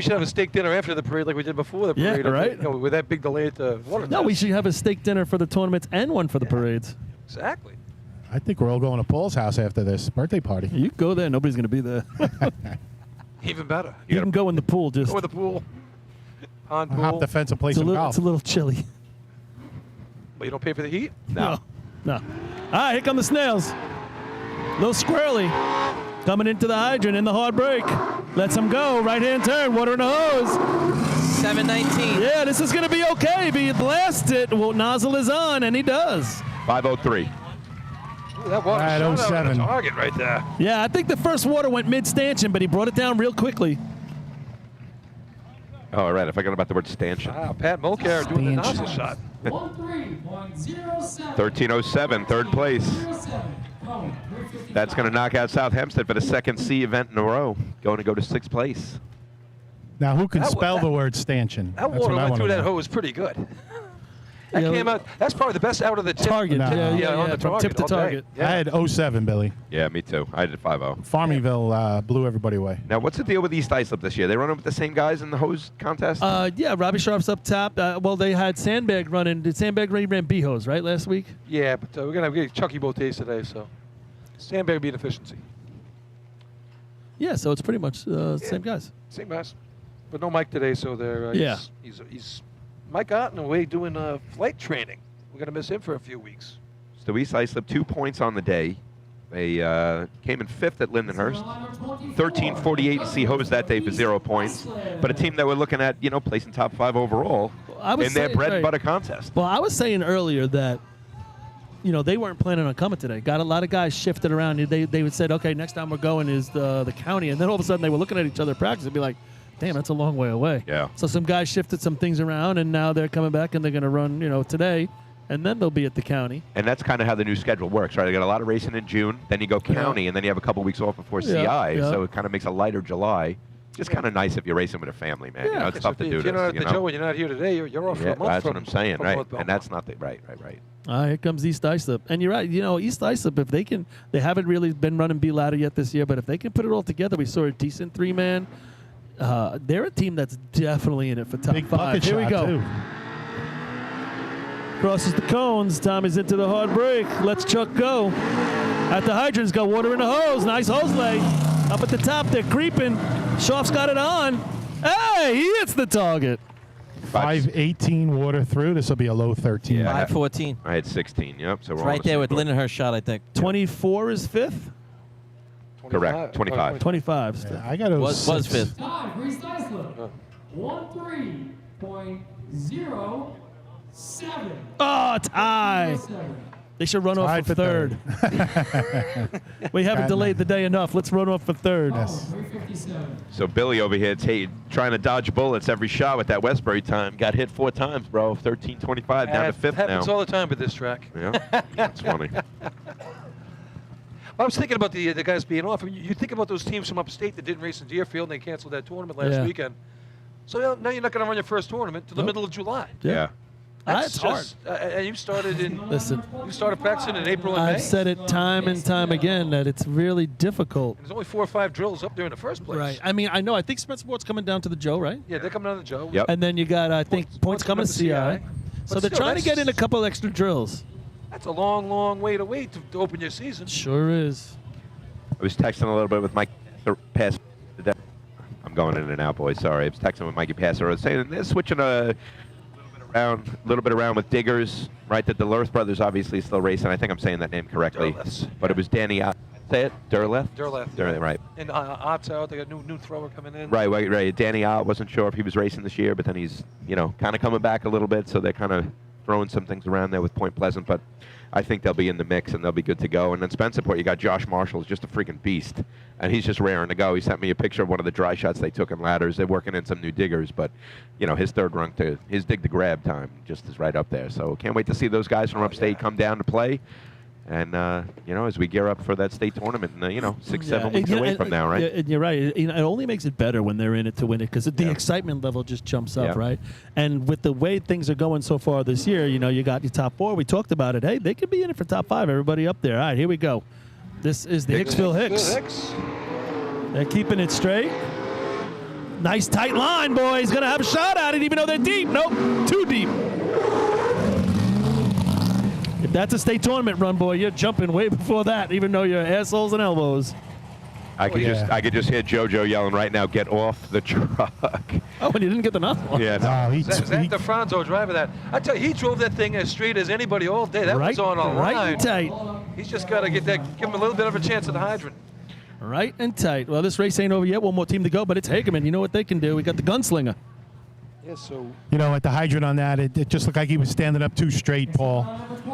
should have a steak dinner after the parade like we did before the Yeah, parade. right. You know, with that big delay at the water. No, we should have a steak dinner for the tournaments and one for the parades. Exactly. I think we're all going to Paul's house after this birthday party. You go there. Nobody's going to be there. Even better. You can go in the pool. Just Go with the pool. Pond pool. Hop the fence and play it's a some little, golf. it's a little chilly. But you don't pay for the heat? No. All right, here come the snails. Little squirrely. Coming into the hydrant in the hard break. Lets them go. Right-hand turn. Water in the hose. 719. Yeah, this is going to be okay. If he blasts it, well, nozzle is on, and he does. 503. Ooh, that water At shot out of 07. the target right there. Yeah, I think the first water went mid-stanchion, but he brought it down real quickly. Oh, all right. I forgot about the word stanchion. Wow, Pat Mulcair doing the nozzle shot. 1307, third place. That's going to knock out South Hempstead for the second C event in a row. Going to go to 6th place. Now, who can That wa- spell that- the word stanchion? That That's water what I went through wanna that know. hose pretty good. That Yeah, came out. That's probably the best out of the tip. Target. No. on the from target. tip to all day. target. Yeah. I had 07, Billy. Yeah, me too. I did 5-0. Farmingville blew everybody away. Now, what's the deal with East Islip this year? They running with the same guys in the hose contest? Yeah, Robbie Sharp's up top. Well, they had Sandbag running. Did Sandbag ran B-hose, right, last week? Yeah, but we're going to have Chucky both days today, so Sandbag will be an efficiency. Yeah, so it's pretty much same guys. Same guys. But no Mike today, so they're Yeah. he's Mike Otten away doing flight training. We're going to miss him for a few weeks. So East Islip 2 points on the day. They came in 5th at Lindenhurst. 1348 C hose that day for 0 points. But a team that we're looking at, placing top 5 overall in their bread and butter contest. Well, I was saying earlier that, they weren't planning on coming today. Got a lot of guys shifted around. They would said, okay, next time we're going is the county. And then all of a sudden they were looking at each other practice and be like, damn, that's a long way away. Yeah. So some guys shifted some things around, and now they're coming back and they're going to run, today, and then they'll be at the county. And that's kind of how the new schedule works, right? They got a lot of racing in June, then you go county, and then you have a couple weeks off before CI. Yeah. So it kind of makes a lighter July. Just kind of nice if you're racing with a family, man. Yeah, It's tough to do if you're this. not at the Joe and you're not here today, you're off for a month. That's from, what I'm saying, from right? North And that's not the right. Here comes East Islip. And you're right, East Islip, if they can, they haven't really been running B ladder yet this year, but if they can put it all together, we saw a decent 3-man. They're a team that's definitely in it for top Big 5. bucket Here we shot, go. too. Crosses the cones. Tommy's into the hard break. Let's Chuck go. At the hydrants, got water in the hose. Nice hose lay. Up at the top, they're creeping. Sharp's got it on. Hey, he hits the target. 518 water through. This will be a low 13. Yeah. 514. I had 16, yep. So we're It's all right on the there same with boat. Lindenhurst shot, I think. 24 is 5th? Correct, 25. 25 is 5th. I got Was 5th. Time for East Islip. 13.07. Oh, tie. They should run off Tied for for third. We haven't delayed the day enough. Let's run off for third. 357. So Billy over here trying to dodge bullets every shot with that Westbury time. Got hit 4 times, bro. 13:25 down to 5th now. Happens all the time with this track. Yeah, that's funny. I was thinking about the guys being off. I mean, you think about those teams from upstate that didn't race in Deerfield and they canceled that tournament last weekend. So now you're not going to run your first tournament till the middle of July. Yeah. It's hard. And you started Listen, you started practicing in April and May. I've said it time and time again that it's really difficult. There's only 4 or 5 drills up there in the first place. Right. I mean, I know. I think Spencer Sport's coming down to the Joe, right? Yeah, they're coming down to the Joe. Yep. And then you got, I think, points coming to CI. So But they're still, trying to get in a couple extra drills. That's a long, long way to wait to open your season. Sure is. I was texting a little bit with Mike Pass. I'm going in and out, boys. Sorry. I was texting with Mikey Passer. I was saying they're switching a little bit around with Diggers, right? The Delurth brothers obviously still racing. I think I'm saying that name correctly. Derleths. But it was Danny. Say it? Derleth? Derleth. Right. And Ott's out. They got new thrower coming in. Right. Danny Ott wasn't sure if he was racing this year, but then he's, kind of coming back a little bit. So they're kind of throwing some things around there with Point Pleasant. But I think they'll be in the mix and they'll be good to go. And then Spencerport, you got Josh Marshall, who's just a freaking beast, and he's just raring to go. He sent me a picture of one of the dry shots they took in ladders. They're working in some new diggers, but his his dig to grab time just is right up there. So can't wait to see those guys from upstate come down to play. And, as we gear up for that state tournament, 6-7 weeks away from now, right? And you're right. It only makes it better when they're in it to win it because the excitement level just jumps up, right? And with the way things are going so far this year, you got your top 4. We talked about it. Hey, they could be in it for top 5. Everybody up there. All right, here we go. This is the Hicksville Hicks. They're keeping it straight. Nice tight line, boys. Going to have a shot at it even though they're deep. Nope, too deep. If that's a state tournament run, boy, you're jumping way before that, even though you're assholes and elbows. I could just hear JoJo yelling right now, "Get off the truck!" Oh, and you didn't get the knock. Yeah, no. Zach DeFranco driving that. I tell you, he drove that thing as straight as anybody all day. That was on a line. Right and tight. He's just got to give him a little bit of a chance at the hydrant. Right and tight. Well, this race ain't over yet. One more team to go, but it's Hageman. You know what they can do. We got the gunslinger. Yeah, so. At the hydrant on that, it just looked like he was standing up too straight, Paul.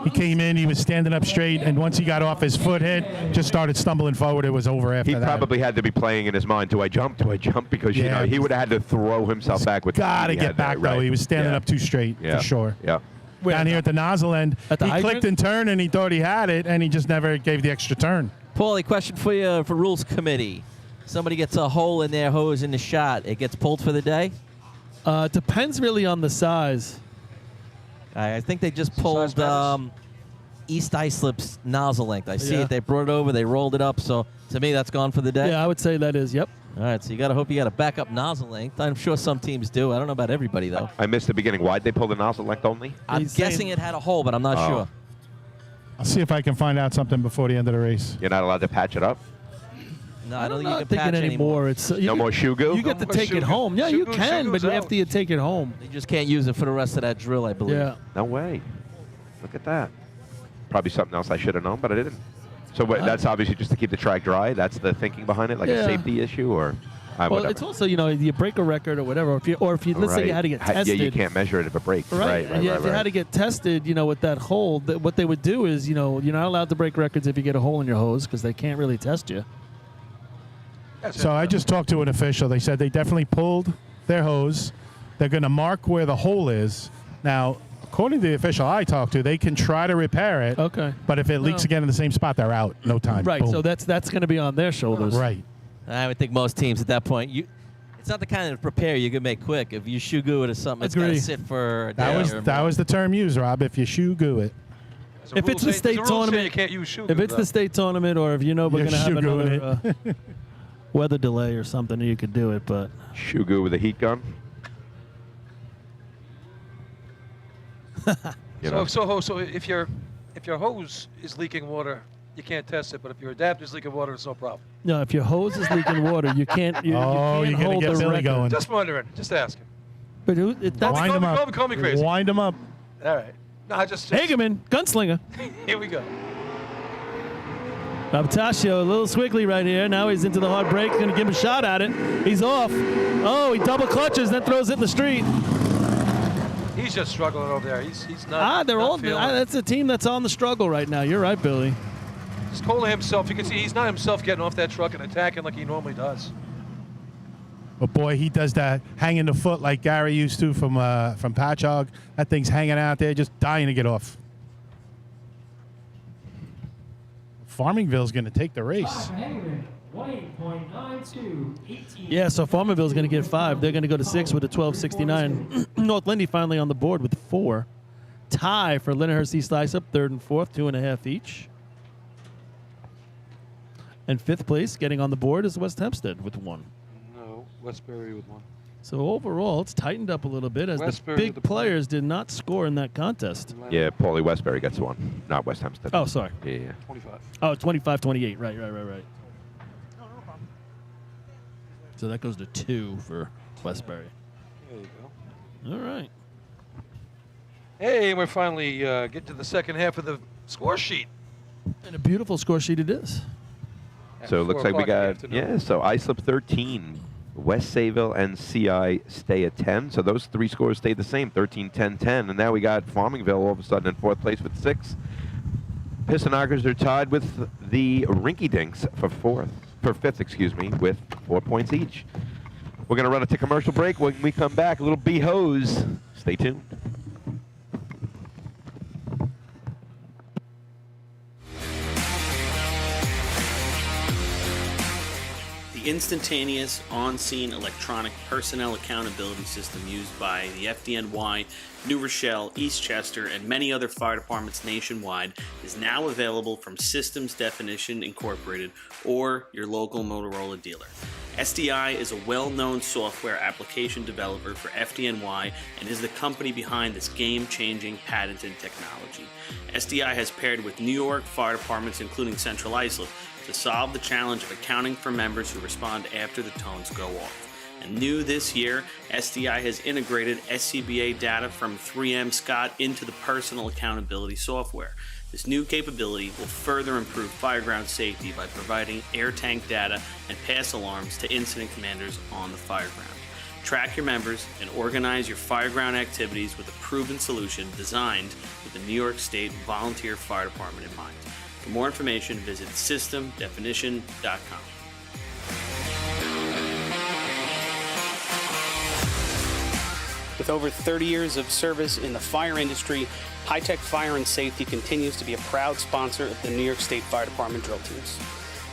He came in, he was standing up straight, and once he got off his foot hit, just started stumbling forward. It was over after that. He probably had to be playing in his mind, do I jump? Do I jump? Because, he would have had to throw himself back with the Got to get back, though. He was standing up too straight, for sure. Yeah. Down here at the nozzle end, he hydrant? clicked and turned, and he thought he had it, and he just never gave the extra turn. Paulie, question for you for Rules Committee. Somebody gets a hole in their hose in the shot. It gets pulled for the day? Depends really on the size. I think they just pulled East Islip's nozzle length. I see it. They brought it over. They rolled it up. So to me, that's gone for the day. Yeah, I would say that is. Yep. All right. So you got to hope you got a backup nozzle length. I'm sure some teams do. I don't know about everybody though. I missed the beginning. Why'd they pull the nozzle length only? I'm guessing it had a hole, but I'm not sure. I'll see if I can find out something before the end of the race. You're not allowed to patch it up? No, I don't think you can thinking patch anymore. It's no more shoe goo? You get to take it home. Yeah, you can, but after you take it home. You just can't use it for the rest of that drill, I believe. Yeah. No way. Look at that. Probably something else I should have known, but I didn't. So that's obviously just to keep the track dry? That's the thinking behind it, like a safety issue? Or well, it's also, you break a record or whatever. If you let's say you had to get tested. Yeah, you can't measure it if it breaks. Right. If you had to get tested, with that hole, what they would do is, you're not allowed to break records if you get a hole in your hose because they can't really test you. So I just talked to an official. They said they definitely pulled their hose. They're going to mark where the hole is. Now, according to the official I talked to, they can try to repair it. Okay. But if it leaks again in the same spot, they're out. No time. Right. Boom. So that's going to be on their shoulders. Right. I would think most teams at that point, it's not the kind of repair you can make quick. If you shoe goo it or something, it's got to sit for a day. That was the term used, Rob. If you shoe goo it. If it's the state tournament, you can't use shoe if it's the state tournament, or if we're going to have another weather delay or something, you could do it. But shoe goo with a heat gun. So if your hose is leaking water, you can't test it. But if your adapter is leaking water, it's no problem. No, if your hose is leaking water, you can't. You can't hold the record. Going. Just wondering. Just asking. But wind him up. Call me crazy. Wind him up. All right. No, just Hageman, gunslinger. Here we go. Abtasio, a little squiggly right here. Now he's into the hard break. Going to give him a shot at it. He's off. Oh, he double clutches, then throws it in the street. He's just struggling over there. He's not. They're not all. That's a team that's on the struggle right now. You're right, Billy. Just calling himself. You can see he's not himself getting off that truck and attacking like he normally does. But boy, he does that hanging the foot like Gary used to from Patchogue. That thing's hanging out there, just dying to get off. Farmingville's going to take the race. Yeah, so Farmerville's going to get 5. They're going to go to 6 with a 12.69. North Lindy finally on the board with 4. Tie for Lyndhurst East Islip, 3rd and 4th, 2.5 each. And 5th place getting on the board is West Hempstead with 1. No, Westbury with 1. So overall, it's tightened up a little bit as Westbury the big players did not score in that contest. Yeah, Paulie Westbury gets 1, not West Hempstead. Oh, sorry. Yeah. 25. Oh, 25-28. Right. So that goes to 2 for Westbury. There you go. All right. Hey, we're finally getting to the second half of the score sheet. And a beautiful score sheet it is. So it looks like we got, so Islip 13, West Sayville and CI stay at 10. So those 3 scores stayed the same, 13, 10, 10. And now we got Farmingville all of a sudden in 4th place with 6. Pistonarkers are tied with the Rinky Dinks for fifth, with 4 points each. We're going to run it to commercial break. When we come back, a little B-Hose. Stay tuned. The instantaneous, on-scene electronic personnel accountability system used by the FDNY, New Rochelle, Eastchester, and many other fire departments nationwide is now available from Systems Definition Incorporated or your local Motorola dealer. SDI is a well-known software application developer for FDNY and is the company behind this game-changing patented technology. SDI has paired with New York fire departments, including Central Islip, to solve the challenge of accounting for members who respond after the tones go off. And new this year, SDI has integrated SCBA data from 3M Scott into the personal accountability software. This new capability will further improve fireground safety by providing air tank data and pass alarms to incident commanders on the fireground. Track your members and organize your fireground activities with a proven solution designed with the New York State Volunteer Fire Department in mind. For more information, visit systemdefinition.com. With over 30 years of service in the fire industry, High Tech Fire and Safety continues to be a proud sponsor of the New York State Fire Department drill teams.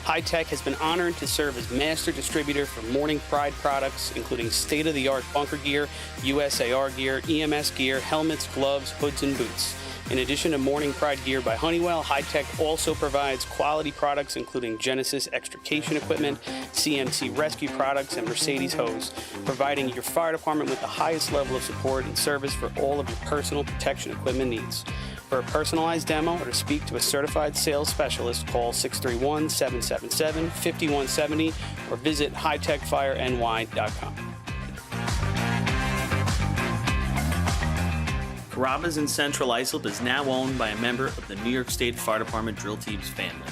High Tech has been honored to serve as master distributor for Morning Pride products, including state-of-the-art bunker gear, USAR gear, EMS gear, helmets, gloves, hoods, and boots. In addition to Morning Pride gear by Honeywell, High Tech also provides quality products including Genesis extrication equipment, CMC rescue products, and Mercedes hose, providing your fire department with the highest level of support and service for all of your personal protection equipment needs. For a personalized demo or to speak to a certified sales specialist, call 631-777-5170 or visit hightechfireny.com. Carrabba's in Central Islip is now owned by a member of the New York State Fire Department drill team's family.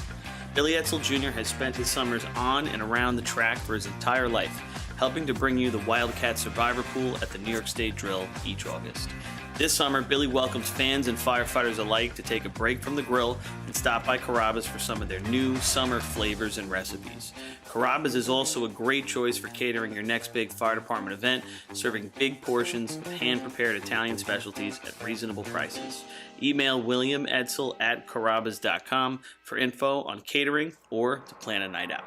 Billy Etzel Jr. has spent his summers on and around the track for his entire life, helping to bring you the Wildcat Survivor Pool at the New York State Drill each August. This summer, Billy welcomes fans and firefighters alike to take a break from the grill and stop by Carrabba's for some of their new summer flavors and recipes. Carrabba's is also a great choice for catering your next big fire department event, serving big portions of hand-prepared Italian specialties at reasonable prices. Email William Edsel at carrabbas.com for info on catering or to plan a night out.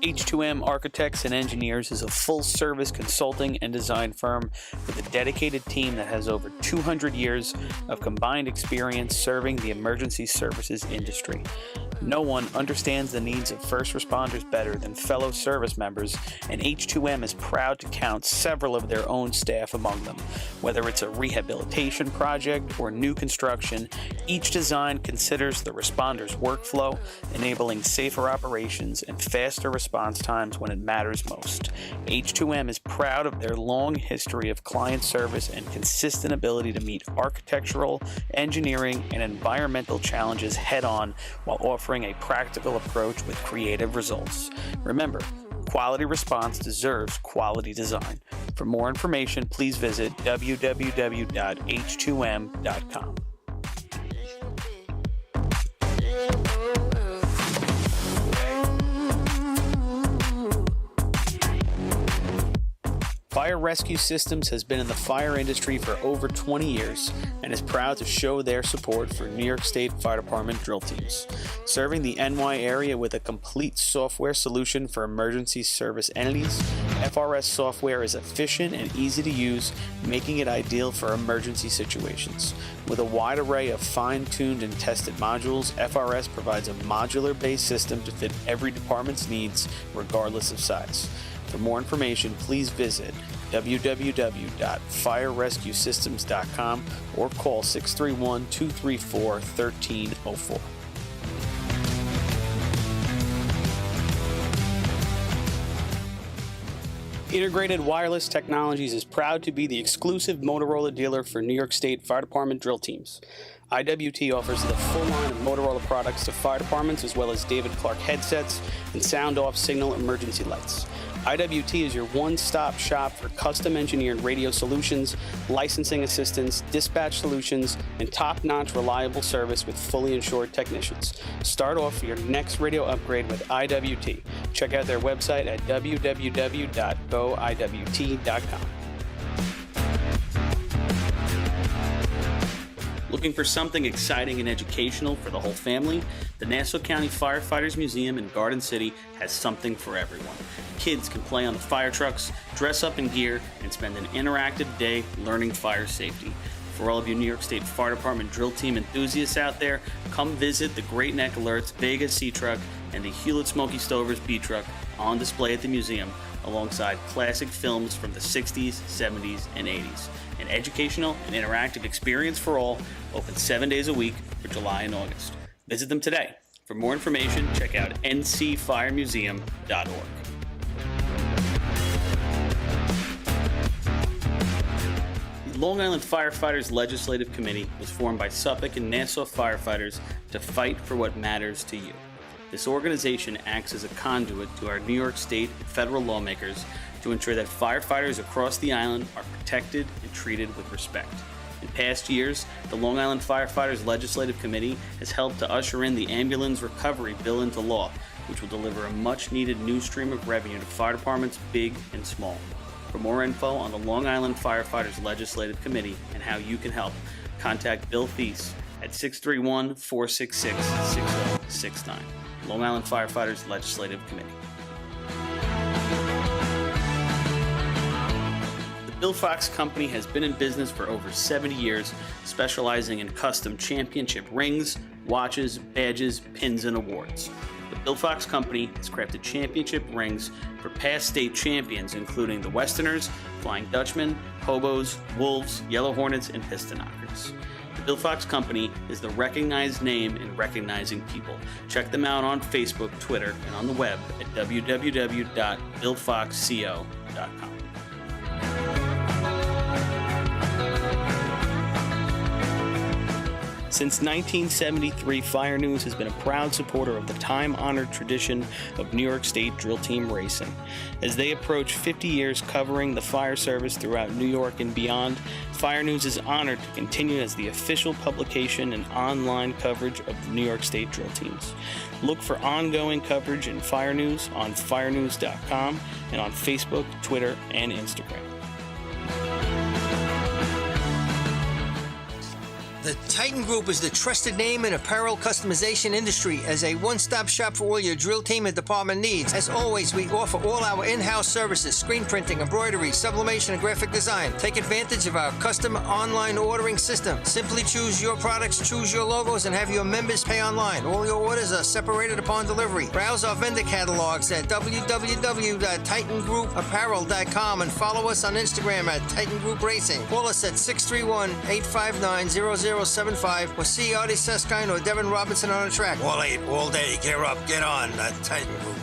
H2M Architects and Engineers is a full-service consulting and design firm with a dedicated team that has over 200 years of combined experience serving the emergency services industry. No one understands the needs of first responders better than fellow service members, and H2M is proud to count several of their own staff among them. Whether it's a rehabilitation project or new construction, each design considers the responder's workflow, enabling safer operations and faster response times when it matters most. H2M is proud of their long history of client service and consistent ability to meet architectural, engineering, and environmental challenges head-on while offering a practical approach with creative results. Remember, quality response deserves quality design. For more information, please visit www.h2m.com. Fire Rescue Systems has been in the fire industry for over 20 years and is proud to show their support for New York State Fire Department drill teams. Serving the NY area with a complete software solution for emergency service entities, FRS software is efficient and easy to use, making it ideal for emergency situations. With a wide array of fine-tuned and tested modules, FRS provides a modular-based system to fit every department's needs, regardless of size. For more information, please visit www.firerescuesystems.com or call 631-234-1304. Integrated Wireless Technologies is proud to be the exclusive Motorola dealer for New York State Fire Department drill teams. IWT offers the full line of Motorola products to fire departments, as well as David Clark headsets and sound-off signal emergency lights. IWT is your one-stop shop for custom-engineered radio solutions, licensing assistance, dispatch solutions, and top-notch reliable service with fully insured technicians. Start off your next radio upgrade with IWT. Check out their website at www.goiwt.com. Looking for something exciting and educational for the whole family? The Nassau County Firefighters Museum in Garden City has something for everyone. Kids can play on the fire trucks, dress up in gear, and spend an interactive day learning fire safety. For all of you New York State Fire Department drill team enthusiasts out there, come visit the Great Neck Alerts Vega C Truck and the Hewlett Smoky Stovers B Truck on display at the museum, alongside classic films from the 60s, 70s, and 80s. An educational and interactive experience for all, open 7 days a week for July and August. Visit them today. For more information, check out ncfiremuseum.org. The Long Island Firefighters Legislative Committee was formed by Suffolk and Nassau firefighters to fight for what matters to you. This organization acts as a conduit to our New York State and federal lawmakers to ensure that firefighters across the island are protected and treated with respect. In past years, the Long Island Firefighters Legislative Committee has helped to usher in the Ambulance Recovery Bill into law, which will deliver a much-needed new stream of revenue to fire departments big and small. For more info on the Long Island Firefighters Legislative Committee and how you can help, contact Bill Thies at 631-466-6069. Long Island Firefighters Legislative Committee. The Bill Fox Company has been in business for over 70 years, specializing in custom championship rings, watches, badges, pins, and awards. The Bill Fox Company has crafted championship rings for past state champions, including the Westerners, Flying Dutchmen, Hobos, Wolves, Yellow Hornets, and Piston Knockers. The Bill Fox Company is the recognized name in recognizing people. Check them out on Facebook, Twitter, and on the web at www.billfoxco.com. Since 1973, Fire News has been a proud supporter of the time-honored tradition of New York State drill team racing. As they approach 50 years covering the fire service throughout New York and beyond, Fire News is honored to continue as the official publication and online coverage of the New York State drill teams. Look for ongoing coverage in Fire News on firenews.com and on Facebook, Twitter, and Instagram. The Titan Group is the trusted name in apparel customization industry as a one-stop shop for all your drill team and department needs. As always, we offer all our in-house services, screen printing, embroidery, sublimation, and graphic design. Take advantage of our custom online ordering system. Simply choose your products, choose your logos, and have your members pay online. All your orders are separated upon delivery. Browse our vendor catalogs at www.titangrouapparel.com and follow us on Instagram at Titan Group Racing. Call us at 631-859-0075 or see Artie Seskine or Devin Robinson on the track. All 8, all day. Gear up, get on. That Titan Group.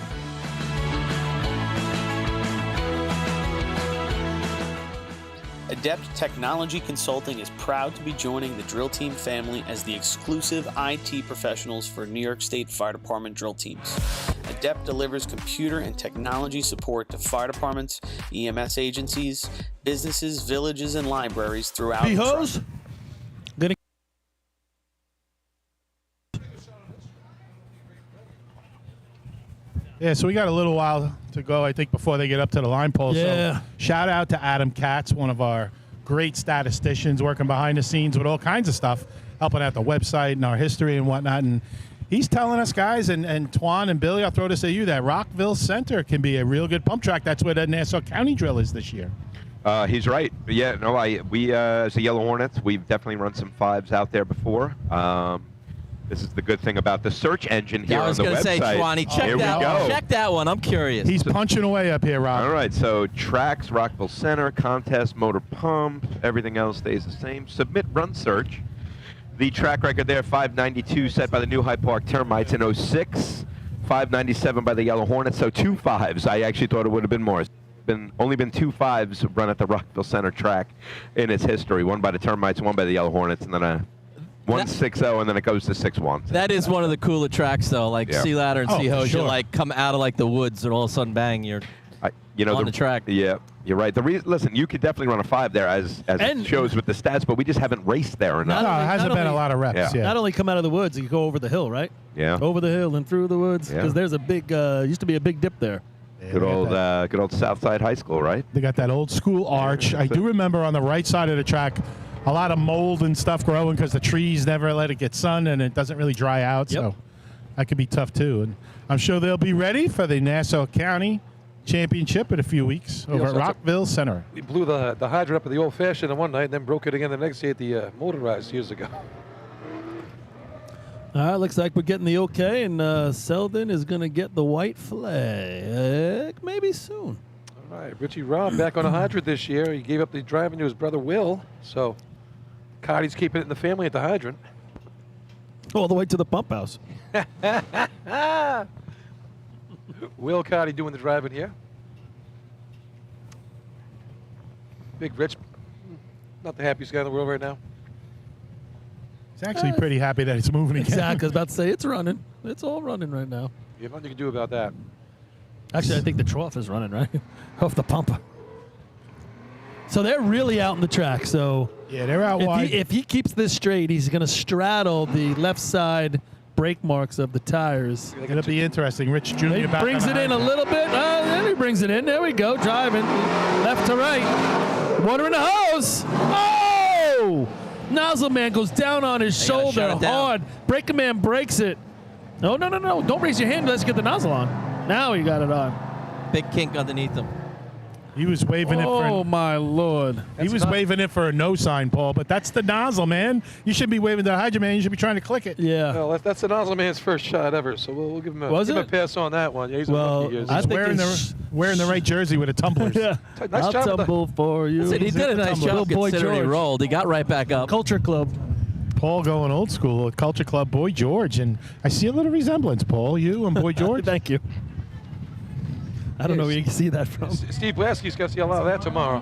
Adept Technology Consulting is proud to be joining the drill team family as the exclusive IT professionals for New York State Fire Department drill teams. Adept delivers computer and technology support to fire departments, EMS agencies, businesses, villages, and libraries throughout the Hose? Yeah, so we got a little while to go, I think, before they get up to the line pole. Yeah. So shout out to Adam Katz, one of our great statisticians working behind the scenes with all kinds of stuff, helping out the website and our history and whatnot. And he's telling us, guys, and Twan and Billy, I'll throw this at you, that Rockville Center can be a real good pump track. That's where the Nassau County drill is this year. He's right. Yeah, no, we as the Yellow Hornets, we've definitely run some 5s out there before. This is the good thing about the search engine here on the website. I was going to say, Twanny, check that one. I'm curious. He's punching away up here, Rob. All right, so tracks, Rockville Center, contest, motor pump, everything else stays the same. Submit run search. The track record there, 592 set by the New Hyde Park Termites in 06, 597 by the Yellow Hornets, so 2 5s. I actually thought it would have been more. Only been 2 5s run at the Rockville Center track in its history. One by the Termites, one by the Yellow Hornets, and then a 1-6-0, and then it goes to 6-1. That is one of the cooler tracks, though. Like Sea Ladder and Sea Hose, sure. you like come out of like the woods, and all of a sudden, bang, you're. On the track. Yeah, you're right. Listen, you could definitely run a 5 there, as it shows with the stats, but we just haven't raced there enough. No, it hasn't been a lot of reps. Yeah. Not only come out of the woods, you go over the hill, right? Yeah. Over the hill and through the woods, because there's a big, used to be a big dip there. Yeah, good old Southside High School, right? They got that old school arch. I do remember on the right side of the track, a lot of mold and stuff growing because the trees never let it get sun and it doesn't really dry out. Yep. So that could be tough too. And I'm sure they'll be ready for the Nassau County Championship in a few weeks over at Rockville Center. We blew the hydrant up at the old-fashioned on one night and then broke it again the next day at the motorized years ago. All right, looks like we're getting the okay, and Selden is going to get the white flag maybe soon. All right, Richie Robb back on a hydrant this year. He gave up the driving to his brother Will, so Cardi's keeping it in the family at the hydrant. All the way to the pump house. Will Cardi doing the driving here. Big Rich, not the happiest guy in the world right now. He's actually pretty happy that it's moving again. Exactly. I was about to say, it's running. It's all running right now. You have nothing you can do about that. Actually, I think the trough is running, right? Off the pump. So they're really out in the track. So yeah, they're out wide. If he keeps this straight, he's going to straddle the left side brake marks of the tires. It'll be interesting. Rich Jr. He brings it in a little bit. Then he brings it in. There we go. Driving left to right. Water in the hose. Oh! Nozzle man goes down on his shoulder hard. Braker man breaks it. No. Don't raise your hand. Let's get the nozzle on. Now he got it on. Big kink underneath him. He was waving it for. Oh, my Lord. He was waving it for a no sign, Paul, but that's the nozzle, man. You shouldn't be waving the hydrant, man. You should be trying to click it. Yeah. Well, that's the nozzle man's first shot ever, so we'll give him a pass on that one. Yeah, he's a rookie here. He's wearing the right jersey with the tumblers. Yeah. Nice job. I'll tumble for you. Listen, he did a nice job considering he rolled. He got right back up. Culture Club. Paul going old school with Culture Club Boy George, and I see a little resemblance, Paul, you and Boy George. Thank you. I don't know where you can see that from. Steve Blasky's got to see a lot of that tomorrow.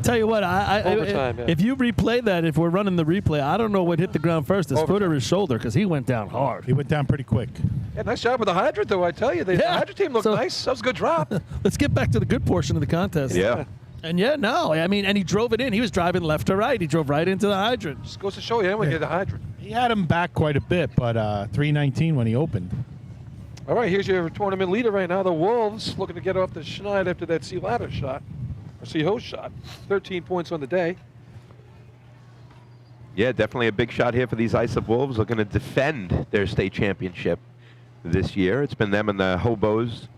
Tell you what, Overtime, yeah. if you replay that, if we're running the replay, I don't know what hit the ground first, his foot or his shoulder, because he went down hard. He went down pretty quick. Yeah, nice job with the hydrant, though, I tell you. The hydrant team looked nice. That was a good drop. Let's get back to the good portion of the contest. Yeah. And and he drove it in. He was driving left to right. He drove right into the hydrant. Just goes to show you, when you hit the hydrant. He had him back quite a bit, but 319 when he opened. All right, here's your tournament leader right now. The Wolves looking to get off the schneid after that sea ladder shot, or sea hose shot. 13 points on the day. Yeah, definitely a big shot here for these Islip Wolves, looking to defend their state championship this year. It's been them and the Hobos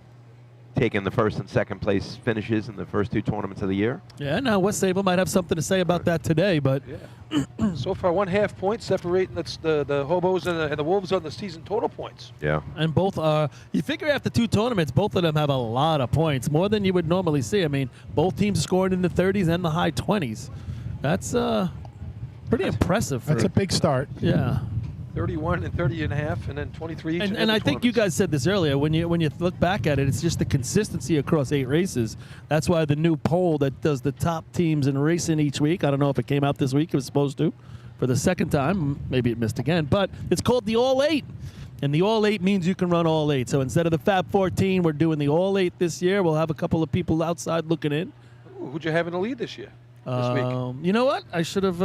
taking the first and second place finishes in the first 2 tournaments of the year. Yeah, now West Sable might have something to say about that today, but so far 1.5 points separating the Hobos and the Wolves on the season total points. Yeah. And both are, you figure after 2 tournaments, both of them have a lot of points, more than you would normally see. I mean, both teams scored in the 30s and the high 20s. That's pretty impressive. That's a big start. Yeah. 31 and 30 and a half, and then 23 each. And I think you guys said this earlier. When you look back at it, it's just the consistency across 8 races. That's why the new poll that does the top teams in racing each week. I don't know if it came out this week. It was supposed to, for the second time. Maybe it missed again. But it's called the All 8, and the All 8 means you can run all 8. So instead of the Fab 14, we're doing the All 8 this year. We'll have a couple of people outside looking in. Ooh, who'd you have in the lead this year? This week? You know what? I should have.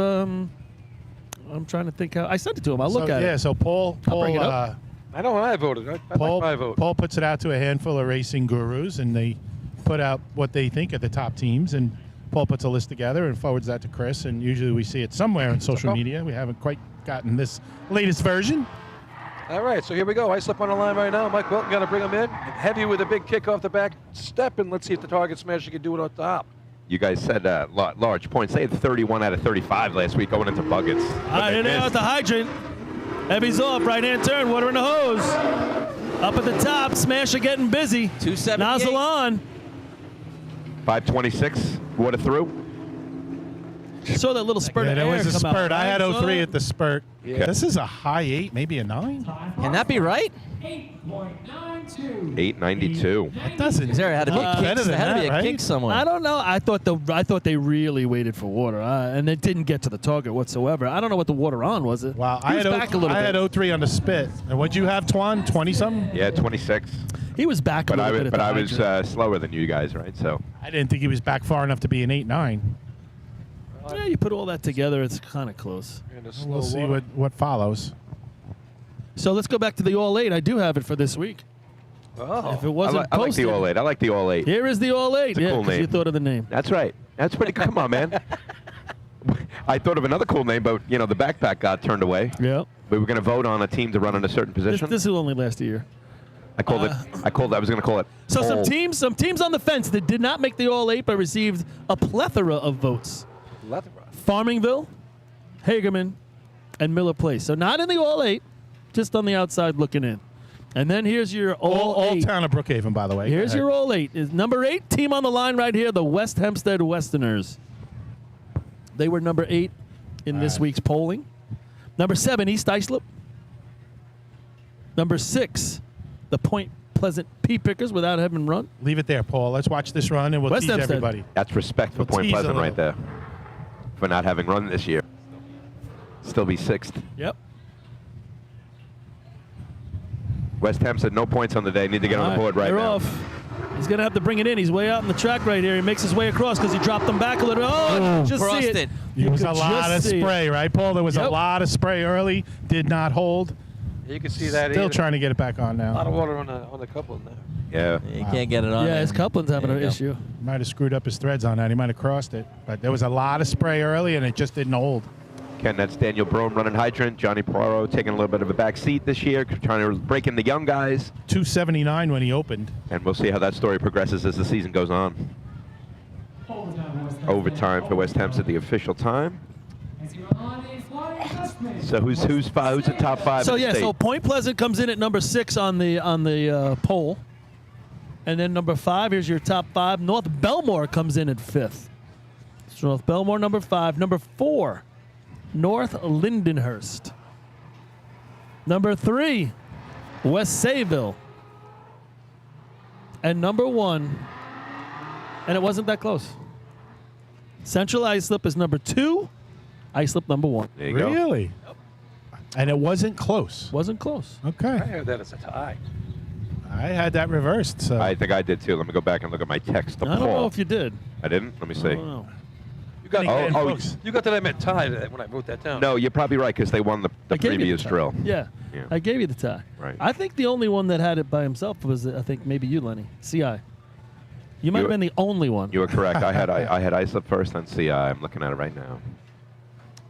I'm trying to think how I sent it to him. I'll look at it. Yeah, so Paul bring it up. I know I voted. I like my vote. Paul puts it out to a handful of racing gurus, and they put out what they think are the top teams. And Paul puts a list together and forwards that to Chris. And usually we see it somewhere on social media. We haven't quite gotten this latest version. All right, so here we go. I slip on the line right now. Mike Wilton got to bring him in. Heavy with a big kick off the back step, and let's see if the target smasher can do it on top. You guys said large points. They had 31 out of 35 last week going into buckets. All right, here they are at the hydrant. Heavy's off, right-hand turn, water in the hose. Up at the top, Smasher getting busy. 278. Nozzle on. 526, water through. Saw that little spurt of there air was a come spurt. out, I had right? 03 at the spurt. Yeah. This is a high 8, maybe a 9. Can that be right? 8.92. 892. That doesn't. There had to be a kick. better than There had to be that, a right? kick somewhere. I don't know. I thought they really waited for water, and they didn't get to the target whatsoever. I don't know what the water on was. It? Wow, He was back a little bit. I had 03 on the spit. And what'd you have, Twan? 20 something? Yeah, 26. He was back a But little bit. I at the was hydrant. slower than you guys, right? So I didn't think he was back far enough to be an 8-9. Yeah, you put all that together, it's kind of close. We'll see what follows. So let's go back to the All 8. I do have it for this week. Oh. If it wasn't I like posted, the All 8. I like the All 8. Here is the All 8. It's a Yeah, cool 'cause you name. thought of the name. That's right. That's pretty. Come on, man. I thought of another cool name, but the backpack got turned away. Yeah. We were going to vote on a team to run in a certain position. This will only last a year. I called it. I was going to call it. So some All. teams on the fence that did not make the All 8 but received a plethora of votes. Farmingville, Hagerman, and Miller Place. So not in the All 8, just on the outside looking in. And then here's your All 8. Town of Brookhaven, by the way. Here's your All 8. Is number 8 team on the line right here, the West Hempstead Westerners. They were number 8 in this week's polling. Number 7, East Islip. Number 6, the Point Pleasant Pea Pickers without having run. Leave it there, Paul. Let's watch this run, and we'll West tease Hempstead. everybody. That's respect for We'll Point tease a Pleasant right little. there, for not having run this year. Still be 6th. Yep. West Hempstead, no points on the day. Need to get on the board right They're now. off. He's going to have to bring it in. He's way out in the track right here. He makes his way across because he dropped them back a little bit. Oh, you just see it. There was could a lot of just see it. spray, right, Paul? There was a Yep. lot of spray early. Did not hold. You can see that. Still even. trying to get it back on A lot now. of water on the coupling now. Yeah. You can't get it on. Yeah, there. his couplin's having There an you go. issue. Might have screwed up his threads on that. He might have crossed it. But there was a lot of spray early, and it just didn't hold. Ken, that's Daniel Brome running hydrant. Johnny Poirot taking a little bit of a back seat this year, trying to break in the young guys. 279 when he opened. And we'll see how that story progresses as the season goes on. Overtime for West Hempstead, the official time. So who's the top 5? So in the yeah, state? so Point Pleasant comes in at number 6 on the poll, and then number 5. Here's your top 5. North Belmore comes in at 5th. So North Belmore number 5. Number 4, North Lindenhurst. Number 3, West Sayville. And number 1, and it wasn't that close. Central Islip is number 2. Islip number 1. There you go. Really? And it wasn't close. Wasn't close. Okay. I heard that as a tie. I had that reversed. So I think I did too. Let me go back and look at my text to I don't know Paul. if you did. I didn't? Let me see. I don't know. You got, Oh, you got that I meant tie when I wrote that down. no, you're probably right because they won the I gave you the previous tie. drill. Yeah. Yeah. I gave you the tie. Right. I think the only one that had it by himself was, I think, maybe you, Lenny. CI. You might have been the only one. You were correct. I had Islip first, then CI. I'm looking at it right now.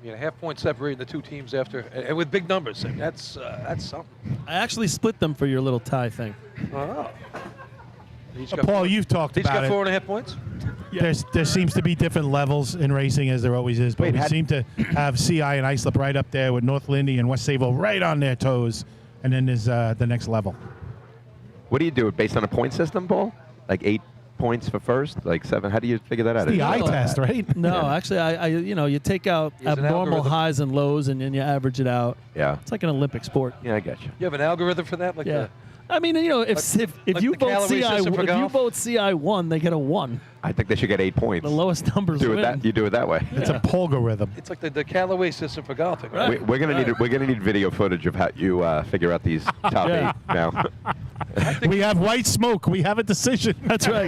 You know, half point separating the two teams after, and with big numbers. I mean, that's something. I actually split them for your little tie thing. Oh. Paul, you've talked He's about got it. 4.5 points. There seems to be different levels in racing, as there always is. But Wait, we seem to have CI and Islip right up there with North Lindy and West Sayville right on their toes. And then there's the next level. What do you do? Based on a point system, Paul? Like 8 points for first? Like 7? How do you figure that out? It's the eye test, right? No, actually, I you take out Use an abnormal algorithm. highs and lows, and then you average it out. Yeah. It's like an Olympic sport. Yeah, I get you. You have an algorithm for that? Like Yeah. I mean, if like you the vote calorie CI, system for if you golf? vote CI 1, they get a 1. I think they should get 8 points. The lowest numbers do it win. that. You do it that way. It's a polgorithm. It's like the Callaway system for golfing. Right? We're gonna need video footage of how you figure out these top Yeah. 8 now. We have white smoke. We have a decision. That's right.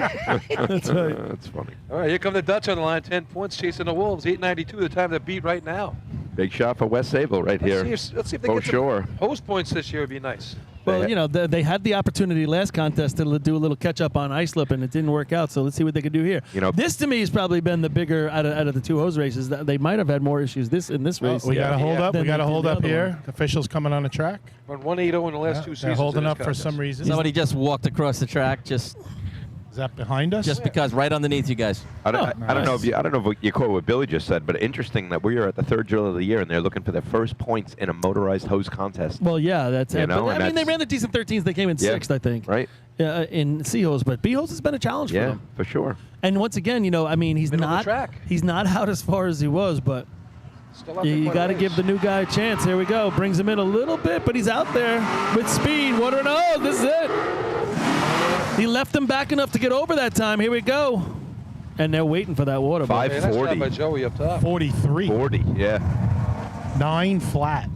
That's right. That's funny. All right, here come the Dutch on the line. 10 points chasing the Wolves. 892, the time to beat right now. Big shot for West Sayville right here. Let's see if they Oh, get sure. some host points this year. Would be nice. Well, they had the opportunity last contest to do a little catch up on Islip, and it didn't work out. So let's see what they can do here. This to me has probably been the bigger out of the two hose races. They might have had more issues in this race. We got to hold up. than We got to they did hold the up other here. one. Officials coming on the track. Run 180 in the last two seasons. They're holding in this up for contest. some reason. Somebody just walked across the track, just Is that behind us? just because, right underneath you guys. I don't know if you caught what Billy just said, but interesting that we are at the 3rd drill of the year and they're looking for their first points in a motorized hose contest. Well, yeah, that's You it. know, But, and I mean, they that's- ran the decent 13s. They came in Yeah, 6th, I think. Right? In C hose, but B hose has been a challenge for Yeah, them. for sure. And once again, I mean, he's Middle of the not track. he's not out as far as he was, but Still out there you quite a got to ways. give the new guy a chance. Here we go. Brings him in a little bit, but he's out there with speed. Water and hose. This is it. He left him back enough to get over that time. Here we go. And they're waiting for that water. ball. Hey, nice job by Joey up top. 43. 40, yeah. 9 flat.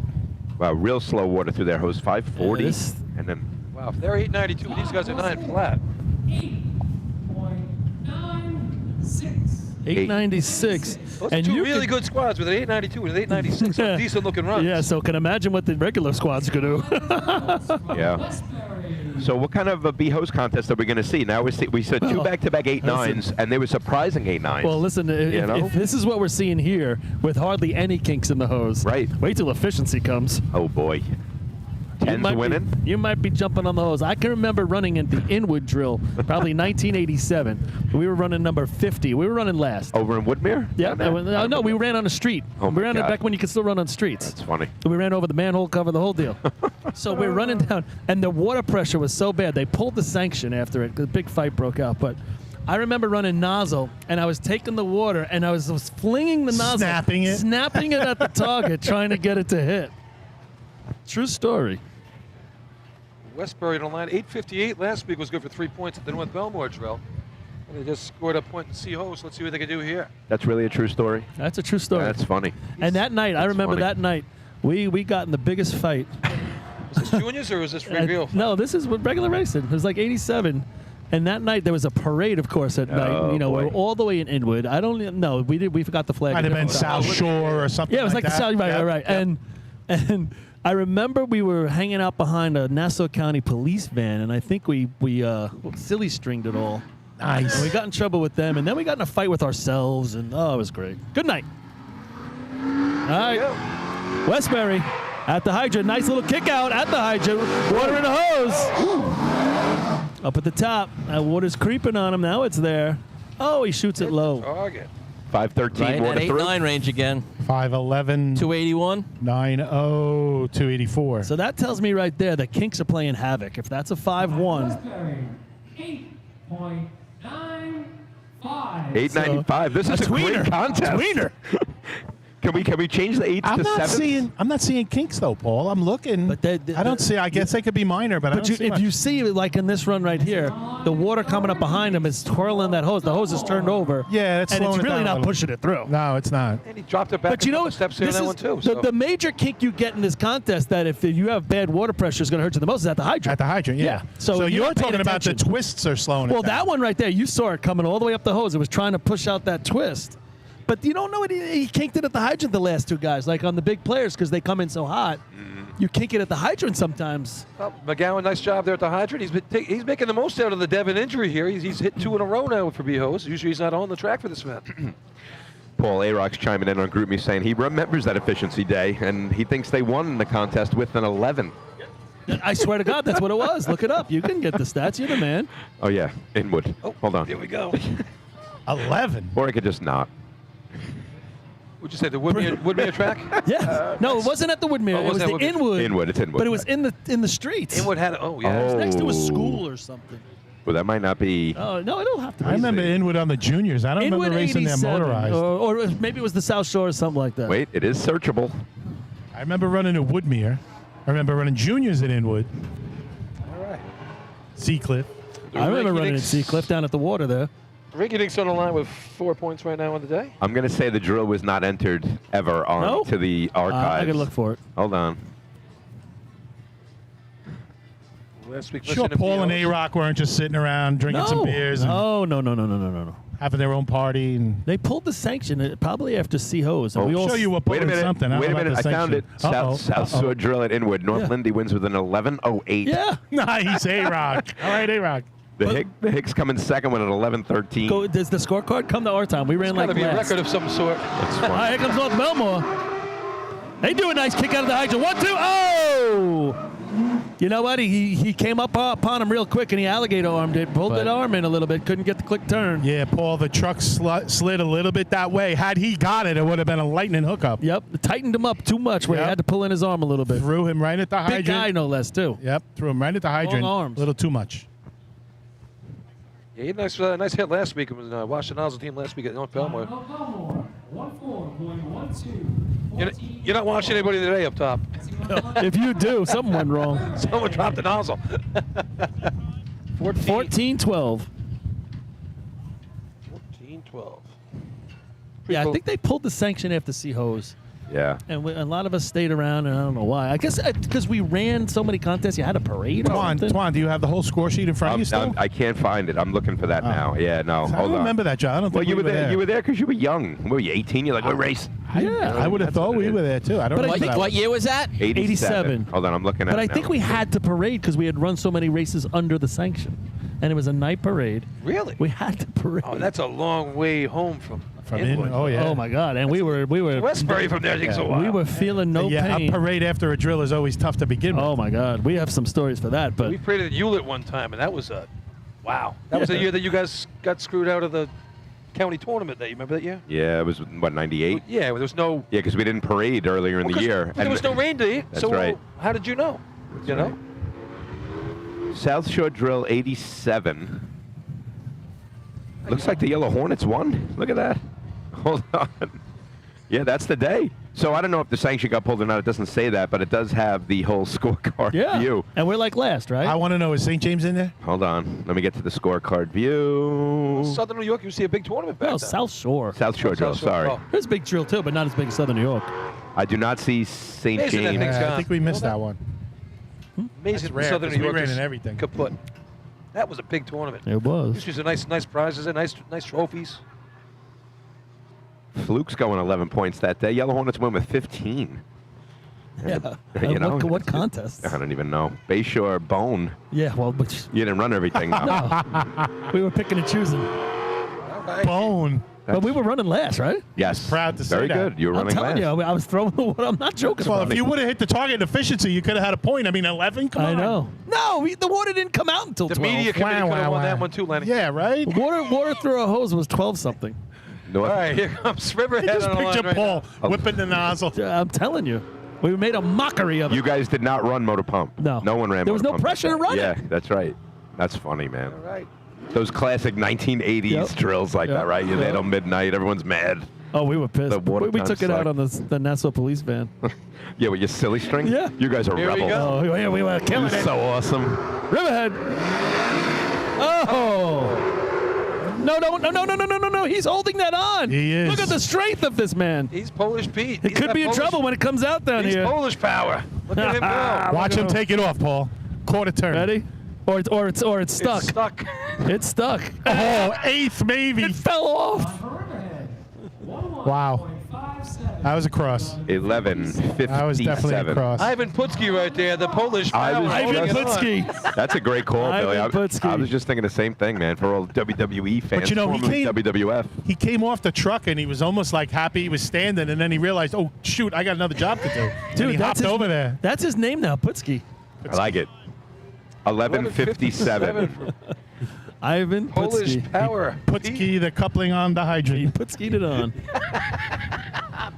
Wow, real slow water through their hose. 540. Yeah, this- and then Wow, if they're 892, these guys are 9 flat. 8.96. 896. Those And are two you really good squads with an 892 and an 896. So decent looking runs. Yeah, so can imagine what the regular squad's going to do. Yeah. So what kind of a B-hose contest are we going to see? Now we said two back-to-back 8.9s, and they were surprising 8.9s. Well, listen, if this is what we're seeing here with hardly any kinks in the hose, right? Wait till efficiency comes. Oh, boy. 10's winning? You might be jumping on the hose. I can remember running in the Inwood drill, probably 1987. We were running number 50. We were running last. Over in Woodmere? Yeah. No, we ran on the street. Oh, we ran it back when you could still run on streets. That's funny. We ran over the manhole cover, the whole deal. So we're running down, and the water pressure was so bad, they pulled the sanction after it. The big fight broke out. But I remember running nozzle, and I was taking the water, and I was flinging the nozzle. Snapping it at the target, trying to get it to hit. True story. Westbury on the line, 8:58 last week was good for 3 points at the North Belmore drill. And they just scored a point in C-Host. Let's see what they can do here. That's really a true story? That's a true story. That's funny. And that night, I remember funny. that night, we got in the biggest fight. Was this juniors or was this real? No, this is regular racing. It was like 87. And that night there was a parade, of course, at night. You know, we're all the way in Inwood. I don't know. We forgot the flag. Might have been South Shore or something. Yeah, it was like the that. South. Right. And I remember we were hanging out behind a Nassau County police van, and I think we silly stringed it all. Nice. And we got in trouble with them, and then we got in a fight with ourselves, and it was great. Good night. All right. Westbury at the hydrant. Nice little kick out at the hydrant. Water in the hose. Up at the top. That water's creeping on him. Now it's there. Oh, he shoots it low. Target. 513 Right water at through. 8.9 range again. 511. 281. 90. 284. So that tells me right there that kinks are playing havoc. If that's a 5-1. 8.95. 895. This is a great contest. Tweener. Can we change the 8s to 7s? I'm not seeing kinks though, Paul. I'm looking. But I don't see. I guess they could be minor, but I don't see if much. you see, like in this run right here, the water coming up behind him is twirling that hose. The hose is turned over. Yeah, that's and it's slowing it really down a not little. pushing it through. No, it's not. And he dropped it back But you a know, couple steps here in this that is one too. the major kink you get in this contest that if you have bad water pressure is going to hurt you the most is at the hydrant. At the hydrant, yeah. So you're not paying talking about the attention. twists are slowing Well, it down. that one right there, you saw it coming all the way up the hose. It was trying to push out that twist. But you don't know it. He kinked it at the hydrant, the last two guys, like on the big players, because they come in so hot. You kink it at the hydrant sometimes. Well, McGowan, nice job there at the hydrant. He's making the most out of the Devon injury here. He's hit 2 in a row now for B-Hose. Usually he's not on the track for this event. Paul A-Rock's chiming in on GroupMe saying he remembers that efficiency day, and he thinks they won the contest with an 11. I swear to God, that's what it was. Look it up. You can get the stats. You're the man. Oh, yeah, Inwood. Oh, hold on. Here we go. 11. Or I could just not. Would you say the Woodmere track? Yeah. No, it wasn't at the Woodmere. Oh, it was wasn't the at Woodmere. Inwood. Inwood, it's Inwood. But it was in the streets. Inwood had, It was next to a school or something. Well, that might not be. Oh, no, it'll have to be. I remember Inwood on the juniors. I don't Inwood remember racing them 87, motorized. Or maybe it was the South Shore or something like that. Wait, it is searchable. I remember running at Woodmere. I remember running juniors at Inwood. All right. Seacliff. I remember running at Seacliff down at the water there. Ricky Dick's on the line with 4 points right now on the day. I'm going to say the drill was not entered ever on to the archives. I got to look for it. Hold on. Last week, Sure, Paul and A-Rock weren't just sitting around drinking some beers and No. having their own party. And They pulled the sanction probably after C-Hose. I'll show you what Wait a minute. something. Wait a minute. I found it. South Shore Drill at Inwood. North Lindy wins with an 11:08. Yeah. Nice, A-Rock. All right, A-Rock. The Hicks come in second with an 11:13. Does the scorecard come to our time? We ran It's like got to be a last. record of some sort. That's All right, here comes North Belmore. They do a nice kick out of the hydrant. 1-2. Oh! You know what? He came up upon him real quick and he alligator armed it. Pulled that arm in a little bit. Couldn't get the quick turn. Yeah, Paul, the truck slid a little bit that way. Had he got it, it would have been a lightning hookup. Yep. Tightened him up too much where he had to pull in his arm a little bit. Threw him right at the hydrant. Big guy, no less, too. Yep, threw him right at the hydrant. arms. A little too much. Yeah, he had a nice hit last week. It was Washington Nozzle team last week at North Belmore. 14.12. You're not watching anybody today up top. If you do, something went wrong. Someone dropped the nozzle. 14-12. 14-12. Yeah, I think they pulled the sanction after C-Hose. Yeah. And a lot of us stayed around, and I don't know why. I guess because we ran so many contests, you had a parade or something. Twan, do you have the whole score sheet in front of you still? I can't find it. I'm looking for that now. Yeah, no. I Hold don't on. remember that, John. I don't think you we were there. You were there because you were young. What were you, 18? You're like, we're racing. I would have thought we were there, too. I don't know. What year was that? 87. Hold on, I'm looking at But it I now. think we had to parade because we had run so many races under the sanction. And it was a night parade. Really? We had to parade. Oh, that's a long way home from Inwood. Oh, yeah. Oh, my God. And we were Westbury from there takes a while. We were feeling no pain. A parade after a drill is always tough to begin with. Oh, my God. We have some stories for that. But We paraded at Hewlett one time, and that was wow. That was the year that you guys got screwed out of the county tournament. You remember that year? Yeah, it was, what, 98? Yeah, there was no. Yeah, because we didn't parade earlier in the year. There was no rain day. That's So right. how did you know? You know? South Shore Drill 87. Looks like the Yellow Hornets won. Look at that. Hold on. Yeah, that's the day. So I don't know if the sanction got pulled or not. It doesn't say that, but it does have the whole scorecard view. And we're like last, right? I want to know, is St. James in there? Hold on. Let me get to the scorecard view. Southern New York, you see a big tournament back No, then. South Shore. South Shore Drill, sorry. There's a big drill, too, but not as big as Southern New York. I do not see St. Amazing that James. thing's I gone. think we missed that one. Amazing rare, Southern 'cause New we York ran just in everything. kaput. That was a big tournament. It was. Used to be some nice prizes and nice trophies. Fluke's going 11 points that day. Yellow Hornets win with 15. Yeah. You know, what contest? I don't even know. Bayshore Bone. Yeah, well, but You didn't run everything. though. we were picking and choosing. Bone. But we were running last, right? Yes. Proud to say Very that. good. You were I'm running telling last. you, I was throwing the I'm not joking Well, about if it. you would have hit the target efficiency, you could have had a point. I mean, 11? Come on. I know. No, the water didn't come out until The 12. media committee could have won that one too, Lenny. Yeah, right? Water through a hose was 12-something. All right, here comes Riverhead Just on the line picture right Paul now. whipping the nozzle. I'm telling you. We made a mockery of it. You guys did not run motor pump. No. No one ran There was motor no pump. pressure to run it. Yeah, that's right. That's funny, man. All right. Those classic 1980s Yep. drills like Yep. that, right? You're there Yep. till midnight. Everyone's mad. Oh, we were pissed. The water We gun took it out sucked. on the Nassau police van. Yeah, with your silly string? Yeah. You guys are Here we rebels. go. Oh, yeah, we were killing it. So awesome. Riverhead. Oh. No. He's holding that on. He is. Look at the strength of this man. He's Polish Pete. He could be in trouble when it comes out down He's here. Polish power. Look at him go. Watch him take it off, Paul. Quarter turn. Ready? Or it's stuck. It's stuck. It's stuck. Oh, eighth maybe. It fell off. Wow. That was a cross. 11:57. That was definitely a cross. Ivan Putski right there, the Polish I power. was Ivan holding it on. Putski. That's a great call, Ivan Billy. I Putski. was just thinking the same thing, man, for all WWE fans. But you know, he formerly came- WWF. He came off the truck and he was almost like happy he was standing, and then he realized, oh, shoot, I got another job to do. Dude, and he hopped over there. That's his name now, Putski. I like it. 11:57. Ivan Polish Putski. power. Putski, the coupling on the He hydrant. Putski'd it on.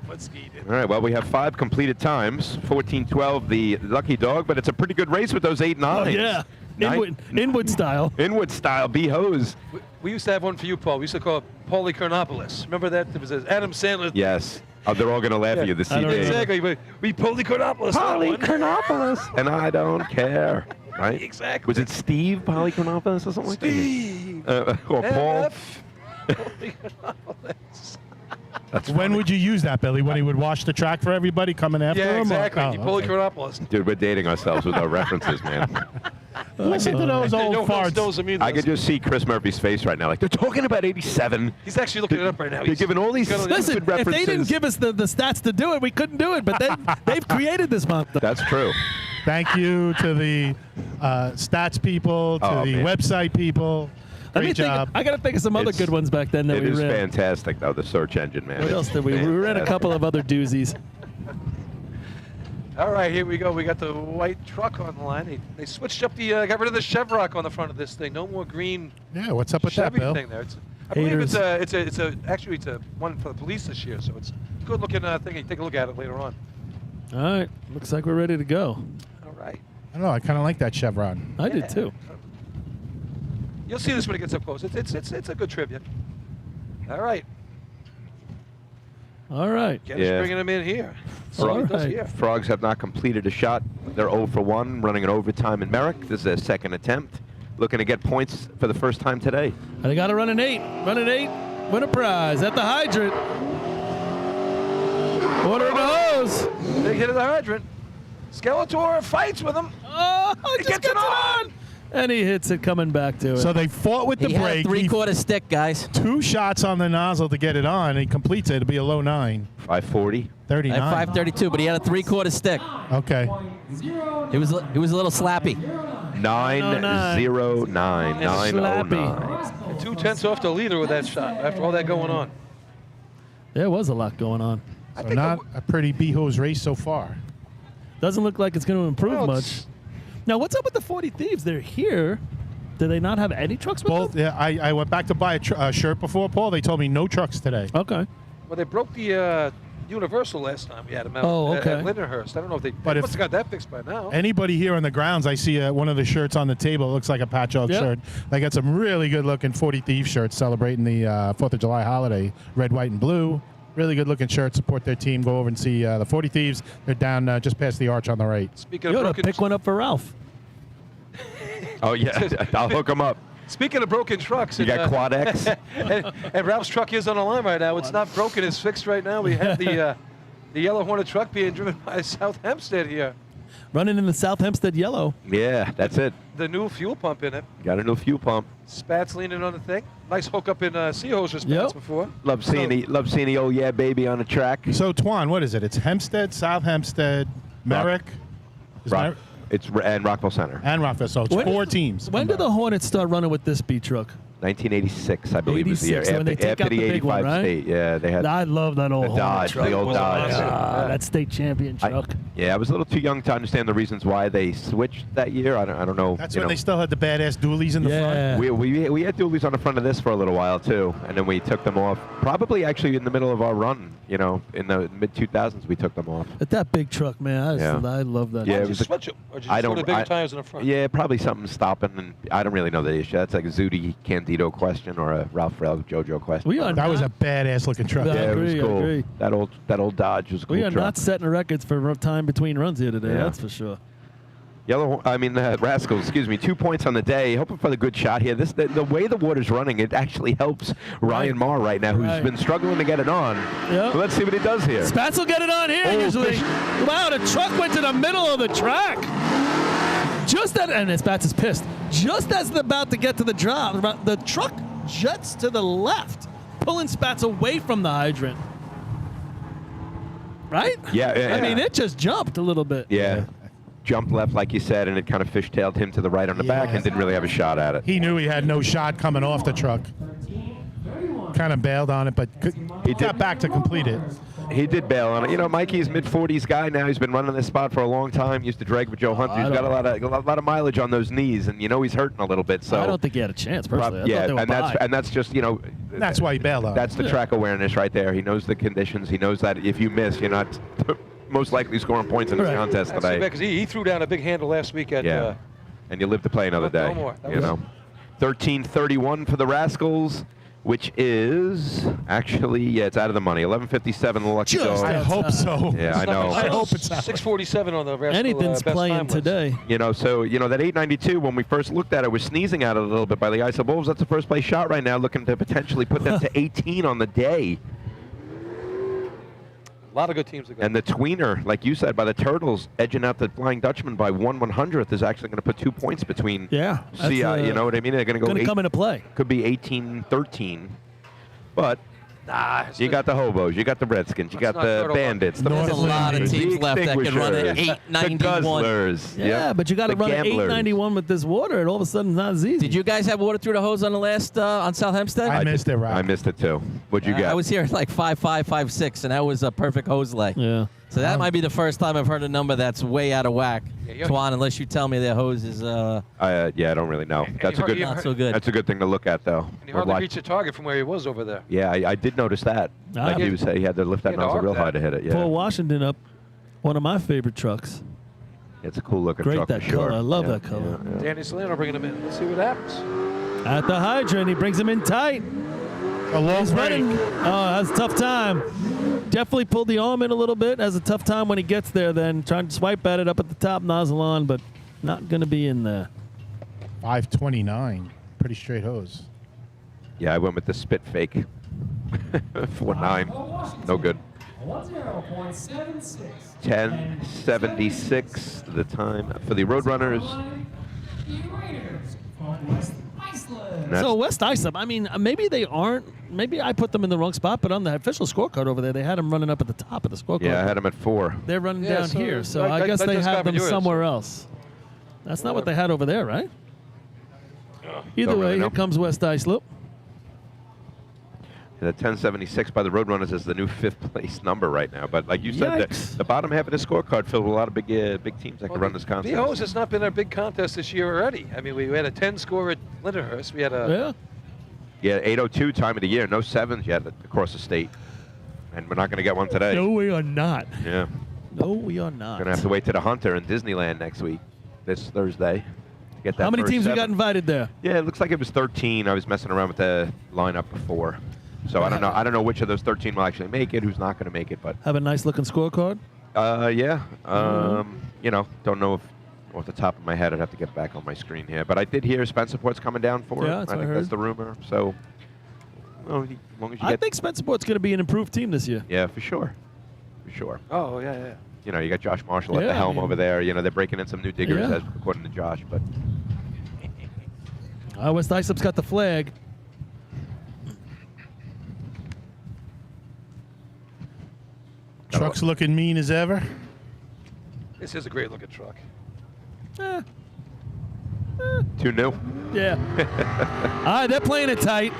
Putski did. All right, well, we have 5 completed times. 14:12, the lucky dog, but it's a pretty good race with those 8 Oh, 9s. yeah. Inwood style. Inwood style, B-hose. We used to have one for you, Paul. We used to call it Paulie Karnopoulos. Remember that? There was Adam Sandler. Yes. Oh, they're all going to laugh at you, the I don't CD. Exactly. We Paulie Karnopoulos. Polychronopoulos. And I don't care. Right? Exactly. Was it Steve Polychronopoulos or something Steve. like that? Or Paul? Paulie Karnopoulos. That's When funny. would you use that, Billy? When he would watch the track for everybody coming after Yeah, him? exactly. Oh, You Paulie okay. Karnopoulos. Dude, we're dating ourselves with our references, man. Listen to those old No one else farts. knows him either. I could just see Chris Murphy's face right now. Like, they're talking about 87. He's actually looking it up right now. They're giving all these He's got Listen, stupid if references. they didn't give us the stats to do it, we couldn't do it. But they've created this month. That's true. Thank you to the stats people, to Oh, the man. website people. Let me Great job. I got to think of some other It's- good ones back then that It we is ran. fantastic, though, the search engine, man. What It's else did we? We ran a couple of other doozies. All right, here we go. We got the white truck on the line. They switched up the, got rid of the Chevrock on the front of this thing. No more green Yeah, what's up with that, Chevy Bill? thing there. I believe it's a one for the police this year, so it's a good looking thing. You take a look at it later on. All right, looks like we're ready to go. All right. I don't know. I kind of like that Chevron. I did too. You'll see this when it gets up close. It's a good tribute. All right. All right. Get us bringing them in here. See All what it does right. here. Frogs have not completed a shot. They're 0 for 1, running an overtime in Merrick. This is their second attempt. Looking to get points for the first time today. They got to run an 8. Run an 8. Win a prize at the hydrant. Water in the hose. Big hit of the hydrant. Skeletor fights with him. Oh, he gets it on. And he hits it coming back to it. So they fought with the He had a brake. three-quarter stick, guys. 2 shots on the nozzle to get it on. And he completes it. It'll be a low 9. 540. 39. At 532, but he had a three-quarter stick. Okay. He was a little slappy. 909. 909. And 2/10 off the leader with that shot after all that going on. There was a lot going on. So not a pretty B-hose race so far. Doesn't look like it's going to improve much. Now, what's up with the 40 Thieves? They're here. Do they not have any trucks with Both. them? Yeah, I went back to buy a shirt before, Paul. They told me no trucks today. Okay. Well, they broke the Universal last time we had them out at Lindenhurst. I don't know if they must have got that fixed by now. Anybody here on the grounds, I see one of the shirts on the table. It looks like a Patch Oak shirt. They got some really good-looking 40 Thieves shirts celebrating the 4th of July holiday. Red, white, and blue. Really good-looking shirts. Support their team. Go over and see the 40 Thieves. They're down just past the arch on the right. Speaking You of ought to pick one up for Ralph. Oh, yeah. I'll hook him up. Speaking of broken trucks. You got Quad X? and Ralph's truck is on the line right now. It's not broken. It's fixed right now. We have the Yellow Hornet truck being driven by South Hempstead here. Running in the South Hempstead yellow. Yeah, that's it. The new fuel pump in it. Got a new fuel pump. Spats leaning on the thing. Nice hook up in Seahose Spats before. Love seeing the old yeah baby on the track. So, Twan, what is it? It's Hempstead, South Hempstead, Merrick. And Rockville Center. And Rockville. So it's 4 teams. When did the Hornets start running with this B truck? 1986, I believe, was the year. 86, when they take After out the the big 85 one, right? state. Yeah, they had. I love that old the Dodge, Hornet the old truck. Dodge. That state champion truck. I was a little too young to understand the reasons why they switched that year. I don't know. That's when they still had the badass dualies in the front. We had dualies on the front of this for a little while too, and then we took them off. Probably actually in the middle of our run, in the mid 2000s, we took them off. But that big truck, man, I love that. Yeah, Did you switch it? Or did you throw the bigger tires in the front? Yeah, probably something stopping, and I don't really know the issue. That's like a Zudi Candido question or a Ralph Jojo question. That was a badass looking truck. I agree, it was cool. I agree. That old Dodge was a cool We are truck. not setting records for time between runs here today. Yeah. That's for sure. Rascals, 2 points on the day. Hoping for the good shot here. The way the water's running, it actually helps Ryan Marr right now, who's been struggling to get it on. Yep. So let's see what he does here. Spats will get it on here usually. Wow, the truck went to the middle of the track. And Spats is pissed. Just as they're about to get to the drop, the truck jets to the left, pulling Spats away from the hydrant. Right? Yeah. I mean, it just jumped a little bit. Yeah. Jumped left, like you said, and it kind of fishtailed him to the right on the back and didn't really have a shot at it. He knew he had no shot coming off the truck. Kind of bailed on it, but he got back to complete it. He did bail on it. Mikey's mid-40s guy now. He's been running this spot for a long time. Used to drag with Joe Hunt. He's got a lot of mileage on those knees, and he's hurting a little bit. So I don't think he had a chance personally. That's just that's why he bailed on. That's the track awareness right there. He knows the conditions. He knows that if you miss, you're not most likely scoring points in this contest today. Because he threw down a big handle last week at. And you live to play another day. No more. 13:31 for the Rascals. Which is actually, it's out of the money. 11:57, the lucky dog. I hope so. Yeah, I know. I hope it's out. 6:47 on the Rascal. Anything's best playing time today. So that 892, when we first looked at it, was sneezing at it a little bit by the Iso Wolves. That's the first place shot right now, looking to potentially put them to 18 on the day. A lot of good teams. And the tweener, like you said, by the Turtles, edging out the Flying Dutchman by 1/100th is actually going to put 2 points between. Yeah. CI, you know what I mean? They're going to go. Come into play. Could be 18-13, but. You got the Hobos, you got the Redskins, you got the Bandits. There's a lot of teams left that can run at The 891. Guzzlers. Yeah, but you got to run at 891 with this water, and all of a sudden it's not as easy. Did you guys have water through the hose on the last on South Hempstead? I missed it, right? I missed it too. What'd you get? I was here at like 5.5, 5.6, and that was a perfect hose lay. Yeah. So that might be the first time I've heard a number that's way out of whack. Twan, unless you tell me their hose is. I don't really know. That's a good. Not so good. That's a good thing to look at, though. And he hardly reached the target from where he was over there. Yeah, I did notice that. Like he was saying, he had to lift that nozzle real high to hit it. Yeah. Paul Washington up, one of my favorite trucks. It's a cool looking Great truck. that for color. sure. I love that color. Danny Solano bringing him in. Let's see what happens. At the hydrant, he brings him in tight. A long He's running. Oh, has a tough time. Definitely pulled the arm in a little bit. Has a tough time when he gets there. Then trying to swipe at it up at the top, nozzle on, but not going to be in there. 529. Pretty straight hose. Yeah, I went with the spit fake. 4.9. No good. 10.76. 10:76 the time for the Roadrunners. The Raiders from West Iceland. So West Islip, I mean, maybe they aren't. Maybe I put them in the wrong spot, but on the official scorecard over there, they had them running up at the top of the scorecard. Yeah, I had them at 4. They're running Yeah, down so here, so I I guess they just have got them yours. somewhere else. That's not what they had over there, right? Either Don't way, really know. here comes West Islip. The 1076 by the Roadrunners is the new 5th place number right now. But like you said, the bottom half of the scorecard filled with a lot of big teams that can run this contest. The O's has not been our big contest this year already. I mean, we had a 10 score at Lyndhurst. We had a Yeah, 8:02 time of the year. No 7s yet across the state. And we're not going to get one today. No, we are not. Yeah. No, we are not. We're going to have to wait to the Hunter in Disneyland next week, this Thursday. To get that How many first teams we 7. got invited there? Yeah, it looks like it was 13. I was messing around with the lineup before. So I don't know. I don't know which of those 13 will actually make it, who's not going to make it. But Have a nice looking scorecard. yeah. You know, don't know if off the top of my head. I'd have to get back on my screen here. But I did hear Spencerport's coming down for Yeah, it. that's I what I think that's heard. the rumor. So, well, as long as you I get, think Spencerport's going to be an improved team this year. yeah, for sure, for sure. Oh, yeah. You know, you got Josh Marshall at Yeah, the I helm mean- over there. You know, they're breaking in some new diggers, Yeah. as according to Josh. But West Islip's got the flag. Truck's looking mean as ever. This is a great looking truck. too new. Yeah. All right, they're playing it tight.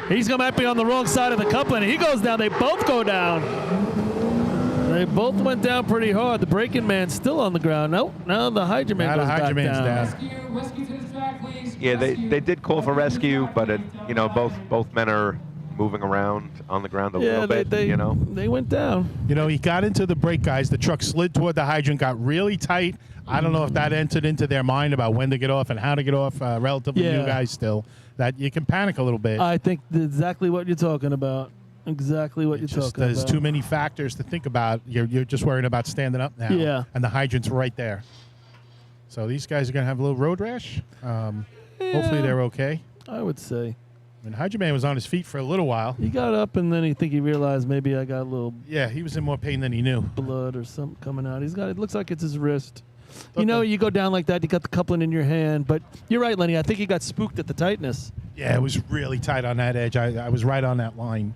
He's going to be on the wrong side of the coupling. He goes down. They both go down. They both went down pretty hard. The braking man's still on the ground. Nope. Now the Hydra Man Now the goes Hydra back Man's down. Rescue to the track, please. Yeah, they did call for rescue, but you know, both men are moving around on the ground a Yeah, little bit. You know, they went down. You know, he got into the brake, guys. The truck slid toward the hydrant, got really tight. I don't know if that entered into their mind about when to get off and how to get off. Relatively Yeah. new guys still. That you can panic a little bit. I think exactly what you're talking about. Exactly what you're talking There's about. too many factors to think about. You're just worrying about standing up now. Yeah. And the hydrant's right there. So these guys are going to have a little road rash. Hopefully they're okay. I would say. And Hydra Man was on his feet for a little while. He got up and then he realized maybe I got a little Yeah, he was in more pain than he knew. blood or something coming out. It looks like it's his wrist. You know, you go down like that, you got the coupling in your hand. But you're right, Lenny. I think he got spooked at the tightness. Yeah, it was really tight on that edge. I was right on that line.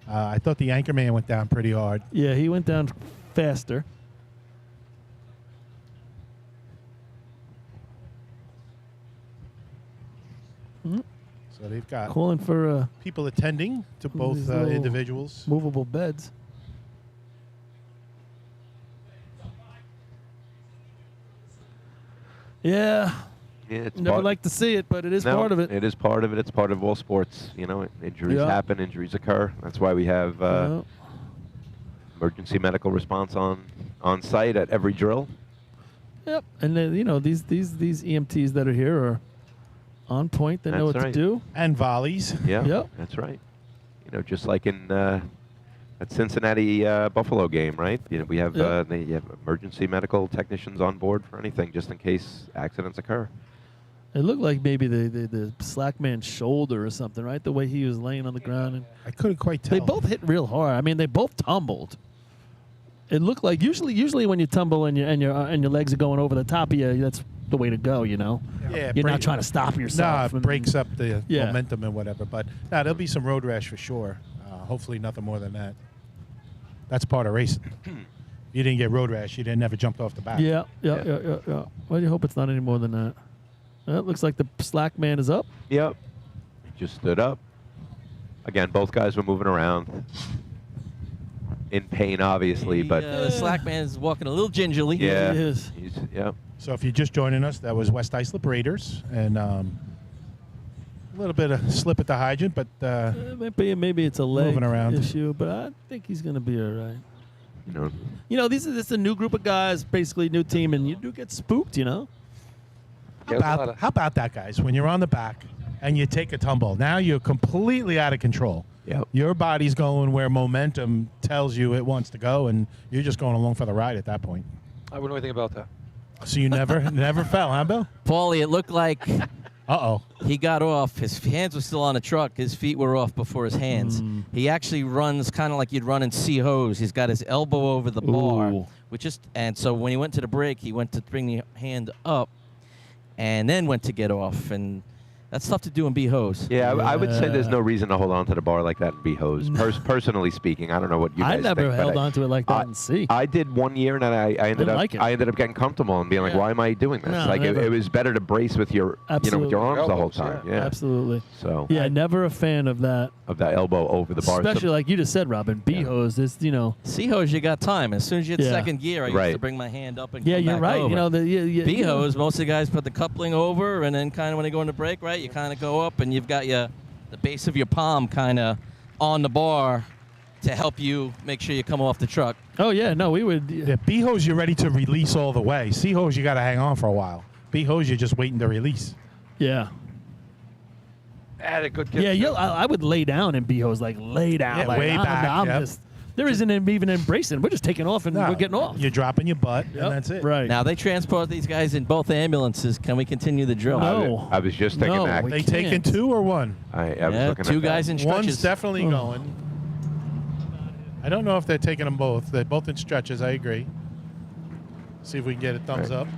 I thought the anchor man went down pretty hard. Yeah, he went down faster. So they've got Calling for people attending to both these little individuals. movable beds. Yeah. yeah, it's Never part- like to see it, but it is No, part of it. It is part of it. It's part of all sports. You know, injuries Yeah. happen, injuries occur. That's why we have Yeah. emergency medical response on site at every drill. Yep. And then, you know, these EMTs that are here are on point. They know what That's to right. do. And volleys. Yeah, Yep. that's right. You know, just like in that Cincinnati Buffalo game, right? You know, we have Yeah. they have emergency medical technicians on board for anything, just in case accidents occur. It looked like maybe the slack man's shoulder or something, right? The way he was laying on the ground. And I couldn't quite tell. they both hit real hard. I mean, they both tumbled. It looked like usually when you tumble and your legs are going over the top of you, that's the way to go. You know, Yeah, you're not break- trying to stop yourself. No, it breaks up the Yeah. momentum and whatever. But no, there'll be some road rash for sure. Hopefully nothing more than that. That's part of racing. You didn't get road rash. You didn't never jumped off the back. Yeah. Well, you hope it's not any more than that. It looks like the slack man is up. Yep. Just stood up. Again, both guys were moving around. In pain, obviously, but The slack man is walking a little gingerly. yeah, he is. Yep. So if you're just joining us, that was West Islip Raiders. And a little bit of slip at the hydrant, but Maybe it's a leg Moving around. issue, but I think he's going to be all right. You know, this is a new group of guys, basically new team, and you do get spooked, you know? how about that, guys? When you're on the back and you take a tumble, now you're completely out of control. Yep. Your body's going where momentum tells you it wants to go, and you're just going along for the ride at that point. I wouldn't know anything about that. So you never fell, huh, Bill? Paulie, it looked like Uh-oh. He got off. His hands were still on the truck. His feet were off before his hands. He actually runs kind of like you'd run in C-hose. He's got his elbow over the bar, and so when he went to the brake, he went to bring the hand up, and then went to get off, and that's tough to do in B-hose. Yeah, I would say there's no reason to hold on to the bar like that in B-hose. Personally speaking, I don't know what you guys I never think, held on to it like that in C. I did 1 year, and then I ended up getting comfortable and being like, why am I doing this? No, like it was better to brace with your with your arms the whole time. Yeah. Absolutely. So never a fan of that. Of that elbow over the bar. Especially like you just said, Robin, B-hose is C-hose, you got time. As soon as you hit second gear, I used to bring my hand up and come you're back right. over. B-hose, most of the guys put the coupling over, and then kind of when they go into brake, right, you kind of go up, and you've got the base of your palm kind of on the bar to help you make sure you come off the truck. Oh, yeah. No, we would. Yeah, B-hose, you're ready to release all the way. C-hose, you got to hang on for a while. B-hose, you're just waiting to release. Yeah. Had a good Yeah, I would lay down in B-hose, like lay down. Yeah, like, way back. There isn't even embracing. We're just taking off and we're getting off. You're dropping your butt, and that's it. Right. Now, they transport these guys in both ambulances. Can we continue the drill? No. I was just thinking that. They taking 2 or 1? I was looking two at guys that. in stretches. One's definitely going. I don't know if they're taking them both. They're both in stretches. I agree. See if we can get a thumbs up.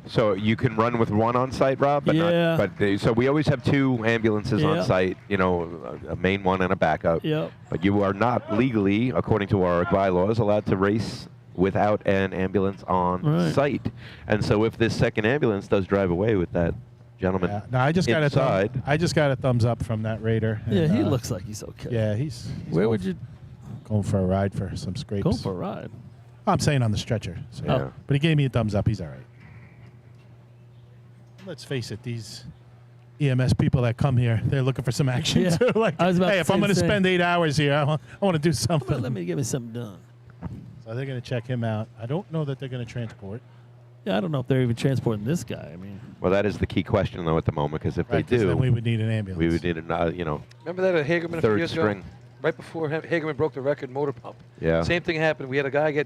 So you can run with 1 on site, Rob, but so we always have 2 ambulances on site. A main one and a backup. Yep. But you are not legally, according to our bylaws, allowed to race without an ambulance on site. And so if this second ambulance does drive away with that gentleman No, I just got inside, I just got a thumbs up from that Raider. Yeah, he looks like he's okay. Yeah, he's Where would you going for a ride for some scrapes? go for a ride? I'm saying on the stretcher. So but he gave me a thumbs up. He's all right. Let's face it, these EMS people that come here, they're looking for some action. Yeah. Too. Like, I was about hey, to if say I'm going to the same. spend 8 hours here, I want to do something. Let me give me something done. So they're going to check him out. I don't know that they're going to transport. Yeah, I don't know if they're even transporting this guy. I mean, well, that is the key question, though, at the moment, because if Right, they 'cause do, then we would need an ambulance. we would need Remember that at Hagerman a few third years string. ago? Right before Hagerman broke the record motor pump. Yeah. Same thing happened. We had a guy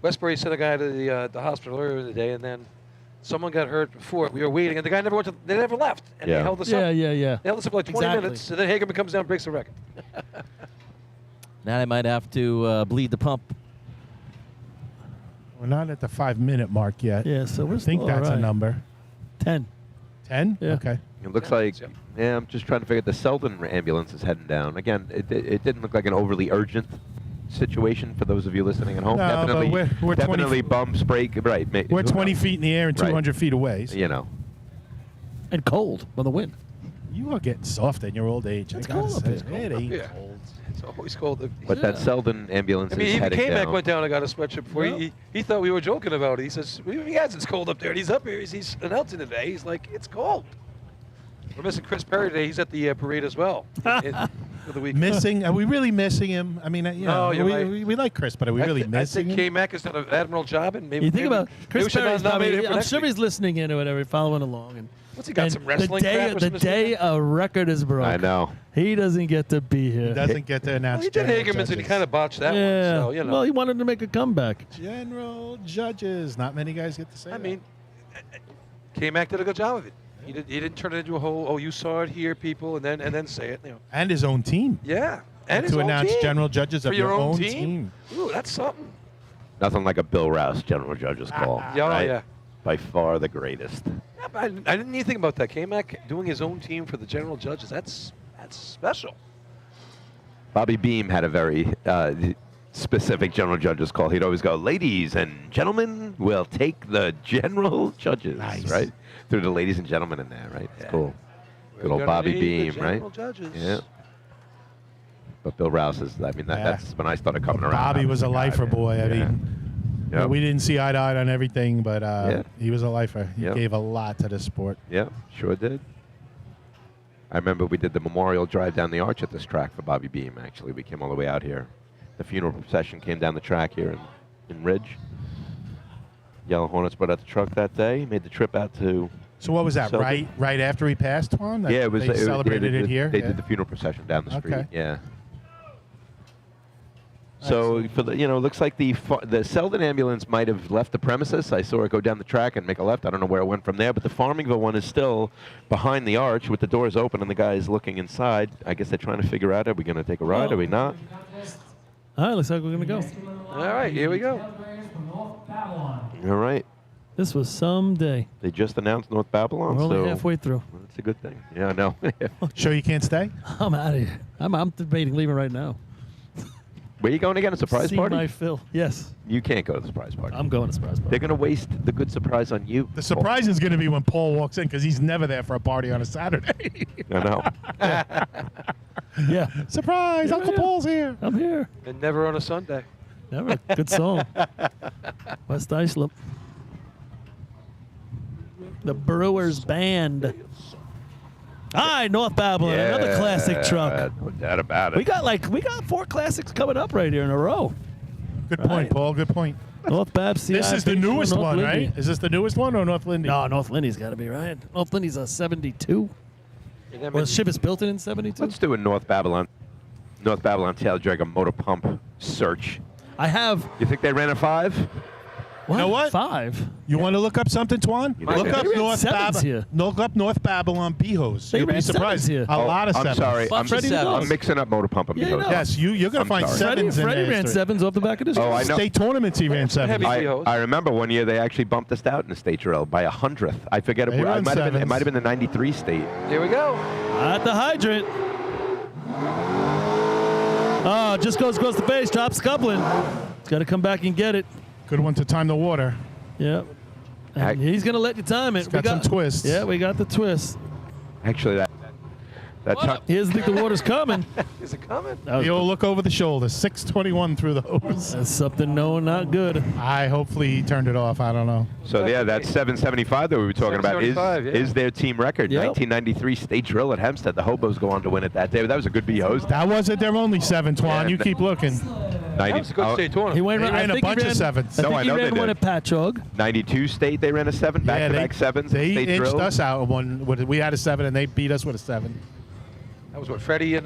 Westbury sent a guy to the hospital earlier in the day, and then someone got hurt before. We were waiting, and the guy they never left. And they held us up. Yeah. They held us up for like 20 minutes, and then Hagerman comes down and breaks the record. Now they might have to bleed the pump. We're not at the 5-minute mark yet. Yeah, so we're I think still that's all a right. number. 10. 10? Yeah. Okay. It looks like, I'm just trying to figure the Selden ambulance is heading down. Again, it didn't look like an overly urgent situation for those of you listening at home. No, definitely, but we're 20 definitely bumps, brake, right. We're 20 feet in the air and 200 feet away. So. And cold by the wind. You are getting soft in your old age. It's I gotta cold up say. here. It ain't Yeah. cold. It's always cold. But that Selden ambulance I mean, is even heading K-Mac down. went down and got a sweatshirt before. He thought we were joking about it. He says, yes, it's cold up there. And he's up here. He's announcing today. He's like, it's cold. We're missing Chris Perry today. He's at the parade as well for the week. Missing? Are we really missing him? I mean, you're right. we like Chris, but are we really missing I think him? K-Mac has done an admirable job. And maybe You think about maybe Chris we should Perry's nominate him probably, for I'm next sure week. he's listening in or whatever, following along. And What's he got, some wrestling crap or the something? day a record is broke. I know. He doesn't get to be here. He doesn't get to announce. He did general Hagerman's and he judges. kind of botched that Yeah. one. So, Well, he wanted to make a comeback. General judges. Not many guys get to say I that. mean, K-Mac did a good job of it. He didn't turn it into a whole, you saw it here, people, and then say it. And his own team. Yeah. And his to own announce team. general judges For of your own team. Ooh, that's something. Nothing like a Bill Rouse general judge's call. Yeah, right? yeah. By far the greatest. Yeah, but I didn't even think about that. K-Mac doing his own team for the general judges. That's special. Bobby Beam had a very specific general judge's call. He'd always go, ladies and gentlemen, we'll take the general judges, right? Through the ladies and gentlemen in there, right? It's cool. Good old gonna Bobby need the Beam, right? general judges. Yeah. But Bill Rouse is, I mean, that's when I started coming around. Bobby was a guy, lifer, man. boy. I Yeah. mean, Yep. we didn't see eye to eye on everything, but he was a lifer. He Yep. gave a lot to the sport. Yeah, sure did. I remember we did the memorial drive down the arch at this track for Bobby Beam, actually. We came all the way out here. The funeral procession came down the track here in Ridge. Yellow Hornets brought out the truck that day, made the trip out to... So what was that, Selden. right after we passed, Juan? That Yeah, it was. They celebrated it here? They Yeah. did the funeral procession down the street. Okay. Yeah. So for the, looks like the Selden ambulance might have left the premises. I saw it go down the track and make a left. I don't know where it went from there, but the Farmingville one is still behind the arch with the doors open and the guy is looking inside. I guess they're trying to figure out, are we going to take a ride? Are we not? All right, looks like we're going to go. All right, here we go. All right. This was some day. They just announced North Babylon. We're only so halfway through. That's a good thing. Yeah, I know. Sure you can't stay? I'm out of here. I'm debating leaving right now. Where are you going again? A surprise See party? my fill. Yes. You can't go to the surprise party. I'm going to surprise party. They're going to waste the good surprise on you. The surprise is going to be when Paul walks in because he's never there for a party on a Saturday. I know. Yeah. Surprise! Uncle Paul's here. I'm here. And never on a Sunday. Never. Good song. West Islip. The Brewers Band. All right, North Babylon, another classic truck. No doubt about it. We got 4 classics coming up right here in a row. Good point, Paul. Good point. North Babs. This is the newest one, right? Is this the newest one or North Lindy? No, North Lindy's got to be right. North Lindy's a 72. Well, the ship is built in 72. Let's do a North Babylon tail dragger motor pump search. I have. You think they ran a 5? What? You know what? 5. You want to look up something, Twan? Look up North Babylon. Look up North Babylon B-hose. You'll be surprised. A lot of sevens. I'm sorry. I'm mixing up motor pump and B-hose. Yes, you're going to find sevens in there. Freddie ran 7s off the back of his I know. State tournaments he ran 7s. I remember one year they actually bumped us out in the state drill by 100th. I forget it. It might have been the 93 state. Here we go. At the hydrant. Oh, just goes across the base, drops scuppling. He's got to come back and get it. Good one to time the water. Yep. And he's going to let you time it. It's got some twists. Yeah, we got the twist. Actually, that He doesn't think the water's coming. Is it coming? You'll look over the shoulder. 621 through the hose. That's something not good. Hopefully he turned it off. I don't know. So yeah, that 775 that we were talking about is their team record. Yep. 1993 state drill at Hempstead. The Hobos go on to win it that day. That was a good B-hose. That wasn't their only 7, Twan. Yeah, you keep looking. That was a good state tournament. He went They ran a bunch of 7s. No, I know he they ran one did. at Patchogue. 92 state, they ran a 7, back-to-back 7s. They state inched drill. us out. We had a 7, and they beat us with a 7. That was what, Freddie and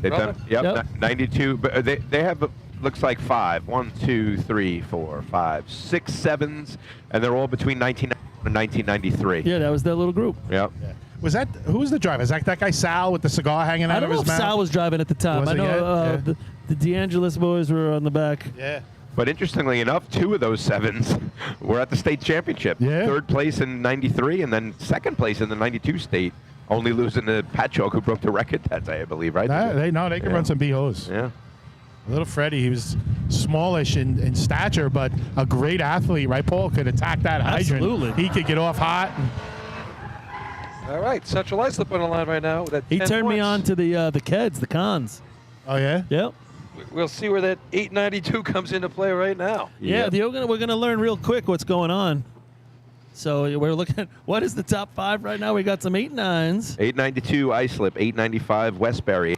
They've brother? done, yep. 92. But they have looks like 5. 1, 2, 3, 4, 5, 6 7s, and they're all between 1990 and 1993. Yeah, that was their little group. Yep. Was that who was the driver? Is that guy Sal with the cigar hanging out I don't of know his if mouth? Sal was driving at the time. Was I he? know Yeah. the DeAngelis boys were on the back. Yeah. But interestingly enough, 2 of those 7s were at the state championship. Yeah. 3rd place in 93 and then 2nd place in the 92 state, only losing to Patchogue, who broke the record that day, I believe, right? They can run some B-hose. Yeah. Little Freddie, he was smallish in stature, but a great athlete, right, Paul? Could attack that hydrant. Absolutely. He could get off hot. All right, Central Islip on the line right now. He turned me on to the Keds, the cons. Oh, yeah? Yep. We'll see where that 892 comes into play right now. Yeah, we're gonna learn real quick what's going on. So we're looking at what is the top 5 right now. We got some 8-9s. 892 Islip, 895 Westbury,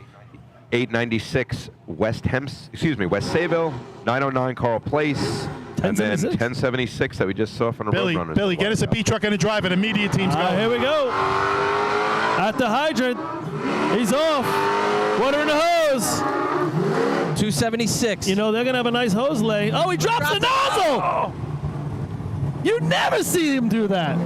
896 West Sayville, 909 Carl Place, and then 1076 that we just saw from the Roadrunners. Billy, get us a B-truck and a drive, and the media team's going. Here we go. At the hydrant. He's off. Water in the hose. 276. You know, they're going to have a nice hose lay. Oh, he drops the nozzle. You never see him do that.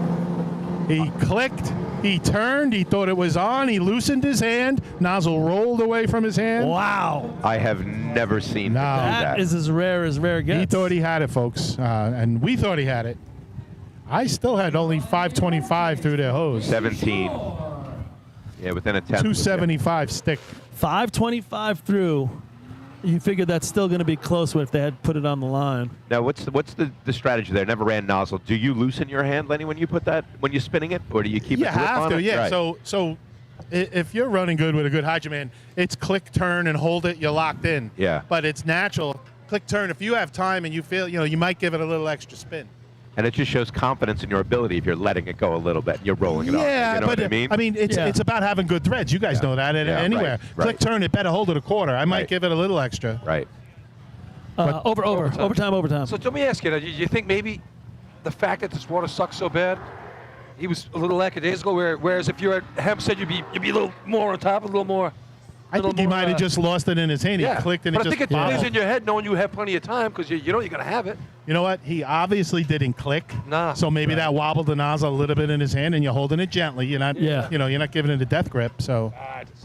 He clicked. He turned. He thought it was on. He loosened his hand. Nozzle rolled away from his hand. Wow. I have never seen him do that. That is as rare as rare gets. He thought he had it, folks, and we thought he had it. I still had only 525 through their hose. 17. Yeah, within a 10. 275 stick. 525 through. You figure that's still going to be close if they had put it on the line. Now, what's the strategy there? Never ran nozzle. Do you loosen your hand, Lenny, when you put that, when you're spinning it, or do you keep You a grip have on to, it? yeah. Right. So if you're running good with a good hydroman, it's click, turn, and hold it. You're locked in. Yeah. But it's natural. Click, turn. If you have time and you feel, you might give it a little extra spin. And it just shows confidence in your ability if you're letting it go a little bit and you're rolling it off. Yeah, You know but what I mean? it's about having good threads. You guys know that anywhere. right. Click, turn, it better hold it a quarter. I might give it a little extra. Right. Overtime. So let me ask you, do you think maybe the fact that this water sucks so bad, he was a little lackadaisical, whereas if you're at Hempstead, you'd be a little more on top, a little more I think he might have just lost it in his hand. He clicked and but it I just think it plays in your head knowing you have plenty of time because you know you're going to have it. You know what? He obviously didn't click. Nah. So maybe that wobbled the nozzle a little bit in his hand, and you're holding it gently. You're not, you're not giving it a death grip. So,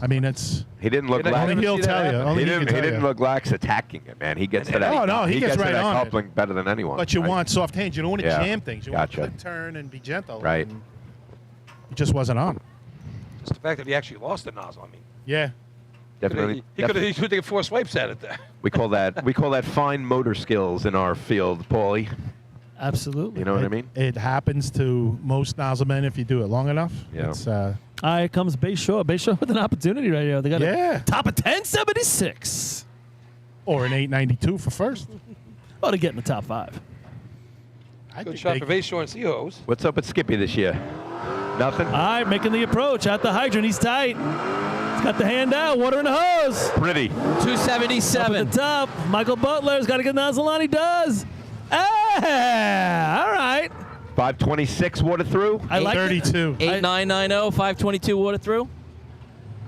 I mean, it's. He didn't look lax. Only he'll tell you. Only He didn't look lax attacking it, man. He gets to that. Oh, no, he gets right to that on it. coupling better than anyone. But you right? want soft hands. You don't want to jam things. You want to Gotcha. click, turn, and be gentle. Right. And he just wasn't on. Just the fact that he actually lost the nozzle. I mean, Yeah. Definitely. He could have taken 4 swipes at it there. We call that fine motor skills in our field, Paulie. Absolutely. You know what I mean? It happens to most nozzle men if you do it long enough. Yeah. It's, All right, here comes Bayshore. Bayshore with an opportunity right here. They got a top of 1076. Or an 892 for first. Oh, to get in the top 5. Good shot for Bayshore and Seahos. What's up with Skippy this year? Nothing? All right, making the approach at the hydrant. He's tight. He's got the hand out. Water in the hose. Pretty. 277. Up at the top. Michael Butler's got to get nozzle on. He does. All right. 526 water through. I like 32. 8990, 522 water through.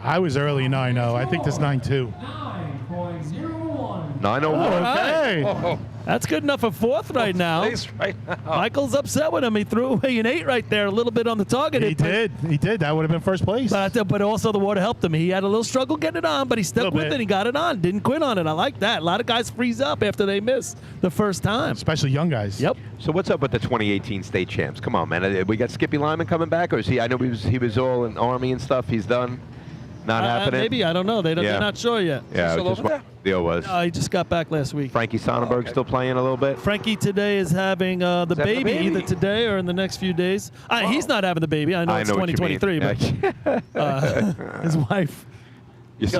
I was early 9-0. I think this 9-2. 9.01. 901. Okay. Oh, That's good enough for 4th right now. place right now. Michael's upset with him. He threw away an 8 right there, a little bit on the target. He did. That would have been first place. But also the water helped him. He had a little struggle getting it on, but he stuck with it. He got it on. Didn't quit on it. I like that. A lot of guys freeze up after they miss the first time. Especially young guys. Yep. So what's up with the 2018 state champs? Come on, man. We got Skippy Lyman coming back, or is he? I know he was all in Army and stuff. He's done. Not happening. Maybe. I don't know. They're not sure yet. Yeah, Still just over there? what the deal was. He just got back last week. Frankie Sonnenberg still playing a little bit. Frankie today is having the having baby, the baby? either today or in the next few days. He's not having the baby. I know it's what you 2023, mean. but his wife. He's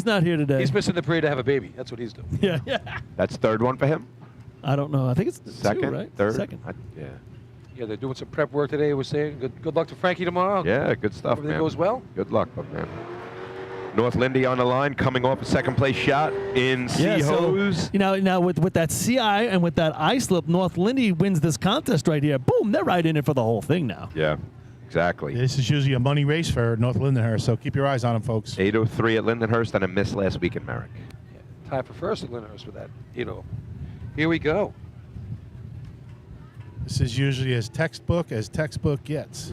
not here today. He's missing the parade to have a baby. That's what he's doing. Yeah. That's third one for him. I don't know. I think it's Second, 2, right? third. Second. Yeah, they're doing some prep work today. We're saying good luck to Frankie tomorrow. Yeah, good stuff, Everything man. goes well. Good luck, man. North Lindy on the line, coming off a second-place shot in Seahos. Now with that CI and with that iSlip, North Lindy wins this contest right here. Boom, they're right in it for the whole thing now. Yeah, exactly. This is usually a money race for North Lindenhurst, so keep your eyes on them, folks. 803 at Lindenhurst and a miss last week in Merrick. Tie for first at Lindenhurst with that. Here we go. This is usually as textbook gets.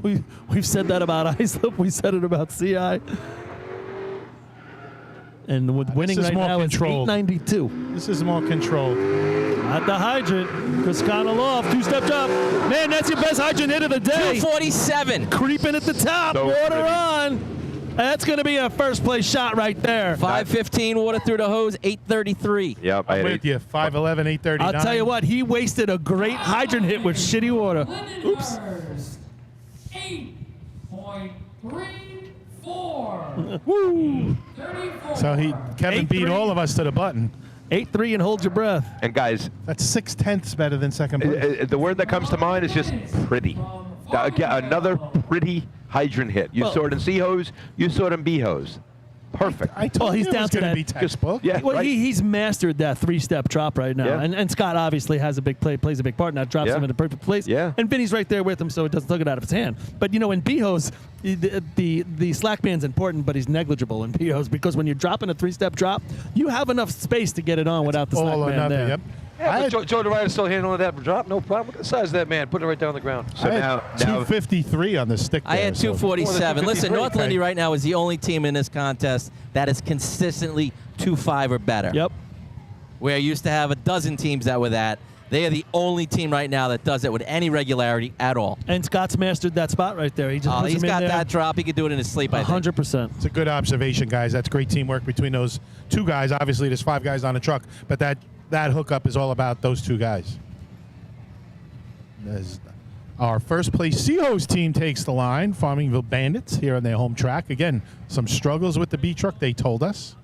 We've said that about iSlip. We said it about CI. And with winning right now, it's 892. This is more controlled. At the hydrant, Chris Connell 2-step drop. Man, that's your best hydrant hit of the day. 247. Creeping at the top. So water pretty. on. That's going to be a first place shot right there. 515 water through the hose, 833. Yep, I'm with you. 5'11", 839. I'll tell you what, he wasted a great hydrant hit with shitty water. Oops. 8.34. Woo. 34. So Kevin beat all of us to the button. 8-3 and hold your breath. And guys, That's 0.6 better than second place. the word that comes to mind is just pretty. Another pretty hydrant hit. You saw it in C-hose, you saw it in B-hose. Perfect. I told he's you it down was to going to that. be textbook. Yeah, Well, right. he's mastered that 3-step drop right now, Yeah. and Scott obviously has a big plays a big part in that, drops Yeah. him in the perfect place. Yeah. And Vinny's right there with him, so it doesn't take it out of his hand. But in B-hose, the slack band's important, but he's negligible in B-hose because when you're dropping a 3-step drop, you have enough space to get it on without the slack All or band nothing. there. Yep. Yeah, but Joe DeRuyter's still handling that drop. No problem. Look at the size of that man. Putting it right down on the ground. So I had now 253 on the stick. I there, had so- 247. Listen, 253. North Lindy right now is the only team in this contest that is consistently 2-5 or better. Yep. Where I used to have a dozen teams that were that. They are the only team right now that does it with any regularity at all. And Scott's mastered that spot right there. He just puts He's him in got there that drop. He could do it in his sleep, I think. 100%. It's a good observation, guys. That's great teamwork between those two guys. Obviously, there's 5 guys on the truck, but that hookup is all about those 2 guys. As our first place Seahos team takes the line, Farmingville Bandits here on their home track. Again, some struggles with the B truck, they told us.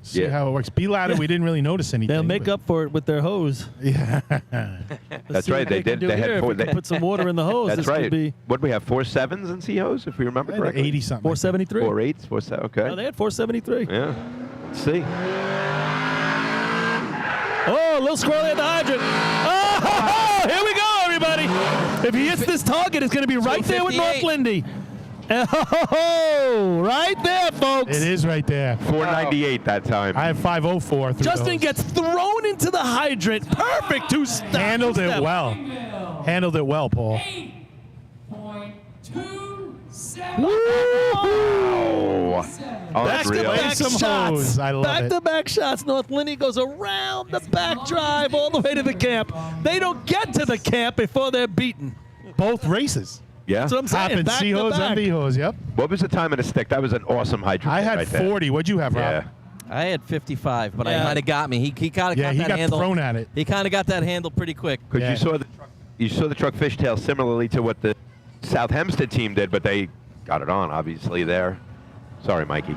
See how it works. B ladder, we didn't really notice anything. They'll make up for it with their hose. Yeah. That's right. They did. They had 4. They put some water in the hose. That's this right. Could be What did we have? 4 7s in C-hose, if we remember correctly. 80 something. 473. 4 8s, 4 7. Okay. No, they had 473. Yeah. Let's see. Oh, a little squirrely at the hydrant. Oh, here we go, everybody. If he hits this target, it's going to be right there with North 258. Lindy. Oh, right there, folks. It is right there. 498 that time. I have 504. Justin gets thrown into the hydrant. Perfect two-step. Handled it well. Handled it well, Paul. 8.27. Oh, unreal. Back-to-back Some shots. hose. I love it. Back-to-back shots. North Linney goes around the back drive all the way to the camp. They don't get to the camp before they're beaten. Both races. Yeah. That's what I'm saying. Happened Back C to hose back. and B hose. Yep. What was the time in a stick? That was an awesome hydrant. I had right there. 40. What'd you have, Rob? Yeah. I had 55, but Yeah. he might have got me. He kind of Yeah, got he that got handle. thrown at it. He kind of got that handle pretty quick. Because Yeah. you saw the truck fishtail similarly to what the South Hempstead team did, but they got it on obviously there. Sorry, Mikey.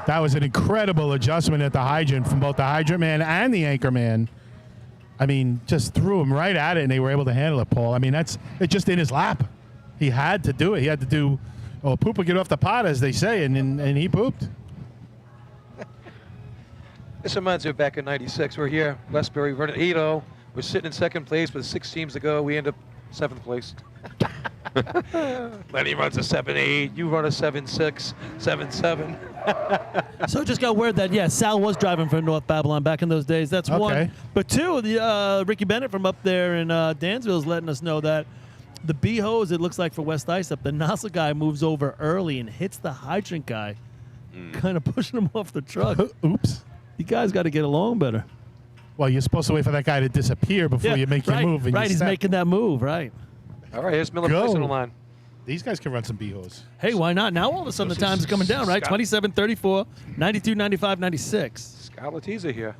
That was an incredible adjustment at the hydrant from both the hydrant man and the anchor man. I mean, just threw him right at it, and they were able to handle it, Paul. I mean, it's just in his lap. He had to do it. He had to do, poop or get off the pot, as they say, and he pooped. This reminds me of back in '96. We're here, Westbury, running 8-0. We're sitting in second place with 6 teams to go. We end up 7th place. Lenny runs a 7-8. You run a 7-6, 7-7. So just got word that, Sal was driving for North Babylon back in those days. That's one. Okay. But two, the Ricky Bennett from up there in Dansville is letting us know that the B hose, it looks like for West Islip, the Nassau guy moves over early and hits the hydrant guy, kind of pushing him off the truck. Oops. You guys got to get along better. Well, you're supposed to wait for that guy to disappear before you make your move. And Right, you he's step. making that move, right. All right, here's Miller Go. Place on the line. These guys can run some B hose. Hey, why not? Now all of a sudden the times are coming down, right? 27, 34, 92, 95, 96. Scott Letizia here.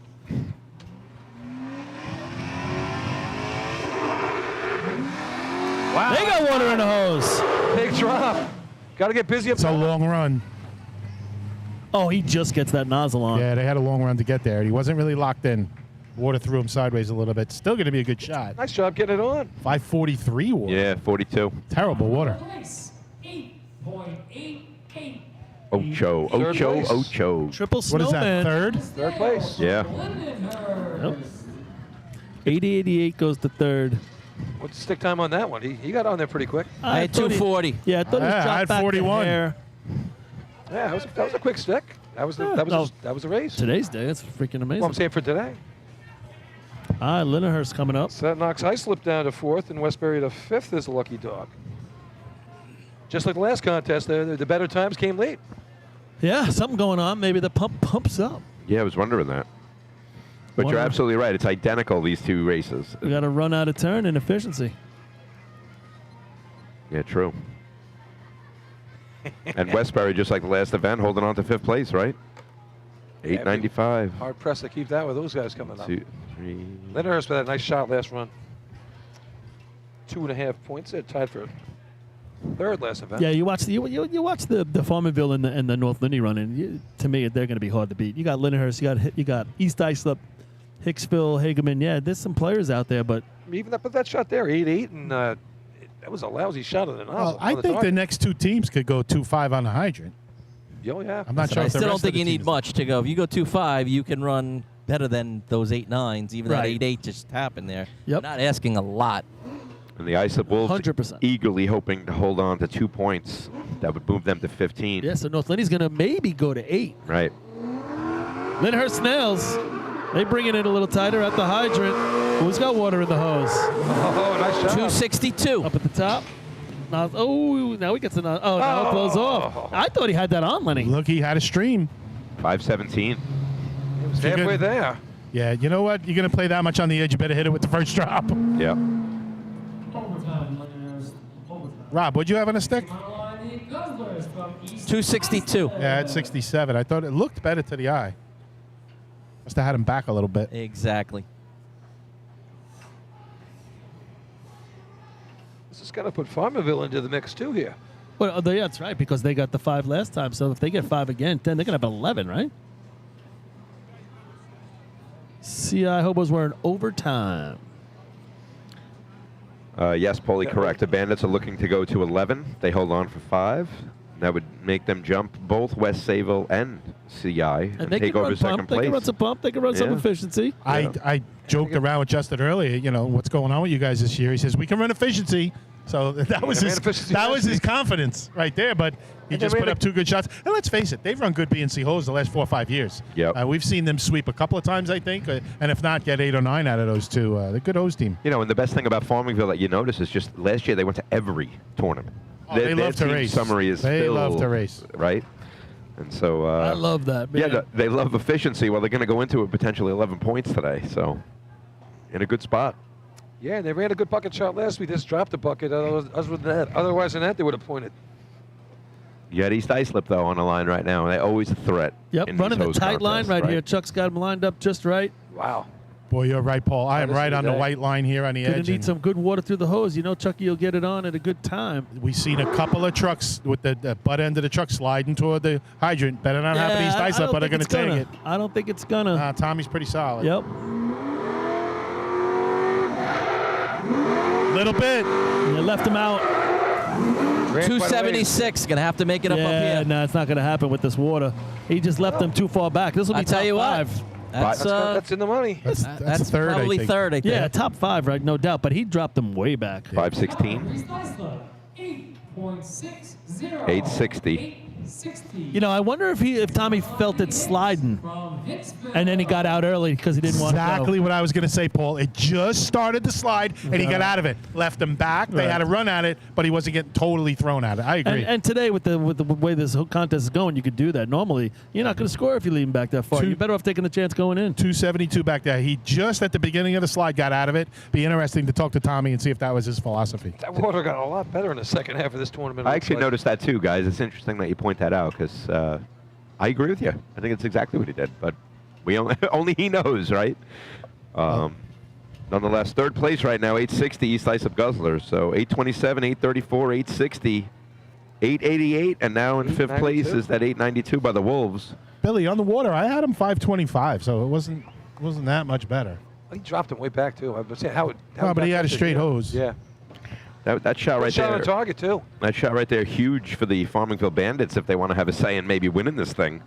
Wow. They got water in the hose. Big drop. Got to get busy up It's a long run. Oh, he just gets that nozzle on. Yeah, they had a long run to get there. He wasn't really locked in. Water threw him sideways a little bit. Still going to be a good shot. Nice job getting it on. 543 water. Yeah, 42. Terrible water. Place 8.88. Ocho, Third Ocho, place. Ocho. Triple What is that, snowman. third? Place. Yeah. Nope. 80-88 goes to third. What's the stick time on that one? He got on there pretty quick. I had thought he- 240. Yeah, I thought he Yeah, I dropped had back 41. the hair. Yeah, that was a quick stick. That was the race. Today's day, that's freaking amazing. Well, I'm saying for today. Linnehurst coming up. So that knocks Islip down to 4th and Westbury to 5th as a lucky dog. Just like the last contest, the better times came late. Yeah, something going on. Maybe the pump pumps up. Yeah, I was wondering that. But you're absolutely right. It's identical, these two races. We got to run out of turn and efficiency. Yeah, true. And Westbury, just like the last event, holding on to 5th place, right? 895. Hard pressed to keep that with those guys coming up. 2, 3. Lindenhurst with that nice shot last run. 2.5 points there, tied for 3rd last event. Yeah, you watch the Farmerville and the North Linney run, and to me, they're going to be hard to beat. You got Lindenhurst, you got East Islip, Hicksville, Hageman. Yeah, there's some players out there, but Even that shot there, 8-8, and that was a lousy shot of the nozzle. Well, I think the next two teams could go 2-5 on the hydrant. Oh, yeah. I'm not sure I if the still don't rest of think the you need teams- much to go. If you go 2.5, you can run better than those 8.9s. Even Right. that 8.8 just happened there. Yep. You're not asking a lot. And the Islip Wolves 100%. eagerly hoping to hold on to 2 points. That would move them to 15. yeah, so North Linney's going to maybe go to 8. Right. Lyndhurst Snails, they bring it in a little tighter at the hydrant. Who's got water in the hose? Oh, nice shot. 262. Up at the top. Now he gets now it blows off. I thought he had that on, Lenny. Look, he had a stream. 517. It was halfway there. Yeah, you know what? You're going to play that much on the edge. You better hit it with the first drop. Yeah. Overtime, Lindenhurst. Overtime. Rob, what'd you have on a stick? On the Guzzlers from East 262. Yeah, it's 67. I thought it looked better to the eye. Must have had him back a little bit. Exactly. This is going to put Farmerville into the mix, too, here. Well, yeah, that's right, because they got the 5 last time. So if they get 5 again, then they're going to have 11, right? CI Hobos were in overtime. Yes, Paulie, correct. The Bandits are looking to go to 11. They hold on for 5. That would make them jump both West Sayville and CI and they take can over run second pump. place. They can run some pump. They can run some Yeah. efficiency. I joked around with Justin earlier, what's going on with you guys this year. He says, we can run efficiency, So that was his confidence right there. But he just put up 2 good shots. And let's face it, they've run good BNC holes the last 4 or 5 years. Yep. We've seen them sweep a couple of times, I think, and if not, get 8 or 9 out of those 2. They're a good hose team. You know, and the best thing about Farmingville that you notice is just last year they went to every tournament. Oh, they love to race. Summary is they filled, love to race, right? And so I love that. Man. Yeah, they love efficiency. Well, they're going to go into it potentially 11 points today, so in a good spot. Yeah, they ran a good bucket shot last week. They just dropped a bucket. Otherwise than that, they would have pointed. You had East Islip, though, on the line right now. They're always a threat. Yep, running the tight line right here. Chuck's got him lined up just right. Wow. Boy, you're right, Paul. I am right on the white line here on the Gonna edge. need some good water through the hose. You know, Chucky will get it on at a good time. We've seen a couple of trucks with the butt end of the truck sliding toward the hydrant. Better not happen East Islip, but they're going to take it. I don't think it's going to. Tommy's pretty solid. Yep. Little bit. You left him out. 276. Going to have to make it up here. No, it's not going to happen with this water. He just left them too far back. This will be top 5. That's in the money. That's third, probably I think. third, I think. Yeah, top 5, right? No doubt. But he dropped them way back. 516. 860. You know, I wonder if Tommy felt it sliding, and then he got out early because he didn't want to go. Exactly what I was going to say, Paul. It just started to slide, and he got out of it. Left him back. They had to run at it, but he wasn't getting totally thrown at it. I agree. And today, with the way this whole contest is going, you could do that. Normally, you're not going to score if you leave him back that far. You're better off taking the chance going in. 272 back there. He just at the beginning of the slide got out of it. Be interesting to talk to Tommy and see if that was his philosophy. That water got a lot better in the second half of this tournament. I actually noticed that too, guys. It's interesting that you point that out because I agree with you. I think it's exactly what he did, but we only he knows, right? Nonetheless, third place right now, 860 East Islip Guzzlers. So 827, 834, 860, 888, and now in fifth place is that 892 by the Wolves. Billy, on the water, I had him 525, so it wasn't that much better. He dropped him way back too. I was saying how but he had a straight hose. Yeah. That shot right there. Shot on target too. That shot right there, huge for the Farmingville Bandits if they want to have a say in maybe winning this thing,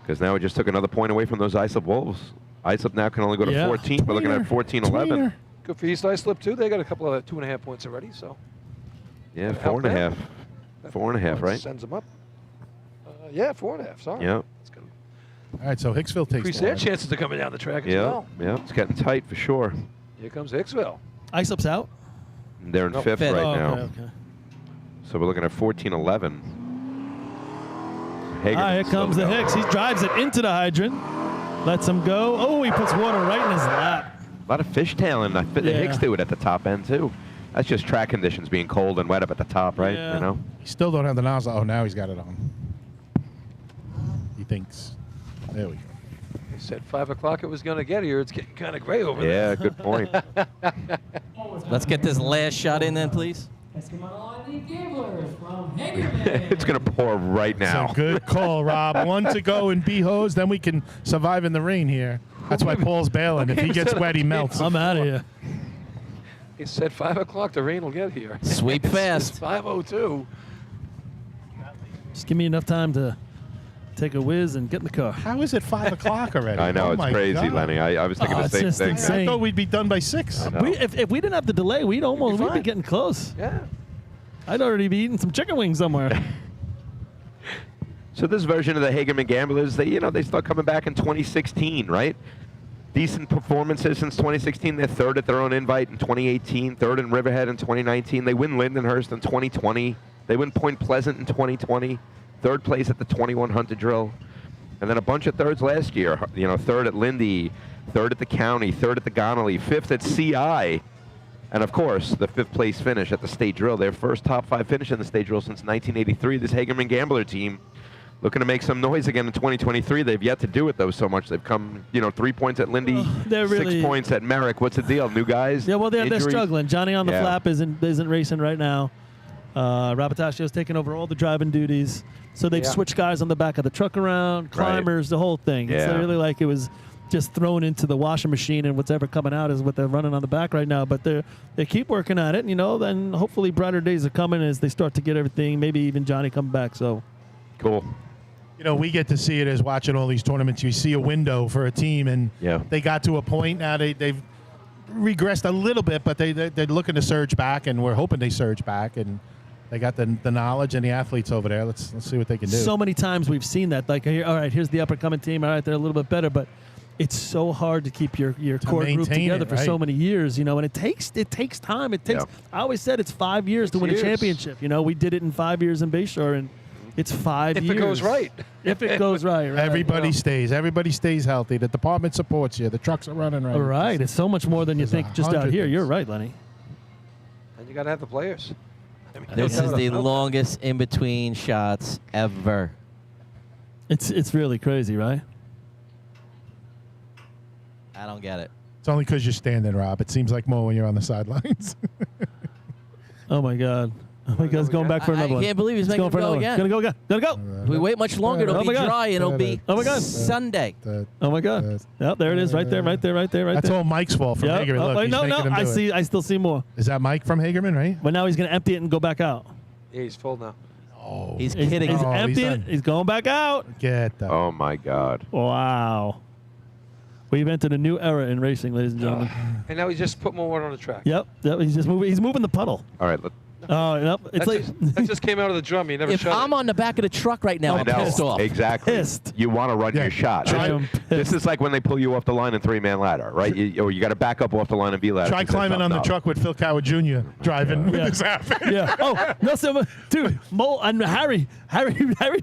because now it just took another point away from those Islip Wolves. Islip now can only go to 14. We're looking at 14-11. Good for East Islip too. They got a couple of 2.5 points already. So. Yeah, 4.5. 4.5, right? Sends them up. Yeah, 4.5. Sorry. Yeah. All right, so Hicksville takes increase their chances of coming down the track as well. Yeah, it's getting tight for sure. Here comes Hicksville. Islip's out. They're in fifth right now. Okay. So we're looking at 14-11. Here comes the Hicks. He drives it into the hydrant. Lets him go. Oh, he puts water right in his lap. A lot of fishtailing. The Hicks do it at the top end, too. That's just track conditions being cold and wet up at the top, right? Yeah. You know? He still don't have the nozzle. Oh, now he's got it on. He thinks. There we go. He said 5 o'clock it was going to get here. It's getting kind of gray over there. Yeah, good point. Let's get this last shot in then, please. It's going to pour right now. It's a good call, Rob. 1 to go in B hose, then we can survive in the rain here. That's why Paul's bailing. If he gets wet, he melts. I'm out of here. He said 5 o'clock the rain will get here. Sweep fast. It's 5:02. Just give me enough time to take a whiz and get in the car. How is it 5 o'clock already? I know, Oh it's my crazy, God. Lenny. I was thinking the same just thing. insane. I thought we'd be done by 6. If we didn't have the delay, we'd be getting close. Yeah. I'd already be eating some chicken wings somewhere. So this version of the Hagerman Gamblers, they start coming back in 2016, right? Decent performances since 2016. They're third at their own invite in 2018, third in Riverhead in 2019. They win Lindenhurst in 2020. They win Point Pleasant in 2020. Third place at the 21 Hunter Drill. And then a bunch of thirds last year. Third at Lindy, third at the County, third at the Gonnelly, fifth at CI. And, of course, the fifth place finish at the State Drill. Their first top 5 finish in the State Drill since 1983. This Hagerman Gambler team looking to make some noise again in 2023. They've yet to do it, though, so much. They've come, 3 points at Lindy, 6 points at Merrick. What's the deal? New guys? Yeah, well, they're Injuries? struggling. Johnny on the flap isn't racing right now. Rapatacio's taking over all the driving duties. So they've switched guys on the back of the truck around, climbers, the whole thing. Yeah. It's really like it was just thrown into the washing machine, and what's ever coming out is what they're running on the back right now. But they keep working at it, then hopefully brighter days are coming as they start to get everything, maybe even Johnny come back. So cool. We get to see it as watching all these tournaments. You see a window for a team, and they got to a point now. They've regressed a little bit, but they're looking to surge back, and we're hoping they surge back. And they got the knowledge and the athletes over there. Let's see what they can do. So many times we've seen that. Like, all right, here's the up-and-coming team. All right, they're a little bit better, but it's so hard to keep your core group together for so many years, you know, and it takes time. It takes. I always said it's 5 years to win a championship. You know, we did it in 5 years in Bayshore, and it's 5 years. If it goes right. If it goes right. Everybody stays. Everybody stays healthy. The department supports you. The trucks are running right. All right. It's so much more than you think just out here. You're right, Lenny. And you got to have the players. I mean, This is the longest in-between shots ever. It's really crazy, right? I don't get it. It's only because you're standing, Rob. It seems like more when you're on the sidelines. Oh, my God. Oh, my God. It's going back for another one. I can't believe he's making it go again. Gonna go again. Gonna go. If we wait much longer, it'll be dry, and it'll be Sunday. Oh, my God. Yep, there it is. Right there. That's all Mike's fault from Hagerman. Look, he's I still see more. Is that Mike from Hagerman, right? But now he's going to empty it and go back out. Yeah, he's full now. Oh, he's kidding. He's emptying it. He's going back out. Get that. Oh, my God. Wow. We've entered a new era in racing, ladies and gentlemen. And now he's just put more water on the track. Yep. He's just moving. He's moving the puddle. All right. Oh, yep. It's that just came out of the drum. You never If shut I'm it. on the back of the truck right now, I I'm know. pissed off. Exactly. You want to run your shot. This is like when they pull you off the line in three-man ladder, right? You got to back up off the line and be ladder. Try climbing on the truck with Phil Coward Jr. driving with his outfit. Yeah. Oh, no, so, dude, Mo and Harry'd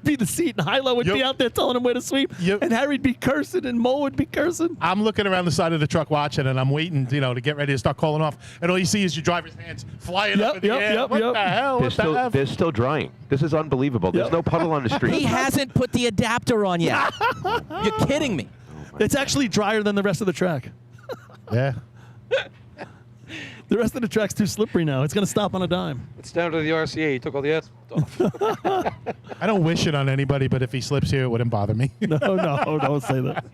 be the seat, and Hilo would be out there telling him where to sweep, and Harry'd be cursing, and Mo would be cursing. I'm looking around the side of the truck watching, and I'm waiting, to get ready to start calling off. And all you see is your driver's hands flying up in the air. What the hell? They're still drying. This is unbelievable. There's no puddle on the street. He hasn't put the adapter on yet. You're kidding me. It's actually drier than the rest of the track. Yeah. The rest of the track's too slippery now. It's going to stop on a dime. It's down to the RCA. He took all the asphalt off. I don't wish it on anybody, but if he slips here, it wouldn't bother me. No, don't say that.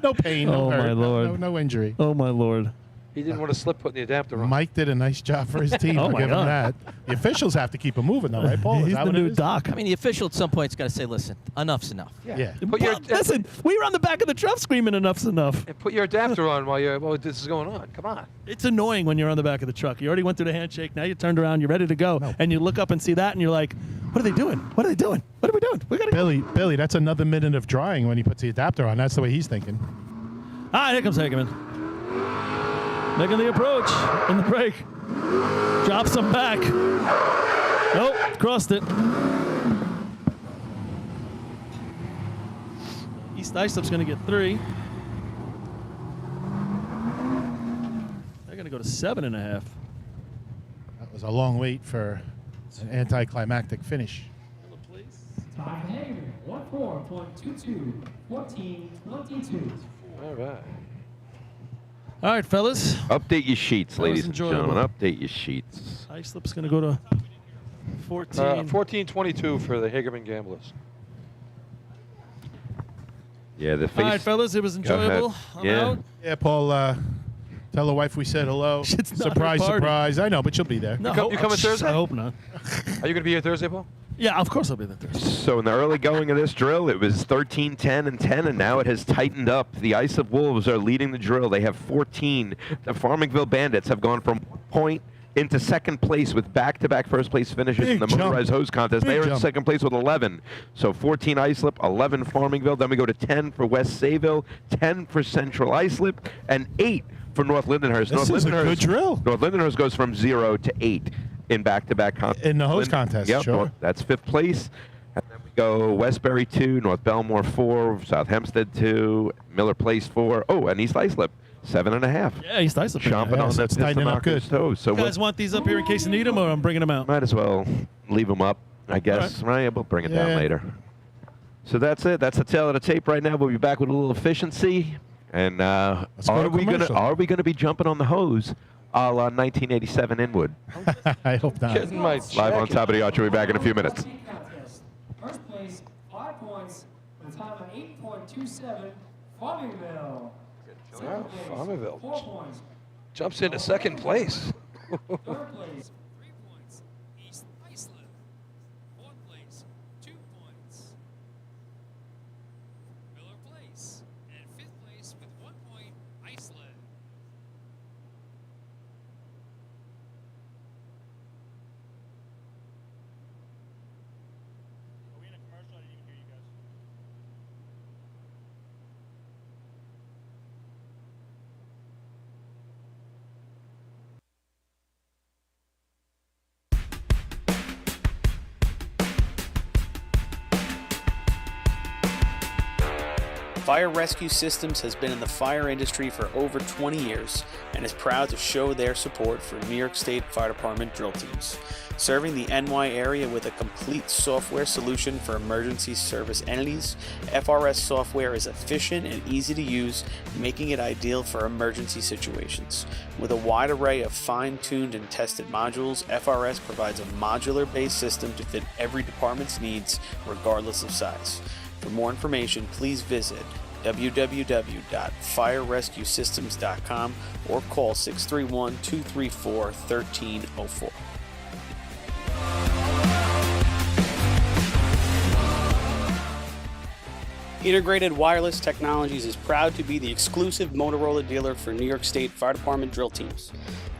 No pain, no Oh, hurt, my Lord. no injury. Oh, my Lord. He didn't want to slip putting the adapter on. Mike did a nice job for his team. Oh, I'll my give him God. that. The officials have to keep him moving, though, right, Paul? Is He's that the what it new is? doc. I mean, the official at some point's got to say, listen, enough's enough. Yeah. Listen, we were on the back of the truck screaming, enough's enough. And put your adapter on while this is going on. Come on. It's annoying when you're on the back of the truck. You already went through the handshake. Now you turned around. You're ready to go. And you look up and see that, and you're like, what are they doing? What are they doing? What are we doing? We gotta go. Billy, that's another minute of drying when he puts the adapter on. That's the way he's thinking. All right, here comes Hagerman. Making the approach in the break. Drops him back. Nope, crossed it. East Islip's going to get 3. They're going to go to 7.5. That was a long wait for an anticlimactic finish. Time Hager, 1:4.22, 14:22. All right. All right, fellas. Update your sheets, That was ladies and enjoyable. gentlemen. Update your sheets. Islip's going to go to 14. 14:22 for the Hagerman Gamblers. Yeah, the face. All right, fellas, it was Go ahead. enjoyable. I'm Yeah. out. Yeah, Paul, tell the wife we said hello. It's not her Surprise, party. surprise. I know, but she'll be there. No, You coming Thursday? I hope not. Are you going to be here Thursday, Paul? Yeah, of course I'll be there Thursday. So in the early going of this drill, it was 13, 10, and 10, and now it has tightened up. The Islip Wolves are leading the drill. They have 14. The Farmingville Bandits have gone from 1 point into second place with back-to-back first-place finishes in the Big jump. motorized hose contest. Big They are in jump. second place with 11. So 14 Islip, 11 Farmingville. Then we go to 10 for West Sayville, 10 for Central Islip, and 8 for North Lindenhurst. This is a good drill. North Lindenhurst goes from 0 to 8 in back-to-back contests. In the hose contest, Yep, sure. that's 5th place. And then we go Westbury 2, North Belmore 4, South Hempstead 2, Miller Place 4. Oh, and East Islip 7.5. Yeah, East Islip. Chomping Yeah, on so the it's tightening up good. toes. So You guys want these up here in case you need them, or I'm bringing them out? might as well leave them up, I guess. Right? We'll bring it down Yeah. later. So that's it. That's the tail of the tape right now. We'll be back with a little efficiency. And go to are we commercial. gonna be jumping on the hose a la 1987 Inwood? I hope not. Getting my Live on jacket. Top of the Archer. We'll be back in a few minutes. First place, 5 points, with a time of 8.27, Farmingville. Second place, Farmingville. 4 points. Jumps into second place. Third place, 3 points. East Islip. 4th place, 2 points. Miller Place. And 5th place with 1 point, Iceland. Fire Rescue Systems has been in the fire industry for over 20 years and is proud to show their support for New York State Fire Department drill teams. Serving the NY area with a complete software solution for emergency service entities, FRS software is efficient and easy to use, making it ideal for emergency situations. With a wide array of fine-tuned and tested modules, FRS provides a modular-based system to fit every department's needs, regardless of size. For more information, please visit www.firerescuesystems.com or call 631-234-1304. Integrated Wireless Technologies is proud to be the exclusive Motorola dealer for New York State Fire Department drill teams.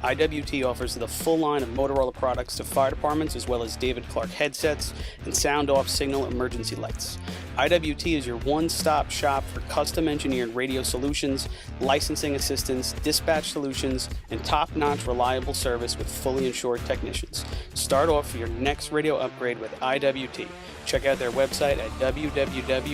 IWT offers the full line of Motorola products to fire departments, as well as David Clark headsets and sound-off signal emergency lights. IWT is your one-stop shop for custom-engineered radio solutions, licensing assistance, dispatch solutions, and top-notch reliable service with fully insured technicians. Start off your next radio upgrade with IWT. Check out their website at www.goiwt.com.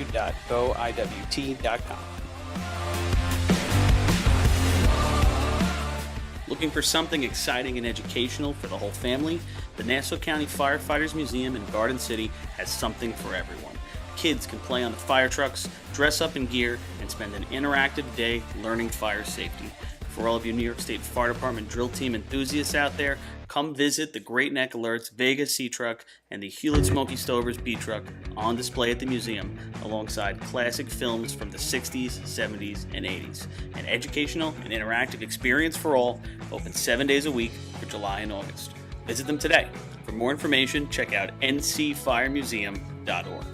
Looking for something exciting and educational for the whole family? The Nassau County Firefighters Museum in Garden City has something for everyone. Kids can play on the fire trucks, dress up in gear, and spend an interactive day learning fire safety. For all of you New York State Fire Department drill team enthusiasts out there, come visit the Great Neck Alerts Vega C Truck and the Hewlett Smoky Stovers B Truck on display at the museum, alongside classic films from the 60s, 70s, and 80s. An educational and interactive experience for all, open 7 days a week for July and August. Visit them today. For more information, check out ncfiremuseum.org.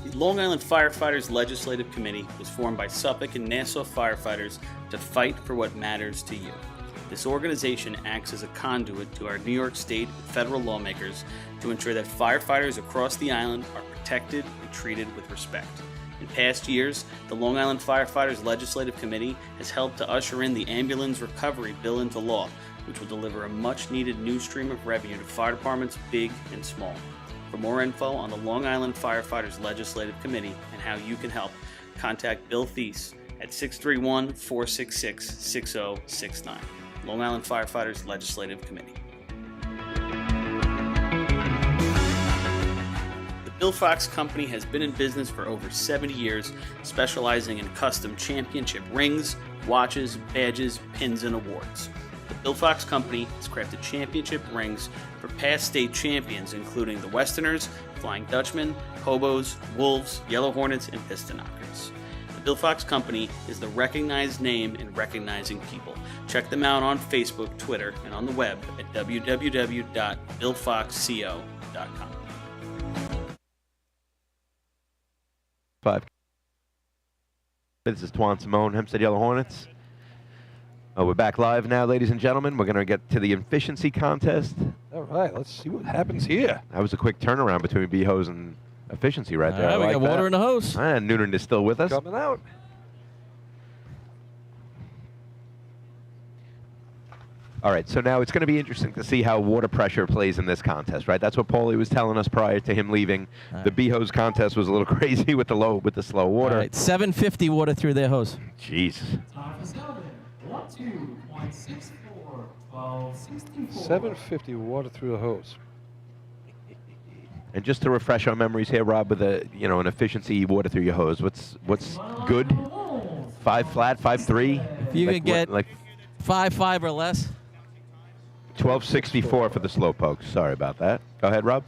The Long Island Firefighters Legislative Committee was formed by Suffolk and Nassau firefighters to fight for what matters to you. This organization acts as a conduit to our New York State and federal lawmakers to ensure that firefighters across the island are protected and treated with respect. In past years, the Long Island Firefighters Legislative Committee has helped to usher in the Ambulance Recovery Bill into law, which will deliver a much-needed new stream of revenue to fire departments big and small. For more info on the Long Island Firefighters Legislative Committee and how you can help, contact Bill Thies at 631-466-6069. Long Island Firefighters Legislative Committee. The Bill Fox Company has been in business for over 70 years, specializing in custom championship rings, watches, badges, pins, and awards. The Bill Fox Company has crafted championship rings for past state champions, including the Westerners, Flying Dutchmen, Hobos, Wolves, Yellow Hornets, and Piston Knockers. The Bill Fox Company is the recognized name in recognizing people. Check them out on Facebook, Twitter, and on the web at www.billfoxco.com. 5. This is Twan Simone, Hempstead Yellow Hornets. We're back live now, ladies and gentlemen. We're going to get to the efficiency contest. All right, let's see what happens here. That was a quick turnaround between B-hose and efficiency right there. All right, we got water in the hose. And Noonan is still with us. Coming out. All right, so now it's going to be interesting to see how water pressure plays in this contest, right? That's what Paulie was telling us prior to him leaving. Right. The B-hose contest was a little crazy with the slow water. All right, 750 water through their hose. Jeez. Time for Selden. 1-2.64, 12.64. 750 water through the hose. And just to refresh our memories here, Rob, with an efficiency water through your hose, what's good? 5 flat, 5.3. If you could get like 5.5 or less. 12.64 for the slow pokes. Sorry about that. Go ahead, Rob.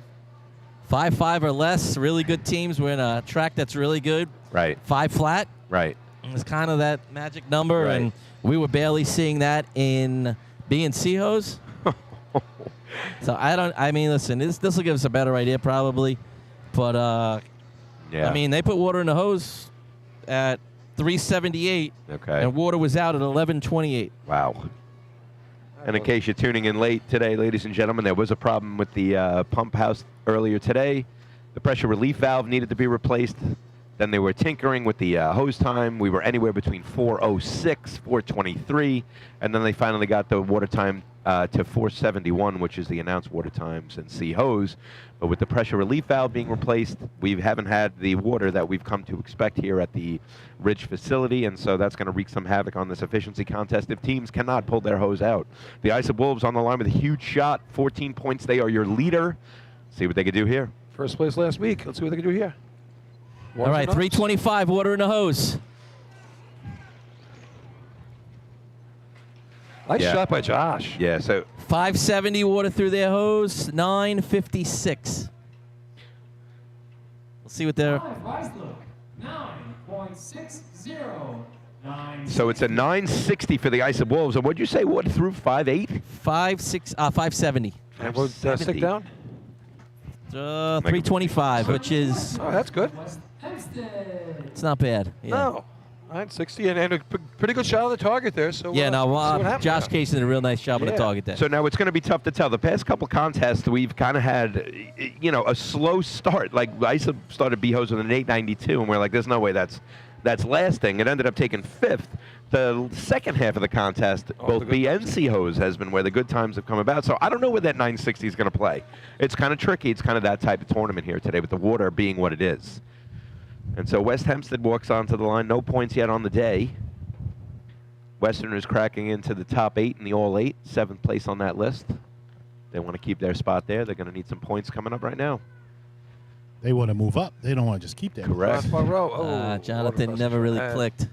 5.5 or less. Really good teams. We're in a track that's really good. Right. 5 flat. Right. It's kind of that magic number, Right. and we were barely seeing that in B and C hose. So listen, this will give us a better idea probably, but yeah. I mean, they put water in the hose at 378, okay, and water was out at 1128. Wow. And in case you're tuning in late today, ladies and gentlemen, there was a problem with the pump house earlier today. The pressure relief valve needed to be replaced. Then they were tinkering with the hose time. We were anywhere between 4:06, 4:23, and then they finally got the water time to 471, which is the announced water times and sea hose. But with the pressure relief valve being replaced, we haven't had the water that we've come to expect here at the Ridge facility, and so that's going to wreak some havoc on this efficiency contest if teams cannot pull their hose out. The Islip Wolves on the line with a huge shot, 14 points. They are your leader. See what they can do here. First place last week. Let's see what they can do here. All right, 325, water in the hose. Nice shot by Josh. Yeah, so 570 water through their hose, 956. We'll see what they're. 9.60. So it's a 960 for the Islip Wolves. And what'd you say? What through 5.8? 570. And we'll stick down. 325, which is. Oh, that's good. It's not bad. Yeah. No. 960 and a pretty good shot on the target there. So Yeah, see what happens Josh now. Case did a real nice job on the target there. So now it's going to be tough to tell. The past couple contests, we've kind of had, a slow start. Like Islip started B-hose with an 892, and we're like, there's no way that's lasting. It ended up taking 5th. The second half of the contest, both B and C hose has been where the good times have come about. So I don't know where that 960 is going to play. It's kind of tricky. It's kind of that type of tournament here today with the water being what it is. And so West Hempstead walks onto the line. No points yet on the day. Westerners cracking into the top 8 in the All-8, 7th place on that list. They want to keep their spot there. They're going to need some points coming up right now. They want to move up. They don't want to just keep that. Correct. Jonathan never really clicked.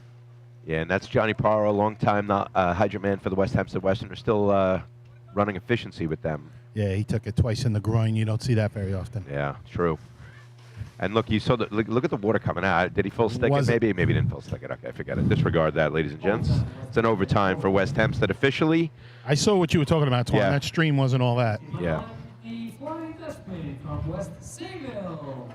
Yeah, and that's Johnny Parro, long-time hydrant man for the West Hempstead Westerners, still running efficiency with them. Yeah, he took it twice in the groin. You don't see that very often. Yeah, true. And look, you saw look at the water coming out. Did he full stick it? Maybe he didn't full stick it. Okay, forget it. Disregard that, ladies and gents. It's an overtime for West Hempstead officially. I saw what you were talking about, Twan. Yeah. That stream wasn't all that. Yeah. The Flying Dutchman from West Sayville.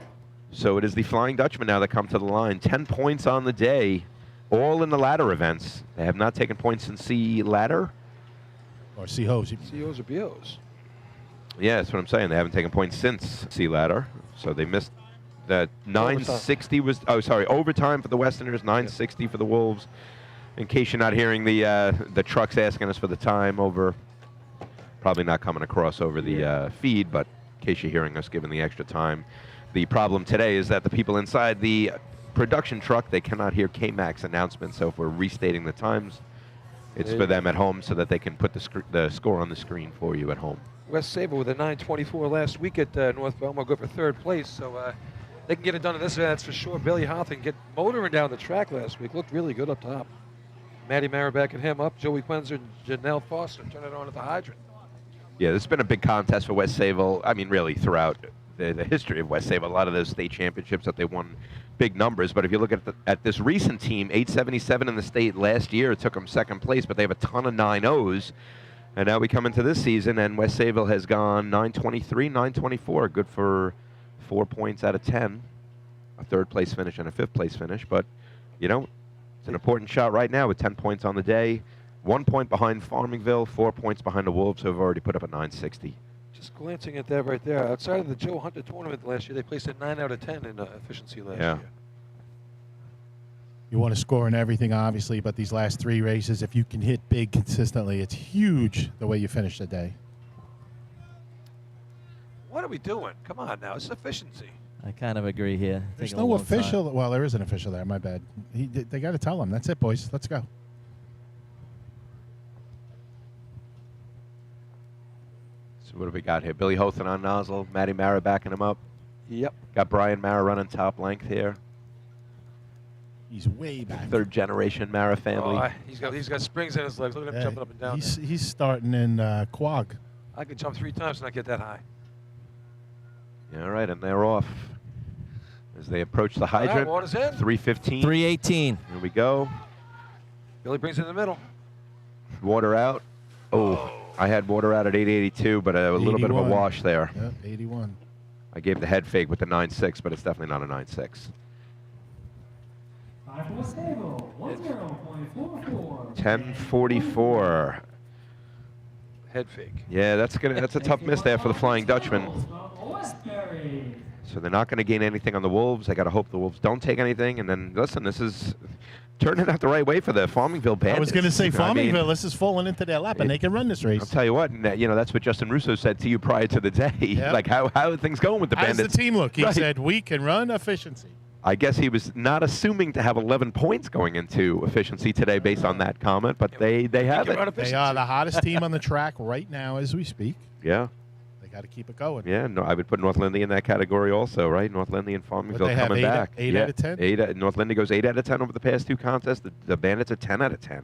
So it is the Flying Dutchman now that come to the line. 10 points on the day, all in the ladder events. They have not taken points in C ladder. Or C hose. COs or BOs. Yeah, that's what I'm saying. They haven't taken points since C ladder. So they missed that 960 was, overtime for the Westerners, 960 for the Wolves. In case you're not hearing the trucks asking us for the time over, probably not coming across over the feed, but in case you're hearing us giving the extra time. The problem today is that the people inside the production truck, they cannot hear K-Mac's announcement, so if we're restating the times, it's for them at home so that they can put the score on the screen for you at home. West Sayville with a 924 last week at North Belmont, go for 3rd place, so they can get it done in this event, that's for sure. Billy Hothing get motoring down the track last week, looked really good up top. Matty Mara backing him up, Joey Quenzer and Janelle Foster turn it on at the hydrant. Yeah, this has been a big contest for West Sayville. I mean, really, throughout the history of West Sayville, a lot of those state championships that they won big numbers. But if you look at this recent team, 877 in the state last year, it took them 2nd place, but they have a ton of 9-0s. And now we come into this season, and West Sayville has gone 923, 924, good for 4 points out of 10. A 3rd place finish and a 5th place finish. But, it's an important shot right now with 10 points on the day. 1 point behind Farmingville, 4 points behind the Wolves, who have already put up a 960. Just glancing at that right there, outside of the Joe Hunter tournament last year, they placed at 9 out of 10 in efficiency last year. You want to score in everything, obviously, but these last 3 races, if you can hit big consistently, it's huge the way you finish the day. What are we doing? Come on now, it's efficiency. I kind of agree here. There's Taking a no long time. official. Well, there is an official there. My bad. They got to tell him. That's it, boys. Let's go. So what do we got here? Billy Hothan on nozzle, Matty Mara backing him up. Yep. Got Brian Mara running top length here. He's way back. 3rd generation Mara family. Oh, he's got springs in his legs. Look at him jumping up and down. He's starting in Quag. I could jump 3 times and not get that high. Yeah, all right, and they're off. As they approach the hydrant, water's in. 315. 318. Here we go. Billy brings it in the middle. Water out. Oh, I had water out at 882, but a little bit of a wash there. Yep, 81. I gave the head fake with the 9.6, but it's definitely not a 9.6. 10:44. Head fake. Yeah, that's a tough miss there for the Flying Dutchman. So they're not going to gain anything on the Wolves. I got to hope the Wolves don't take anything. And then, listen, this is turning out the right way for the Farmingville Bandits. I was going to say You know, I mean, Farmingville. This is falling into their lap, and they can run this race. I'll tell you what, and, that's what Justin Russo said to you prior to the day. Yep. Like, how are things going with the How's Bandits? the team look? He Right. said, we can run efficiency. I guess he was not assuming to have 11 points going into efficiency today based on that comment, but they have it. They are the hottest team on the track right now as we speak. Yeah. They got to keep it going. Yeah, no, I would put North Lindy in that category also, right? North Lindy and Farmingville they have coming back. eight out of 10? North Lindy goes 8 out of 10 over the past 2 contests. The Bandits are 10 out of 10.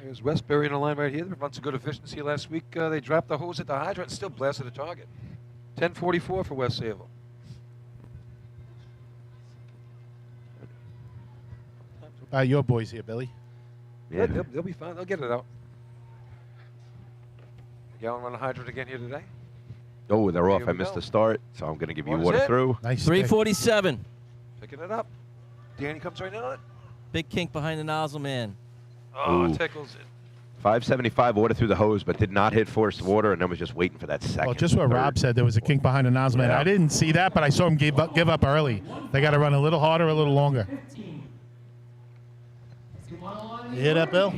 There's Westbury in the line right here. They run some good efficiency last week. They dropped the hose at the hydrant and still blasted the target. 10:44 for West Sayville. Your boys here, Billy. Yeah, they'll be fine. They'll get it out. Gallon run the hydrant again here today. Oh, they're off. Here I we missed go. the start, so I'm going to give you What is water it? through. Nice. 347. Picking it up. Danny comes right on it. Big kink behind the nozzle, man. Oh, Ooh. it tickles it. 575 water through the hose, but did not hit forced water, and then was just waiting for that second. Well, just what third. Rob said, there was a kink behind the nozzle, man. Yeah. I didn't see that, but I saw him give up early. They got to run a little harder, a little longer. You hear that, Bill?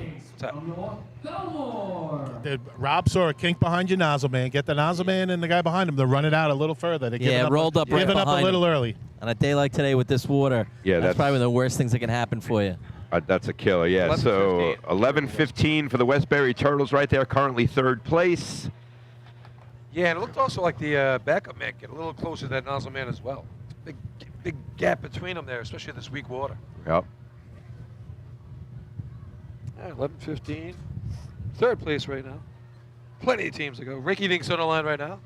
Rob saw a kink behind your nozzle, man. Get the nozzle man and the guy behind him to run it out a little further. They're Yeah, it rolled up right giving up a behind little him. early. On a day like today with this water, Yeah, that's that's- probably one of the worst things that can happen for you. That's a killer, yeah. 11:15. So 11:15 for the Westbury Turtles right there, currently 3rd place. Yeah, and it looked also like the backup man get a little closer to that nozzle man as well. Big gap between them there, especially this weak water. Yep. 11:15. 3rd place right now. Plenty of teams to go. Ricky Dink's on the line right now.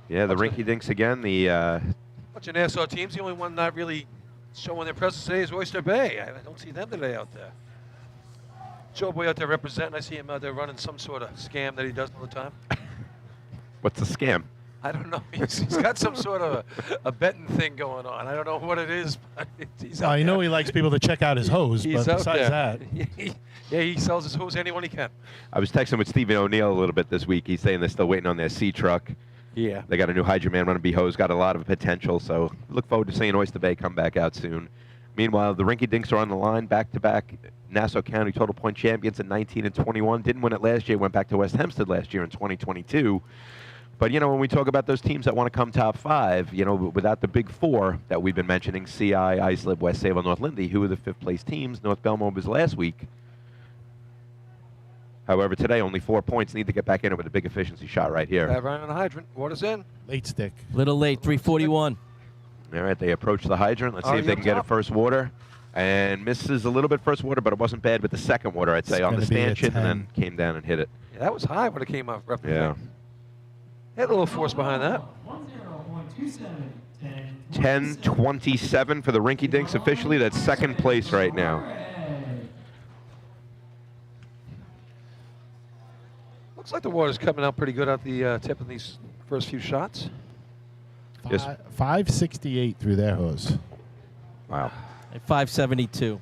Yeah, the Rinky Dinks again. The Bunch of Nassau teams. The only one not really showing their presence today is Oyster Bay. I don't see them today out there. Joe Boy out there representing. I see him out there running some sort of scam that he does all the time. what's the scam? I don't know. He's got some sort of a betting thing going on. I don't know what it is, but he's out You know there. he likes people to check out his hose, He's but out besides there. that. Yeah, he sells his hose anyone he can. I was texting with Stephen O'Neill a little bit this week. He's saying they're still waiting on their C truck. Yeah. They got a new Hydro Man running B hose, got a lot of potential. So look forward to seeing Oyster Bay come back out soon. Meanwhile, the Rinky Dinks are on the line, back-to-back Nassau County total point champions in 19 and 21. Didn't win it last year, went back to West Hempstead last year in 2022. But, when we talk about those teams that want to come top 5, without the big 4 that we've been mentioning, CI, Islip, West Sayville, North Lindy, who are the 5th place teams. North Belmont was last week. However, today only 4 points. Need to get back in it with a big efficiency shot right here. Ryan on the hydrant. Water's in. Late stick. Little late, 341. All right, they approach the hydrant. Let's see if Already they up can get it top. first water. And misses a little bit first water, but it wasn't bad with the second water, I'd say, It's on the gonna be a stanchion, and 10. then came down and hit it. Yeah, that was high when it came off. Yeah. Had a little force behind that. 10:27 for the Rinky Dinks officially. That's second place right now. Looks like the water's coming out pretty good out the tip in these first few shots. Yes. 568 through their hose. Wow. At 572.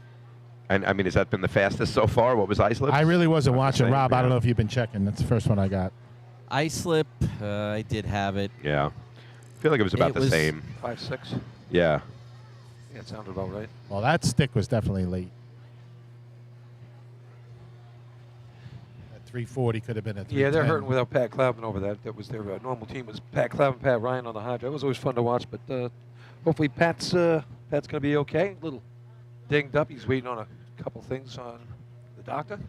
And, has that been the fastest so far? What was Islip? I really wasn't watching. Same, Rob, I yeah. don't know if you've been checking. That's the first one I got. Islip, I did have it. Yeah. I feel like it was about It the was- same. 5.6. Yeah. Yeah, it sounded about right. Well, that stick was definitely late. That 340 could have been a 310. Yeah, they're hurting without Pat Clavin over that. That was their normal team. Was Pat Clavin, Pat Ryan on the hydrant. It was always fun to watch, but hopefully Pat's going to be okay. A little dinged up. He's waiting on a couple things on the doctor.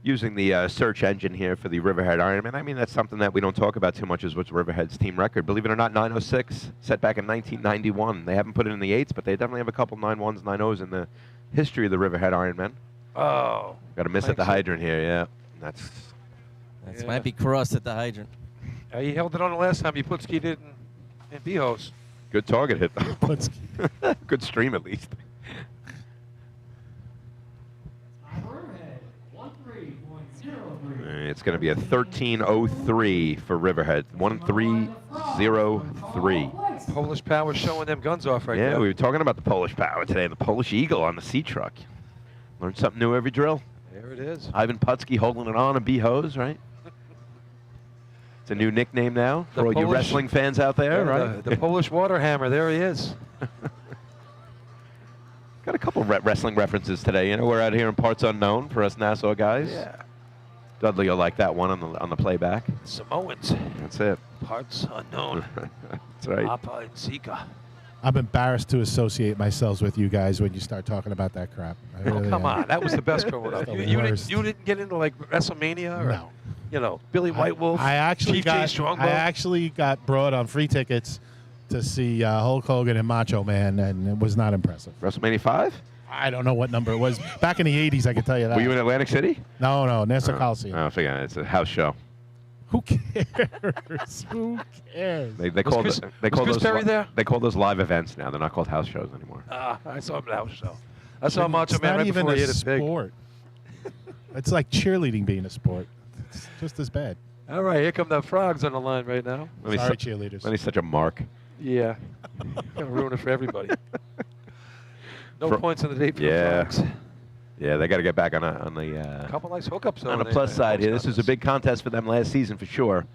Using the search engine here for the Riverhead Ironman. That's something that we don't talk about too much is what's Riverhead's team record. Believe it or not, 906, set back in 1991. They haven't put it in the 8s, but they definitely have a couple 9-1s, 9-0s in the history of the Riverhead Ironman. Oh. Got to miss at the hydrant here, yeah. That's That might be crossed at the hydrant. He held it on the last time. Putski did in B-hose. good target hit, though. Good stream, at least. It's going to be a 13:03 for Riverhead. 13:03. Polish Power showing them guns off right Yeah, there. we were talking about the Polish Power today, the Polish Eagle on the C truck. Learn something new every drill. There it is. Ivan Putski holding it on a B hose, right? It's a new nickname now The for all you Polish- wrestling fans out there, Yeah, right? The Polish water hammer. There he is. Got a couple wrestling references today. You know, we're out here in parts unknown for us Nassau guys. Yeah. Dudley will like that one on the playback. Samoans. That's it. Parts unknown. That's right. Papa and Zika. I'm embarrassed to associate myself with you guys when you start talking about that crap. I Oh, really come am. on. That was the best growing up. The You worst. didn't get into like WrestleMania or, No. you know, Billy White Wolf, I actually Chief Jay got Strongbow. I actually got brought on free tickets to see Hulk Hogan and Macho Man, and it was not impressive. WrestleMania 5? I don't know what number it was. Back in the 80s, I can tell you that. Were you in Atlantic City? No, Nassau Coliseum. I figure it's a house show. Who cares? Who cares? They Was call Chris- they was call Chris those Perry there? They call those live events now. They're not called house shows anymore. I saw him at the house show. I saw Macho It's Man not right even before a he hit it big. sport. It's like cheerleading being a sport. It's just as bad. All right, here come the frogs on the line right now. Sorry, cheerleaders. Lenny's such a mark. Yeah. Gonna ruin it for everybody. No For- points in the day for the Yeah. frogs. Yeah, they got to get back on the Couple nice hookups on the there. plus side here. This was a big contest for them last season for sure.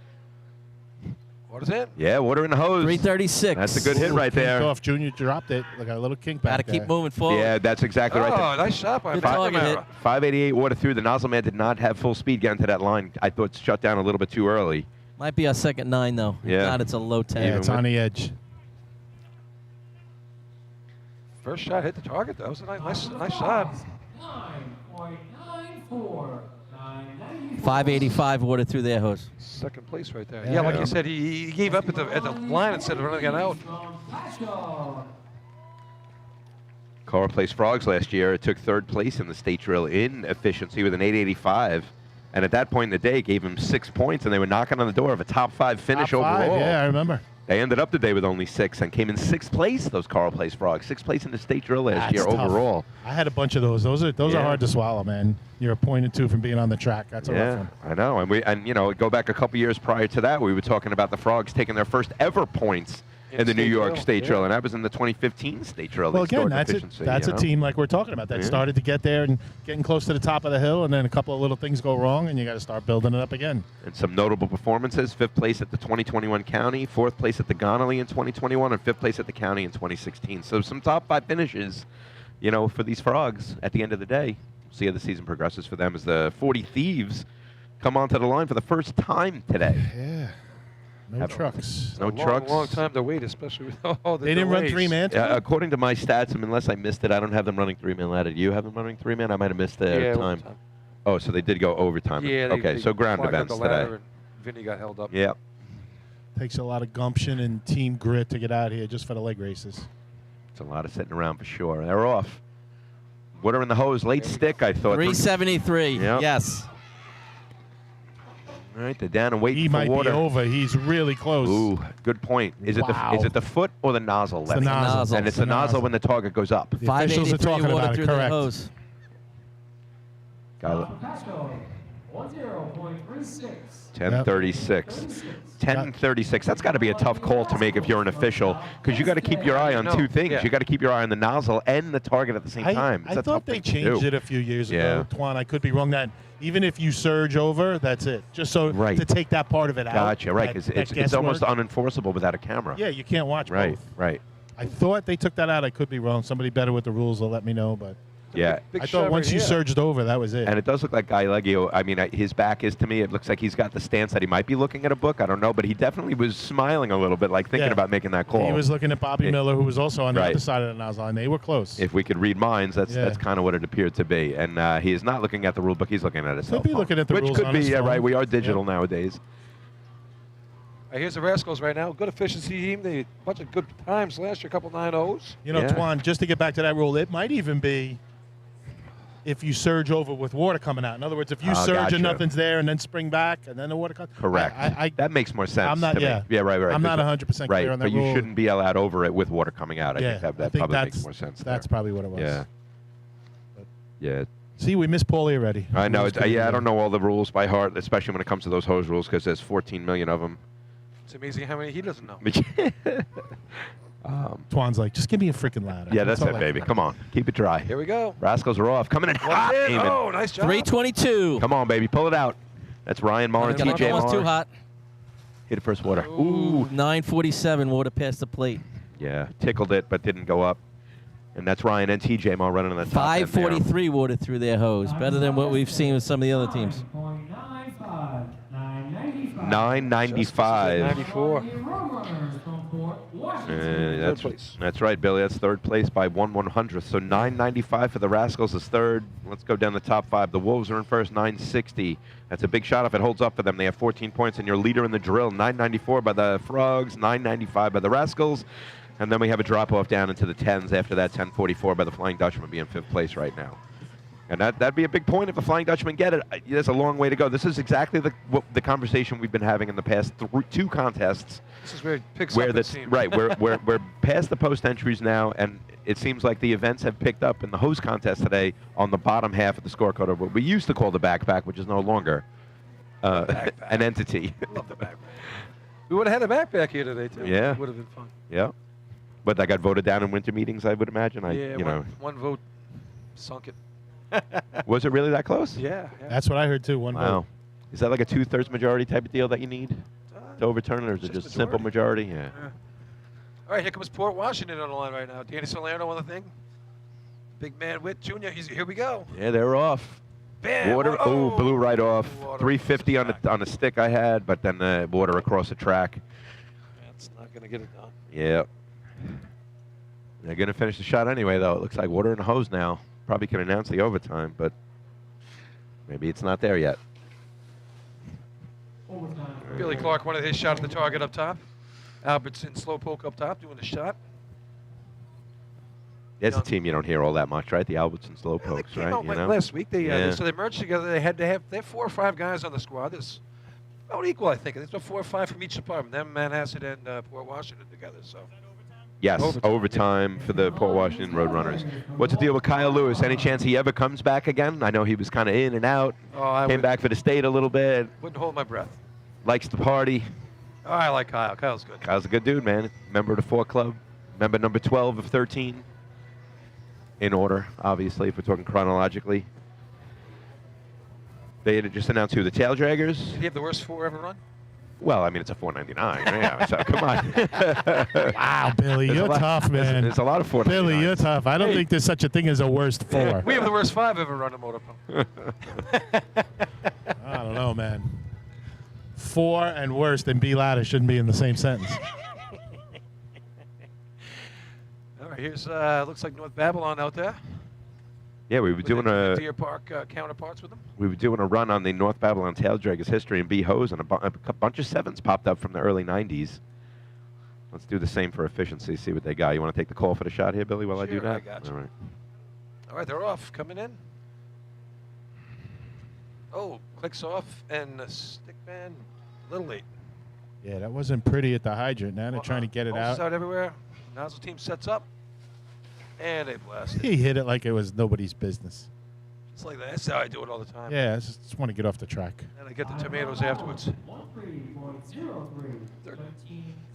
What is it? Yeah, water in the hose. 336. That's a good hit Ooh, right there. Kinked off. Junior dropped it. Like a little kink back Got to keep there. moving forward. Yeah, that's exactly right. Oh, nice shot by Good target hit. 588 water through. The nozzle man did not have full speed getting to that line. I thought it shut down a little bit too early. Might be our second 9, though. If Yeah. not, it's a low 10. Yeah, it's on the edge. First shot hit the target. That was a nice shot. 9.94. 585 water through their hose. Second place right there. Yeah, like you said, he gave up at the line instead of running it out. Carl placed frogs last year. It took third place in the state drill in efficiency with an 885. And at that point in the day, gave him 6 points, and they were knocking on the door of a top 5 finish Top five, overall. yeah, I remember. They ended up the day with only 6 and came in 6th place, those Carl Place frogs. 6th place in the state drill last That's year tough. overall. I had a bunch of those. Those are Yeah. hard to swallow, man. You're a point or two from being on the track. That's a rough Yeah, one. I know. And you know, go back a couple years prior to that, we were talking about the frogs taking their first ever points in the New state York drill, State yeah. Drill, and that was in the 2015 State Drill. Well, They again, scored that's efficiency, a you know? team like we're talking about that Yeah. started to get there and getting close to the top of the hill, and then a couple of little things go wrong, and you got to start building it up again. And some notable performances: 5th place at the 2021 county, 4th place at the Gonolly in 2021, and 5th place at the county in 2016. So some top 5 finishes, you know, for these frogs. At the end of the day, see how the season progresses for them as the 40 Thieves come onto the line for the first time today. Yeah. No trucks. No It's a trucks. long time to wait, especially with all the They didn't run delays. 3-man. Yeah, according to my stats, unless I missed it, I don't have them running 3-man ladder. Do you have them running 3-man? I might have missed the Yeah, time. overtime. Oh, so they did go overtime. Yeah. Okay, so ground clogged up events the ladder today. and Vinny got held up. Yeah. Takes a lot of gumption and team grit to get out here just for the leg races. It's a lot of sitting around for sure. They're off. Water in the hose, late stick, I thought. 373. Yep. Yes. All right, they're down and waiting He for might water. be over. He's really close. Ooh, good point. Is Wow. it the foot or the nozzle? It's the Lefty? nozzle. And it's the nozzle when the target goes up. The officials are 583 talking water about it, through their correct. hose. Got it. 10.36. 10:36. 10:36. That's got to be a tough call to make if you're an official, because you got to keep your eye on two things. Yeah. You got to keep your eye on the nozzle and the target at the same time. It's I a thought tough they thing to changed do. it a few years Yeah. ago, Twan. I could be wrong. That even if you surge over, that's it. Just so Right. to take that part of it out. Gotcha. Right. that- 'Cause that it's almost guesswork. unenforceable without a camera. Yeah, you can't watch Right. both. Right. I thought they took that out. I could be wrong. Somebody better with the rules will let me know. But Yeah. I thought once you surged over, that was it. And it does look like Guy Leggio. I mean, his back is to me. It looks like he's got the stance that he might be looking at a book. I don't know, but he definitely was smiling a little bit, like thinking Yeah. about making that call. He was looking at Bobby Yeah. Miller, who was also on the Right. other side of the nozzle, and they were close. If we could read minds, that's Yeah. kind of what it appeared to be. And he is not looking at the rule book; he's looking at his cell Could be phone. looking at the which rules could on be, his yeah, phone. right. We are digital nowadays. Here's the Rascals right now. Good efficiency team. They a bunch of good times last year. A couple 9-0s. You know, Yeah. Twan, just to get back to that rule, it might even be if you surge over with water coming out. In other words, if you Oh, surge gotcha. and nothing's there and then spring back and then the water comes. Correct. that makes more sense. I'm not- to yeah. me. Yeah. Right. Right. I'm not 'Cause- 100% right, clear on that but you rule. shouldn't be allowed over it with water coming out. I Yeah, think that, I that think probably that's- makes more sense. That's there. probably what it was. Yeah. Yeah. See, we missed Paulie already. I know. Rules could be Yeah, I there. don't know all the rules by heart, especially when it comes to those hose rules, because there's 14 million of them. It's amazing how many he doesn't know. Twan's like, just give me a freaking ladder. Yeah, that's all it, I baby. care. Come on, keep it dry. Here we go. Rascals are off. Coming in hot. One in. Eamon. Oh, nice job. 322. Come on, baby, pull it out. That's Ryan Marr and Gonna TJ almost too Marr. hot. Hit it first, Water. Ooh, 947 Water past the plate. Yeah, tickled it, but didn't go up. And that's Ryan and TJ Mo running on the top end there. 543 Water through their hose. Better than what we've seen with some of the other teams. 995. 94. That's right, Billy. That's third place by 1/100th. So 995 for the Rascals is third. Let's go down the top 5. The Wolves are in first, 960. That's a big shot if it holds up for them. They have 14 points, and your leader in the drill, 994 by the Frogs, 995 by the Rascals. And then we have a drop-off down into the 10s after that, 1044 by the Flying Dutchman being 5th place right now. And that'd be a big point if the Flying Dutchman get it. There's a long way to go. This is exactly the conversation we've been having in the past 2 contests. This is where it picks up, it seems. Right, we're past the post entries now, and it seems like the events have picked up in the host contest today on the bottom half of the scorecard of what we used to call the backpack, which is no longer an entity. Love the backpack. We would have had a backpack here today, too. Yeah. It would have been fun. Yeah. But that got voted down in winter meetings, I would imagine. One vote sunk it. Was it really that close? Yeah. That's what I heard too. One vote. Is that like a 2/3 majority type of deal that you need to overturn it, or is it just simple majority? Yeah. All right, here comes Port Washington on the line right now. Danny Salerno on the thing. Big man Witt Jr. Here we go. Yeah, they're off. Bam. Water, blew right off. 350 on the stick I had, but then the Water across the track. That's not going to get it done. Yeah. They're going to finish the shot anyway, though. It looks like Water and hose now. Probably can announce the overtime, but maybe it's not there yet. Billy Clark, one of his shot at the target up top. Albertson, slow poke up top, doing the shot. That's a team you don't hear all that much, right? The Albertson slow pokes, right? Out last week, they merged together. They have 4 or 5 guys on the squad. There's about equal, I think. There's about 4 or 5 from each department. Them, Manhasset, and Port Washington together. So. Yes, overtime for the Port Washington Roadrunners. What's the deal with Kyle Lewis? Any chance he ever comes back again? I know he was kind of in and out. Came back for the state a little bit. Wouldn't hold my breath. Likes to party. Oh, I like Kyle. Kyle's good. Kyle's a good dude, man. Member of the 4 Club. Member number 12 of 13. In order, obviously, if we're talking chronologically. They had just announced who the Tail Draggers. Did he have the worst 4 ever run? Well, I mean, it's a 499. Yeah, so come on. Wow, Billy, you're tough, man. There's a lot of 499s. Billy, you're tough. I don't think there's such a thing as a worst 4. We have the worst 5 ever run a motor pump. I don't know, man. 4 and worst and B ladder shouldn't be in the same sentence. All right, here's looks like North Babylon out there. Yeah, we were doing a Deer Park counterparts with them. We were doing a run on the North Babylon Tail Draggers history and B hose, and a bunch of 7s popped up from the early 90s. Let's do the same for efficiency. See what they got. You want to take the call for the shot here, Billy? While I do that. I got you. All right. All right, they're off. Coming in. Oh, clicks off and the stick man a little late. Yeah, that wasn't pretty at the hydrant. Now they're trying to get it Hoses out. out everywhere. Nozzle team sets up. And they blast it. He hit it like it was nobody's business. It's like that. That's how I do it all the time. Yeah, I just want to get off the track. And I get the tomatoes afterwards.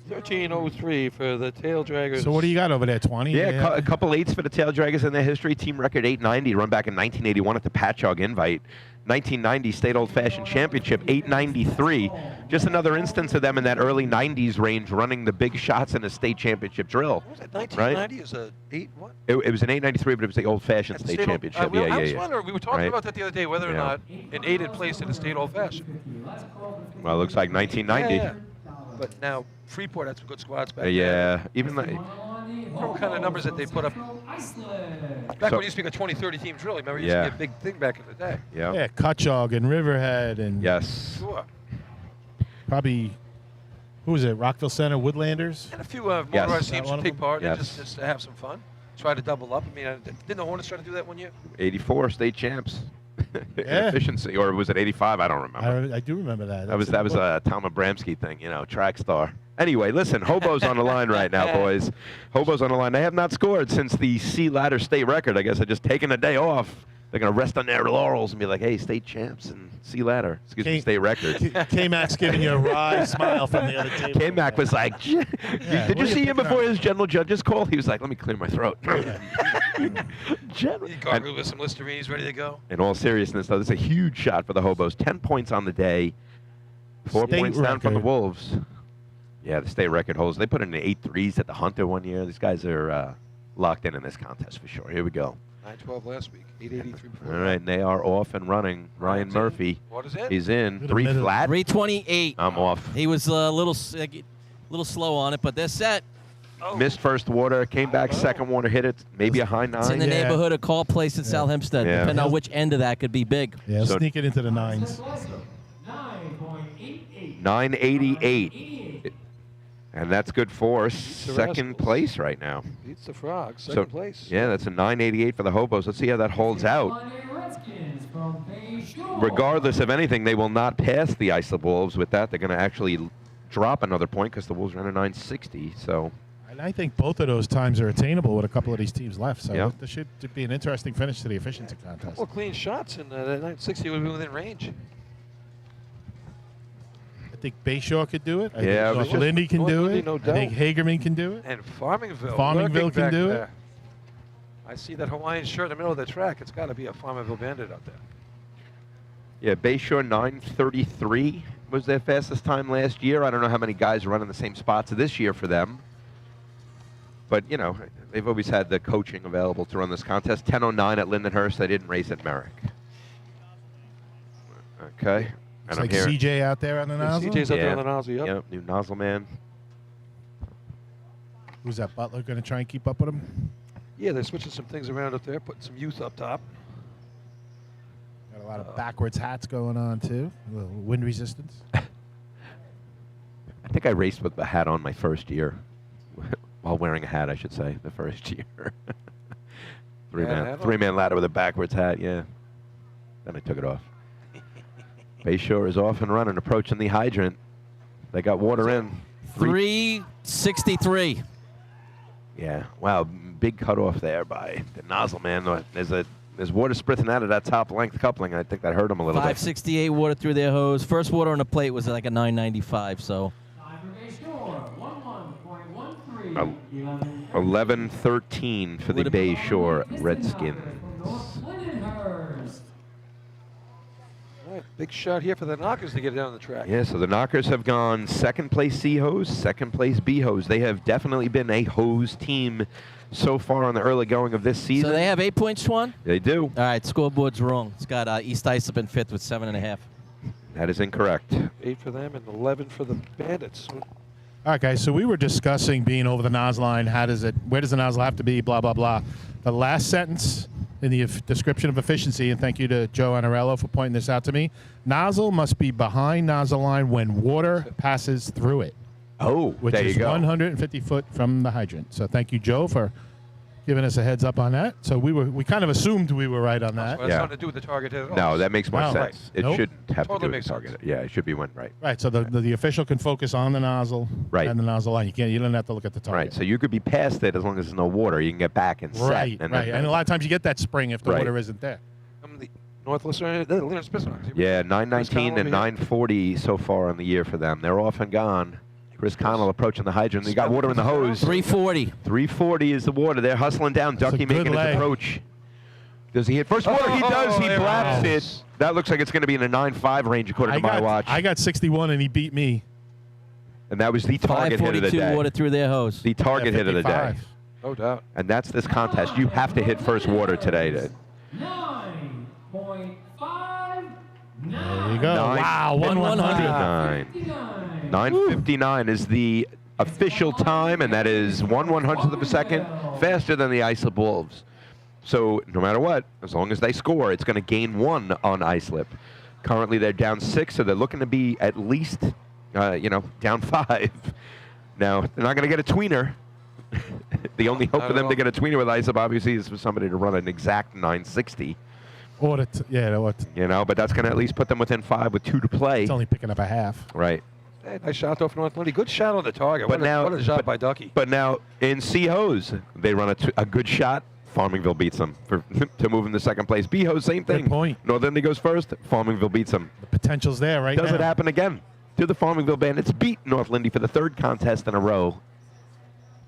13:03 for the Tail Draggers. So what do you got over there, 20? Yeah, a couple 8s for the Tail Draggers in their history. Team record 890, run back in 1981 at the Patchogue Invite. 1990 State Old Fashioned Championship, 893. Just another instance of them in that early 90s range running the big shots in a state championship drill. What was that, 1990 is a 8 what? It was an 893, but it was the Old Fashioned State Championship. I was wondering, we were talking about that the other day, whether or not an 8 had placed in a State Old Fashioned. Well, it looks like 1990. Yeah. But now Freeport had some good squads back Yeah, even the, what kind of numbers that they put up? Back when it used to be a 20-30 team drill, remember? It used to be a big thing back in the day. Yeah, Cutchogue and Riverhead and Sure. probably, who was it, Rockville Center, Woodlanders? And a few motorized teams would take part Yes. just to have some fun. Try to double up. I mean, didn't the Hornets try to do that one year? 84 state champs. In Yeah. efficiency, or was it 85? I don't remember. I do remember that. That was a Tom Abramsky thing, track star. Anyway, listen, Hobo's on the line right now, boys. Hobo's on the line. They have not scored since the C ladder state record. I guess they're just taking a day off. They're going to rest on their laurels and be like, hey, state champs and C ladder. Excuse me, state record. K-Mac's giving you a wry smile from the other table. K-Mac was like, did you see him before his general judge's call? He was like, let me clear my throat. He gargled with some Listerine. He's ready to go. In all seriousness, though, this is a huge shot for the Hobos. 10 points on the day. 4 State points down from the record. Wolves. Yeah, the state record holds. They put in the 8 threes at the Hunter one year. These guys are locked in this contest for sure. Here we go. 9-12 last week. 883 before. All right, and they are off and running. Ryan Murphy. What is it? He's in. 3 flat. 328. I'm off. He was a little slow on it, but they're set. Missed first water, came back second water, hit it, maybe a high 9. It's in the neighborhood of Call Place in South Hempstead. Yeah. Depending on which end of that could be big. Yeah, So- sneak it into the 9s. 988. And that's good for second place right now. Beats the Frogs. So, Second place. yeah, that's a 988 for the Hobos. Let's see how that holds out. Regardless of anything, they will not pass the Islip Wolves with that. They're going to actually drop another point because the Wolves ran a 960. So, And I think both of those times are attainable with a couple of these teams left. So Yeah. this should be an interesting finish to the efficiency contest. Couple of clean shots, and that 960 would be within range. I think Bayshore could do it. I Yeah, think it's North Lindy can North do Lindy, it. no I think doubt. Hagerman can do it. And Farmingville. Farmingville lurking can back do it. there. I see that Hawaiian shirt in the middle of the track. It's got to be a Farmingville Bandit out there. yeah, Bayshore 933 was their fastest time last year. I don't know how many guys run in the same spots this year for them. But, you know, they've always had the coaching available to run this contest. 10:09 at Lindenhurst. They didn't race at Merrick. Okay. It's And like I'm here. CJ out there on the nozzle. CJ's out there on the nozzle, yep. Yep, new nozzle man. Who's that, Butler, going to try and keep up with him? Yeah, they're switching some things around up there, putting some youth up top. Got a lot of backwards hats going on, too. A little wind resistance. I think I raced with the hat on my first year. While wearing a hat, I should say, the first year. Three-man ladder with a backwards hat, yeah. Then I took it off. Bayshore is off and running, approaching the hydrant. They got water in. 363. Yeah, wow, big cutoff there by the nozzle man. There's water spritzing out of that top length coupling. I think that hurt him a little bit. 568 water through their hose. First water on the plate was like a 995. So 11-13 for the Bayshore Redskins. All right, big shot here for the Knockers to get down the track. Yeah, so the Knockers have gone second place C hose, second place B hose. They have definitely been a hose team so far on the early going of this season. So they have 8 points, Schwan? They do. All right, scoreboard's wrong. It's got East Islip in fifth with 7.5. That is incorrect. 8 for them and 11 for the Bandits. All right, guys, so we were discussing being over the nozzle line. Where does the nozzle have to be, blah, blah, blah. The last sentence in the description of efficiency, and thank you to Joe Anarello for pointing this out to me, nozzle must be behind nozzle line when water passes through it. Oh, which there is you go. 150 foot from the hydrant. So thank you, Joe, for giving us a heads up on that. So we kind of assumed we were right on that. Well, that's nothing to do with the target hit at all. No, that makes more No. sense. It Nope. shouldn't have Totally to do with makes the target. Yeah, it should be one right. Right, so the official can focus on the nozzle and the nozzle line. You don't have to look at the target. Right, so you could be past it as long as there's no water. You can get back and set. Right, And right. then- And a lot of times you get that spring if the Right. water isn't there. The Northwest Leonard Spitznocks. Yeah, 919 and 940 so far on the year for them. They're off and gone. Chris Connell approaching the hydrant. They got water in the hose. 340. 340 is the water. They're hustling down. Ducky good making leg. his approach. Does he hit first water? He does. He there it blaps is. it. That looks like it's going to be in a 9.5 range according to my watch. I got 61 and he beat me. And that was the target hit of the 542 day. water through their hose. The target hit of the day. 55. No doubt. And that's this contest. You have to hit first water today. 9.59. There you go. Wow, 1/100. 9:59 is the official time, and that is 1/100th of a second faster than the Islip Wolves. So no matter what, as long as they score, it's going to gain 1 on Islip. Currently, they're down 6, so they're looking to be at least, down 5. Now, they're not going to get a tweener. The only hope for them to get a tweener with Islip, obviously, is for somebody to run an exact 960. Or But that's going to at least put them within 5 with 2 to play. It's only picking up a half. Right. Hey, nice shot off North Lindy. Good shot on the target. But what a shot by Ducky. But now in C hose, they run a good shot. Farmingville beats them to move into second place. B hose, same thing. Good point. Northern goes first. Farmingville beats them. The potential's there right Does now. it happen again? Do the Farmingville Bandits beat North Lindy for the 3rd contest in a row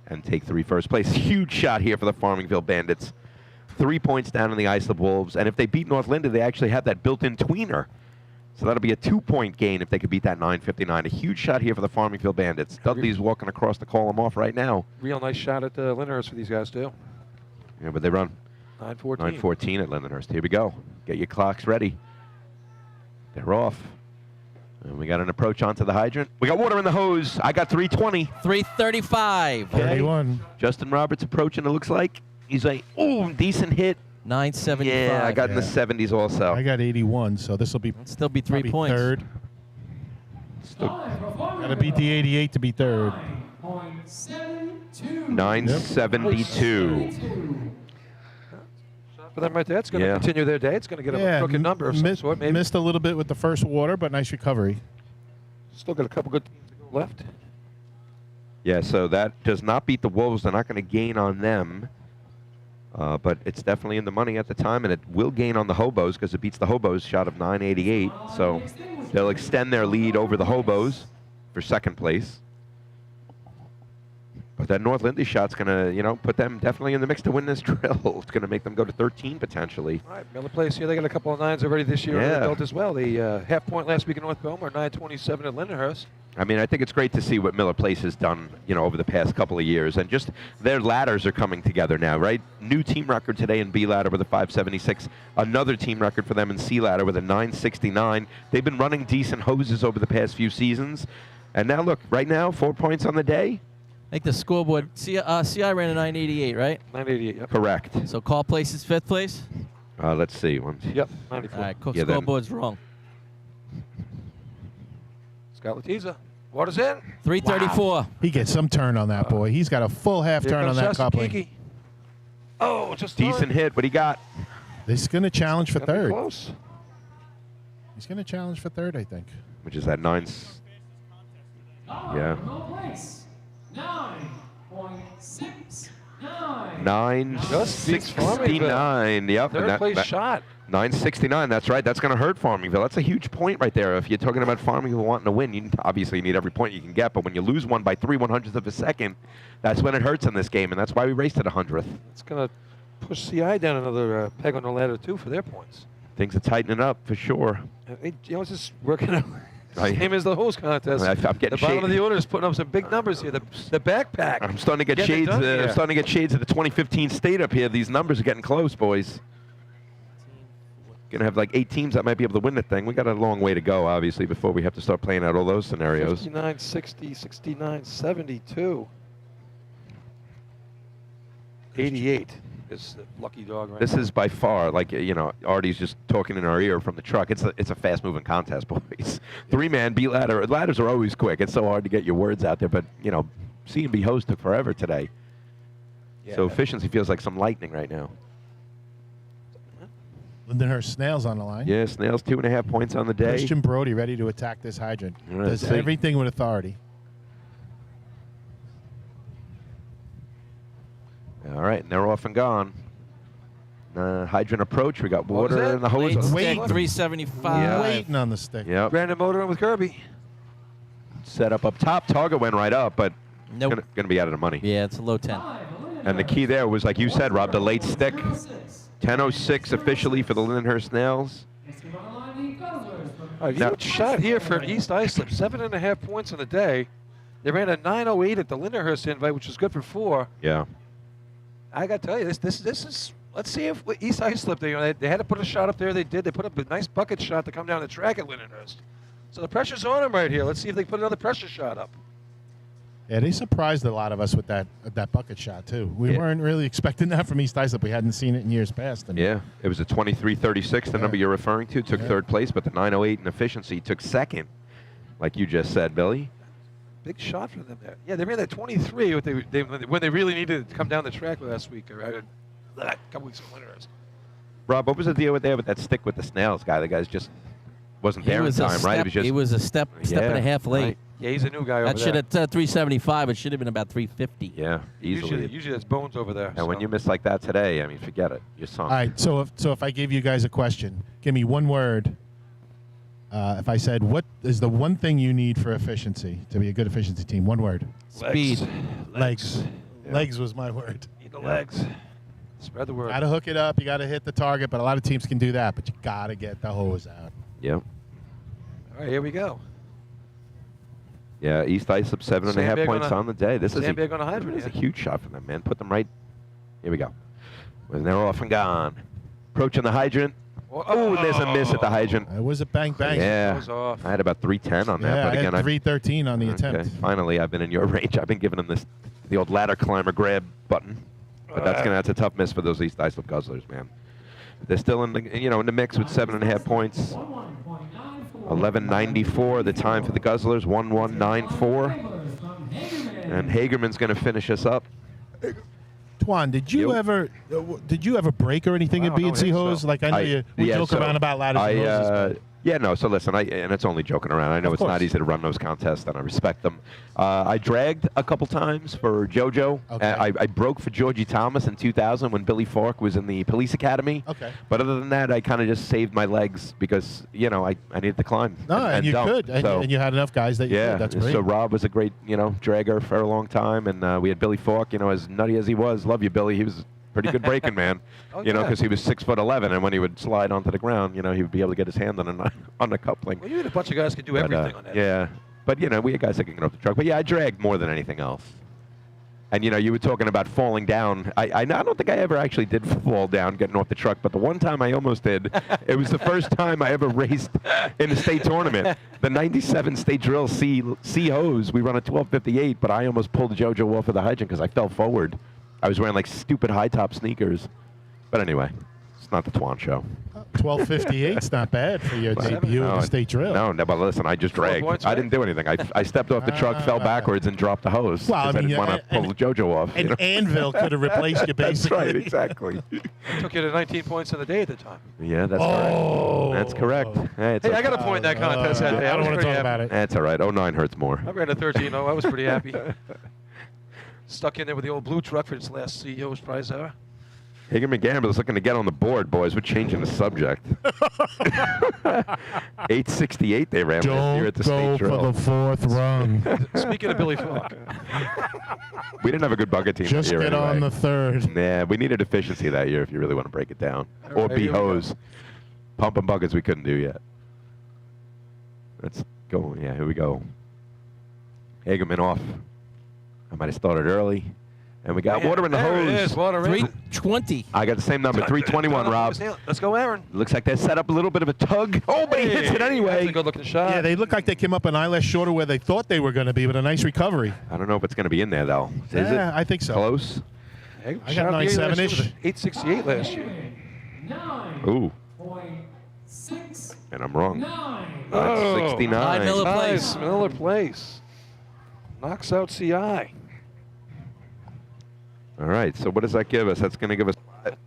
and take 3 first place? Huge shot here for the Farmingville Bandits. 3 points down on the Islip Wolves. And if they beat North Lindy, they actually have that built-in tweener So that'll be a 2-point gain if they could beat that 9:59. A huge shot here for the Farmingville Bandits. Dudley's walking across to call them off right now. Real nice shot at Lyndhurst for these guys, too. Yeah, but they run 9:14. 9:14 at Lindenhurst. Here we go. Get your clocks ready. They're off. And we got an approach onto the hydrant. We got water in the hose. I got 320. 335. 31. Justin Roberts approaching, it looks like. He's like, ooh, decent hit. 975. Yeah, I got in the 70s also. I got 81, so this will be still be 3 probably points. Third. Got to beat the 88 to be third. 972. For them right there, it's going to continue their day. It's going to get a crooked number of some sort, maybe. Missed a little bit with the first water, but nice recovery. Still got a couple good teams to go left. Yeah, so that does not beat the Wolves. They're not going to gain on them. But it's definitely in the money at the time, and it will gain on the Hobos because it beats the Hobos shot of 988. So they'll extend their lead over the Hobos for second place. But that North Lindy shot's going to, put them definitely in the mix to win this drill. It's going to make them go to 13 potentially. All right, Miller Place here. They got a couple of 9s already this year under the belt as well. The half point last week in North Belmar, 927 at Lindenhurst. I mean, I think it's great to see what Miller Place has done, over the past couple of years. And just their ladders are coming together now, right? New team record today in B ladder with a 576. Another team record for them in C ladder with a 969. They've been running decent hoses over the past few seasons. And now, look, right now, 4 points on the day. I think the scoreboard, CI ran a 988, right? 988, yep. Correct. So call place is 5th place? Let's see. Yep, 94. All right, scoreboard's wrong. Scott Latiza. Water's in. 334. Wow. He gets some turn on that boy. He's got a full half turn on that coupling. Oh, just decent hit. What he got? He's going to challenge for third. Close. He's going to challenge for third, I think. Which is at 9. Yeah. 969. Yep. Third place shot. 969. That's right. That's going to hurt Farmingville. That's a huge point right there. If you're talking about Farmingville wanting to win, you obviously need every point you can get. But when you lose one by 3/100ths of a second, that's when it hurts in this game, and that's why we raced at 100th. It's going to push CI down another peg on the ladder too for their points. Things are tightening up for sure. It's just working out. Same as the hose contest. I'm getting the bottom of the order is putting up some big numbers here. The backpack. I'm starting to get shades. I'm starting to get shades of the 2015 state up here. These numbers are getting close, boys. Gonna have like 8 teams that might be able to win the thing. We got a long way to go, obviously, before we have to start playing out all those scenarios. 59, 60, 69, 72. 88 is the lucky dog right This now. is by far, like, Artie's just talking in our ear from the truck. It's a fast-moving contest, boys. 3-man B ladder. Ladders are always quick. It's so hard to get your words out there, but, C&B host took forever today. Yeah. So efficiency feels like some lightning right now. Lindenhurst Snails on the line. Yeah, Snails 2.5 points on the day. Christian Brody ready to attack this hydrant. Let's Does see. everything with authority. All right, and they're off and gone. Hydrant approach. We got water in the hose. Wait, 375. Waiting on the stick. Yep. Brandon motoring with Kirby. Set up top. Target went right up, but Nope. going to be out of the money. Yeah, it's a low 10. And the key there was, like you said, Rob, the late stick. 10:06 officially for the Lindenhurst Snails. Huge shot here for East Islip. 7.5 points on the day. They ran a 9:08 at the Lindenhurst invite, which was good for 4. Yeah. I got to tell you, this is. Let's see if East Islip, they had to put a shot up there. They did. They put up a nice bucket shot to come down the track at Lindenhurst. So the pressure's on them right here. Let's see if they put another pressure shot up. Yeah, they surprised a lot of us with that bucket shot, too. We weren't really expecting that from East Islip. We hadn't seen it in years past. Yeah, it was a 23:36, the number you're referring to. Took third place, but the 9:08 in efficiency took second, like you just said, Billy. Big shot for them there. Yeah, they ran that 23 when they really needed to come down the track last week, or a couple weeks of winners. Rob, what was the deal with that stick with the Snails guy? The guy's just wasn't there in time, right? He was a step and a half late. Right. Yeah, he's a new guy over That there. should have 375. It should have been about 350. Yeah, easily. Usually that's Bones over there. And when you miss like that today, I mean, forget it. You're sunk. All right, so if I gave you guys a question, give me one word. If I said, what is the one thing you need for efficiency, to be a good efficiency team? One word. Speed. Legs. Yeah. Legs was my word. Need the legs. Spread the word. Got to hook it up. You got to hit the target, but a lot of teams can do that, but you got to get the hose out. Yep. All right, here we go. Yeah, East Islip 7.5 Sandbag points on a- on the day. This is Sandbag on a hydrant, This is a yeah. huge shot for them, man. Put them right. Here we go. When they're off and gone. Approaching the hydrant. Oh, and there's a miss at the hydrant. It was a bang bang. Yeah, That was off. I had about 310 on that, Yeah, but I again, had 313 on the attempt. Finally, I've been in your range. I've been giving them the old ladder climber grab button, but that's a tough miss for those East Islip Guzzlers, man. They're still in the mix with 7.5 points. 11.94 the time for the Guzzlers. 11.94, and Hagerman's going to finish us up. Twan, did you ever break or anything at B&C hose? Like I know we joke around about ladders and hoses. Yeah, no. So listen, and it's only joking around. I know it's not easy to run those contests, and I respect them. I dragged a couple times for JoJo. Okay. I broke for Georgie Thomas in 2000 when Billy Falk was in the police academy. Okay. But other than that, I kind of just saved my legs because I needed to climb. No, and you dump. could, and you had enough guys that you Yeah, could. That's great. so Rob was a great, dragger for a long time, and we had Billy Falk, as nutty as he was. Love you, Billy. He was a pretty good breaking man, because he was 6'11", and when he would slide onto the ground, he would be able to get his hand on the coupling. Well, you had a bunch of guys could do everything on that. Yeah, but we had guys that could get off the truck. But yeah, I dragged more than anything else. And you were talking about falling down. I don't think I ever actually did fall down getting off the truck, but the one time I almost did, it was the first time I ever raced in a state tournament. The 97 state drill C hose, we run a 12:58, but I almost pulled JoJo off of the hydrant because I fell forward. I was wearing like stupid high top sneakers. But anyway, it's not the Twan show. 12:58's not bad for your debut in the state drill. No, but listen, I just dragged. points, I didn't do anything. I stepped off the truck, fell backwards, and dropped the hose. Well, I 'cause I mean, didn't want to pull JoJo off. An anvil could have replaced you, basically. That's right, exactly. It took you to 19 points in the day at the time. Yeah, that's correct. That's correct. Hey, Hey, I got a point in that contest that day. I don't want to talk about it. That's all right. 09 hurts more. I ran a 13-0. I was pretty happy. Stuck in there with the old blue truck for its last CEO's prize ever. Hagerman Gambler's looking to get on the board, boys. We're changing the subject. 868 they ran last year at the state drill. Go for the fourth run. Speaking of Billy Falk. We didn't have a good bucket team Just that year get anyway. on the third. Yeah, we needed efficiency that year if you really want to break it down. Or right, B here we go. hose. Pumping buckets we couldn't do yet. Let's go. Yeah, here we go. Hagerman off. I might have started early. And we got water in the There hose. it is, water in. 320. I got the same number, 321, Rob. Let's go, Aaron. Looks like they set up a little bit of a tug. Oh, but he hits it anyway. That's a good-looking shot. Yeah, they look like they came up an eyelash shorter where they thought they were going to be, but a nice recovery. I don't know if it's going to be in there, though. Is Yeah, it? I think so. Close? I got 9.7-ish. 868 last year. Ooh. And I'm wrong. 69. Miller Nice. Place. Miller Place. Knocks out CI. All right, so what does that give us? That's going to give us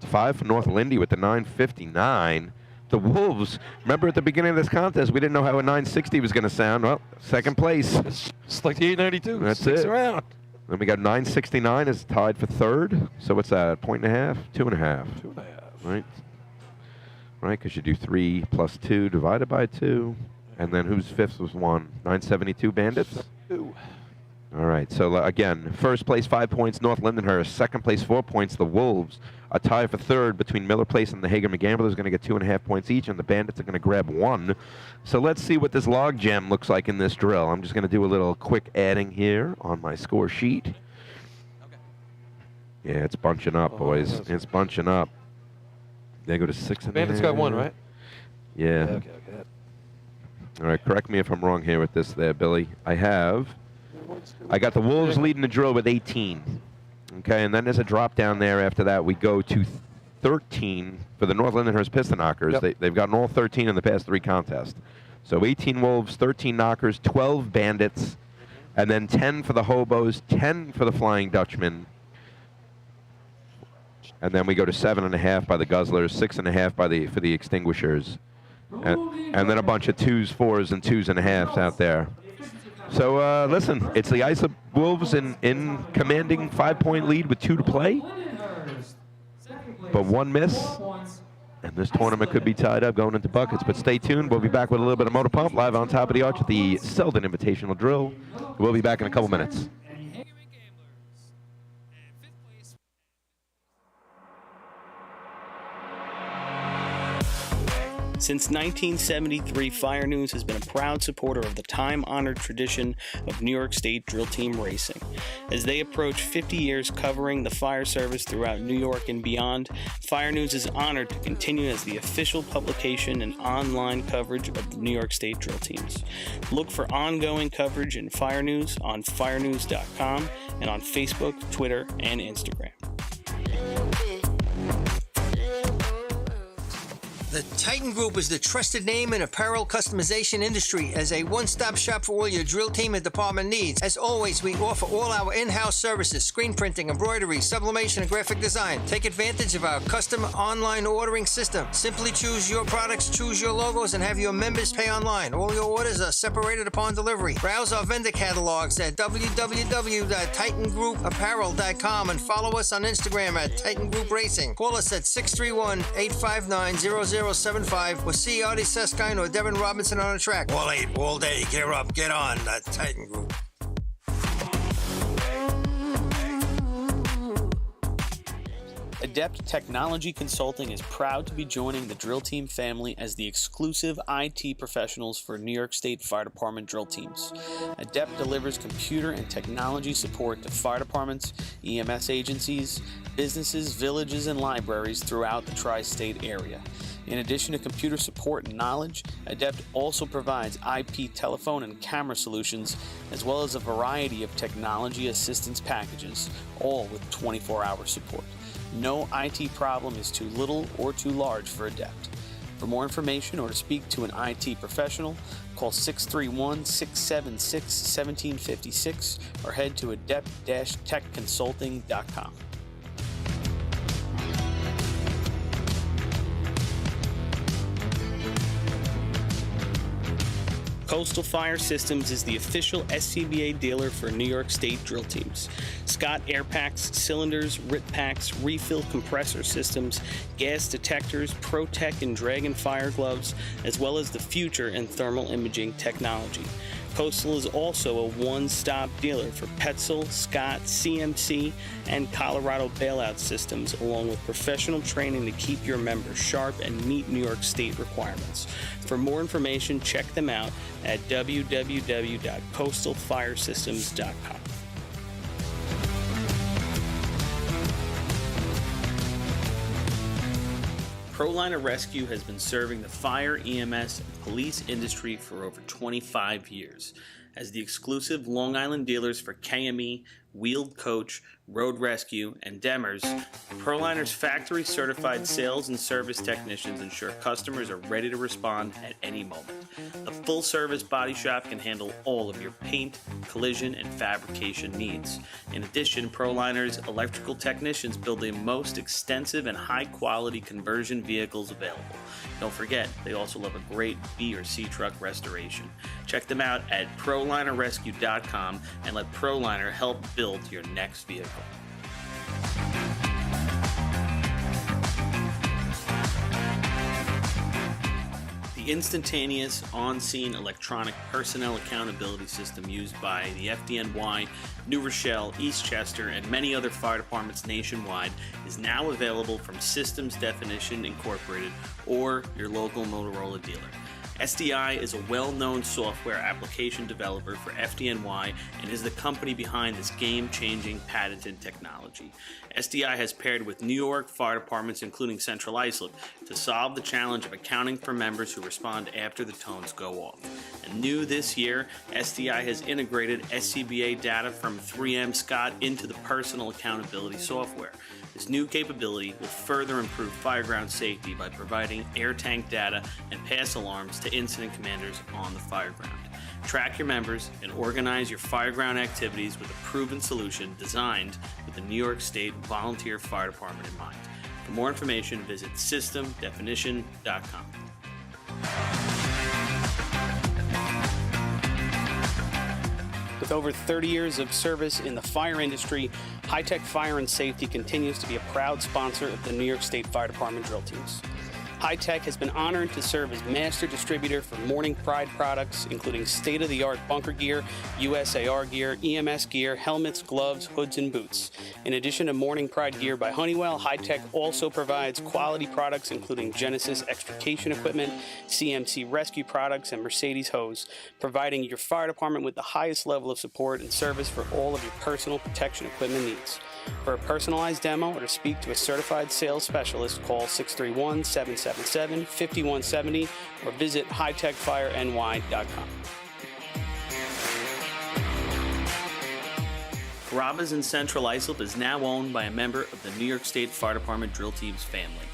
5 for North Lindy with the 959. The Wolves, remember at the beginning of this contest, we didn't know how a 960 was going to sound. Well, second place. It's like the 892. That's Sticks it. around. Then we got 969 is tied for third. So what's that, point and a half? 2.5. 2.5. Right? Right, because you do 3 plus 2 divided by 2. And then who's fifth was 1? 972 Bandits? 2. All right, so again, first place 5 points, North Lindenhurst. Second place 4 points, the Wolves. A tie for third between Miller Place and the Hagerman Gamblers going to get 2.5 points each, and the Bandits are going to grab 1. So let's see what this log jam looks like in this drill. I'm just going to do a little quick adding here on my score sheet. Okay. Yeah, it's bunching up, boys. It's bunching up. They go to 6 and Bandits got 1, right? Yeah. Okay. All right, correct me if I'm wrong here with this there, Billy. I got the Wolves leading the drill with 18. Okay, and then there's a drop down there after that. We go to 13 for the North Lindenhurst Piston Knockers. Yep. They've gotten all 13 in the past 3 contests. So 18 Wolves, 13 Knockers, 12 Bandits, and then 10 for the Hobos, 10 for the Flying Dutchmen. And then we go to 7.5 by the Guzzlers, 6.5 for the Extinguishers. And then a bunch of 2s, 4s, and 2.5s out there. So, listen, it's the Islip Wolves in commanding 5-point lead with 2 to play. But 1 miss. And this tournament could be tied up going into buckets. But stay tuned. We'll be back with a little bit of Motor Pump live on top of the arch at the Selden Invitational Drill. We'll be back in a couple minutes. Since 1973, Fire News has been a proud supporter of the time-honored tradition of New York State drill team racing. As they approach 50 years covering the fire service throughout New York and beyond, Fire News is honored to continue as the official publication and online coverage of the New York State drill teams. Look for ongoing coverage in Fire News on firenews.com and on Facebook, Twitter, and Instagram. The Titan Group is the trusted name in apparel customization industry as a one-stop shop for all your drill team and department needs. As always, we offer all our in-house services, screen printing, embroidery, sublimation, and graphic design. Take advantage of our custom online ordering system. Simply choose your products, choose your logos, and have your members pay online. All your orders are separated upon delivery. Browse our vendor catalogs at www.titangroupapparel.com and follow us on Instagram at Titan Group Racing. Call us at 631-859-0075 or see Artie Seskine or Devin Robinson on the track. All 8, all day. Gear up, get on the Titan Group. Adept Technology Consulting is proud to be joining the drill team family as the exclusive IT professionals for New York State Fire Department drill teams. Adept delivers computer and technology support to fire departments, EMS agencies, businesses, villages, and libraries throughout the tri-state area. In addition to computer support and knowledge, Adept also provides IP telephone and camera solutions, as well as a variety of technology assistance packages, all with 24-hour support. No IT problem is too little or too large for Adept. For more information or to speak to an IT professional, call 631-676-1756 or head to adept-techconsulting.com. Coastal Fire Systems is the official SCBA dealer for New York State drill teams. Scott air packs, cylinders, RIT packs, refill compressor systems, gas detectors, ProTech and Dragon fire gloves, as well as the future in thermal imaging technology. Coastal is also a one-stop dealer for Petzl, Scott, CMC, and Colorado bailout systems, along with professional training to keep your members sharp and meet New York State requirements. For more information, check them out at www.coastalfiresystems.com. ProLiner Rescue has been serving the fire, EMS, and police industry for over 25 years. As the exclusive Long Island dealers for KME, Wheeled Coach, Road Rescue, and Demers, ProLiner's factory-certified sales and service technicians ensure customers are ready to respond at any moment. The full-service body shop can handle all of your paint, collision, and fabrication needs. In addition, ProLiner's electrical technicians build the most extensive and high-quality conversion vehicles available. Don't forget, they also love a great B or C truck restoration. Check them out at ProLinerRescue.com and let ProLiner help build your next vehicle. The instantaneous on-scene electronic personnel accountability system used by the FDNY, New Rochelle, Eastchester, and many other fire departments nationwide is now available from Systems Definition Incorporated or your local Motorola dealer. SDI is a well-known software application developer for FDNY and is the company behind this game-changing patented technology. SDI has paired with New York fire departments, including Central Islip, to solve the challenge of accounting for members who respond after the tones go off. And new this year, SDI has integrated SCBA data from 3M Scott into the personal accountability software. This new capability will further improve fireground safety by providing air tank data and pass alarms to incident commanders on the fireground. Track your members and organize your fireground activities with a proven solution designed with the New York State Volunteer Fire Department in mind. For more information, visit systemdefinition.com. With over 30 years of service in the fire industry, High Tech Fire and Safety continues to be a proud sponsor of the New York State Fire Department drill teams. High Tech has been honored to serve as master distributor for Morning Pride products, including state-of-the-art bunker gear, USAR gear, EMS gear, helmets, gloves, hoods, and boots. In addition to Morning Pride gear by Honeywell, High Tech also provides quality products including Genesis extrication equipment, CMC rescue products, and Mercedes hose, providing your fire department with the highest level of support and service for all of your personal protection equipment needs. For a personalized demo or to speak to a certified sales specialist, call 631-777-5170 or visit hightechfireny.com. Carrabba's in Central Islip is now owned by a member of the New York State Fire Department drill team's family.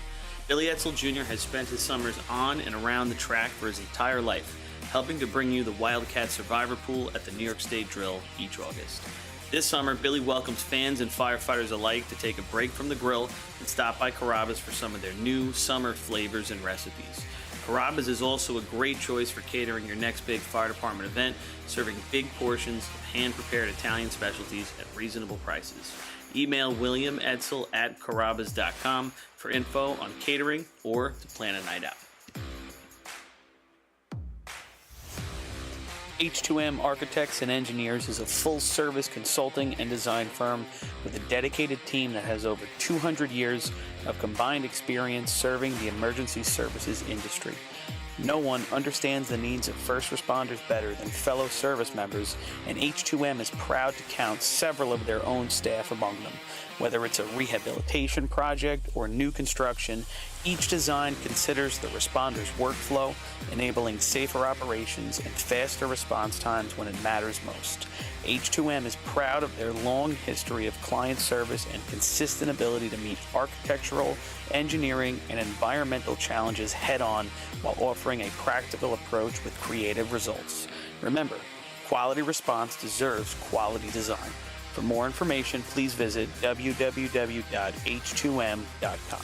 Billy Etzel Jr. has spent his summers on and around the track for his entire life, helping to bring you the Wildcat Survivor Pool at the New York State Drill each August. This summer, Billy welcomes fans and firefighters alike to take a break from the grill and stop by Carrabba's for some of their new summer flavors and recipes. Carrabba's is also a great choice for catering your next big fire department event, serving big portions of hand-prepared Italian specialties at reasonable prices. Email William Edsel at carrabbas.com for info on catering or to plan a night out. H2M Architects and Engineers is a full-service consulting and design firm with a dedicated team that has over 200 years of combined experience serving the emergency services industry. No one understands the needs of first responders better than fellow service members, and H2M is proud to count several of their own staff among them. Whether it's a rehabilitation project or new construction, each design considers the responder's workflow, enabling safer operations and faster response times when it matters most. H2M is proud of their long history of client service and consistent ability to meet architectural, engineering, and environmental challenges head-on while offering a practical approach with creative results. Remember, quality response deserves quality design. For more information, please visit www.h2m.com.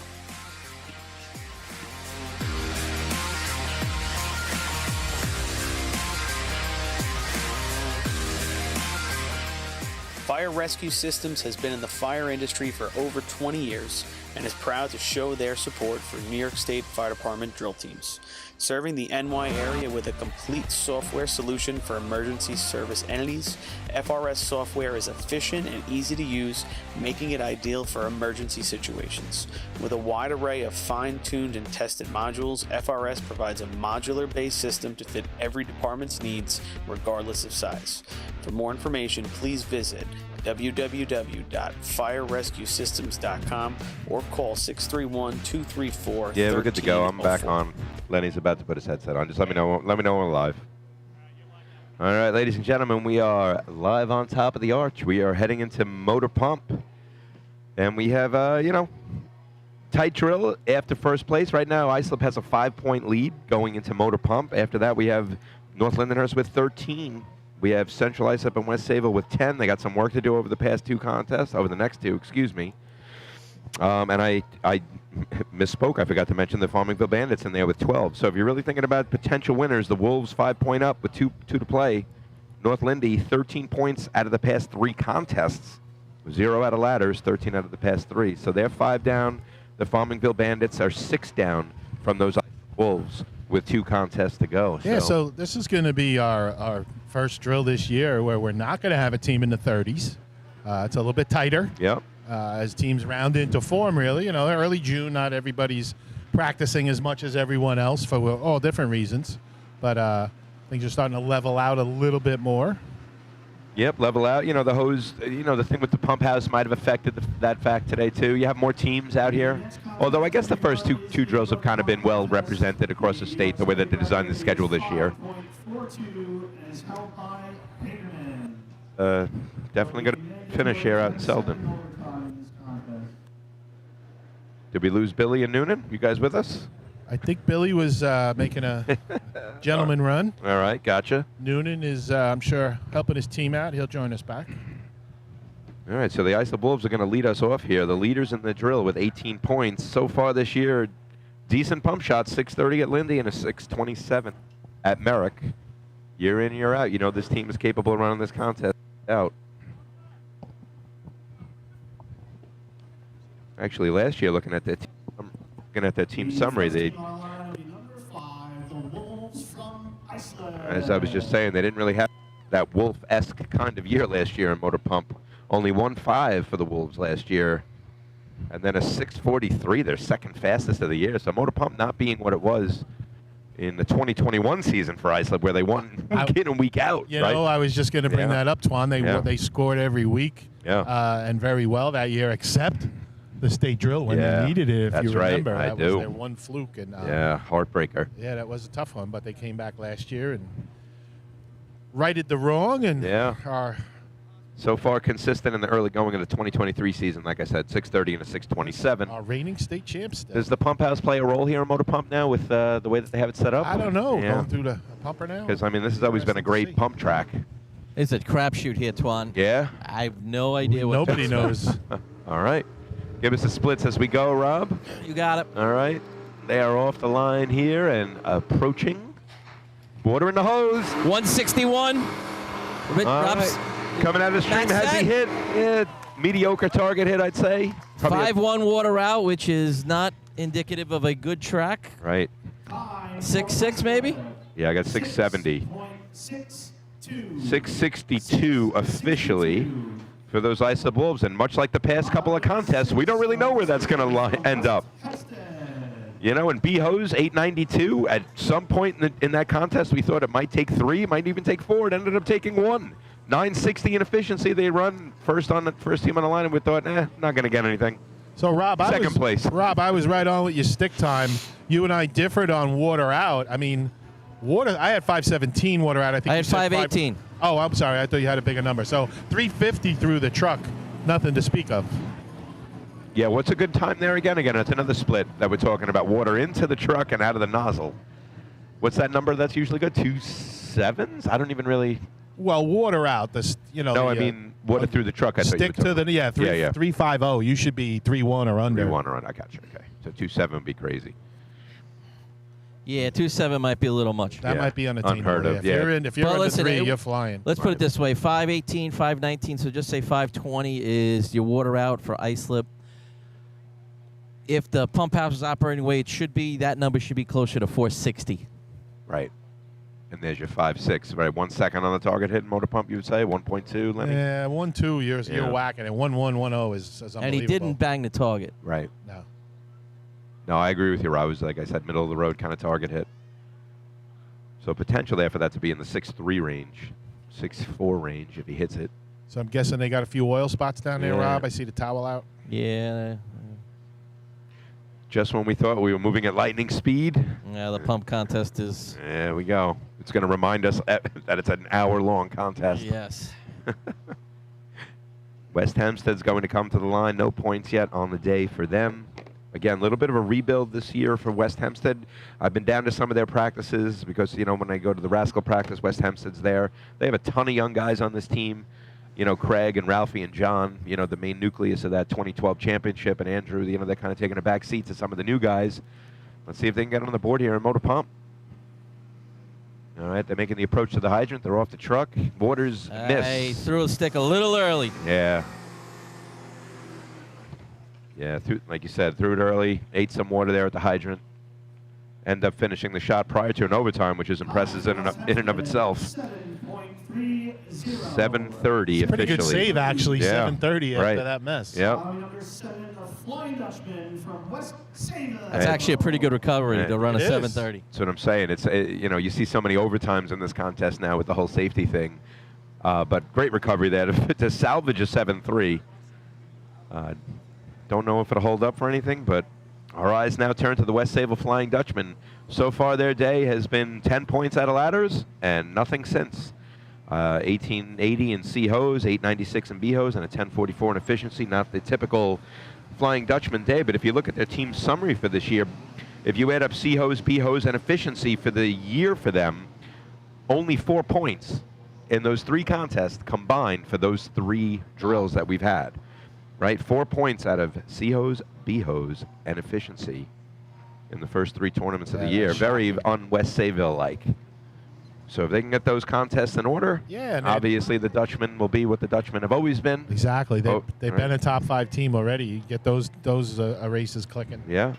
Fire Rescue Systems has been in the fire industry for over 20 years and is proud to show their support for New York State Fire Department drill teams. Serving the NY area with a complete software solution for emergency service entities, FRS software is efficient and easy to use, making it ideal for emergency situations. With a wide array of fine-tuned and tested modules, FRS provides a modular-based system to fit every department's needs, regardless of size. For more information, please visit www.firerescuesystems.com or call 631-234-1387. Yeah, we're good to go. I'm back on. Lenny's about to put his headset on. Just let me know. Let me know when we're live. All right, ladies and gentlemen, we are live on top of the arch. We are heading into Motor Pump, and we have tight drill after first place. Right now, Islip has a 5-point lead going into Motor Pump. After that, we have North Lindenhurst with 13. We have Central Islip and West Sayville with 10. They got some work to do over the next two, excuse me. And I misspoke. I forgot to mention the Farmingville Bandits in there with 12. So if you're really thinking about potential winners, the Wolves 5-point up with two to play. North Lindy 13 points out of the past 3 contests. 0 out of ladders, 13 out of the past 3. So they're 5 down. The Farmingville Bandits are 6 down from those Wolves with 2 contests to go. Yeah, so this is going to be our first drill this year where we're not going to have a team in the 30s. It's a little bit tighter. Yep. As teams round into form, really. Early June, not everybody's practicing as much as everyone else for all different reasons. But things are starting to level out a little bit more. Yep, level out. The hose, the thing with the pump house might have affected that fact today, too. You have more teams out here. Although I guess the first two drills have kind of been well represented across the state, the way that they designed the schedule this year. Definitely going to finish here out in Selden. Did we lose Billy and Noonan? You guys with us? I think Billy was making a gentleman run. All right, gotcha. Noonan is, I'm sure, helping his team out. He'll join us back. All right, so the Islip Wolves are going to lead us off here. The leaders in the drill with 18 points. So far this year, decent pump shots, 630 at Lindy and a 627 at Merrick. Year in, year out. This team is capable of running this contest out. Actually, last year, looking at that team, looking at their team summary, they, as I was just saying, they didn't really have that Wolf-esque kind of year last year in Motor Pump. Only 1.5 for the Wolves last year, and then a 6:43, their second fastest of the year. So Motor Pump not being what it was in the 2021 season for Islip, where they won week in and week out. You right? know, I was just going to bring that up, Twan. They scored every week, and very well that year, except the state drill when they needed it. If you remember, right. that was their one fluke, and heartbreaker. Yeah, that was a tough one, but they came back last year and righted the wrong, and are so far consistent in the early going of the 2023 season. Like I said, 6:30 and a 6:27. our reigning state champs. Does the pump house play a role here in Motor Pump now with the way that they have it set up? I don't know. Yeah. Going through the pumper now? Because, I mean, this has always been a great pump track. It's a crapshoot here, Twan. Yeah? I have no idea what. Nobody knows. All right. Give us the splits as we go, Rob. You got it. All right. They are off the line here and approaching. Water in the hose. 161. All right. Coming out of the stream, has he hit? Yeah, mediocre target hit, I'd say. 5-1 water out, which is not indicative of a good track. Right. 6-6 maybe? Yeah, I got 670. 662 officially for those Islip Wolves. And much like the past couple of contests, we don't really know where that's going to end up. You know, in B-Hose, 892, at some point in that contest, we thought it might take 3, might even take 4. It ended up taking 1. 960 in efficiency. They run first team on the line, and we thought, not going to get anything. So, Rob, Second place. Rob, I was right on with your stick time. You and I differed on water out. I mean, I had 517 water out. I think I had 518. Oh, I'm sorry. I thought you had a bigger number. So 350 through the truck. Nothing to speak of. Yeah, what's a good time there again? Again, it's another split that we're talking about. Water into the truck and out of the nozzle. What's that number that's usually good? 2 7s? I don't even really... Well, water out. No, I mean water through the truck. I thought stick you were to the 350. You should be 3-1 or under. 3-1 or under. I got you. Okay, so 2-7 would be crazy. Yeah, 2-7 might be a little much. That might be unattainable. Unheard of. If you're under 3, you're flying. Let's put it this way: 518, 519. So just say 520 is your water out for Islip. If the pump house is operating the way it should be, that number should be closer to 460. Right. And there's your 5.6, right? 1 second on the target hit in Motor Pump, you would say? 1.2, Lenny? Yeah, 1-2, you're whacking it. 1-1-1-0 is unbelievable. And he didn't bang the target. Right. No. No, I agree with you, Rob. It was, like I said, middle of the road kind of target hit. So potential there for that to be in the 6.3 range, 6.4 range if he hits it. So I'm guessing they got a few oil spots down there, Yeah. Rob. I see the towel out. Yeah. Just when we thought we were moving at lightning speed. Yeah, the pump contest is... There we go. It's going to remind us that it's an hour-long contest. Yes. West Hempstead's going to come to the line. No points yet on the day for them. Again, a little bit of a rebuild this year for West Hempstead. I've been down to some of their practices because, when I go to the Rascal practice, West Hempstead's there. They have a ton of young guys on this team. Craig and Ralphie and John, the main nucleus of that 2012 championship, and Andrew, they're kind of taking a back seat to some of the new guys. Let's see if they can get on the board here in Motor Pump. All right, they're making the approach to the hydrant. They're off the truck. Waters miss. He threw a stick a little early. Yeah. Yeah, like you said, threw it early, ate some water there at the hydrant. End up finishing the shot prior to an overtime, which is impressive in and of itself. 7:30 officially. Pretty good save, actually. 7:30 after that mess. Yep. That's actually a pretty good recovery to run a 7:30. That's what I'm saying. It's you see so many overtimes in this contest now with the whole safety thing, but great recovery there to salvage a 7:3. Don't know if it'll hold up for anything, but our eyes now turn to the West Sable Flying Dutchman. So far, their day has been 10 points out of ladders and nothing since. 1880 in C-hose, 896 in B-hose, and a 1044 in efficiency. Not the typical Flying Dutchman day, but if you look at their team summary for this year, if you add up C-hose, B-hose, and efficiency for the year for them, only 4 points in those 3 contests combined for those 3 drills that we've had. Right? 4 points out of C-hose, B-hose, and efficiency in the first 3 tournaments of the year. Very un-West Sayville-like. So if they can get those contests in order, obviously the Dutchmen will be what the Dutchmen have always been. Exactly. They've been a top 5 team already. You get those races clicking. Yeah.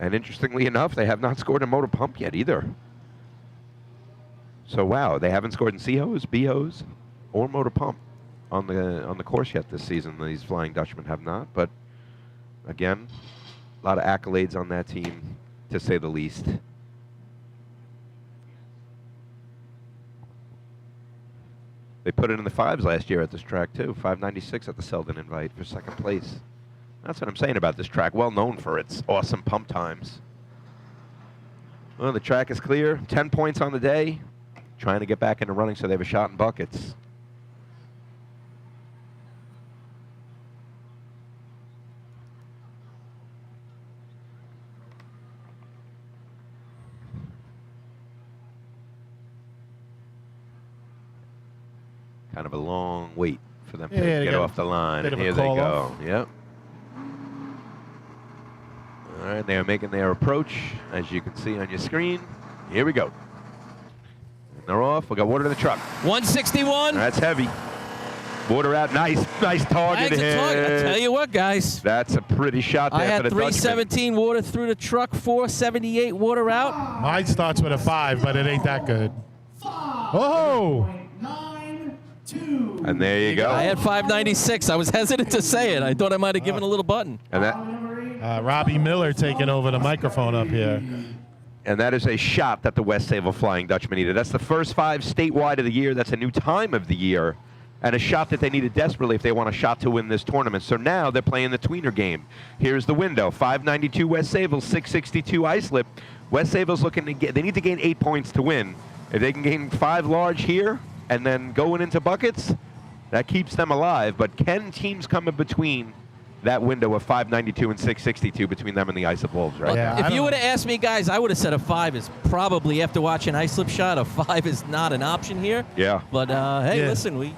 And interestingly enough, they have not scored a motor pump yet either. So wow, they haven't scored in C-hose, B-hose, or motor pump on the course yet this season. These Flying Dutchmen have not. But again, a lot of accolades on that team, to say the least. They put it in the 5s last year at this track too. 596 at the Selden Invite for second place. That's what I'm saying about this track. Well known for its awesome pump times. Well, the track is clear. 10 points on the day. Trying to get back into running so they have a shot in buckets. Kind of a long wait for them to get off the line. And here they go. Yep. All right, they are making their approach, as you can see on your screen. Here we go. And they're off. We got water in the truck. 161. That's heavy. Water out. Nice target hit. I tell you what, guys. That's a pretty shot there I had for the 317 water through the truck, 478 water out. Mine starts with a 5, but it ain't that good. Oh! And there you go. I had 596. I was hesitant to say it. I thought I might have given a little button. And that Robbie Miller taking over the microphone up here. And that is a shot that the West Sable Flying Dutchman needed. That's the first 5 statewide of the year. That's a new time of the year. And a shot that they needed desperately if they want a shot to win this tournament. So now they're playing the tweener game. Here's the window. 592 West Sable, 662 Islip. West Sable's looking to they need to gain 8 points to win. If they can gain 5 large here and then going into buckets, that keeps them alive. But can teams come in between that window of 592 and 662 between them and the Islip Wolves, right? Well, if you would have asked me, guys, I would have said a 5 is probably, after watching Islip shot, a 5 is not an option here. Yeah. But, hey, listen,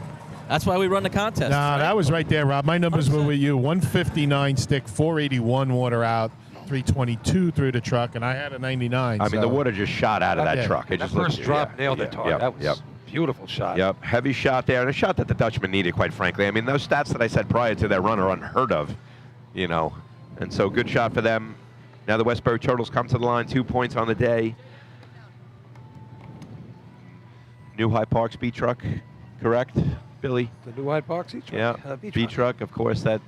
that's why we run the contest. Nah, that was right there, Rob. My numbers were with you. 159 stick, 481 water out, 322 through the truck, and I had a 99. I mean, the water just shot out of that truck. It That just first looked, drop nailed it, Todd. That was beautiful shot. Yep, heavy shot there, and a shot that the Dutchman needed, quite frankly. I mean, those stats that I said prior to that run are unheard of, you know. And so good shot for them. Now the Westbury Turtles come to the line, 2 points on the day. New High Park speed truck, correct, Billy? The New Hyde Park speed truck. Yeah, speed truck, of course. That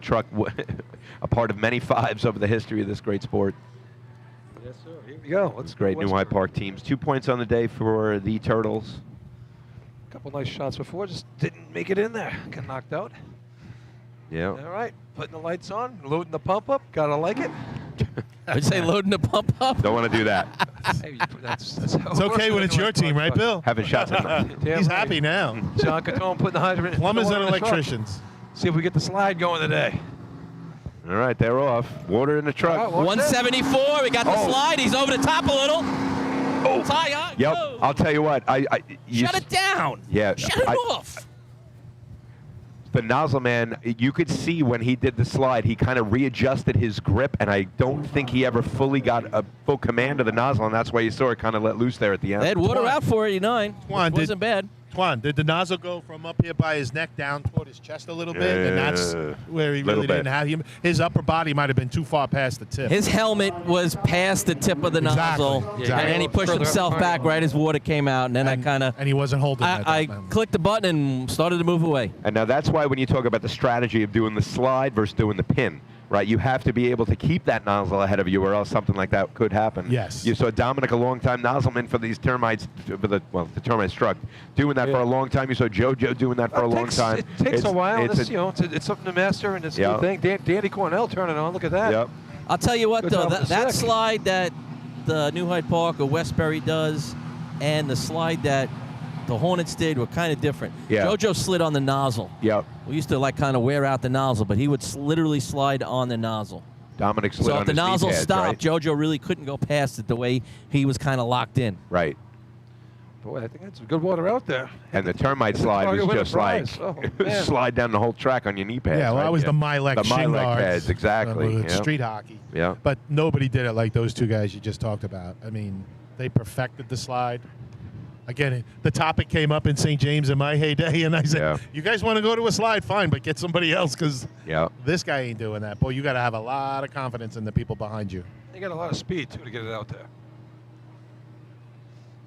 truck, a part of many 5s over the history of this great sport. Yes, sir. Here we go. Let's great New High Park teams. 2 points on the day for the Turtles. A couple nice shots before, just didn't make it in there. Got knocked out. Yeah. All right, putting the lights on, loading the pump up. Gotta like it. I'd say loading the pump up. Don't want to do that. Hey, that's It's okay when it's your team, right, Bill? Having shots at He's happy now. John Catone putting the hydrant. Plumbers the and water in the truck. electricians. See if we get the slide going today. All right, they're off. Water in the truck. All right, 174. We got the slide. He's over the top a little. Oh. Tie on. Yep. Go. I'll tell you what. Shut it down. Yeah. Shut it off. The nozzle man, you could see when he did the slide, he kind of readjusted his grip, and I don't think he ever fully got a full command of the nozzle, and that's why you saw it kind of let loose there at the end. They had water out for 89. Twan, Wasn't bad. Twan, did the nozzle go from up here by his neck down toward his chest a little bit? And that's where he really didn't have him. His upper body might have been too far past the tip. His helmet was past the tip of the nozzle, and then he pushed himself back right as water came out, and then I kind of... And he wasn't holding that. I clicked the button and started to move away. And now that's why when you talk about the strategy of doing the slide versus doing the pin, right, you have to be able to keep that nozzle ahead of you or else something like that could happen. Yes. You saw Dominic, a long-time nozzleman for these termites, for the termite struck, doing that for a long time. You saw JoJo doing that for a long time. It takes a while. It's something to master, and it's a new thing. Danny Cornell turning on. Look at that. Yep. I'll tell you what, Good though, job with the that stick. slide that the New Hyde Park or Westbury does and the slide that the Hornets did were kind of different. Yeah. JoJo slid on the nozzle. Yep. We used to kind of wear out the nozzle, but he would literally slide on the nozzle. Dominic slid So on if the his knee nozzle pads, stopped, right? JoJo really couldn't go past it the way he was kind of locked in. Right. Boy, I think that's some good water out there. And the termite slide Target was winner just like prize. Oh, man. slide down the whole track on your knee pads. Yeah, well, right? that was the Milex The shin Milex guards, pads, exactly. with yeah. street hockey. Yeah. But nobody did it like those two guys you just talked about. I mean, they perfected the slide. Again, the topic came up in St. James in my heyday, and I said, you guys want to go to a slide, fine, but get somebody else because this guy ain't doing that. Boy, you got to have a lot of confidence in the people behind you. They got a lot of speed, too, to get it out there.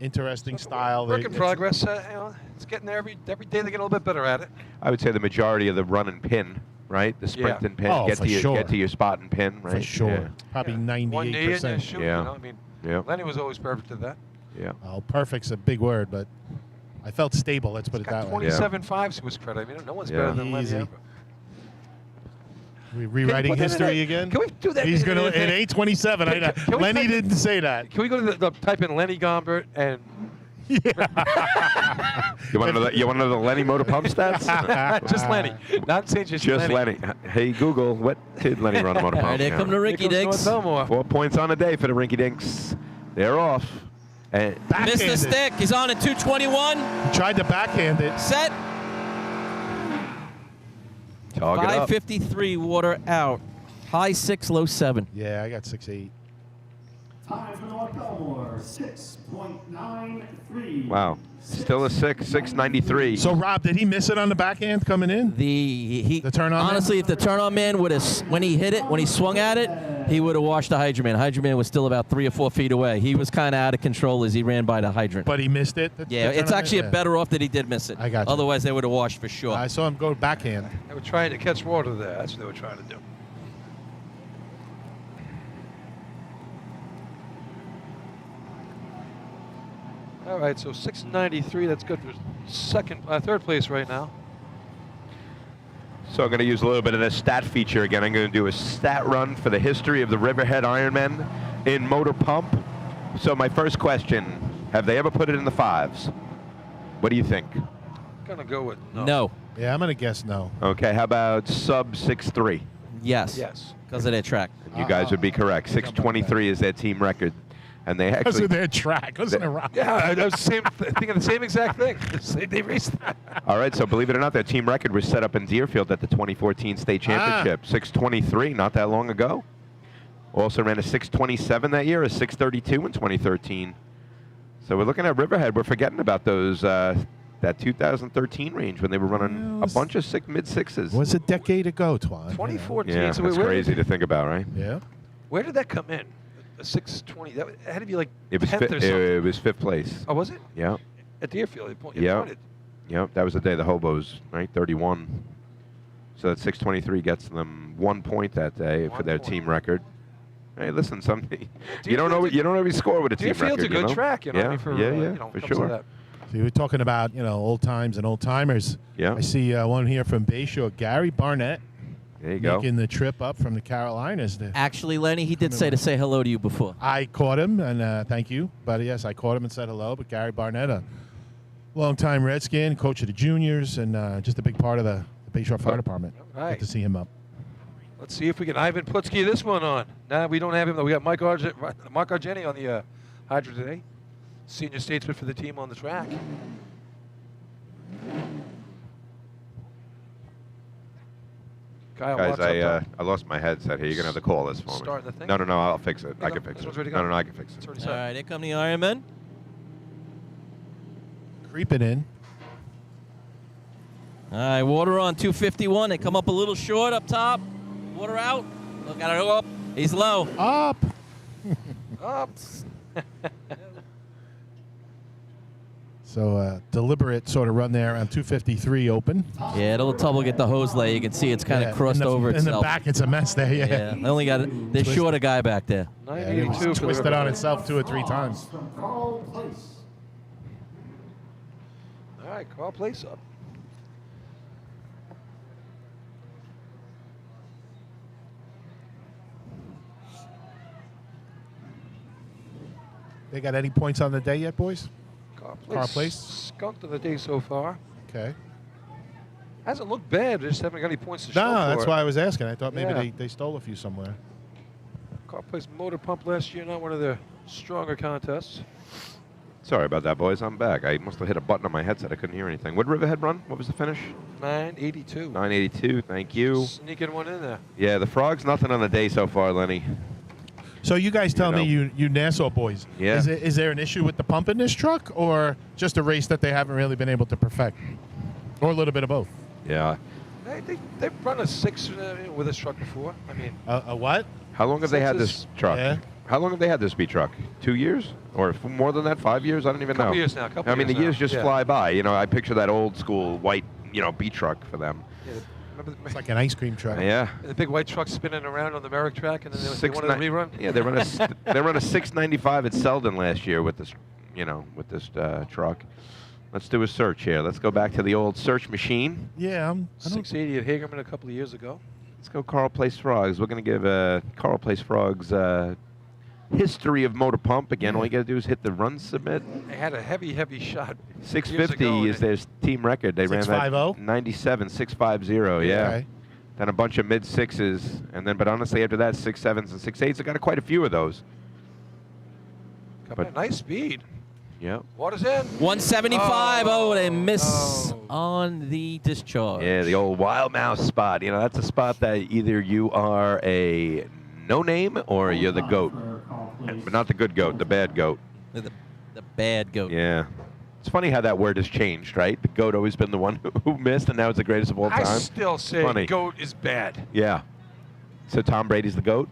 Interesting style. Work in progress. It's getting there every day. They get a little bit better at it. I would say the majority of the run and pin, right? The sprint and pin. Oh, get for to sure. Get to your spot and pin, right? For sure. Probably 98%. One knee and you shoot, you know? I mean, Lenny was always perfect at that. Yeah. Well, perfect's a big word, but I felt stable. Let's put it that way. 27.5 to his credit. I mean, no one's better than Lenny Easy. ever. We rewriting history again? Can we do that? He's going to, it ain't 27. Lenny didn't say that. Can we go to the type in Lenny Gombert and... You want to know the Lenny motor pump stats? Just Lenny. Not St. Just Lenny. Hey, Google, what did Lenny run a motor pump? All right, here come the Rinky Dinks. 4 points on a day for the Rinky Dinks. They're off. And Missed the stick. He's on at 221. He tried to backhand it. Set. Target up. 553 water out. High 6, low 7. Yeah, I got 6'8". Time for North Belmore, 6.93. Wow. Still a 6.93. So, Rob, did he miss it on the backhand coming in? The turn on honestly, if the turn on man would have, when he hit it, when he swung at it, he would have washed the hydrant man. Hydrant man was still about 3 or 4 feet away. He was kind of out of control as he ran by the hydrant. But he missed it? Yeah, it's actually better off that he did miss it. I got you. Otherwise, they would have washed for sure. I saw him go backhand. They were trying to catch water there. That's what they were trying to do. All right, so 693. That's good for third place right now. So I'm going to use a little bit of this stat feature again. I'm going to do a stat run for the history of the Riverhead Ironmen in motor pump. So my first question, have they ever put it in the 5s? What do you think? I'm going to go with no. No. Yeah, I'm going to guess no. Okay, how about sub 6.3? Yes. Yes. Because of their track. You guys would be correct. 6.23 is their team record. And they Because actually... of their track. Wasn't it, Rob? Yeah, I was thinking the same exact thing. They raced that. All right, so believe it or not, their team record was set up in Deerfield at the 2014 state championship. 6.23, not that long ago. Also ran a 6.27 that year, a 6.32 in 2013. So we're looking at Riverhead. We're forgetting about those that 2013 range when they were running a bunch of mid-6s. Was a decade ago, Twan. 2014. Yeah, so that's crazy to think about, right? Yeah. Where did that come in? A 620. That had to be like It was 10th or something. it was 5th place. Oh, was it? Yeah. At Deerfield. Yeah. Yep, that was the day the Hobos, right? 31. So that 623 gets them 1 point that day for their team record. Hey, listen, you don't know every score with a team record. Deerfield's a good track, you know. Yeah, I mean, for, for sure. So you were talking about, old times and old timers. Yeah. I see one here from Bayshore, Gary Barnett. There you go. Making the trip up from the Carolinas. Actually, Lenny, he did say to say hello to you before. I caught him, and thank you. But yes, I caught him and said hello. But Gary Barnett, a longtime Redskin, coach of the juniors, and just a big part of the Bayshore Fire Department. All right. Good to see him up. Let's see if we can Ivan Plutsky this one on. Nah, we don't have him, though. We got Mark Argeni on the Hydra today. Senior statesman for the team on the track. Kyle Guys, Watts up top. I lost my headset here. You're going to have to call this for me. Starting the thing? No, I'll fix it. I can fix This it. one's ready to No, go? I can fix it. All right, here come the Ironmen. Creeping in. All right, water on 251. They come up a little short up top. Water out. Look at it go up. He's low. Up. Up. So deliberate sort of run there on 253 open. Yeah, it'll trouble get the hose lay. You can see it's kind of crossed over in itself. the back, it's a mess there. Yeah. They only got they short a guy back there. It's twisted on itself 2 or 3 times. All right, Carl Place up. They got any points on the day yet, boys? Car Place? Skunked on the day so far. Okay. Hasn't looked bad. They just haven't got any points to show No, for that's it. why I was asking. I thought maybe Yeah. they stole a few somewhere. Car Place motor pump last year, not one of their stronger contests. Sorry about that, boys. I'm back. I must have hit a button on my headset. I couldn't hear anything. What did Riverhead run? What was the finish? 982. 982. Thank you. Sneaking one in there. Yeah, the Frogs, nothing on the day so far, Lenny. So you guys tell me you Nassau boys. Yeah. Is there an issue with the pump in this truck, or just a race that they haven't really been able to perfect, or a little bit of both? Yeah. They've run a 6 with this truck before. I mean, a what? How long have they had this Sixes. truck? Yeah. How long have they had this B truck? 2 years? Or more than that? 5 years? I don't even know. Couple years now, couple I mean, years the years now. just Yeah. fly by. You know, I picture that old school white, B truck for them. It's like an ice cream truck. Yeah. the big white truck spinning around on the Merrick track, and then they Six wanted a ni- rerun. Yeah, they run a 695 at Selden last year with this, with this truck. Let's do a search here. Let's go back to the old search machine. Yeah, 680 at Hagerman a couple of years ago. Let's go Carl Place Frogs. We're going to give Carl Place Frogs history of motor pump. Again, all you got to do is hit the run submit. They had a heavy shot. 650 is their team record. They ran 650? that 97, 650, yeah. Okay. Then a bunch of mid sixes, and then, but honestly, after that, 6.7s and 6.8s. I got quite a few of those. Coming at nice speed. Yeah. Water's in. 175. Oh, they miss on the discharge. Yeah, the old wild mouse spot. That's a spot that either you are a no name or you're the goat. But not the good goat, the bad goat. The bad goat. Yeah. It's funny how that word has changed, right? The goat always been the one who missed, and now it's the greatest of all time. I still say Funny. goat is bad. Yeah. So Tom Brady's the goat?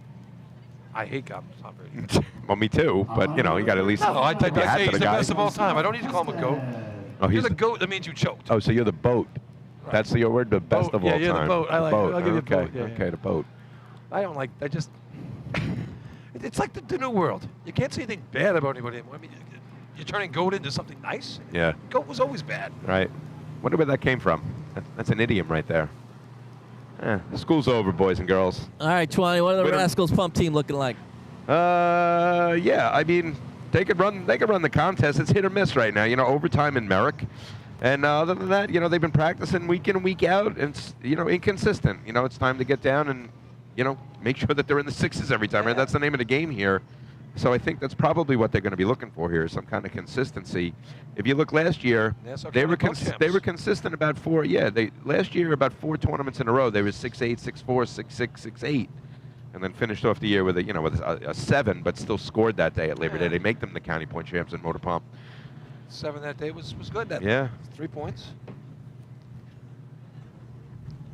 I hate Tom Brady. Well, me too, but, you got to at least No, I tip your hat say to he's the guy. best of all time. I don't need to call him a goat. Oh, You're he's the the goat, that means you choked. Oh, so you're the boat. That's your word, the best Boat, of yeah, all you're the time. boat. I like it. I'll give you okay. boat. Yeah, okay, yeah. the boat. I don't like. I just. It's like the new world. You can't say anything bad about anybody anymore. I mean, you're turning goat into something nice. Yeah. Goat was always bad. Right. Wonder where that came from. That's an idiom right there. School's over, boys and girls. All right, Twani, what are the We don't- Rascals pump team looking like? Yeah. I mean, they could run the contest. It's hit or miss right now. Overtime in Merrick. And other than that, they've been practicing week in and week out. And it's, inconsistent. It's time to get down and, make sure that they're in the sixes every time. Right? That's the name of the game here. So I think that's probably what they're going to be looking for here, some kind of consistency. If you look last year, Nassau they were County Pump they Champs. were consistent about four. Yeah, last year about 4 tournaments in a row. They were 6-8, 6-4, 6-6, 6-8, and then finished off the year with a 7, but still scored that day at Labor Day. They make them the county point champs in motor pump. 7 that day was good. That Yeah. 3 points.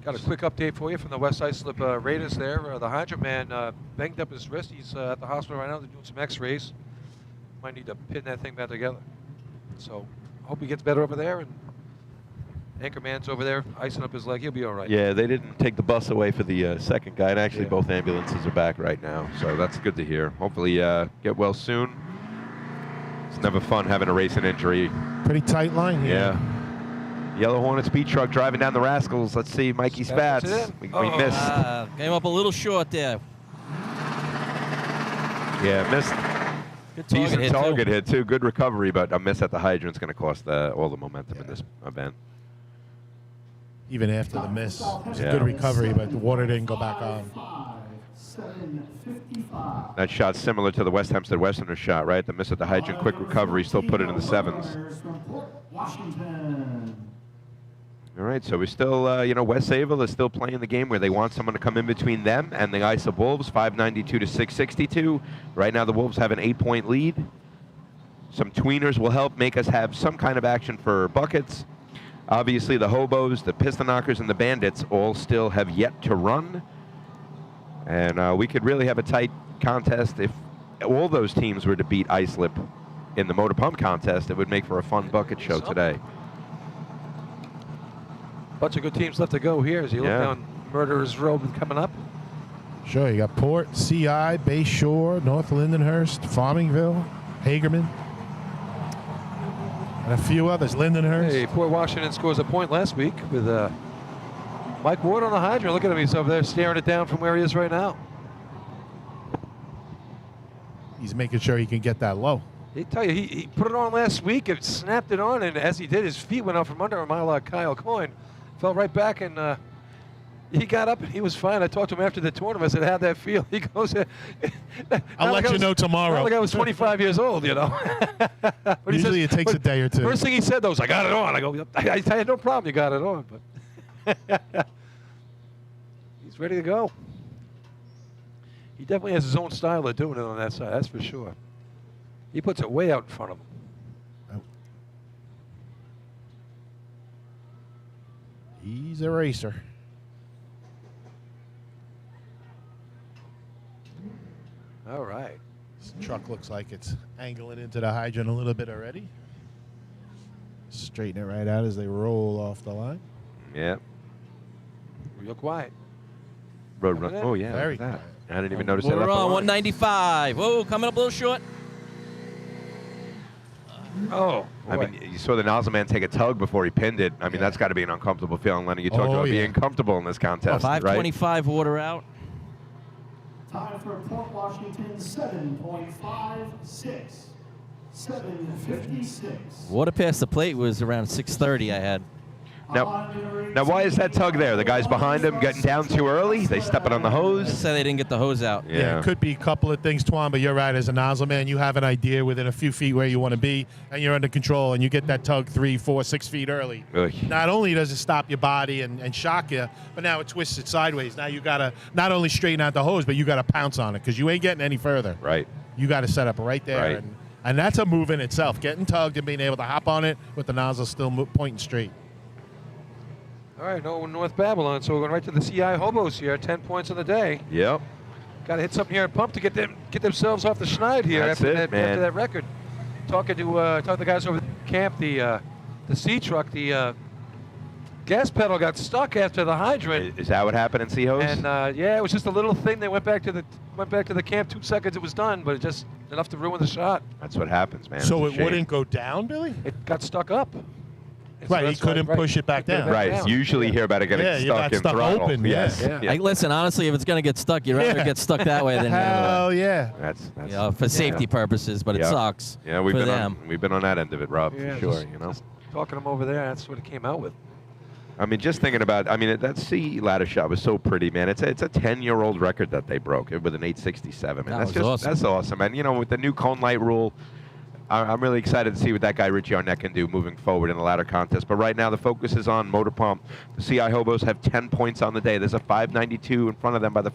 Got a quick update for you from the West Islip Raiders there. The hydrant man banged up his wrist. He's at the hospital right now. They're doing some x-rays. Might need to pin that thing back together. So hope he gets better over there. And Anchorman's over there icing up his leg. He'll be all right. Yeah, they didn't take the bus away for the second guy, and actually both ambulances are back right now. So that's good to hear. Hopefully get well soon. It's never fun having a racing injury. Pretty tight line here. Yeah. Yellow Hornet speed truck driving down the Rascals. Let's see Mikey Spats. We missed. Came up a little short there. Yeah, missed. Good target Decent hit, target too. hit, too. Good recovery, but a miss at the hydrant's going to cost all the momentum in this event. Even after the miss, it was Yeah. a good recovery, but the water didn't go back on. That shot's similar to the West Hempstead Westerner shot, right? The miss at the hydrant, quick recovery, still put it in the 7s. All right, so we're still, West Sayville is still playing the game where they want someone to come in between them and the Islip Wolves, 592 to 662. Right now, the Wolves have an 8-point lead. Some tweeners will help make us have some kind of action for buckets. Obviously, the Hobos, the Piston Knockers, and the Bandits all still have yet to run. And we could really have a tight contest if all those teams were to beat Islip in the motor pump contest. It would make for a fun bucket show today. Bunch of good teams left to go here as you look down Murderer's Road coming up. Sure, you got Port, CI, Bay Shore, North Lindenhurst, Farmingville, Hagerman, and a few others. Lindenhurst. Hey, Port Washington scores a point last week with Mike Ward on the hydrant. Look at him. He's over there staring it down from where he is right now. He's making sure he can get that low. He tell you, he put it on last week and snapped it on, and as he did, his feet went out from under him. Kyle Coyne fell right back, and he got up and he was fine. I talked to him after the tournament. I said, how'd that feel? He goes, I'll let you know tomorrow. Not like I was 25 years old, you know. But he Usually says, it takes a day or two. First thing he said, though, was, I got it on. I go, I had no problem. You got it on. But he's ready to go. He definitely has his own style of doing it on that side. That's for sure. He puts it way out in front of him. He's a racer. All right. This truck looks like it's angling into the hydrant a little bit already. Straighten it right out as they roll off the line. Yeah. Real quiet. Road run. Oh, yeah. Very look at that. quiet. I didn't even notice they We're left the on line. 195. Whoa, coming up a little short. Oh, I mean, you saw the nozzle man take a tug before he pinned it. I mean, that's got to be an uncomfortable feeling, Lenny. You talked Oh, about yeah. being comfortable in this contest, right? 525 water out. Time for Port Washington, 7.56. 7:56. Water past the plate was around 630 I had. Now, why is that tug there? The guys behind him getting down too early? They stepping on the They hose? said they didn't get the hose out. Yeah, it could be a couple of things, Twan, but you're right. As a nozzle man, you have an idea within a few feet where you want to be, and you're under control, and you get that tug 3, 4, 6 feet early. Ugh. Not only does it stop your body and shock you, but now it twists it sideways. Now you got to not only straighten out the hose, but you got to pounce on it because you ain't getting any further. Right. You got to set up right there. Right. And that's a move in itself, getting tugged and being able to hop on it with the nozzle still pointing straight. All right, no North Babylon, so we're going right to the CI Hobos here. 10 points on the day. Yep. Got to hit something here at Pump to get themselves off the schneid here That's after, it, that, man. after that record. Talking to the guys over at camp, the C truck, the gas pedal got stuck after the hydrant. Is that what happened in Seahose? And yeah, it was just a little thing. They went back to the camp. 2 seconds, it was done, but it just enough to ruin the shot. That's what happens, man. So It's a it shame. wouldn't go down, Billy? It got stuck up. And so Right, he that's why- couldn't push it back down. Right. down. Usually you hear about it getting Yeah, you stuck got in stuck throttle. open, Yes. yeah. Yeah. Like, listen, honestly, if it's going to get stuck, you'd rather Yeah. get stuck that way than the other way. Hell yeah. That's You know, for safety purposes, but it Yeah. sucks Yeah, we've for been them. we've been on that end of it, Rob, Yeah, for sure. just- You know. just talking to them over there, that's what it came out with. I mean, just thinking about, that C ladder shot was so pretty, man. It's a 10-year-old record that they broke with an 867. Man, That that's was just awesome. that's awesome. And with the new cone light rule, I'm really excited to see what that guy Richie Arnett can do moving forward in the ladder contest. But right now, the focus is on Motor Pump. The CI Hobos have 10 points on the day. There's a 592 in front of them by the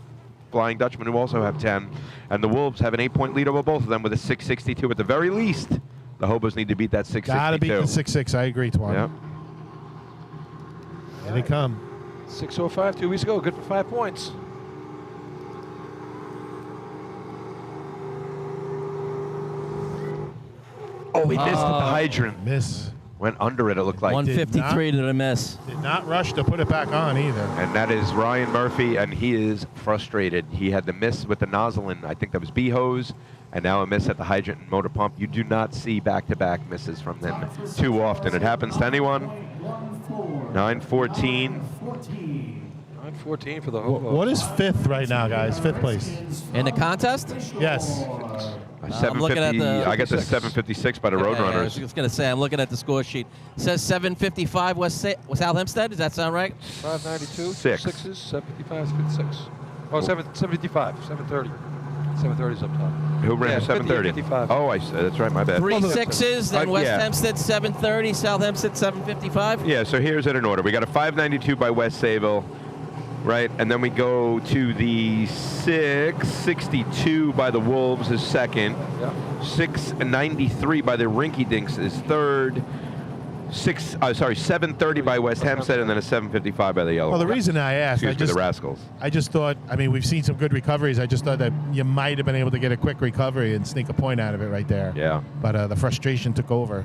Flying Dutchman, who also have 10. And the Wolves have an 8-point lead over both of them with a 662. At the very least, the Hobos need to beat that 662. Got to beat the 6-6. I agree, Twan. Yeah. Here they come. 6:05 2 weeks ago, good for 5 points. Oh, he missed at the hydrant. Miss. Went under it looked like. 153 to the miss. Did not rush to put it back on either. And that is Ryan Murphy, and he is frustrated. He had the miss with the nozzle in, I think that was B hose, and now a miss at the hydrant and motor pump. You do not see back-to-back misses from them too often. It happens to anyone. 9:14. 9:14 for the Hobos. What is fifth right now, guys? Fifth place. In the contest? Yes. I'm looking at the. I got the 756 by the Okay, Roadrunners. I was just going to say, I'm looking at the score sheet. It says 755 South Hempstead. Does that sound right? 592, Six. 6s, 755, 56. Oh, 755, 730. 730 is up top. Who ran Yeah, for 730? 55. Oh, that's right, my bad. 3 6s, then West yeah. Hempstead 730, South Hempstead 755. Yeah, so here's it in order. We got a 592 by West Sayville, right? And then we go to the 662 by the Wolves is second. Yeah. 693 by the Rinky Dinks is third. 730 by West Hempstead, and then a 755 by the Yellow. Well, the reason I asked, the Rascals. I just thought, we've seen some good recoveries. I just thought that you might have been able to get a quick recovery and sneak a point out of it right there. Yeah. But the frustration took over.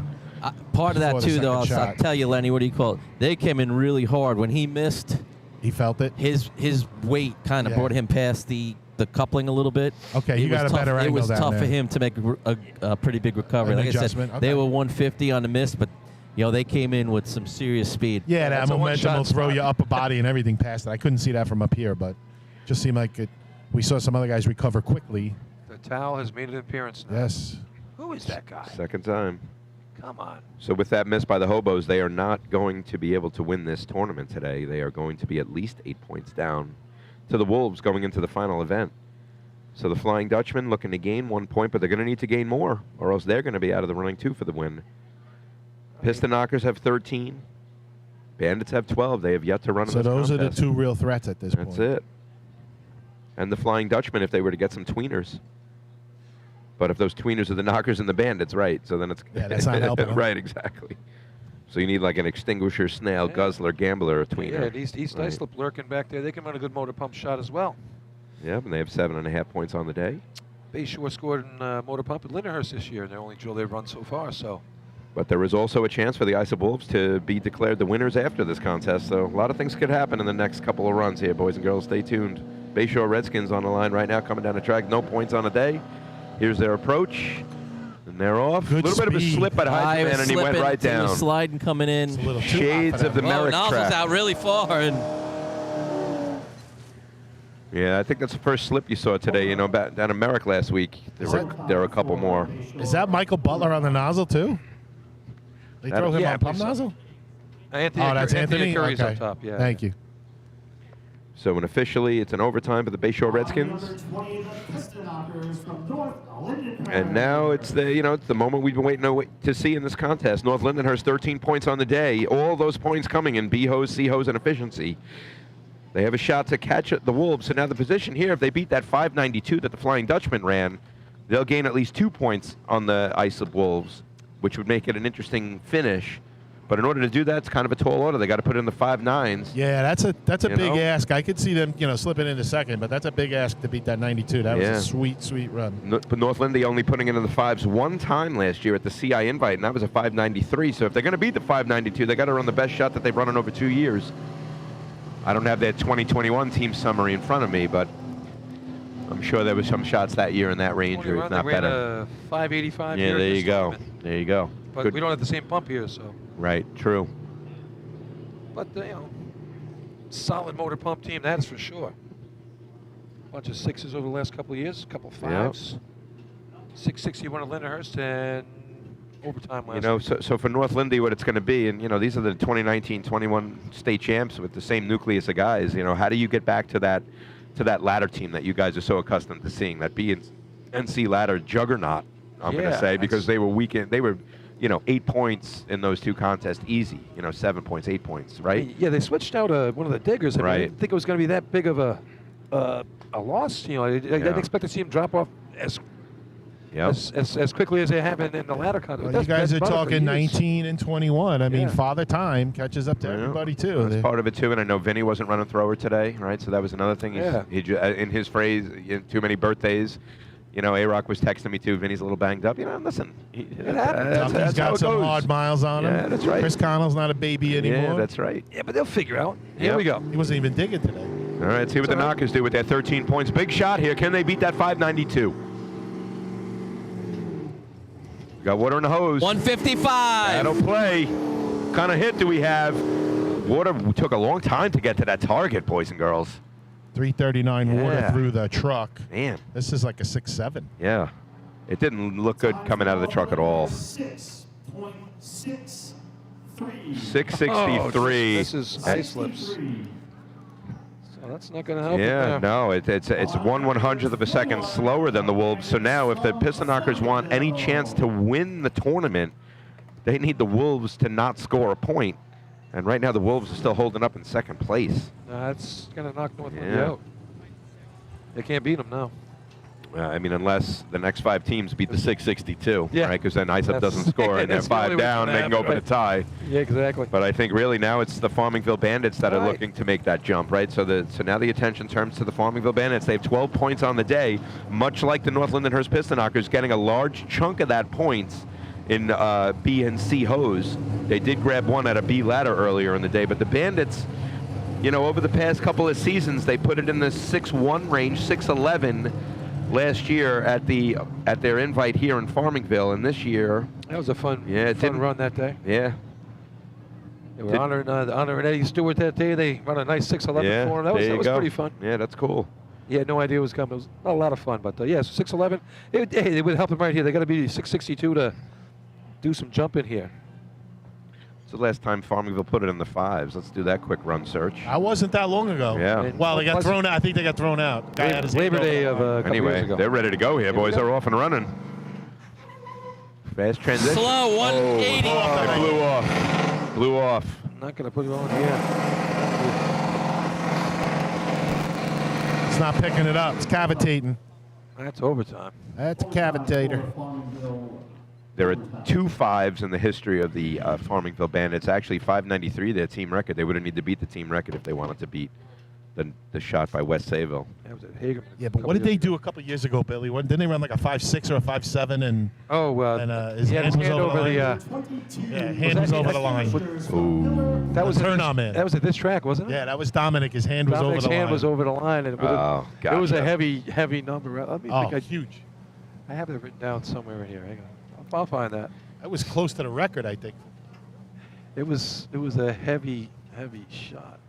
Part of that, Before the too, though, I'll second shot. tell you, Lenny, what do you call it? They came in really hard. When he missed, he felt it. His weight kind of Yeah. brought him past the coupling a little bit. Okay, It you got was a better It angle was down tough there. for him to make a pretty big recovery. An Like I said, adjustment, okay. they were 150 on the miss, but they came in with some serious speed. Yeah, that That's a momentum will one-shot throw spot. you upper body and everything past it. I couldn't see that from up here, but just seemed like it. We saw some other guys recover quickly. The towel has made an appearance now. Yes. Who is that guy? Second time. Come on. So with that miss by the Hobos, they are not going to be able to win this tournament today. They are going to be at least 8 points down to the Wolves going into the final event. So the Flying Dutchman looking to gain 1 point, but they're going to need to gain more, or else they're going to be out of the running too for the win. Piston Knockers have 13. Bandits have 12. They have yet to run in So this those are the contest. two real threats at this point. That's it. and the Flying Dutchman if they were to get some tweeners. But if those tweeners are the knockers and the bandits, right? So then it's that's not helping them. Right, exactly. So you need like an extinguisher, snail, guzzler, gambler, or tweener. Yeah, East Islip lurking back there. They can run a good motor pump shot as well. Yep, and they have 7.5 points on the day. Bayshore scored in motor pump at Lindenhurst this year, and their only drill they've run so far. So. But there is also a chance for the Islip Wolves to be declared the winners after this contest. So a lot of things could happen in the next couple of runs here, boys and girls. Stay tuned. Bayshore Redskins on the line right now, coming down the track. No points on the day. Here's their approach. And they're off. A little bit of a slip by Heisman, and he went right down. He was sliding coming in. Shades of the Merrick track. Nozzle's out really far. And yeah, I think that's the first slip you saw today. You know, down in Merrick last week, there were a couple more. Is that Michael Butler on the nozzle too? They throw him on pump nozzle? Anthony, that's Anthony Curry's okay. up top. Yeah. Thank you. So officially, it's an overtime for the Bayshore Redskins. And now it's the moment we've been waiting to see in this contest. North Lindenhurst 13 points on the day. All those points coming in B-hose, C-hose, and efficiency. They have a shot to catch the Wolves. So now the position here, if they beat that 592 that the Flying Dutchman ran, they'll gain at least 2 points on the Islip Wolves, which would make it an interesting finish. But in order to do that, it's kind of a tall order. They got to put in the 5.9s. Yeah, that's a big ask. I could see them, slipping into second, but that's a big ask to beat that 92. That was a sweet, sweet run. But North Lindy only putting it in the 5s one time last year at the CI Invite, and that was a 5.93. So if they're going to beat the 5.92, they got to run the best shot that they've run in over 2 years. I don't have their 2021 team summary in front of me, but I'm sure there was some shots that year in that range, or if not better. 585. Yeah, there you go. There you go. But Good. we don't have the same pump here, so. Right, true. But, solid motor pump team, that's for sure. Bunch of 6s over the last couple of years, a couple of 5s. Yep. 661 at Lindenhurst and overtime last So for North Lindy, what it's going to be, and, these are the 2019-21 state champs with the same nucleus of guys. How do you get back to that ladder team that you guys are so accustomed to seeing, that B and C ladder juggernaut, I'm going to say, because they were weekend. They were 8 points in those two contests, easy. 7 points, 8 points, right? Yeah, they switched out one of the diggers. I didn't think it was going to be that big of a loss. I didn't expect to see him drop off as quickly as they have in the ladder contest. Well, you guys are talking 19 and 21. I mean, Father Time catches up to everybody too. That's part of it too. And I know Vinny wasn't running thrower today, right? So that was another thing. He in his phrase, too many birthdays. A-Rock was texting me too. Vinny's a little banged up. Listen, it happens. He's got some hard miles on him. Yeah, that's right. Chris Connell's not a baby anymore. Yeah, that's right. Yeah, but they'll figure out. Here we go. He wasn't even digging today. All right, let's see what the Knockers do with their 13 points. Big shot here. Can they beat that 592? Got water in the hose. 155. That'll play. What kind of hit do we have? Water took a long time to get to that target, boys and girls. 339 water through the truck. Man. This is like a 6.7. Yeah. It didn't look good coming out of the truck at all. 663. This is ice slips. So that's not going to help. Yeah, no, it's 1/100th of a second slower than the Wolves. So now if the Piston Knockers want any chance to win the tournament, they need the Wolves to not score a point. And right now the Wolves are still holding up in second place. That's going to knock North Lindy out. They can't beat them now. Unless the next 5 teams beat the 662, right? Because then ISUP doesn't score and they're 5 down, they can go for the tie. Yeah, exactly. But I think really now it's the Farmingville Bandits that are looking to make that jump, right? So now the attention turns to the Farmingville Bandits. They have 12 points on the day, much like the North Lindenhurst Piston Knockers, getting a large chunk of that points in B and C hose. They did grab one at a B ladder earlier in the day, but the Bandits, over the past couple of seasons, they put it in the 6-1 range, 6-11 last year at their invite here in Farmingville, and this year that was a fun fun run that day. Yeah, they were honoring Eddie Stewart that day. They run a nice 6-11 for him. That was pretty fun. Yeah, that's cool. He had no idea it was coming. It was not a lot of fun, but so 6-11. It would help him right here. They got to be 662 to do some jumping here. It's the last time Farmingville put it in the 5s. Let's do that quick run search. I wasn't that long ago. Yeah. Well, they got thrown out. I think they got thrown out. Guy had his Labor Day of a couple years ago. They're ready to go here, boys. They're off and running. Fast transition. Slow, 180. It blew off. I'm not going to put it on here. It's not picking it up. It's cavitating. That's overtime. That's a cavitator. There are 2 5s in the history of the Farmingville Bandits. Actually, 593, their team record. They would have needed to beat the team record if they wanted to beat the shot by West Sayville. That was at Hagerman. Yeah, but what did they do a couple years ago, Billy? Didn't they run like a 5.6 or a 5.7? And his hand was over the line. Hand was over the line. Ooh. That was turn on, man. That was at this track, wasn't it? Yeah, that was Dominic. His hand was over the line. Dominic's hand was over the line. And it was gotcha. a heavy number. Let me think huge. I have it written down somewhere in here. Hang on. I'll find that. That was close to the record, I think. It was a heavy shot.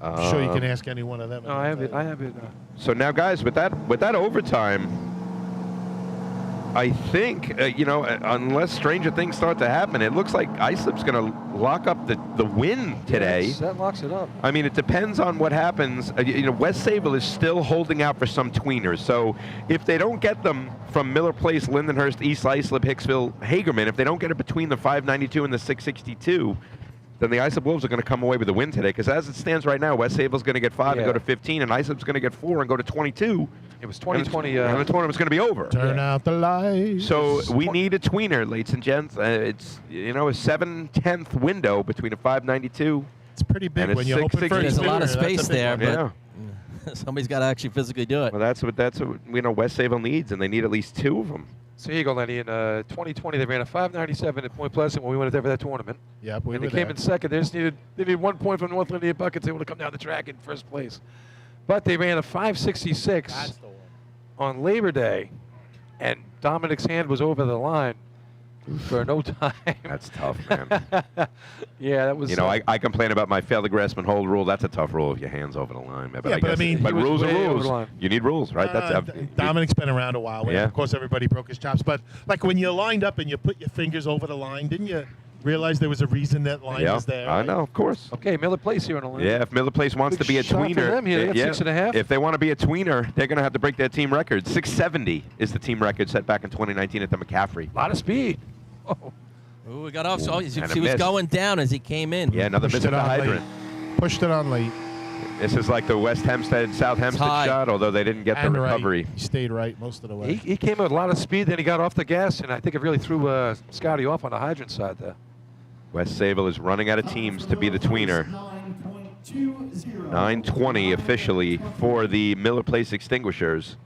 I'm sure you can ask any one of them. No, I have it. So now, guys, with that overtime, I think unless stranger things start to happen, it looks like Islip's going to lock up the win today. Yes, that locks it up. I mean, it depends on what happens. West Sayville is still holding out for some tweeners. So if they don't get them from Miller Place, Lindenhurst, East Islip, Hicksville, Hagerman, if they don't get it between the 592 and the 662, then the Islip Wolves are going to come away with a win today. Because as it stands right now, West Sayville's going to get 5 and go to 15, and Islip's going to get 4 and go to 22. It was 2020. And the tournament's going to be over. Turn out the lights. So we need a tweener, ladies and gents. It's a 7/10th window between a 592. It's pretty big and when you're hoping for There's a lot of space there, but somebody's got to actually physically do it. Well, that's what West Sayville needs, and they need at least 2 of them. So here you go, Lenny. In 2020, they ran a 597 at Point Pleasant when we went there for that tournament. Yeah, we and were they came there. in second. They needed 1 point from North Lindia Buckets. They would have come down the track in first place. But they ran a 566 on Labor Day, and Dominic's hand was over the line for no time. That's tough, man. Yeah, that was. I complain about my fail to grasp and hold rule. That's a tough rule if your hand's over the line. But Yeah, but I mean, but he was rules are way over the rules. line. You need rules, right? Dominic's been around a while. Yeah. Of course, everybody broke his chops. But like when you lined up and you put your fingers over the line, didn't you realize there was a reason that line was there? I know, of course. Okay, Miller Place here on the line. Yeah, if Miller Place wants Big to be a shot for tweener, them here. They got 6.5. If they want to be a tweener, they're going to have to break their team record. 670 is the team record set back in 2019 at the McCaffrey. A lot of speed. Oh. Ooh, we got off. So he And a was miss. going down as he came in. Yeah, another miss at the hydrant. Pushed it on late. This is like the West Hempstead, South Hempstead high. shot, although they didn't get the And recovery. right. He stayed right most of the way. He came with a lot of speed, then he got off the gas, and I think it really threw Scotty off on the hydrant side there. West Sayville is running out of teams to be the tweener. 9:20 officially for the Miller Place Extinguishers.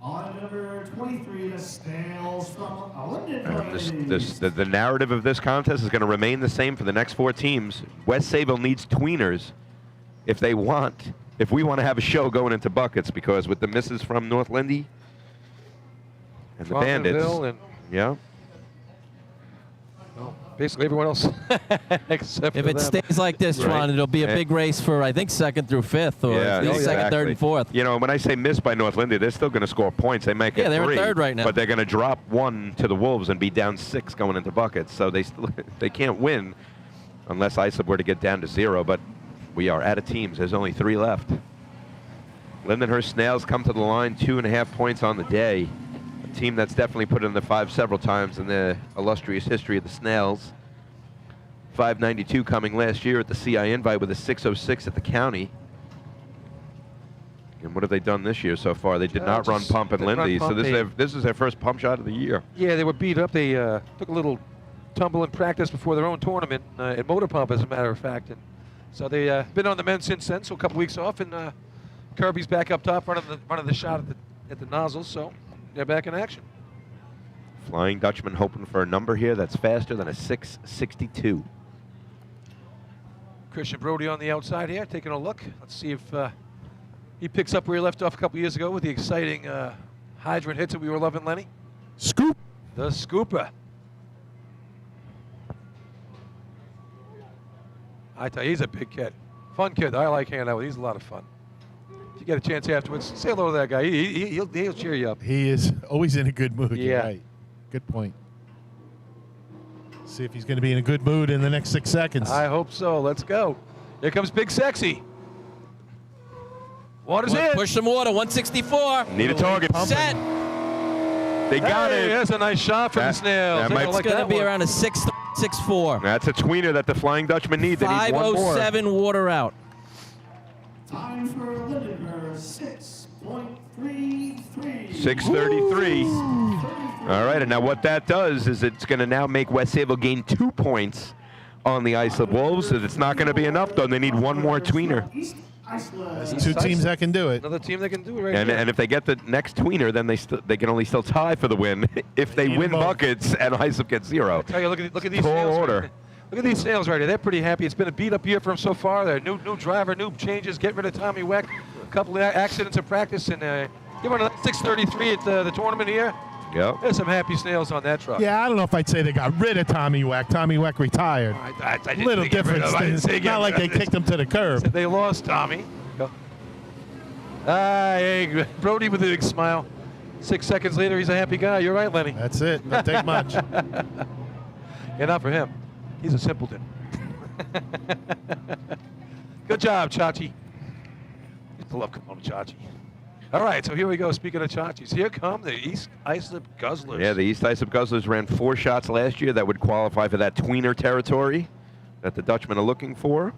On number 23, the Snails from The narrative of this contest is going to remain the same for the next 4 teams. West Sayville needs tweeners if we want to have a show going into buckets, because with the misses from North Lindy and the Bandits, yeah. Well, basically everyone else except If for it them. stays like this, Ron, it'll be a big race for, I think, 2nd through 5th, or at least 2nd, 3rd, and 4th. When I say miss by North Lindy, they're still going to score points. They make it Yeah, they're in 3, 3rd right now. but they're going to drop 1 to the Wolves and be down 6 going into buckets. So they can't win unless Islip were to get down to 0. But we are out of teams. There's only 3 left. Lindenhurst Snails come to the line, 2.5 points on the day. A team that's definitely put in the 5 several times in the illustrious history of the Snails. 592 coming last year at the CI Invite with a 606 at the county. And what have they done this year so far? They did not run pump and Lindy, so this is their first pump shot of the year. Yeah, they were beat up. They took a little tumble in practice before their own tournament at motor pump, as a matter of fact. And so they've been on the men since then, so a couple weeks off, and Kirby's back up top running the shot at the nozzle, so they're back in action. Flying Dutchman hoping for a number here that's faster than a 662. Christian Brody on the outside here, taking a look. Let's see if he picks up where he left off a couple years ago with the exciting hydrant hits that we were loving, Lenny. Scoop. The scooper. I tell you, he's a big kid. Fun kid. I like hanging out with. He's a lot of fun. If you get a chance afterwards, say hello to that guy. He'll cheer you up. He is always in a good mood. Yeah. You're right. Good point. See if he's going to be in a good mood in the next 6 seconds. I hope so. Let's go. Here comes Big Sexy. Water's in. Push some water, 164. Need a target. Set. They got it. That's a nice shot from the Snails. It's going to be around a 6.4. That's a tweener that the Flying Dutchman need. They need 1 more. 507 water out. Time for Lindenhurst, 6.33. 6:33. All right, and now what that does is it's going to now make West Sayville gain 2 points on the Islip Wolves. If it's not going to be enough, though, they need one more tweener. There's 2 teams that can do it. Another team that can do it right And, here. and if they get the next tweener, then they can only still tie for the win if they win buckets and Islip gets 0. Tell you, look at these Tall sales. order. Right, look at these sales right here. They're pretty happy. It's been a beat-up year for them so far. They're new driver, new changes. Get rid of Tommy Weck. A couple of accidents in practice, and give them a 6:33 at the tournament here. Yep. There's some happy snails on that truck. Yeah, I don't know if I'd say they got rid of Tommy Weck. Tommy Weck retired. I didn't Little say get rid difference. of. I didn't say It's get not like rid they of. kicked him to the curb. They lost Tommy. Go. Hey, Brody with a big smile. 6 seconds later, he's a happy guy. You're right, Lenny. That's it. Not take much. Yeah, not for him. He's a simpleton. Good job, Chachi. Used to love calling him Chachi. All right, so here we go. Speaking of Chachis, here come the East Islip Guzzlers. Yeah, the East Islip Guzzlers ran 4 shots last year that would qualify for that tweener territory that the Dutchmen are looking for.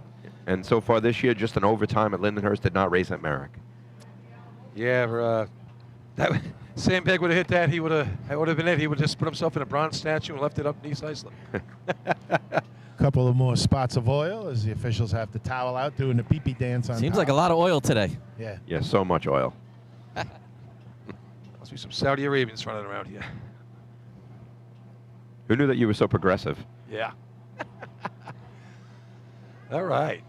And so far this year, just an overtime at Lindenhurst did not raise that Merrick. Yeah, that Sandbag would have hit that. That would have been it. He would have just put himself in a bronze statue and left it up in East Islip. Couple of more spots of oil as the officials have the towel out doing the pee-pee dance on Seems top. like a lot of oil today. Yeah. Yeah, so much oil. Must be some Saudi Arabians running around here. Who knew that you were so progressive? Yeah. All right.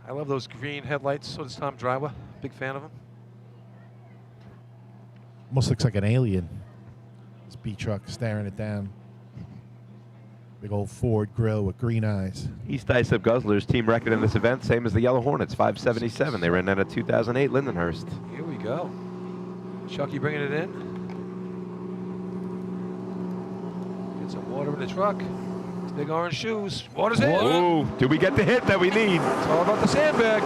I love those green headlights. So does Tom Driver. Big fan of them. Almost looks like an alien. This B truck staring it down. Big old Ford grill with green eyes. East Islip Guzzlers team record in this event, same as the Yellow Hornets, 577. They ran that at 2008 Lindenhurst. Here we go. Chucky bringing it in. Get some water in the truck. Big orange shoes. Water's in. Ooh, did we get the hit that we need? It's all about the sandbag.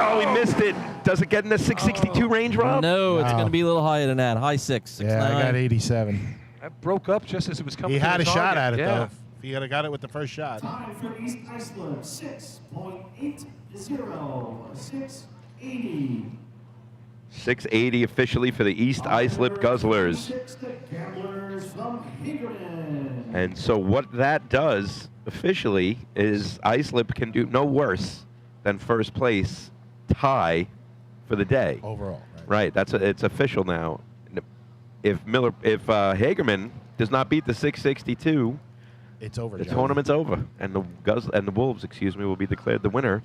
Oh, he missed it. Does it get in the 662 range, Rob? No, it's No. going to be a little higher than that. High 6, Yeah, I got 87. That broke up just as it was coming He to had the a shot target. at it, Yeah. though. If he had got it with the first shot. Time for East Iceland, 6.80. 680. 680 officially for the East Islip Guzzlers. 6 the Gamblers from Hagerman. And so what that does officially is Islip can do no worse than first place tie for the day. Overall. Right, it's official now. If Hagerman does not beat the 662, it's over. The John. tournament's over, and the Wolves, will be declared the winner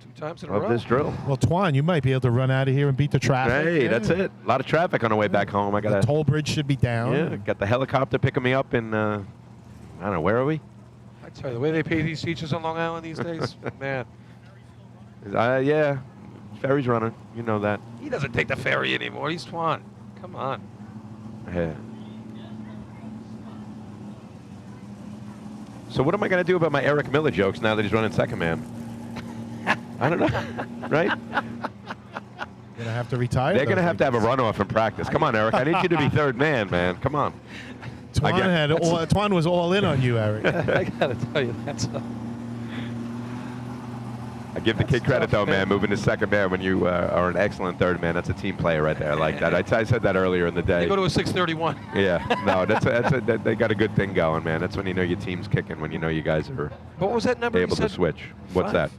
2 times in a of row. this drill. Well, Twan, you might be able to run out of here and beat the traffic. Hey, Yeah. that's it. A lot of traffic on the way back home. I got The toll bridge should be down. Yeah, got the helicopter picking me up in, I don't know, where are we? I tell you, the way they pay these teachers on Long Island these days, man. Yeah, ferry's running. You know that. He doesn't take the ferry anymore. He's Twan. Come on. Yeah. So what am I going to do about my Eric Miller jokes now that he's running second man? I don't know, right? Gonna have to retire. They're going to have a runoff in practice. Come on, Eric. I need you to be third man, man. Come on. Twan was all in on you, Eric. I gotta tell you, that's. I give the kid credit, though, man, moving to second man when you are an excellent third man. That's a team player right there. I like that. I said that earlier in the day. They go to a 6:31. Yeah, no, they got a good thing going, man. That's when you know your team's kicking, when you know you guys are What was that number? able you to said? switch. What's that?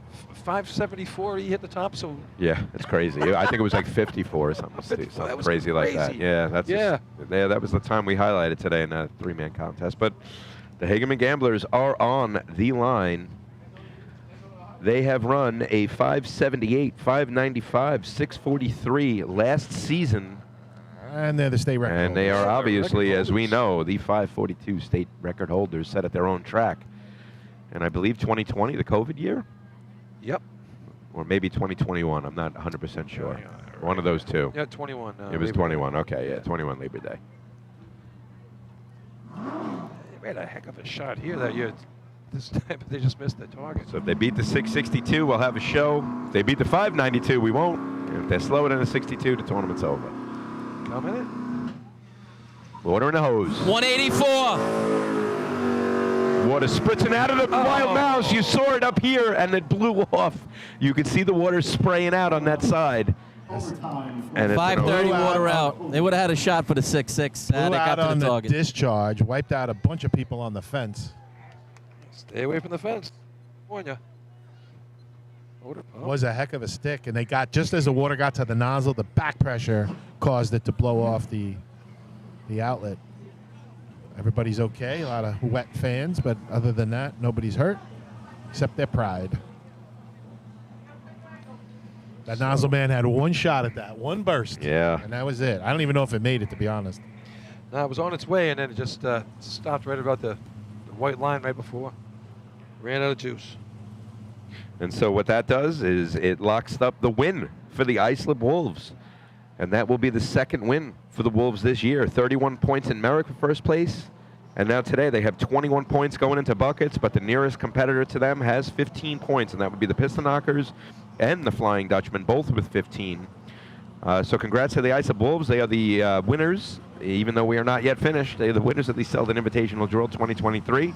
574. He hit the top. So Yeah, it's crazy. I think it was like 54 or something, 54, that was crazy like that. crazy. Yeah, that's Yeah. yeah. That was the time we highlighted today in that 3-man contest. But the Hagerman Gamblers are on the line. They have run a 578, 595, 643 last season. And they're the state record And they holders. are obviously, as we know, the 542 state record holders set at their own track. And I believe 2020, the COVID year? Yep. Or maybe 2021. I'm not 100% sure. One of those two. Yeah, 21. It was Labor 21. Okay, yeah, 21 Labor Day. They made a heck of a shot here that year. This time, but they just missed the target. So if they beat the 662, we'll have a show. If they beat the 592, we won't. And if they're slower than the 62, the tournament's over. Coming in. Water in the hose. 184. Water spritzing out of the wild mouse. You saw it up here, and it blew off. You could see the water spraying out on that side. And 5:30 water out. They would have had a shot for the 6-6 had Blew it got out to on the the target. discharge, wiped out a bunch of people on the fence. Stay away from the fence. Warn ya. Was a heck of a stick, and they got just as the water got to the nozzle, the back pressure caused it to blow off the outlet. Everybody's okay. A lot of wet fans, but other than that, nobody's hurt except their pride. That nozzle man had one shot at that, one burst. Yeah. And that was it. I don't even know if it made it, to be honest. No, it was on its way, and then it just stopped right about the white line right before. Ran out of juice. And so what that does is it locks up the win for the Islip Wolves. And that will be the second win for the Wolves this year. 31 points in Merrick for first place. And now today they have 21 points going into buckets, but the nearest competitor to them has 15 points, and that would be the Piston Knockers and the Flying Dutchman, both with 15. So congrats to the Islip Wolves. They are the winners, even though we are not yet finished. They are the winners of the Selden Invitational Drill 2023.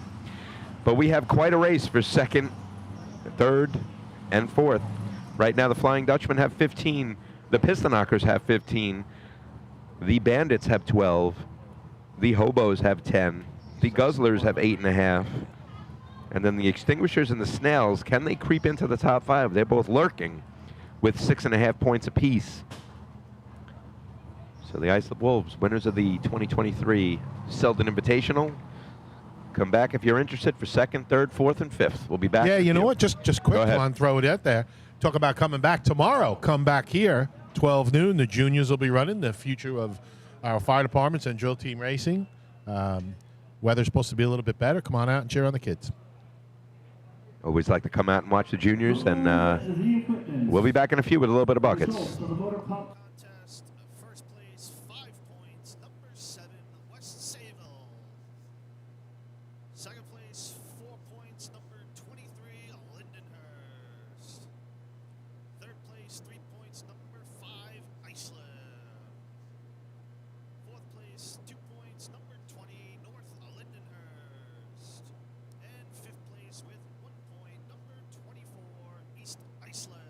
But we have quite a race for second, third, and fourth. Right now the Flying Dutchmen have 15. The Piston Knockers have 15. The Bandits have 12. The Hobos have 10. The Guzzlers have 8.5. And then the Extinguishers and the Snails, can they creep into the top 5? They're both lurking with 6.5 points apiece. So the Islip Wolves, winners of the 2023 Selden Invitational. Come back if you're interested for second, third, fourth, and fifth. We'll be back. Yeah, you know what? Just quick one, throw it out there. Talk about coming back tomorrow. Come back here, 12 noon. The juniors will be running the future of our fire departments and drill team racing. Weather's supposed to be a little bit better. Come on out and cheer on the kids. Always like to come out and watch the juniors, and we'll be back in a few with a little bit of buckets. First place, 5 points, number 7, West Sayville. Second place, 4 points, number 23, Lindenhurst. Third place, 3 points, number 5, Iceland. Fourth place, 2 points, number 20, North Lindenhurst. And fifth place with 1 point, number 24, East Iceland.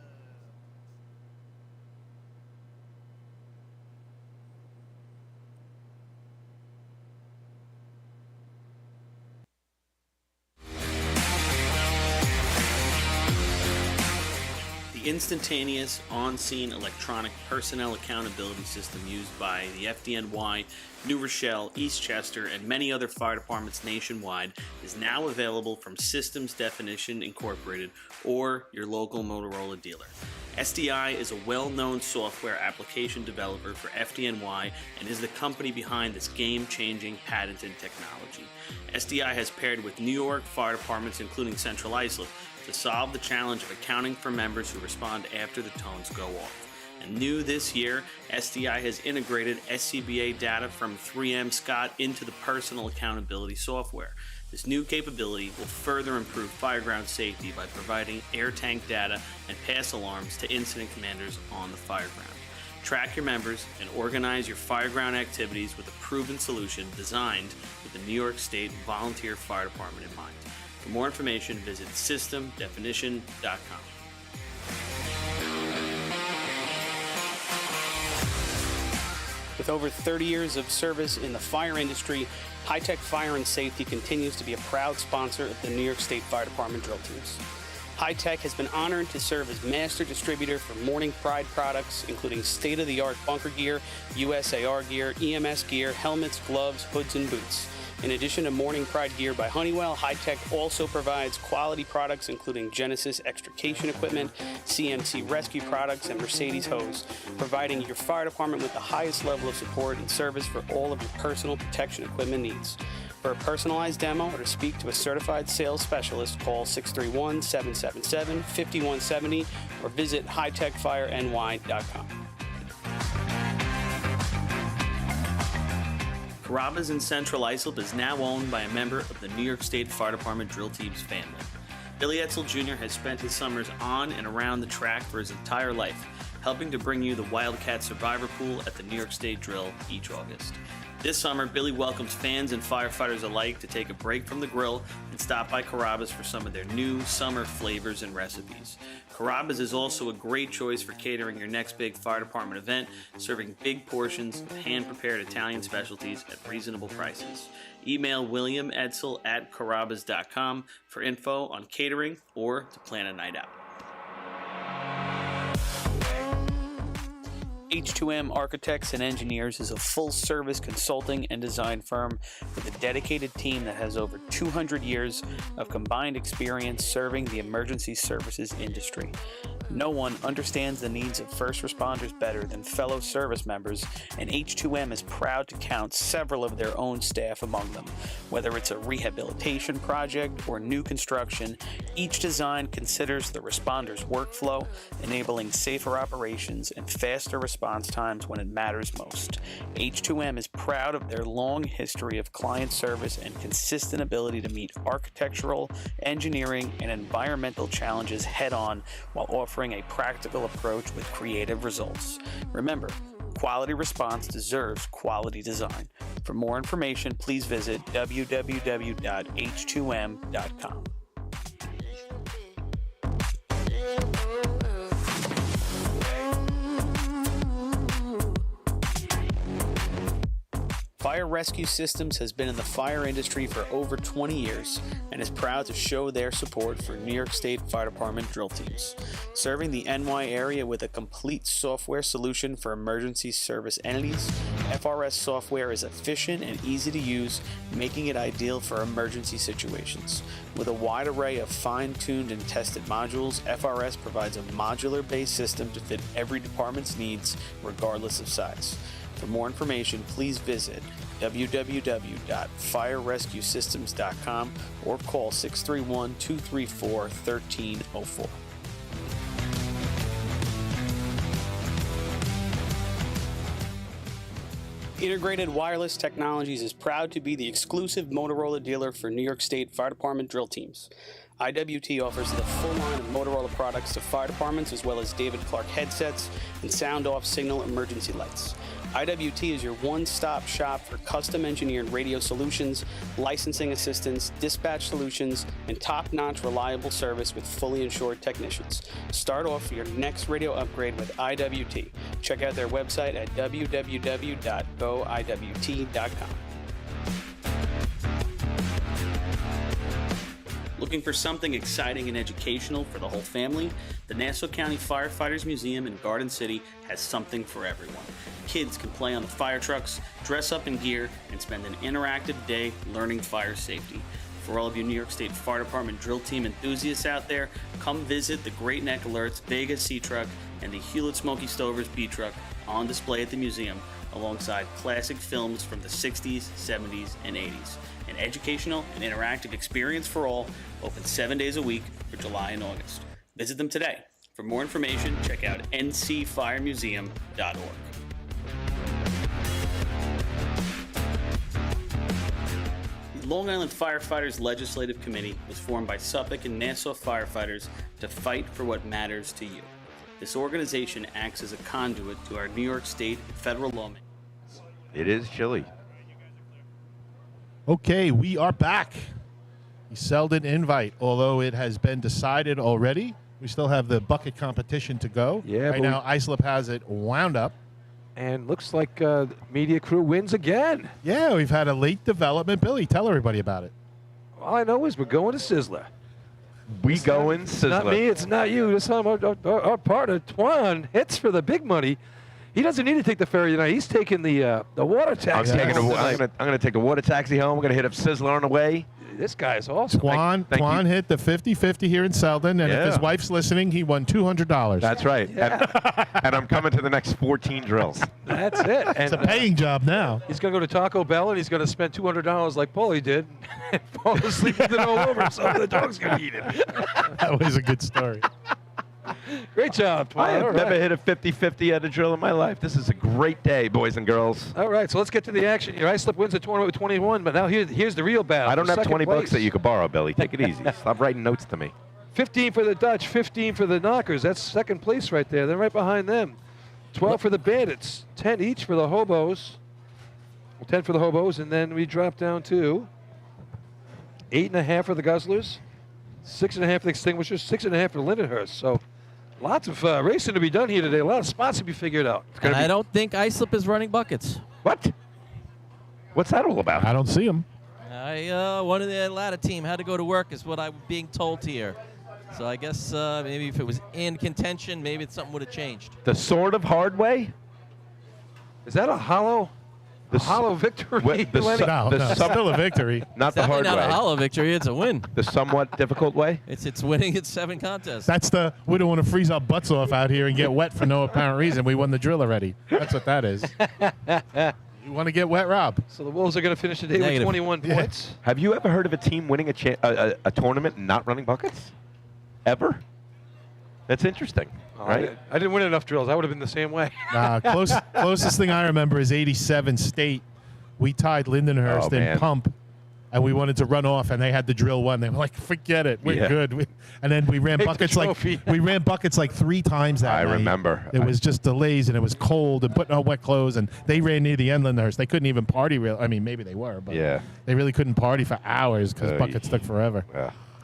The instantaneous, on-scene electronic personnel accountability system used by the FDNY, New Rochelle, Eastchester, and many other fire departments nationwide is now available from Systems Definition Incorporated or your local Motorola dealer. SDI is a well-known software application developer for FDNY and is the company behind this game-changing patented technology. SDI has paired with New York fire departments, including Central Islip, to solve the challenge of accounting for members who respond after the tones go off. And new this year, SDI has integrated SCBA data from 3M Scott into the personal accountability software. This new capability will further improve fireground safety by providing air tank data and pass alarms to incident commanders on the fireground. Track your members and organize your fireground activities with a proven solution designed with the New York State Volunteer Fire Department in mind. For more information, visit systemdefinition.com. With over 30 years of service in the fire industry, High Tech Fire and Safety continues to be a proud sponsor of the New York State Fire Department drill teams. High Tech has been honored to serve as master distributor for Morning Pride products, including state-of-the-art bunker gear, USAR gear, EMS gear, helmets, gloves, hoods, and boots. In addition to Morning Pride gear by Honeywell, High Tech also provides quality products including Genesis extrication equipment, CMC rescue products, and Mercedes hose, providing your fire department with the highest level of support and service for all of your personal protection equipment needs. For a personalized demo or to speak to a certified sales specialist, call 631-777-5170 or visit hightechfireny.com. Carrabba's in Central Islip is now owned by a member of the New York State Fire Department drill team's family. Billy Etzel Jr. has spent his summers on and around the track for his entire life, helping to bring you the Wildcat Survivor Pool at the New York State Drill each August. This summer, Billy welcomes fans and firefighters alike to take a break from the grill and stop by Carrabba's for some of their new summer flavors and recipes. Carrabba's is also a great choice for catering your next big fire department event, serving big portions of hand-prepared Italian specialties at reasonable prices. Email William Edsel at carrabbas.com for info on catering or to plan a night out. H2M Architects and Engineers is a full-service consulting and design firm with a dedicated team that has over 200 years of combined experience serving the emergency services industry. No one understands the needs of first responders better than fellow service members, and H2M is proud to count several of their own staff among them. Whether it's a rehabilitation project or new construction, each design considers the responder's workflow, enabling safer operations and faster response times when it matters most. H2M is proud of their long history of client service and consistent ability to meet architectural, engineering, and environmental challenges head-on while offering a practical approach with creative results. Remember, quality response deserves quality design. For more information, please visit www.h2m.com. Fire Rescue Systems has been in the fire industry for over 20 years and is proud to show their support for New York State Fire Department drill teams. Serving the NY area with a complete software solution for emergency service entities, FRS software is efficient and easy to use, making it ideal for emergency situations. With a wide array of fine-tuned and tested modules, FRS provides a modular-based system to fit every department's needs, regardless of size. For more information, please visit www.firerescuesystems.com or call 631-234-1304. Integrated Wireless Technologies is proud to be the exclusive Motorola dealer for New York State Fire Department drill teams. IWT offers the full line of Motorola products to fire departments, as well as David Clark headsets and sound-off signal emergency lights. IWT is your one-stop shop for custom-engineered radio solutions, licensing assistance, dispatch solutions, and top-notch reliable service with fully insured technicians. Start off your next radio upgrade with IWT. Check out their website at www.goiwt.com. Looking for something exciting and educational for the whole family? The Nassau County Firefighters Museum in Garden City has something for everyone. Kids can play on the fire trucks, dress up in gear, and spend an interactive day learning fire safety. For all of you New York State Fire Department drill team enthusiasts out there, come visit the Great Neck Alerts Vega C Truck and the Hewlett Smoky Stovers B Truck on display at the museum, alongside classic films from the 60s, 70s, and 80s. An educational and interactive experience for all, open 7 days a week for July and August. Visit them today. For more information, check out ncfiremuseum.org. The Long Island Firefighters Legislative Committee was formed by Suffolk and Nassau firefighters to fight for what matters to you. This organization acts as a conduit to our New York State and federal lawmakers. It is chilly. Okay, we are back. The Selden invite, although it has been decided already, we still have the bucket competition to go. Yeah, right now, Islip has it wound up. And looks like Media Crew wins again. Yeah, we've had a late development. Billy, tell everybody about it. All I know is we're going to Sizzler. We going Sizzler. It's Sizzler. not me, it's not you. This time our partner, Twan, hits for the big money. He doesn't need to take the ferry tonight. He's taking the water taxi. I'm going to take the water taxi home. I'm going to hit up Sizzler on the way. This guy is awesome. Twan hit the 50-50 here in Selden, and if his wife's listening, he won $200. That's right. Yeah. And I'm coming to the next 14 drills. That's it. It's a paying job now. He's going to go to Taco Bell, and he's going to spend $200 like Paulie did and fall asleep with it all over, so the dog's going to eat it. That was a good story. Great job, Twan. I have never hit a 50-50 at a drill in my life. This is a great day, boys and girls. All right, so let's get to the action here. Islip wins the tournament with 21, but now here's the real battle. I don't have 20 place. bucks that you could borrow, Billy. Take it easy. Stop writing notes to me. 15 for the Dutch, 15 for the Knockers. That's second place right there. Then right behind them, 12 for the Bandits, 10 each for the Hobos. Well, 10 for the Hobos, and then we drop down to 8.5 for the Guzzlers, 6.5 for the Extinguishers, 6.5 for the Lindenhurst. So lots of racing to be done here today. A lot of spots to be figured out. And I don't think Islip is running buckets. What? What's that all about? I don't see him. One of the ladder team had to go to work, is what I'm being told here. So I guess maybe if it was in contention, maybe something would have changed. The sort of hard way? Is that a hollow victory? Still a victory. Not the hard way. Not a hollow victory. It's a win. The somewhat difficult way? It's winning its 7 contests. That's we don't want to freeze our butts off out here and get wet for no apparent reason. We won the drill already. That's what that is. You want to get wet, Rob? So the Wolves are going to finish the day with 21 points. Have you ever heard of a team winning a tournament and not running buckets? Ever? That's interesting, right? I didn't win enough drills. I would have been the same way. Closest thing I remember is 87 State. We tied Lindenhurst in pump, and we wanted to run off, and they had the drill one. They were like, "Forget it, we're good." And then we ran buckets like 3 times that night. I remember. It was just delays, and it was cold, and putting on wet clothes, and they ran near the end Lindenhurst. They couldn't even party real. I mean, maybe they were, but they really couldn't party for hours because buckets took forever.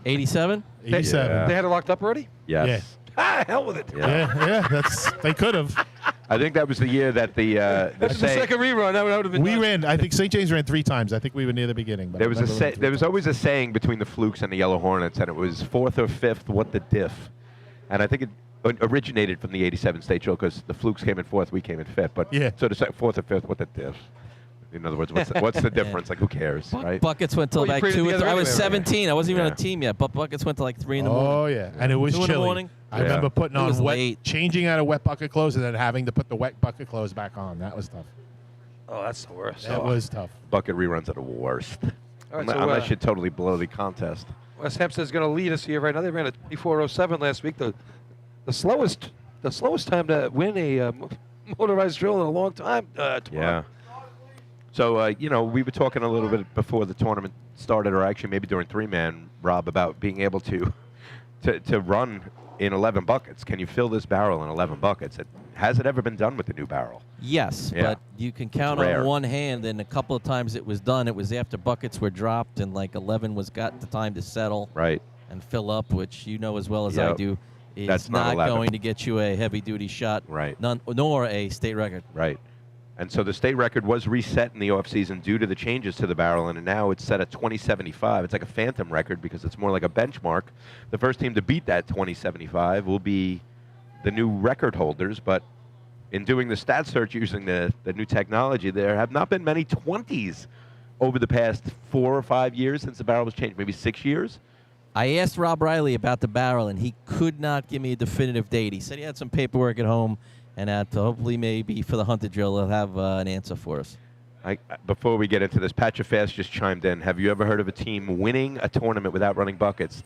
87? 87. They had it locked up already? Yes. Yeah. Hell with it. Yeah. They could have. I think that was the year that the second rerun. That would have been. We ran. I think St. James ran 3 times. I think we were near the beginning. But there was always a saying between the Flukes and the Yellow Hornets, and it was 4th or 5th. What the diff? And I think it originated from the 87 State Drill because the Flukes came in 4th, we came in 5th. But so to say 4th or 5th, what the diff? In other words, what's the difference? Like, who cares, right? Buckets went till like 2 or 3. I was 17. I wasn't even on a team yet, but buckets went till like 3 in the morning. Oh, yeah. And it was 2 in the chilly. morning. I remember putting on late. changing out of wet bucket clothes and then having to put the wet bucket clothes back on. That was tough. Oh, that's the worst. That was tough. Bucket reruns are the worst. All right, unless you totally blow the contest. West Hempstead's going to lead us here right now. They ran a 24:07 last week. The slowest time to win a motorized drill in a long time. Yeah. So, we were talking a little bit before the tournament started, or actually maybe during 3-man, Rob, about being able to run in 11 buckets. Can you fill this barrel in 11 buckets? Has it ever been done with the new barrel? Yes, but you can count on one hand, and a couple of times it was done. It was after buckets were dropped, and like 11 got the time to settle and fill up, which you know as well as I do is That's not going to get you a heavy-duty shot, nor a state record. Right. And so the state record was reset in the offseason due to the changes to the barrel, and now it's set at 2075. It's like a phantom record because it's more like a benchmark. The first team to beat that 2075 will be the new record holders, but in doing the stat search using the new technology, there have not been many 20s over the past 4 or 5 years since the barrel was changed, maybe 6 years. I asked Rob Riley about the barrel, and he could not give me a definitive date. He said he had some paperwork at home, and hopefully maybe for the hunter drill, he'll have an answer for us. Before we get into this, Patcha Fast just chimed in. Have you ever heard of a team winning a tournament without running buckets?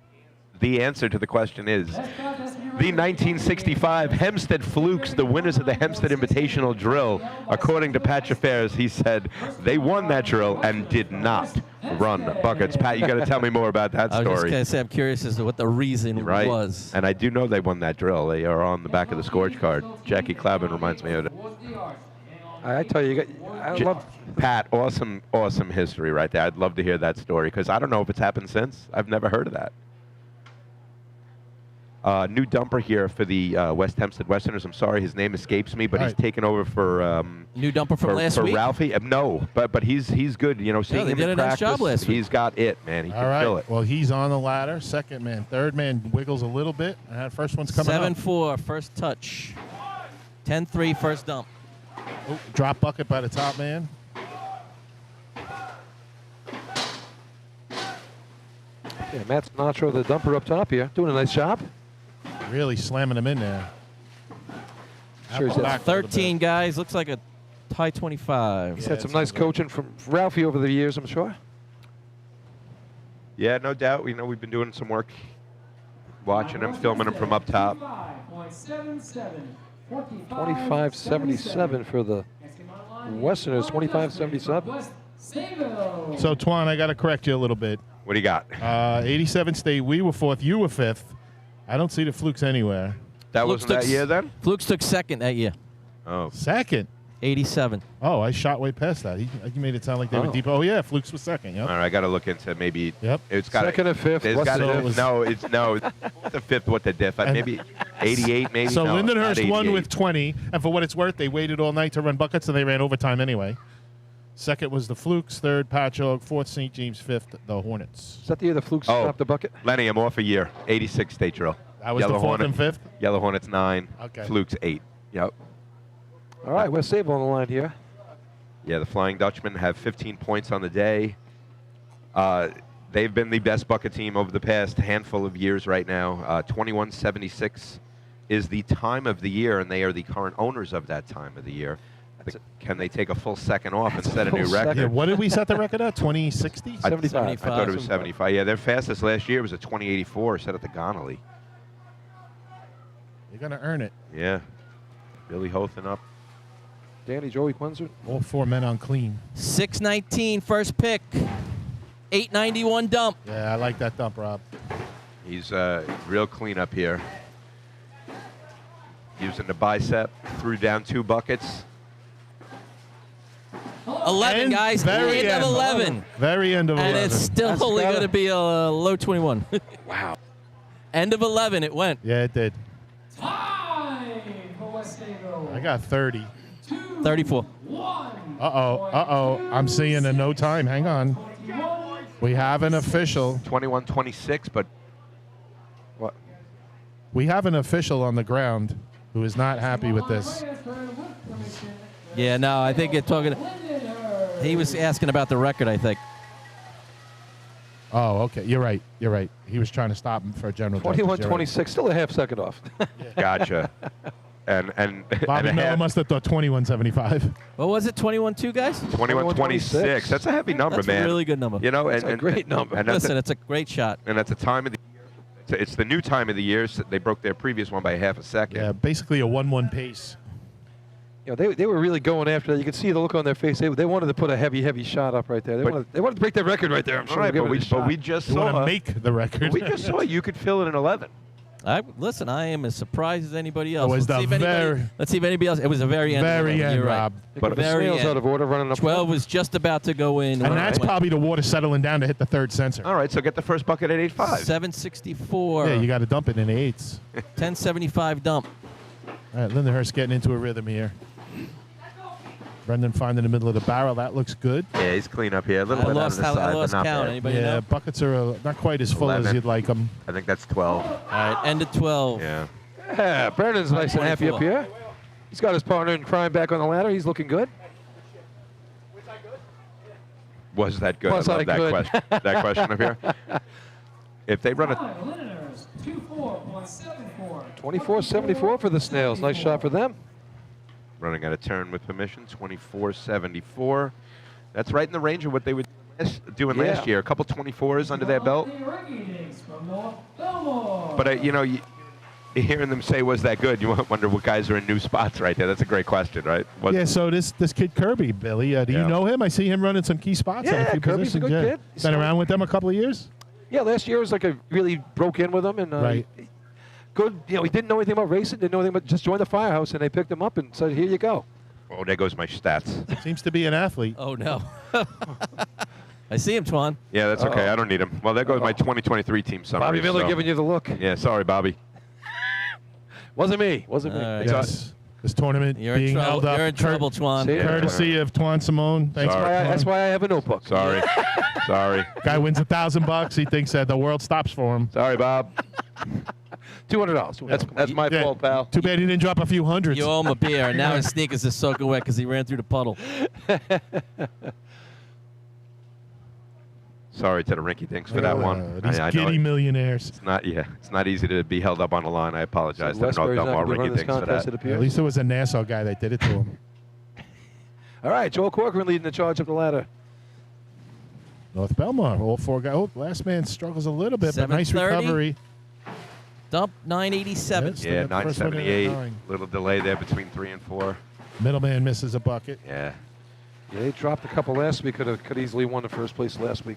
The answer to the question is the 1965 Hempstead Flukes, the winners of the Hempstead Invitational drill. According to Patch Affairs, he said they won that drill and did not run buckets. Pat, you got to tell me more about that story. I was just going to say, I'm curious as to what the reason was. And I do know they won that drill. They are on the back of the scorecard. Jackie Clabin reminds me of it. I tell you, I love Pat. Awesome history right there. I'd love to hear that story because I don't know if it's happened since. I've never heard of that. New dumper here for the West Hempstead Westerners. I'm sorry, his name escapes me, but he's taken over for new dumper from last week. For Ralphie. No, but he's good. You know, seeing him in practice, job last week. He's got it, man. He can fill it. Well, he's on the ladder. Second man, third man wiggles a little bit. And that first one's coming up. 7-4 first touch. 10-3 first dump. Oh, drop bucket by the top man. Yeah, Matt Sinatra, the dumper up top here, doing a nice job. Really slamming him in there. Sure, he's back 13 guys. Looks like a high 25. He's had some nice coaching from Ralphie over the years, I'm sure. Yeah, no doubt. We've been doing some work, watching him, filming him from up top. 25.77 for the Westerners. 25.77. So, Twan, I got to correct you a little bit. What do you got? 87 State, we were fourth, you were fifth. I don't see the Flukes anywhere. That wasn't that year then? Flukes took second that year. Oh. Second? 87. Oh, I shot way past that. He made it sound like they were deep. Oh yeah, Flukes was second. Yep. All right, I got to look into maybe. Yep. It's got Second and fifth. It's What's got the- no. The fifth. What the diff? Maybe 88. Maybe. So no, not Lindenhurst won 88. with 20, and for what it's worth, they waited all night to run buckets, so they ran overtime anyway. Second was the Flukes, third Patchogue, fourth St. James, fifth the Hornets. Is that the year the Flukes stopped the bucket? Lenny, I'm off a year. 86 state drill. That was the fourth and fifth? Yellow Hornets 9. Okay. Flukes 8. Yep. All right, West Sable on the line here. Yeah, the Flying Dutchmen have 15 points on the day. They've been the best bucket team over the past handful of years right now. 2176 is the time of the year, and they are the current owners of that time of the year. Can they take a full second off and set a new record? Yeah, what did we set the record at? 2060? 75. I thought it was 75. Yeah, their fastest last year was a 2084 set at the Connolly. You're going to earn it. Yeah. Billy Hothen up. Danny, Joey Quinzer. All 4 men on clean. 619 first pick. 891 dump. Yeah, I like that dump, Rob. He's real clean up here. Using the bicep, threw down 2 buckets. 11, And guys. very End of end. 11. Very end of And 11. it's still That's only better. going to be a low 21. Wow. End of 11, it went. Yeah, it did. Time for West Sable. I got 30. 34. Uh-oh. I'm seeing a no time. Hang on. We have an official. 21-26, but what? We have an official on the ground who is not happy with this. Yeah, no, I think it's talking. He was asking about the record, I think. Oh, okay. You're right. He was trying to stop him for a general. 21-26, still a half second off. Gotcha. And Bobby and a Miller half. must have thought 21-75. What was it, 21-2, guys? 21-26. That's a heavy number, That's man. a really good number. You know, That's a great number. And that's Listen, a, it's a great shot. and at the time of the year, it's the new time of the year. So they broke their previous one by half a second. Yeah, basically a 1-1 pace. You know, they were really going after that. You could see the look on their face. They wanted to put a heavy shot up right there. They wanted to break that record right there. I'm sure. All right, Give but it a shot. we just You want saw. to make the record. We just saw you could fill it in 11. Listen, I am as surprised as anybody else. It was Let's see if anybody else. It was the very end. Very end, You're right. Rob. But the very snails end. out of order running up. 12 was just about to go in. And that's probably the water settling down to hit the third sensor. All right, so get the first bucket at 8.5. 764. Yeah, you got to dump it in the 8s. 1075 dump. All right, Lindenhurst getting into a rhythm here. Brendan finding the middle of the barrel. That looks good. Yeah, he's clean up here. A little I bit lost out of the side, I lost but not count. bad. Anybody Yeah, know? buckets are not quite as full as 11. you'd like them. I think that's 12. All right, end of 12. Yeah. Yeah, Brennan's nice and happy up 24. here. He's got his partner in crime back on the ladder. He's looking good. Was that good? Was I love I that good? question. That question up here. If they run a 24.74. 24-74 for the Snails. Nice shot for them. running out of turn with permission, 24.74. That's right in the range of what they were doing last year. A couple 24s under their belt. But you know, hearing them say, "Was that good?" You wonder what guys are in new spots right there. That's a great question, right? Yeah, so this kid Kirby, Billy, do you know him? I see him running some key spots. on a Yeah, few Kirby's a positions. good Yeah. kid. Been around with them a couple of years? Yeah, last year was like a really broke in with them and Right. good. You know, he didn't know anything about racing, didn't know anything about just joined the firehouse, and they picked him up and said, "Here you go." Oh, there goes my stats. Seems to be an athlete. Oh, no. I see him, Twan. Yeah, that's okay. I don't need him. Well, there goes my 2023 team summary. Bobby Miller so- giving you the look. Yeah, sorry, Bobby. Wasn't me. Wasn't me. All right. Yes. This tournament You're in being trouble. held up. You're in trouble, Twan. See? Courtesy of Twan Simone. Thanks Sorry. for That's why I have a notebook. Sorry. Sorry. Guy wins $1,000. He thinks that the world stops for him. Sorry, Bob. $200. That's my Yeah. fault, pal. Too bad he didn't drop a few hundreds. You owe him a beer, and now his sneakers are soaking wet because he ran through the puddle. Sorry to the Rinky Dinks for that one. These I know giddy it- millionaires. It's not. Yeah, it's not easy to be held up on the line. I apologize. So I don't Westbury's know not more gonna be running Rinky this Dinks for contest, that. it appears. At least it was a Nassau guy that did it to him. All right, Joel Corcoran leading the charge up the ladder. North Belmar, all four guys. Oh, last man struggles a little bit, but nice 7:30. recovery. Dump 987. Yes. Yeah, the first one in at 978. 9. Little delay there between 3 and 4. Middleman misses a bucket. Yeah. Yeah, they dropped a couple last week. Could easily won the first place last week.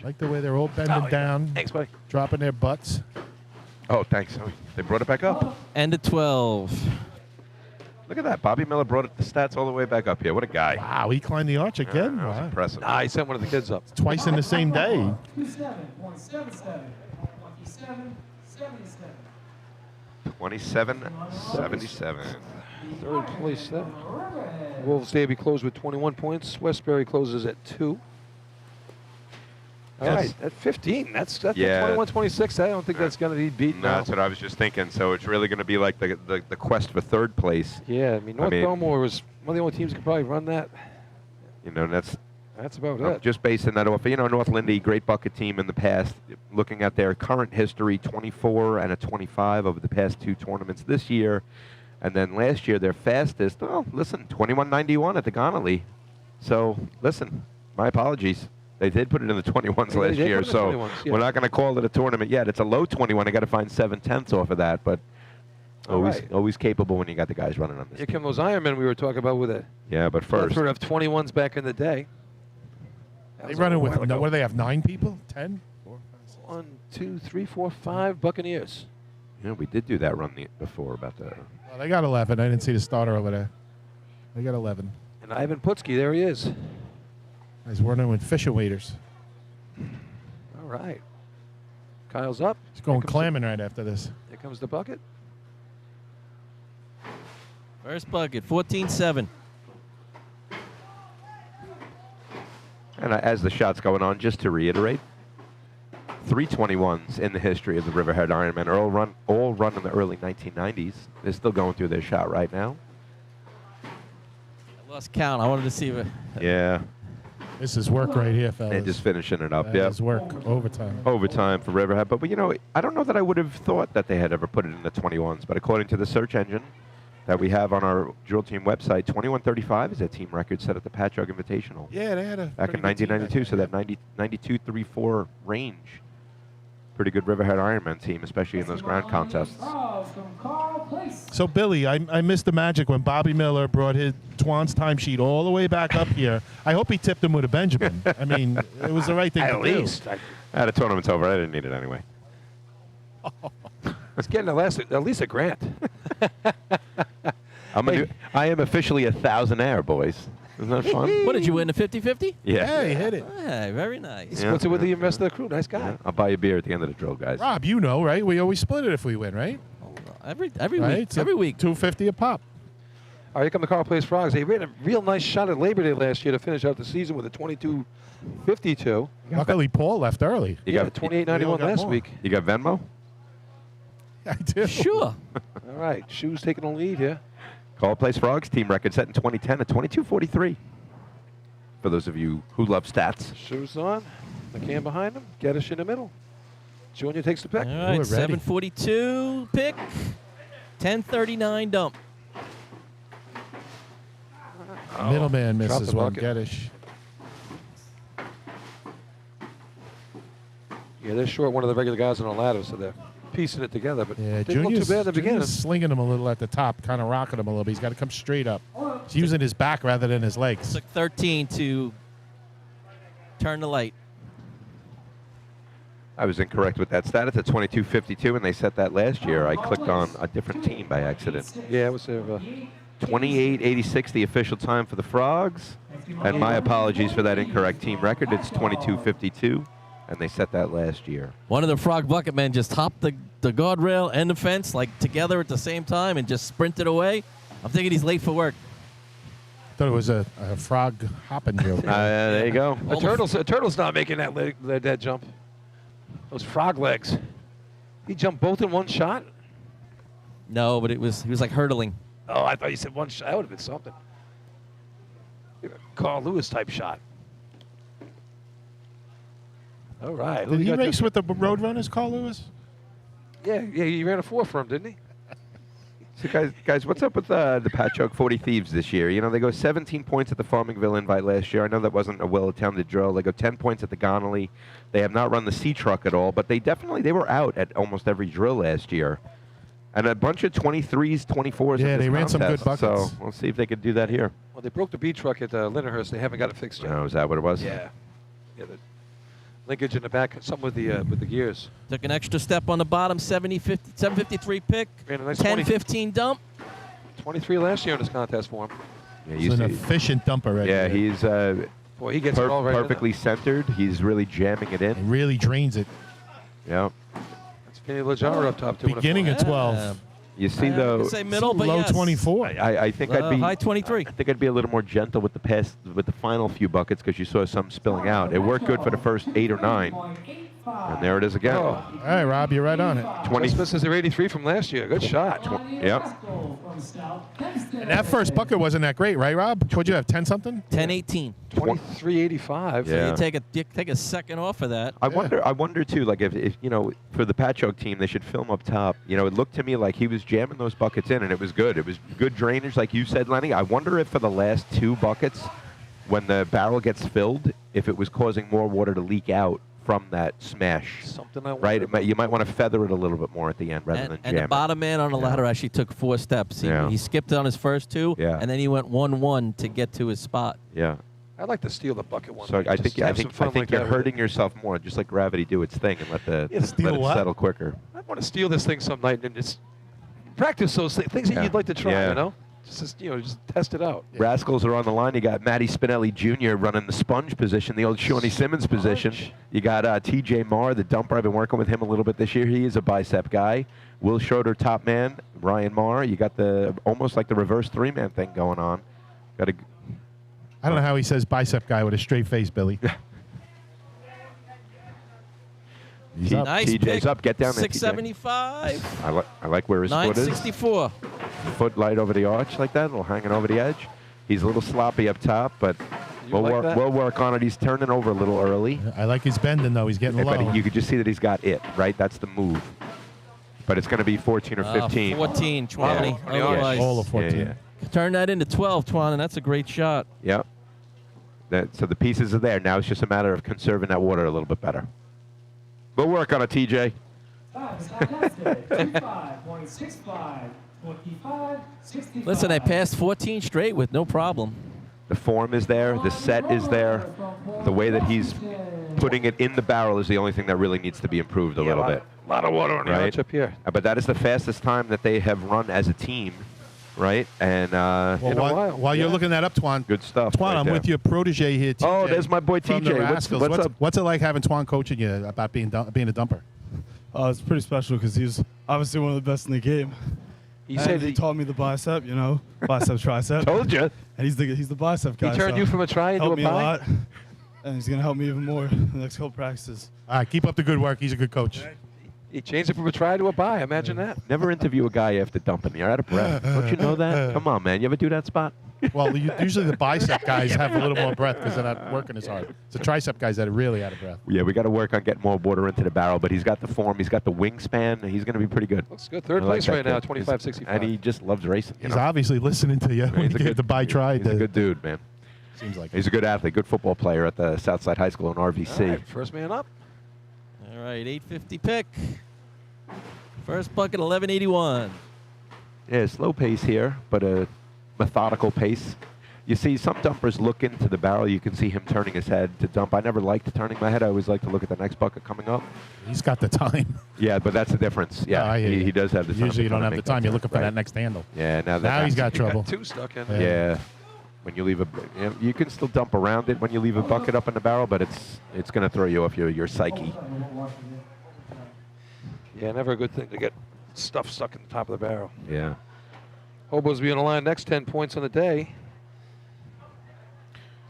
Like the way they're all bending down, Thanks, buddy. dropping their butts. Oh, thanks. Oh, they brought it back up. End of 12. Look at that. Bobby Miller brought the stats all the way back up here. What a guy. Wow, he climbed the arch again. That was Wow. impressive. Nah, he sent one of the kids up. Twice in the same day. 27-77. Third place there. Wolves Davy closed with 21 points. Westbury closes at 2. All right, at 15. That's Yeah. 21-26. I don't think that's going to be beaten. No, now. that's what I was just thinking. So it's really going to be like the quest for third place. Yeah, I mean, North Belmore was one of the only teams that could probably run that. You know, that's about I'm it. just basing that off. You know, North Lindy, great bucket team in the past. Looking at their current history, 24 and a 25 over the past 2 tournaments this year. And then last year, their fastest, oh, listen, 21.91 at the Gonnerly. So, listen, my apologies. They did put it in the 21s last did year, put it in the so 21s, yeah. we're not going to call it a tournament yet. It's a low 21. I got to find 7/10 off of that, but always capable when you got the guys running on this. Here come those Ironmen we were talking about with it. Yeah, but first, Plethora of 21s back in the day. They running with, what do they have, 9 people? 10? 1, 2, 3, 4, 5 Buccaneers. Yeah, we did do that run before about the. Well, they got 11. I didn't see the starter over there. They got 11. And Ivan Putski, there he is. He's running with Fisher waiters. All right. Kyle's up. He's going clamming right after this. Here comes the bucket. First bucket, 14-7. And as the shot's going on, just to reiterate, 321s in the history of the Riverhead Ironmen are all run in the early 1990s. They're still going through their shot right now. I lost count. I wanted to see if Yeah. This is work right here, fellas. They're just finishing it up. That Yeah. is work. Overtime. Overtime for Riverhead. But, you know, I don't know that I would have thought that they had ever put it in the 21s. But according to the search engine that we have on our drill team website, 21-35 is a team record set at the Patchogue Invitational. Yeah, they had a back in pretty good team 1992. So that 92-3-4 range. Pretty good Riverhead Ironman team, especially in those ground contests. So, Billy, I missed the magic when Bobby Miller brought his Twan's timesheet all the way back up here. I hope he tipped him with a Benjamin. I mean, it was the right thing to do. The tournament's over. I didn't need it anyway. It's getting at least a grant. I am officially a thousandaire, boys. Isn't that fun? What, did you win the 50-50? Yeah. He hit it. Hey, very nice. He splits it with the rest of the crew. Nice guy. Yeah, I'll buy you a beer at the end of the drill, guys. Rob, you know, right? We always split it if we win, right? Every Right? week. So Every week. $2.50 a pop. All right, here come the Carl Place Frogs. They ran a real nice shot at Labor Day last year to finish out the season with a 22-52. Luckily, Paul left early. You Yeah, got 28-91 last week. You got Venmo? I do. Sure. All right, Shoes taking the lead here. Call Place Frogs team record set in 2010 at 22-43. For those of you who love stats. Shoes on. McCann behind him. Geddes in the middle. Junior takes the pick. All right, 7:42 pick. 10:39 dump. Middleman Drop misses the one. bucket. Geddes. Yeah, they're short one of the regular guys on the ladder, so they're piecing it together. But Yeah, didn't look too bad in the beginning. Junior's slinging him a little at the top, kind of rocking him a little bit. He's got to come straight up. He's using his back rather than his legs. Took 13 to turn the light. I was incorrect with that stat. It's at 22-52, and they set that last year. I clicked on a different team by accident. Yeah, it was 28-86, the official time for the Frogs. And my apologies for that incorrect team record. It's 22-52, and they set that last year. One of the Frog Bucket men just hopped the guardrail and the fence like together at the same time and just sprinted away. I'm thinking he's late for work. Thought it was a frog hopping joke. There you go. A turtle's not making that jump. Those frog legs. He jumped both in one shot? No, but he was like hurdling. Oh, I thought you said one shot. That would have been something. Carl Lewis type shot. All right. Did he race with the Roadrunners, Carl Lewis? Yeah, he ran a 4 for him, didn't he? So guys, what's up with the Patchogue 40 Thieves this year? You know, they go 17 points at the Farmingville Invite last year. I know that wasn't a well-attended drill. They go 10 points at the Gonnerly. They have not run the C truck at all, but they were out at almost every drill last year. And a bunch of 23s, 24s. Yeah, at this they ran some good contest. buckets. So we'll see if they can do that here. Well, they broke the B truck at Lindenhurst. They haven't got it fixed yet. Oh, is that what it was? Yeah. Yeah, the linkage in the back, something with the gears. Took an extra step on the bottom, 753 pick, Ran a nice 10-15 dump. 23 last year in this contest for him. Yeah, He's an efficient dumper right Yeah, there. he's Boy, he gets it all right in perfectly centered. He's really jamming it in. He really drains it. Yeah. It's Vinny Lajara up top, 2 Beginning of 12. You see, though, could say middle, but low yes. 24. I think I'd be high 23. I think I'd be a little more gentle with the final few buckets because you saw some spilling out. It worked good for the first 8 or 9, and there it is again. Oh. All right, Rob, you're right on it. 20. This is their 83 from last year. Good shot. Yep. And that first bucket wasn't that great, right, Rob? What'd you have, 10-something? 10-18. 23.85. So Yeah. you take a second off of that. I wonder too, like if you know, for the Patchogue team, they should film up top. You know, it looked to me like he was jamming those buckets in, and it was good. It was good drainage, like you said, Lenny. I wonder if for the last 2 buckets, when the barrel gets filled, if it was causing more water to leak out from that smash. Something I right. You might want to feather it a little bit more at the end rather than And jam the bottom man on the ladder actually took 4 steps. He skipped on his first 2, and then he went 1-1 to get to his spot. Yeah. I'd like to steal the bucket one. So night. I Just think have some fun like you're that with hurting it. yourself more. Just let gravity do its thing and let Steal it what? settle quicker. I want to steal this thing some night and just practice those things that you'd like to try. Yeah. You know, just test it out. Rascals are on the line. You got Matty Spinelli Jr. running the sponge position, the old Shawnee Simmons position. You got T.J. Marr, the dumper. I've been working with him a little bit this year. He is a bicep guy. Will Schroeder, top man. Ryan Marr. You got the almost like the reverse 3-man thing going on. Got a. I don't know how he says bicep guy with a straight face, Billy. He's up. Nice TJ's pick. up. Get down there, TJ. 675. I like where his foot is. 964. Foot light over the arch like that, a little hanging over the edge. He's a little sloppy up top, but we'll like work. that? We'll work on it. He's turning over a little early. I like his bending, though. He's getting low. But you could just see that he's got it, right? That's the move. But it's going to be 14 or 15. 14, 20. Yeah. Otherwise, All of 14. Yeah. Turn that into 12, Twan, and that's a great shot. Yep. So the pieces are there. Now it's just a matter of conserving that water a little bit better. We'll work on it, TJ. Listen, I passed 14 straight with no problem. The form is there. The set is there. The way that he's putting it in the barrel is the only thing that really needs to be improved a little bit. A lot of water on the Right? arch up here. But that is the fastest time that they have run as a team, right? And Well, while you're looking that up, Twan. Good stuff. Twan, right I'm there. with your protege here, TJ. Oh, there's my boy from the TJ. Rascals. What's up? What's it like having Twan coaching you about being a dumper? It's pretty special because he's obviously one of the best in the game. He And said he he- taught me the bicep, bicep, tricep. Told you. And he's the bicep guy. He turned so you from a try into helped a me a pie? lot, and he's gonna help me even more in the next couple practices. All right, keep up the good work. He's a good coach. He changed it from a try to a buy. Imagine that. Never interview a guy after dumping. You're out of breath. Don't you know that? Come on, man. You ever do that spot? Well, usually the bicep guys have a little more breath because they're not working as hard. It's the tricep guys that are really out of breath. Yeah, we got to work on getting more water into the barrel, but he's got the form. He's got the wingspan. He's going to be pretty good. Looks good. Third I like place that right now, kid. 25.65. And he just loves racing. He's obviously listening to you when you give the buy try. He's a good dude, man. Seems like He's a good athlete, good football player at the Southside High School in RVC. All right, first man up. All right, 850 pick. First bucket, 1181. Yeah, slow pace here, but a methodical pace. You see some dumpers look into the barrel. You can see him turning his head to dump. I never liked turning my head. I always like to look at the next bucket coming up. He's got the time. Yeah, but that's the difference. Yeah, I hear you. he does have the time. Usually you to don't kinda have the make time. that You're looking for turn, that next handle. Yeah, Now he's got trouble. Two stuck in. Yeah. When you leave you can still dump around it when you leave a bucket up in the barrel, but it's going to throw you off your psyche. Yeah, never a good thing to get stuff stuck in the top of the barrel. Yeah. Hobo's be on the line next 10 points on the day.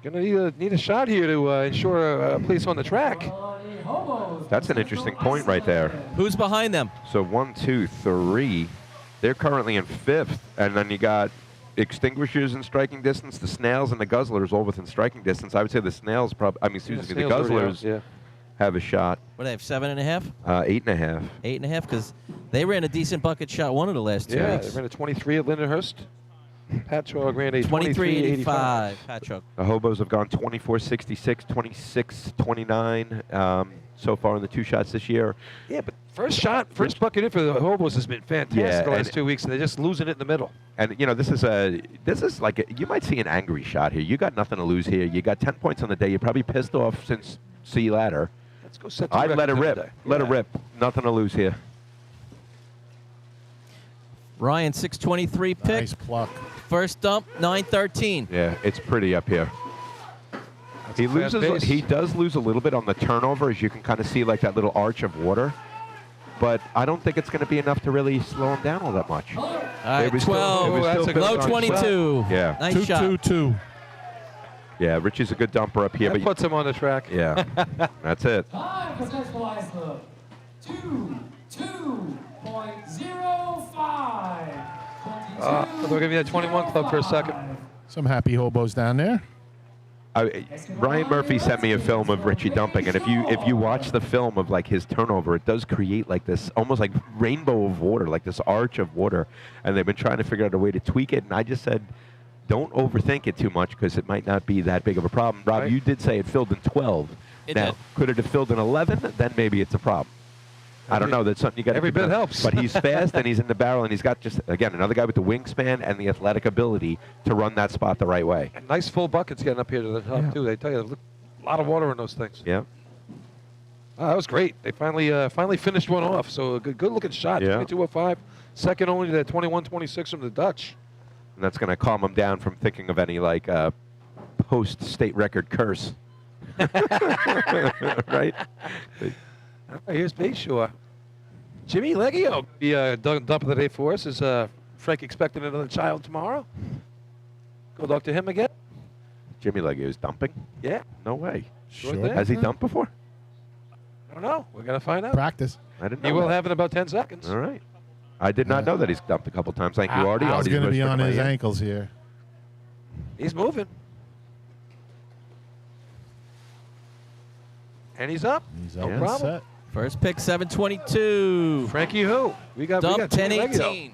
Gonna need a shot here to ensure a place on the track. That's an interesting point right there. Who's behind them? So 1, 2, 3. They're currently in 5th, and then you got extinguishers in striking distance, the snails and the guzzlers all within striking distance. I would say the snails probably. I mean, excuse me, the Snails already out, guzzlers have a shot. What do they have, 7.5? 8.5. 8.5, because they ran a decent bucket shot one of the last 2 Yeah, weeks. they ran a 23 at Lindenhurst. Patchogue ran a 23.85. Patchogue. The Hobos have gone 24-66, 26-29 so far in the 2 shots this year. Yeah, but first bucket in for the Hobos has been fantastic the last 2 weeks, and they're just losing it in the middle. And this is like you might see an angry shot here. You got nothing to lose here. You got 10 points on the day. You're probably pissed off since see you later. Let's go set the I'd let it record rip. today. Let it rip. Nothing to lose here. Ryan, 623 pick. Nice pluck. First dump, 913. Yeah, it's pretty up here. He fast loses. pace. He does lose a little bit on the turnover, as you can kind of see, like that little arch of water. But I don't think it's going to be enough to really slow him down all that much. All right, 12. Low 22. Yeah. Nice shot. 2-2-2. Yeah, Richie's a good dumper up here. That But puts him on the track. yeah, that's it. Time for Central Iceland. 2:02.05. They're going to be at 21 club for a second. Some happy hobos down there. Ryan Murphy sent me a film of Richie dumping, and if you watch the film of like his turnover, it does create like this almost like rainbow of water, like this arch of water, and they've been trying to figure out a way to tweak it. And I just said, don't overthink it too much because it might not be that big of a problem. Rob, you did say it filled in 12. It now, did. could it have filled in 11? Then maybe it's a problem. I don't know. That's something you got. Every bit helps. But he's fast and he's in the barrel, and he's got just again another guy with the wingspan and the athletic ability to run that spot the right way. And nice full buckets getting up here to the top, too. They tell you, a lot of water in those things. Yeah. That was great. They finally finished one off. So a good looking shot. Yeah. 22.05. Second only to that 21.26 from the Dutch. And that's going to calm him down from thinking of any like post-state record curse. Right? All right, here's Bayshore. Jimmy Leggio be dump of the day for us. Is Frank expecting another child tomorrow? Good luck to him again. Jimmy Leggio's dumping? Yeah. No way. Sure thing. Has he dumped before? I don't know. We're going to find out. Practice. I didn't know. He will that. have in about 10 seconds. All right. I did not know that he's dumped a couple times. Thank you, Artie. Al's Artie's going to be whispering on in my his ear. ankles here. He's moving. And he's up. He's No up and problem. set. First pick, 722. Frankie who? We got Dump, Jimmy 1018.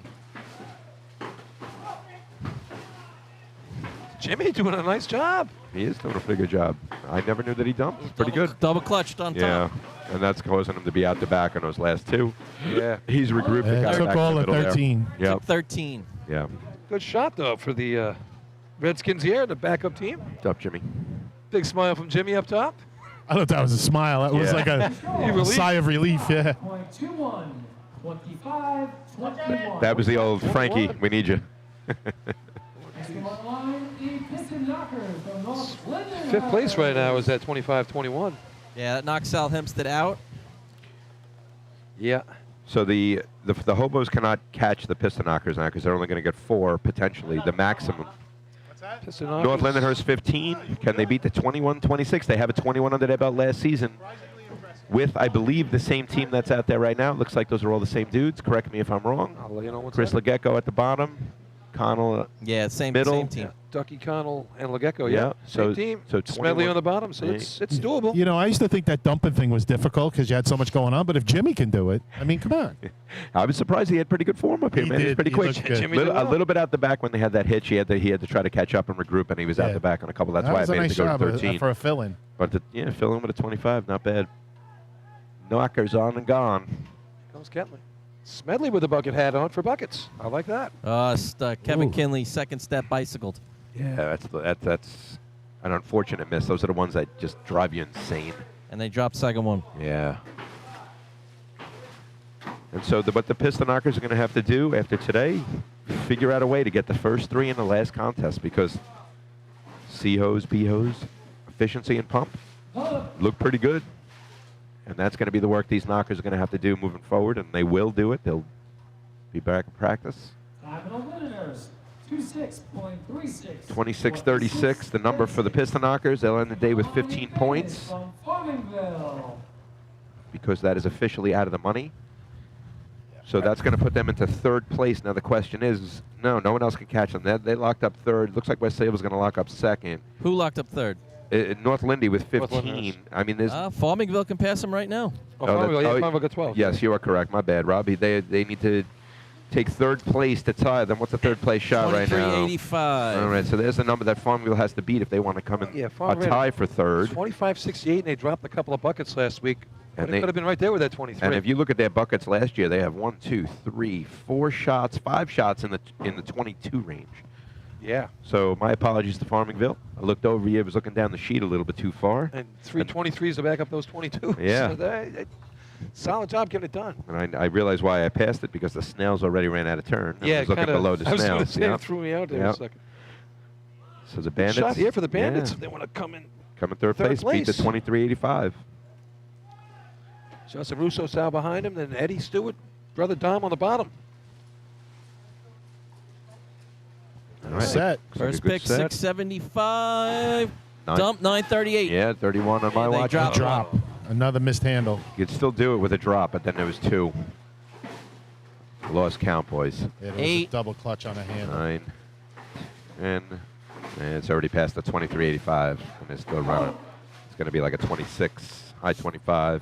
Jimmy doing a nice job. He is doing a pretty good job. I never knew that he dumped. It's pretty good. Double clutched on Yeah. top. And that's causing him to be out the back on those last two. Yeah. He's regrouped. and It got took back to all the of middle there. 13. Yeah. Took 13. Yeah. Good shot, though, for the Redskins here, the backup team. What's up, Jimmy? Big smile from Jimmy up top. I thought that was a smile. That was Yeah. like a relief. sigh of relief, yeah. 25-21. That was the old Frankie. We need you. Fifth place right now is at 25-21. Yeah, that knocks South Hempstead out. Yeah. So the hobos cannot catch the piston knockers now because they're only going to get 4 potentially, the maximum. North Lindenhurst 15. Can they beat the 21-26? They have a 21 under their belt last season with, I believe, the same team that's out there right now. It looks like those are all the same dudes. Correct me if I'm wrong. I'll let you know what's Chris happening. Legecko at the bottom. Connell Yeah, same middle. team. Yeah. Ducky Connell and Legecko, Yeah, yeah. so- Same team. so Smedley 21. on the bottom, so it's doable. You know, I used to think that dumping thing was difficult because you had so much going on, but if Jimmy can do it, I mean, come on. I was surprised he had pretty good form up here, He man. He was did. pretty He quick. looked good. Jimmy did A well. little bit out the back when they had that hitch. He had to try to catch up and regroup, and he was out Yeah. the back on a couple. That's That why was I a made nice it to go job to 13. for a fill-in. But fill in with a 25, not bad. Knockers on and gone. Comes Kentley. Smedley with the bucket hat on for buckets. I like that. Kevin Ooh. Kinley, second step bicycled. Yeah, that's an unfortunate miss. Those are the ones that just drive you insane. And they dropped second one. Yeah. And so what the piston knockers are going to have to do after today, figure out a way to get the first 3 in the last contest because C-hose, B-hose, efficiency and pump look pretty good. And that's going to be the work these knockers are going to have to do moving forward, and they will do it. They'll be back in practice. 26-36, the number for the piston knockers. They'll end the day with 15 points because that is officially out of the money. So that's going to put them into 3rd place. Now the question is, no one else can catch them. They locked up 3rd. Looks like West Sable's going to lock up 2nd. Who locked up 3rd? North Lindy with North 15. Lindenhurst. I mean, there's. Farmingville can pass them right now. Farmingville got 12. Yes, you are correct. My bad, Robbie. They need to take 3rd place to tie them. What's the 3rd place shot right now? 23-85. All right, so there's the number that Farmville has to beat if they want to come in Yeah, a Farmville tie for 3rd. 25-68, and they dropped a couple of buckets last week. And But they it could have been right there with that 23. And if you look at their buckets last year, they have 1, 2, 3, 4 shots, 5 shots in the 22 range. Yeah. So my apologies to Farmingville. I looked over here, was looking down the sheet a little bit too far. And 3 23s to back up those 22. Yeah. So Solid job getting it done. And I realized why I passed it, because the snails already ran out of turn. I Yeah, was looking below the I was going to snails. say, Yep. it threw me out there Yep. a second. So the Good Bandits. shot here for the Bandits Yeah. if they want to come in. Come in third place, beat the 23.85. Justin Russo, Sal behind him, then Eddie Stewart, brother Dom on the bottom. All right. Set. Looks like a First good pick, set. 675. Dump, 938. Yeah, 31 on my They watch. dropped Drop. Another missed handle. You could still do it with a drop, but then there was 2. Lost count, boys. Yeah, there was a 8. double clutch on a handle. 9. And it's already past the 23.85, and it's still running. It's going to be like a 26, high 25.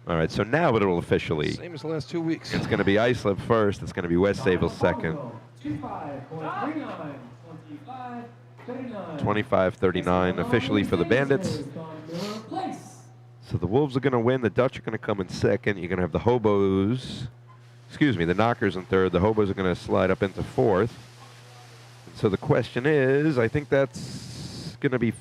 All right, so now it'll officially. Same as the last 2 weeks. It's going to be Islip first. It's going to be West Sayville second. 25-39 officially for the Bandits. So the Wolves are going to win. The Dutch are going to come in second. You're going to have the Hobos. Excuse me, the Knockers in third. The Hobos are going to slide up into fourth. So the question is, I think that's going to be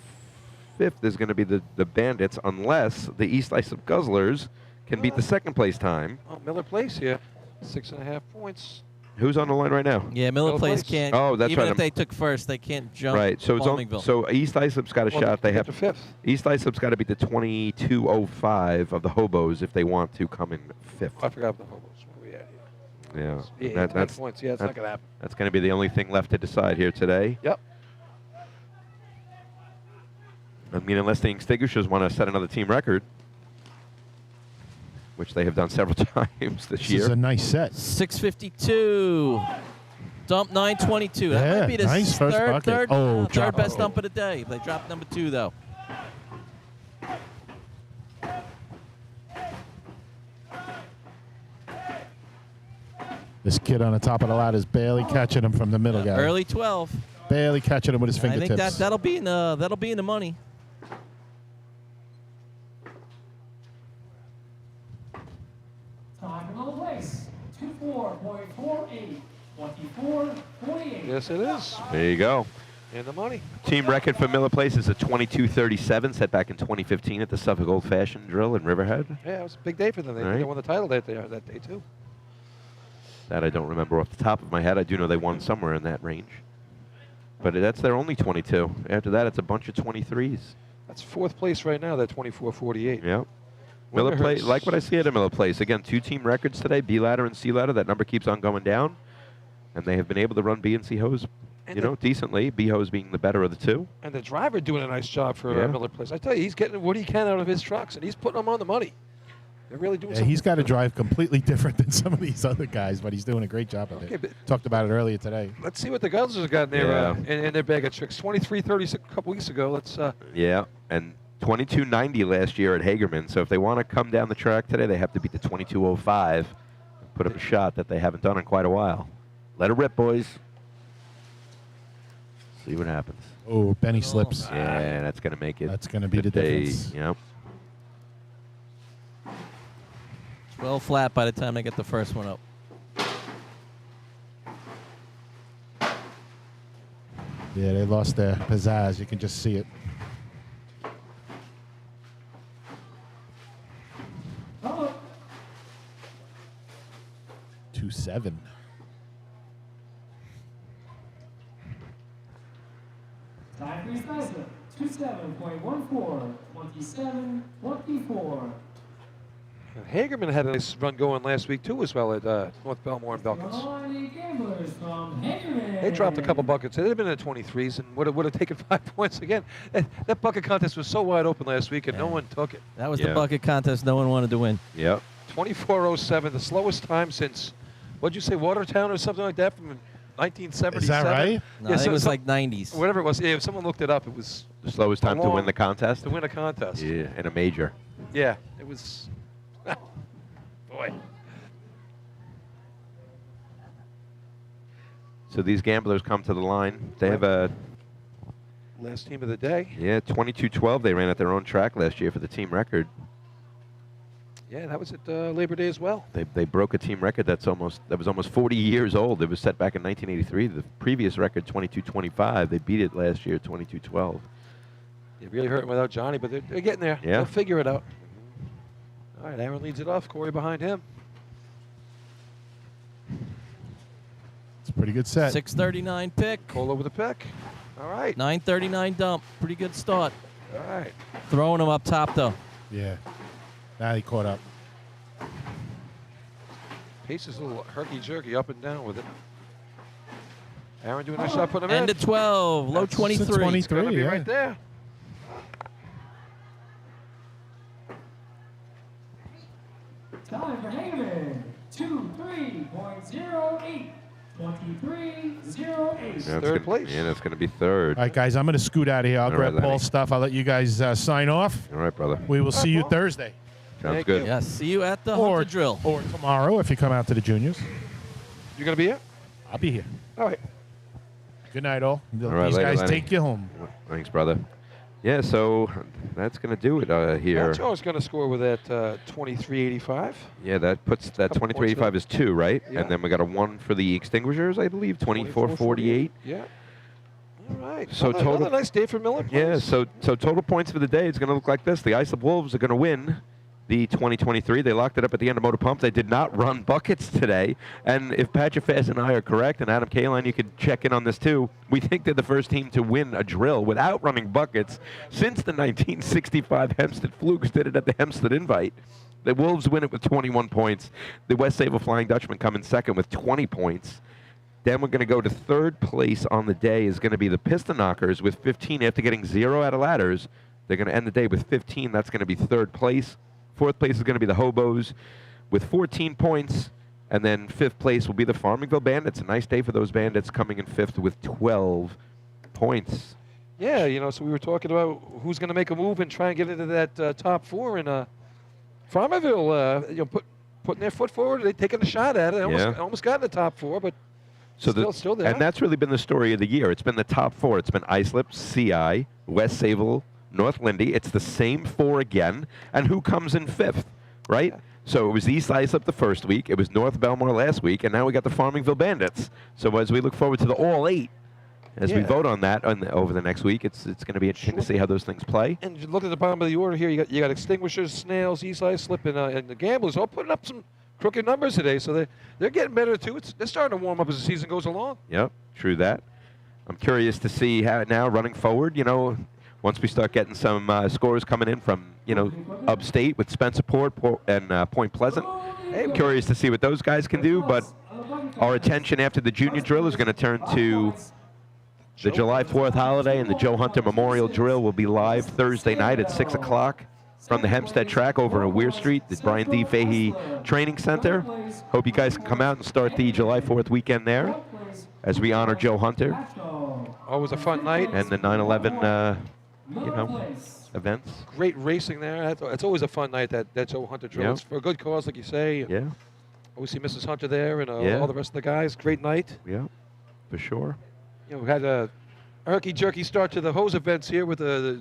fifth is going to be the Bandits, unless the East Islip Guzzlers can beat the second place time. Oh, Miller Place here, 6.5 points. Who's on the line right now? Yeah, Miller Place can't. Oh, that's even right. if they took first, they can't jump. Right. So it's Palmingville. so East Islip's got a Well, shot. They get have to fifth. East Islip's got to beat the 22.05 of the Hobos if they want to come in fifth. I forgot the Hobos. Where we at here? Yeah. Yeah, 10 points. Yeah, it's not gonna happen. That's going to be the only thing left to decide here today. Yep. I mean, unless the Extinguishers want to set another team record, which they have done several times this year. This is a nice set. 652. Dump 922. That Yeah, might be the nice first bucket. third Oh, drop. best dump of the day. They dropped number 2 though. This kid on the top of the ladder is barely catching him from the middle, guy. Early 12. Barely catching him with his I fingertips. think that'll be in the money. Time for the place. 24.48. 24.48. Yes, it is. There you go. And the money. Team record for Miller Place is a 22.37, set back in 2015 at the Suffolk Old Fashioned Drill in Riverhead. Yeah, it was a big day for them. They Right. won the title that day too. That I don't remember off the top of my head. I do know they won somewhere in that range. But that's their only 22. After that, it's a bunch of 23s. That's fourth place right now. They're 24.48. Yep. Miller Winner Place, hurts. like what I see at a Miller Place. Again, 2 team records today, B ladder and C ladder. That number keeps on going down. And they have been able to run B and C hose, decently. B hose being the better of the 2. And the driver doing a nice job for Yeah. Miller Place. I tell you, he's getting what he can out of his trucks, and he's putting them on the money. They're really doing Yeah, something. he's got to drive completely different than some of these other guys, but he's doing a great job of Okay, it. but- Talked about it earlier today. Let's see what the Guzzlers got in their, in their bag of tricks. 23.36 a couple weeks ago. Let's. Yeah, and 22.90 last year at Hagerman. So if they want to come down the track today, they have to beat the 22.05 and put up a shot that they haven't done in quite a while. Let it rip, boys. See what happens. Oh, Benny slips. Yeah, that's going to make it. That's gonna be the day. difference. Yep. 12 flat by the time they get the first one up. Yeah, they lost their pizzazz. You can just see it. Hello. 2-7. Time for East Islip. 27.14. 27.24. Hagerman had a nice run going last week too, as well at North Belmore and Belkins. Carolina Gamblers from Hagerman. They dropped a couple buckets. They'd have been in the 23s and would have taken 5 points again. That bucket contest was so wide open last week, and no one took it. That was the bucket contest no one wanted to win. Yep. 24:07, the slowest time since, what'd you say, Watertown or something like that from 1977? Is that right? No, I think it was like 90s. Whatever it was. Yeah, if someone looked it up, it was The slowest time to win the contest? To win a contest. Yeah, in a major. Yeah, it was. Boy. So these gamblers come to the line. They have a Last team of the day. 22-12. They ran at their own track last year for the team record. Yeah, that was at Labor Day as well. They broke a team record that was almost 40 years old. It was set back in 1983. The previous record, 22-25. They beat it last year, 22-12. It really hurt without Johnny, but they're getting there. Yeah. They'll figure it out. All right, Aaron leads it off. Corey behind him. It's a pretty good set. 6:39 pick. Cole over the pick. All right. 9:39 dump. Pretty good start. All right. Throwing him up top, though. Yeah. Now he caught up. Pace is a little herky-jerky up and down with it. Aaron doing a nice job putting him in. End of 12. Low 23. It's going to be right there. Town of Brookhaven, 23.08. 23.08. Third place. Yeah, that's going to be third. All right, guys, I'm going to scoot out of here. I'll All grab right, Lenny. Paul's stuff. I'll let you guys sign off. All right, brother. We will see you Thursday. Sounds good. Yes, see you at the Or Hunter Drill. Or tomorrow if you come out to the juniors. You going to be here? I'll be here. All right. Good night, all. All right, These later, guys Lenny. take you home. Thanks, brother. Yeah, so that's going to do it here. Joe's going to score with that 23.85. Yeah, that puts that Couple 2385 is 2, right? Yeah. And then we got a 1 for the extinguishers, I believe, 2448. Yeah. All right. So another total nice day for Miller. Yeah, so total points for the day is going to look like this. The Islip Wolves are going to win the 2023. They locked it up at the end of Motor Pump. They did not run buckets today. And if Patcha Faz and I are correct, and Adam Kaline, you could check in on this too, we think they're the first team to win a drill without running buckets since the 1965 Hempstead Flukes did it at the Hempstead Invite. The Wolves win it with 21 points. The West Sable Flying Dutchman come in second with 20 points. Then we're going to go to third place on the day is going to be the Piston Knockers with 15 after getting 0 out of ladders. They're going to end the day with 15. That's going to be third place. Fourth place is going to be the Hobos with 14 points. And then fifth place will be the Farmingville Bandits. A nice day for those Bandits coming in fifth with 12 points. Yeah, so we were talking about who's going to make a move and try and get into that top four. And Farmerville, putting their foot forward, they taking a shot at it. Almost got in the top four, but still there. And that's really been the story of the year. It's been the top four. It's been Islip, CI, West Sable, North Lindy. It's the same four again. And who comes in fifth, right? Yeah. So it was East Islip the first week. It was North Belmore last week. And now we got the Farmingville Bandits. So as we look forward to the All 8, as we vote on that over the next week, it's going to be interesting to see how those things play. And you look at the bottom of the order here. You got Extinguishers, Snails, East Islip, and the Gamblers all putting up some crooked numbers today. So they're getting better, too. They're starting to warm up as the season goes along. Yep, true that. I'm curious to see how now running forward, once we start getting some scores coming in from, upstate with Spencerport and Point Pleasant. I'm curious to see what those guys can do, but our attention after the junior drill is going to turn to the July 4th holiday, and the Joe Hunter Memorial Drill will be live Thursday night at 6 o'clock from the Hempstead track over in Weir Street, the Brian D. Fahey Training Center. Hope you guys can come out and start the July 4th weekend there as we honor Joe Hunter. Always a fun night. And the 9/11, events. Great racing there. It's always a fun night, that Joe Hunter drill. Yeah. It's for a good cause, like you say. Yeah. Always see Mrs. Hunter there and all the rest of the guys. Great night. Yeah, for sure. We had a herky-jerky start to the hose events here with the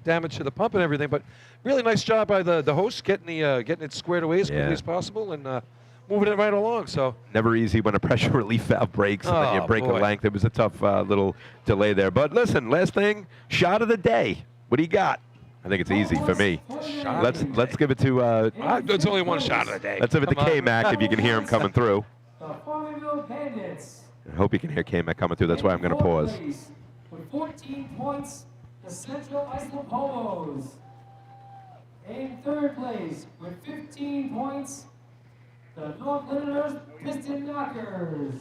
damage to the pump and everything, but really nice job by the host getting it squared away as quickly as possible and moving it right along. So never easy when a pressure relief valve breaks and then you break a length. It was a tough little delay there. But listen, last thing, shot of the day. What do you got? I think it's easy for me. Let's give it to. It's only one shot of the day. Let's give it to K-Mac if you can hear him coming through. The Farmingville Bandits. I hope you can hear K-Mac coming through. That's why I'm going to pause. With 14 points, the Central Islip Homos. In third place, with 15 points, the North Londoners Piston Knockers.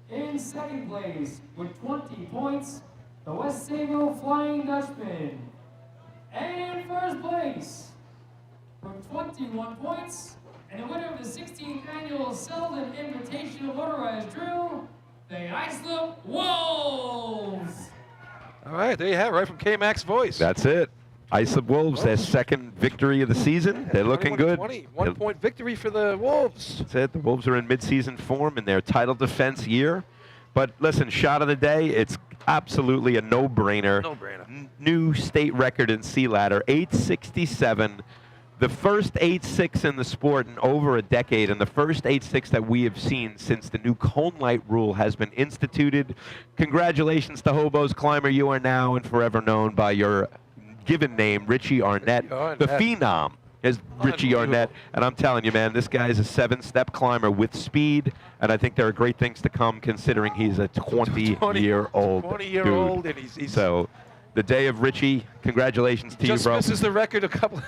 In second place, with 20 points, the West Sable Flying Dutchman. And in first place, with 21 points, and the winner of the 16th annual Selden Invitational Motorized Drill, the Islip Wolves. All right, there you have it, right from K-Mac's voice. That's it. Islip Wolves, their second victory of the season. They're looking good. 1-point victory for the Wolves. That's it. The Wolves are in midseason form in their title defense year. But listen, shot of the day, it's absolutely a no-brainer. No-brainer. New state record in sea ladder, 867. The first 8.6 in the sport in over a decade, and the first 8.6 that we have seen since the new cone light rule has been instituted. Congratulations to Hobos Climber. You are now and forever known by your given name, Richie Arnett, the Phenom. Here's Richie Arnett, and I'm telling you, man, this guy is a 7-step climber with speed, and I think there are great things to come considering he's a 20-year-old 20-year-old, dude. and he's So the day of Richie, congratulations to you, just bro. misses the record a couple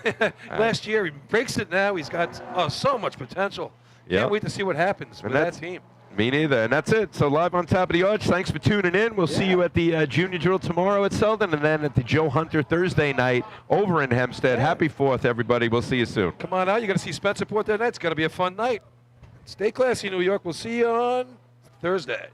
last year. He breaks it now. He's got so much potential. Yep. Can't wait to see what happens with that team. Me neither. And that's it. So live on Top of the Arch. Thanks for tuning in. We'll see you at the Junior Drill tomorrow at Selden, and then at the Joe Hunter Thursday night over in Hempstead. Happy 4th, everybody. We'll see you soon. Come on out. You're going to see Spencerport that night. It's going to be a fun night. Stay classy, New York. We'll see you on Thursday.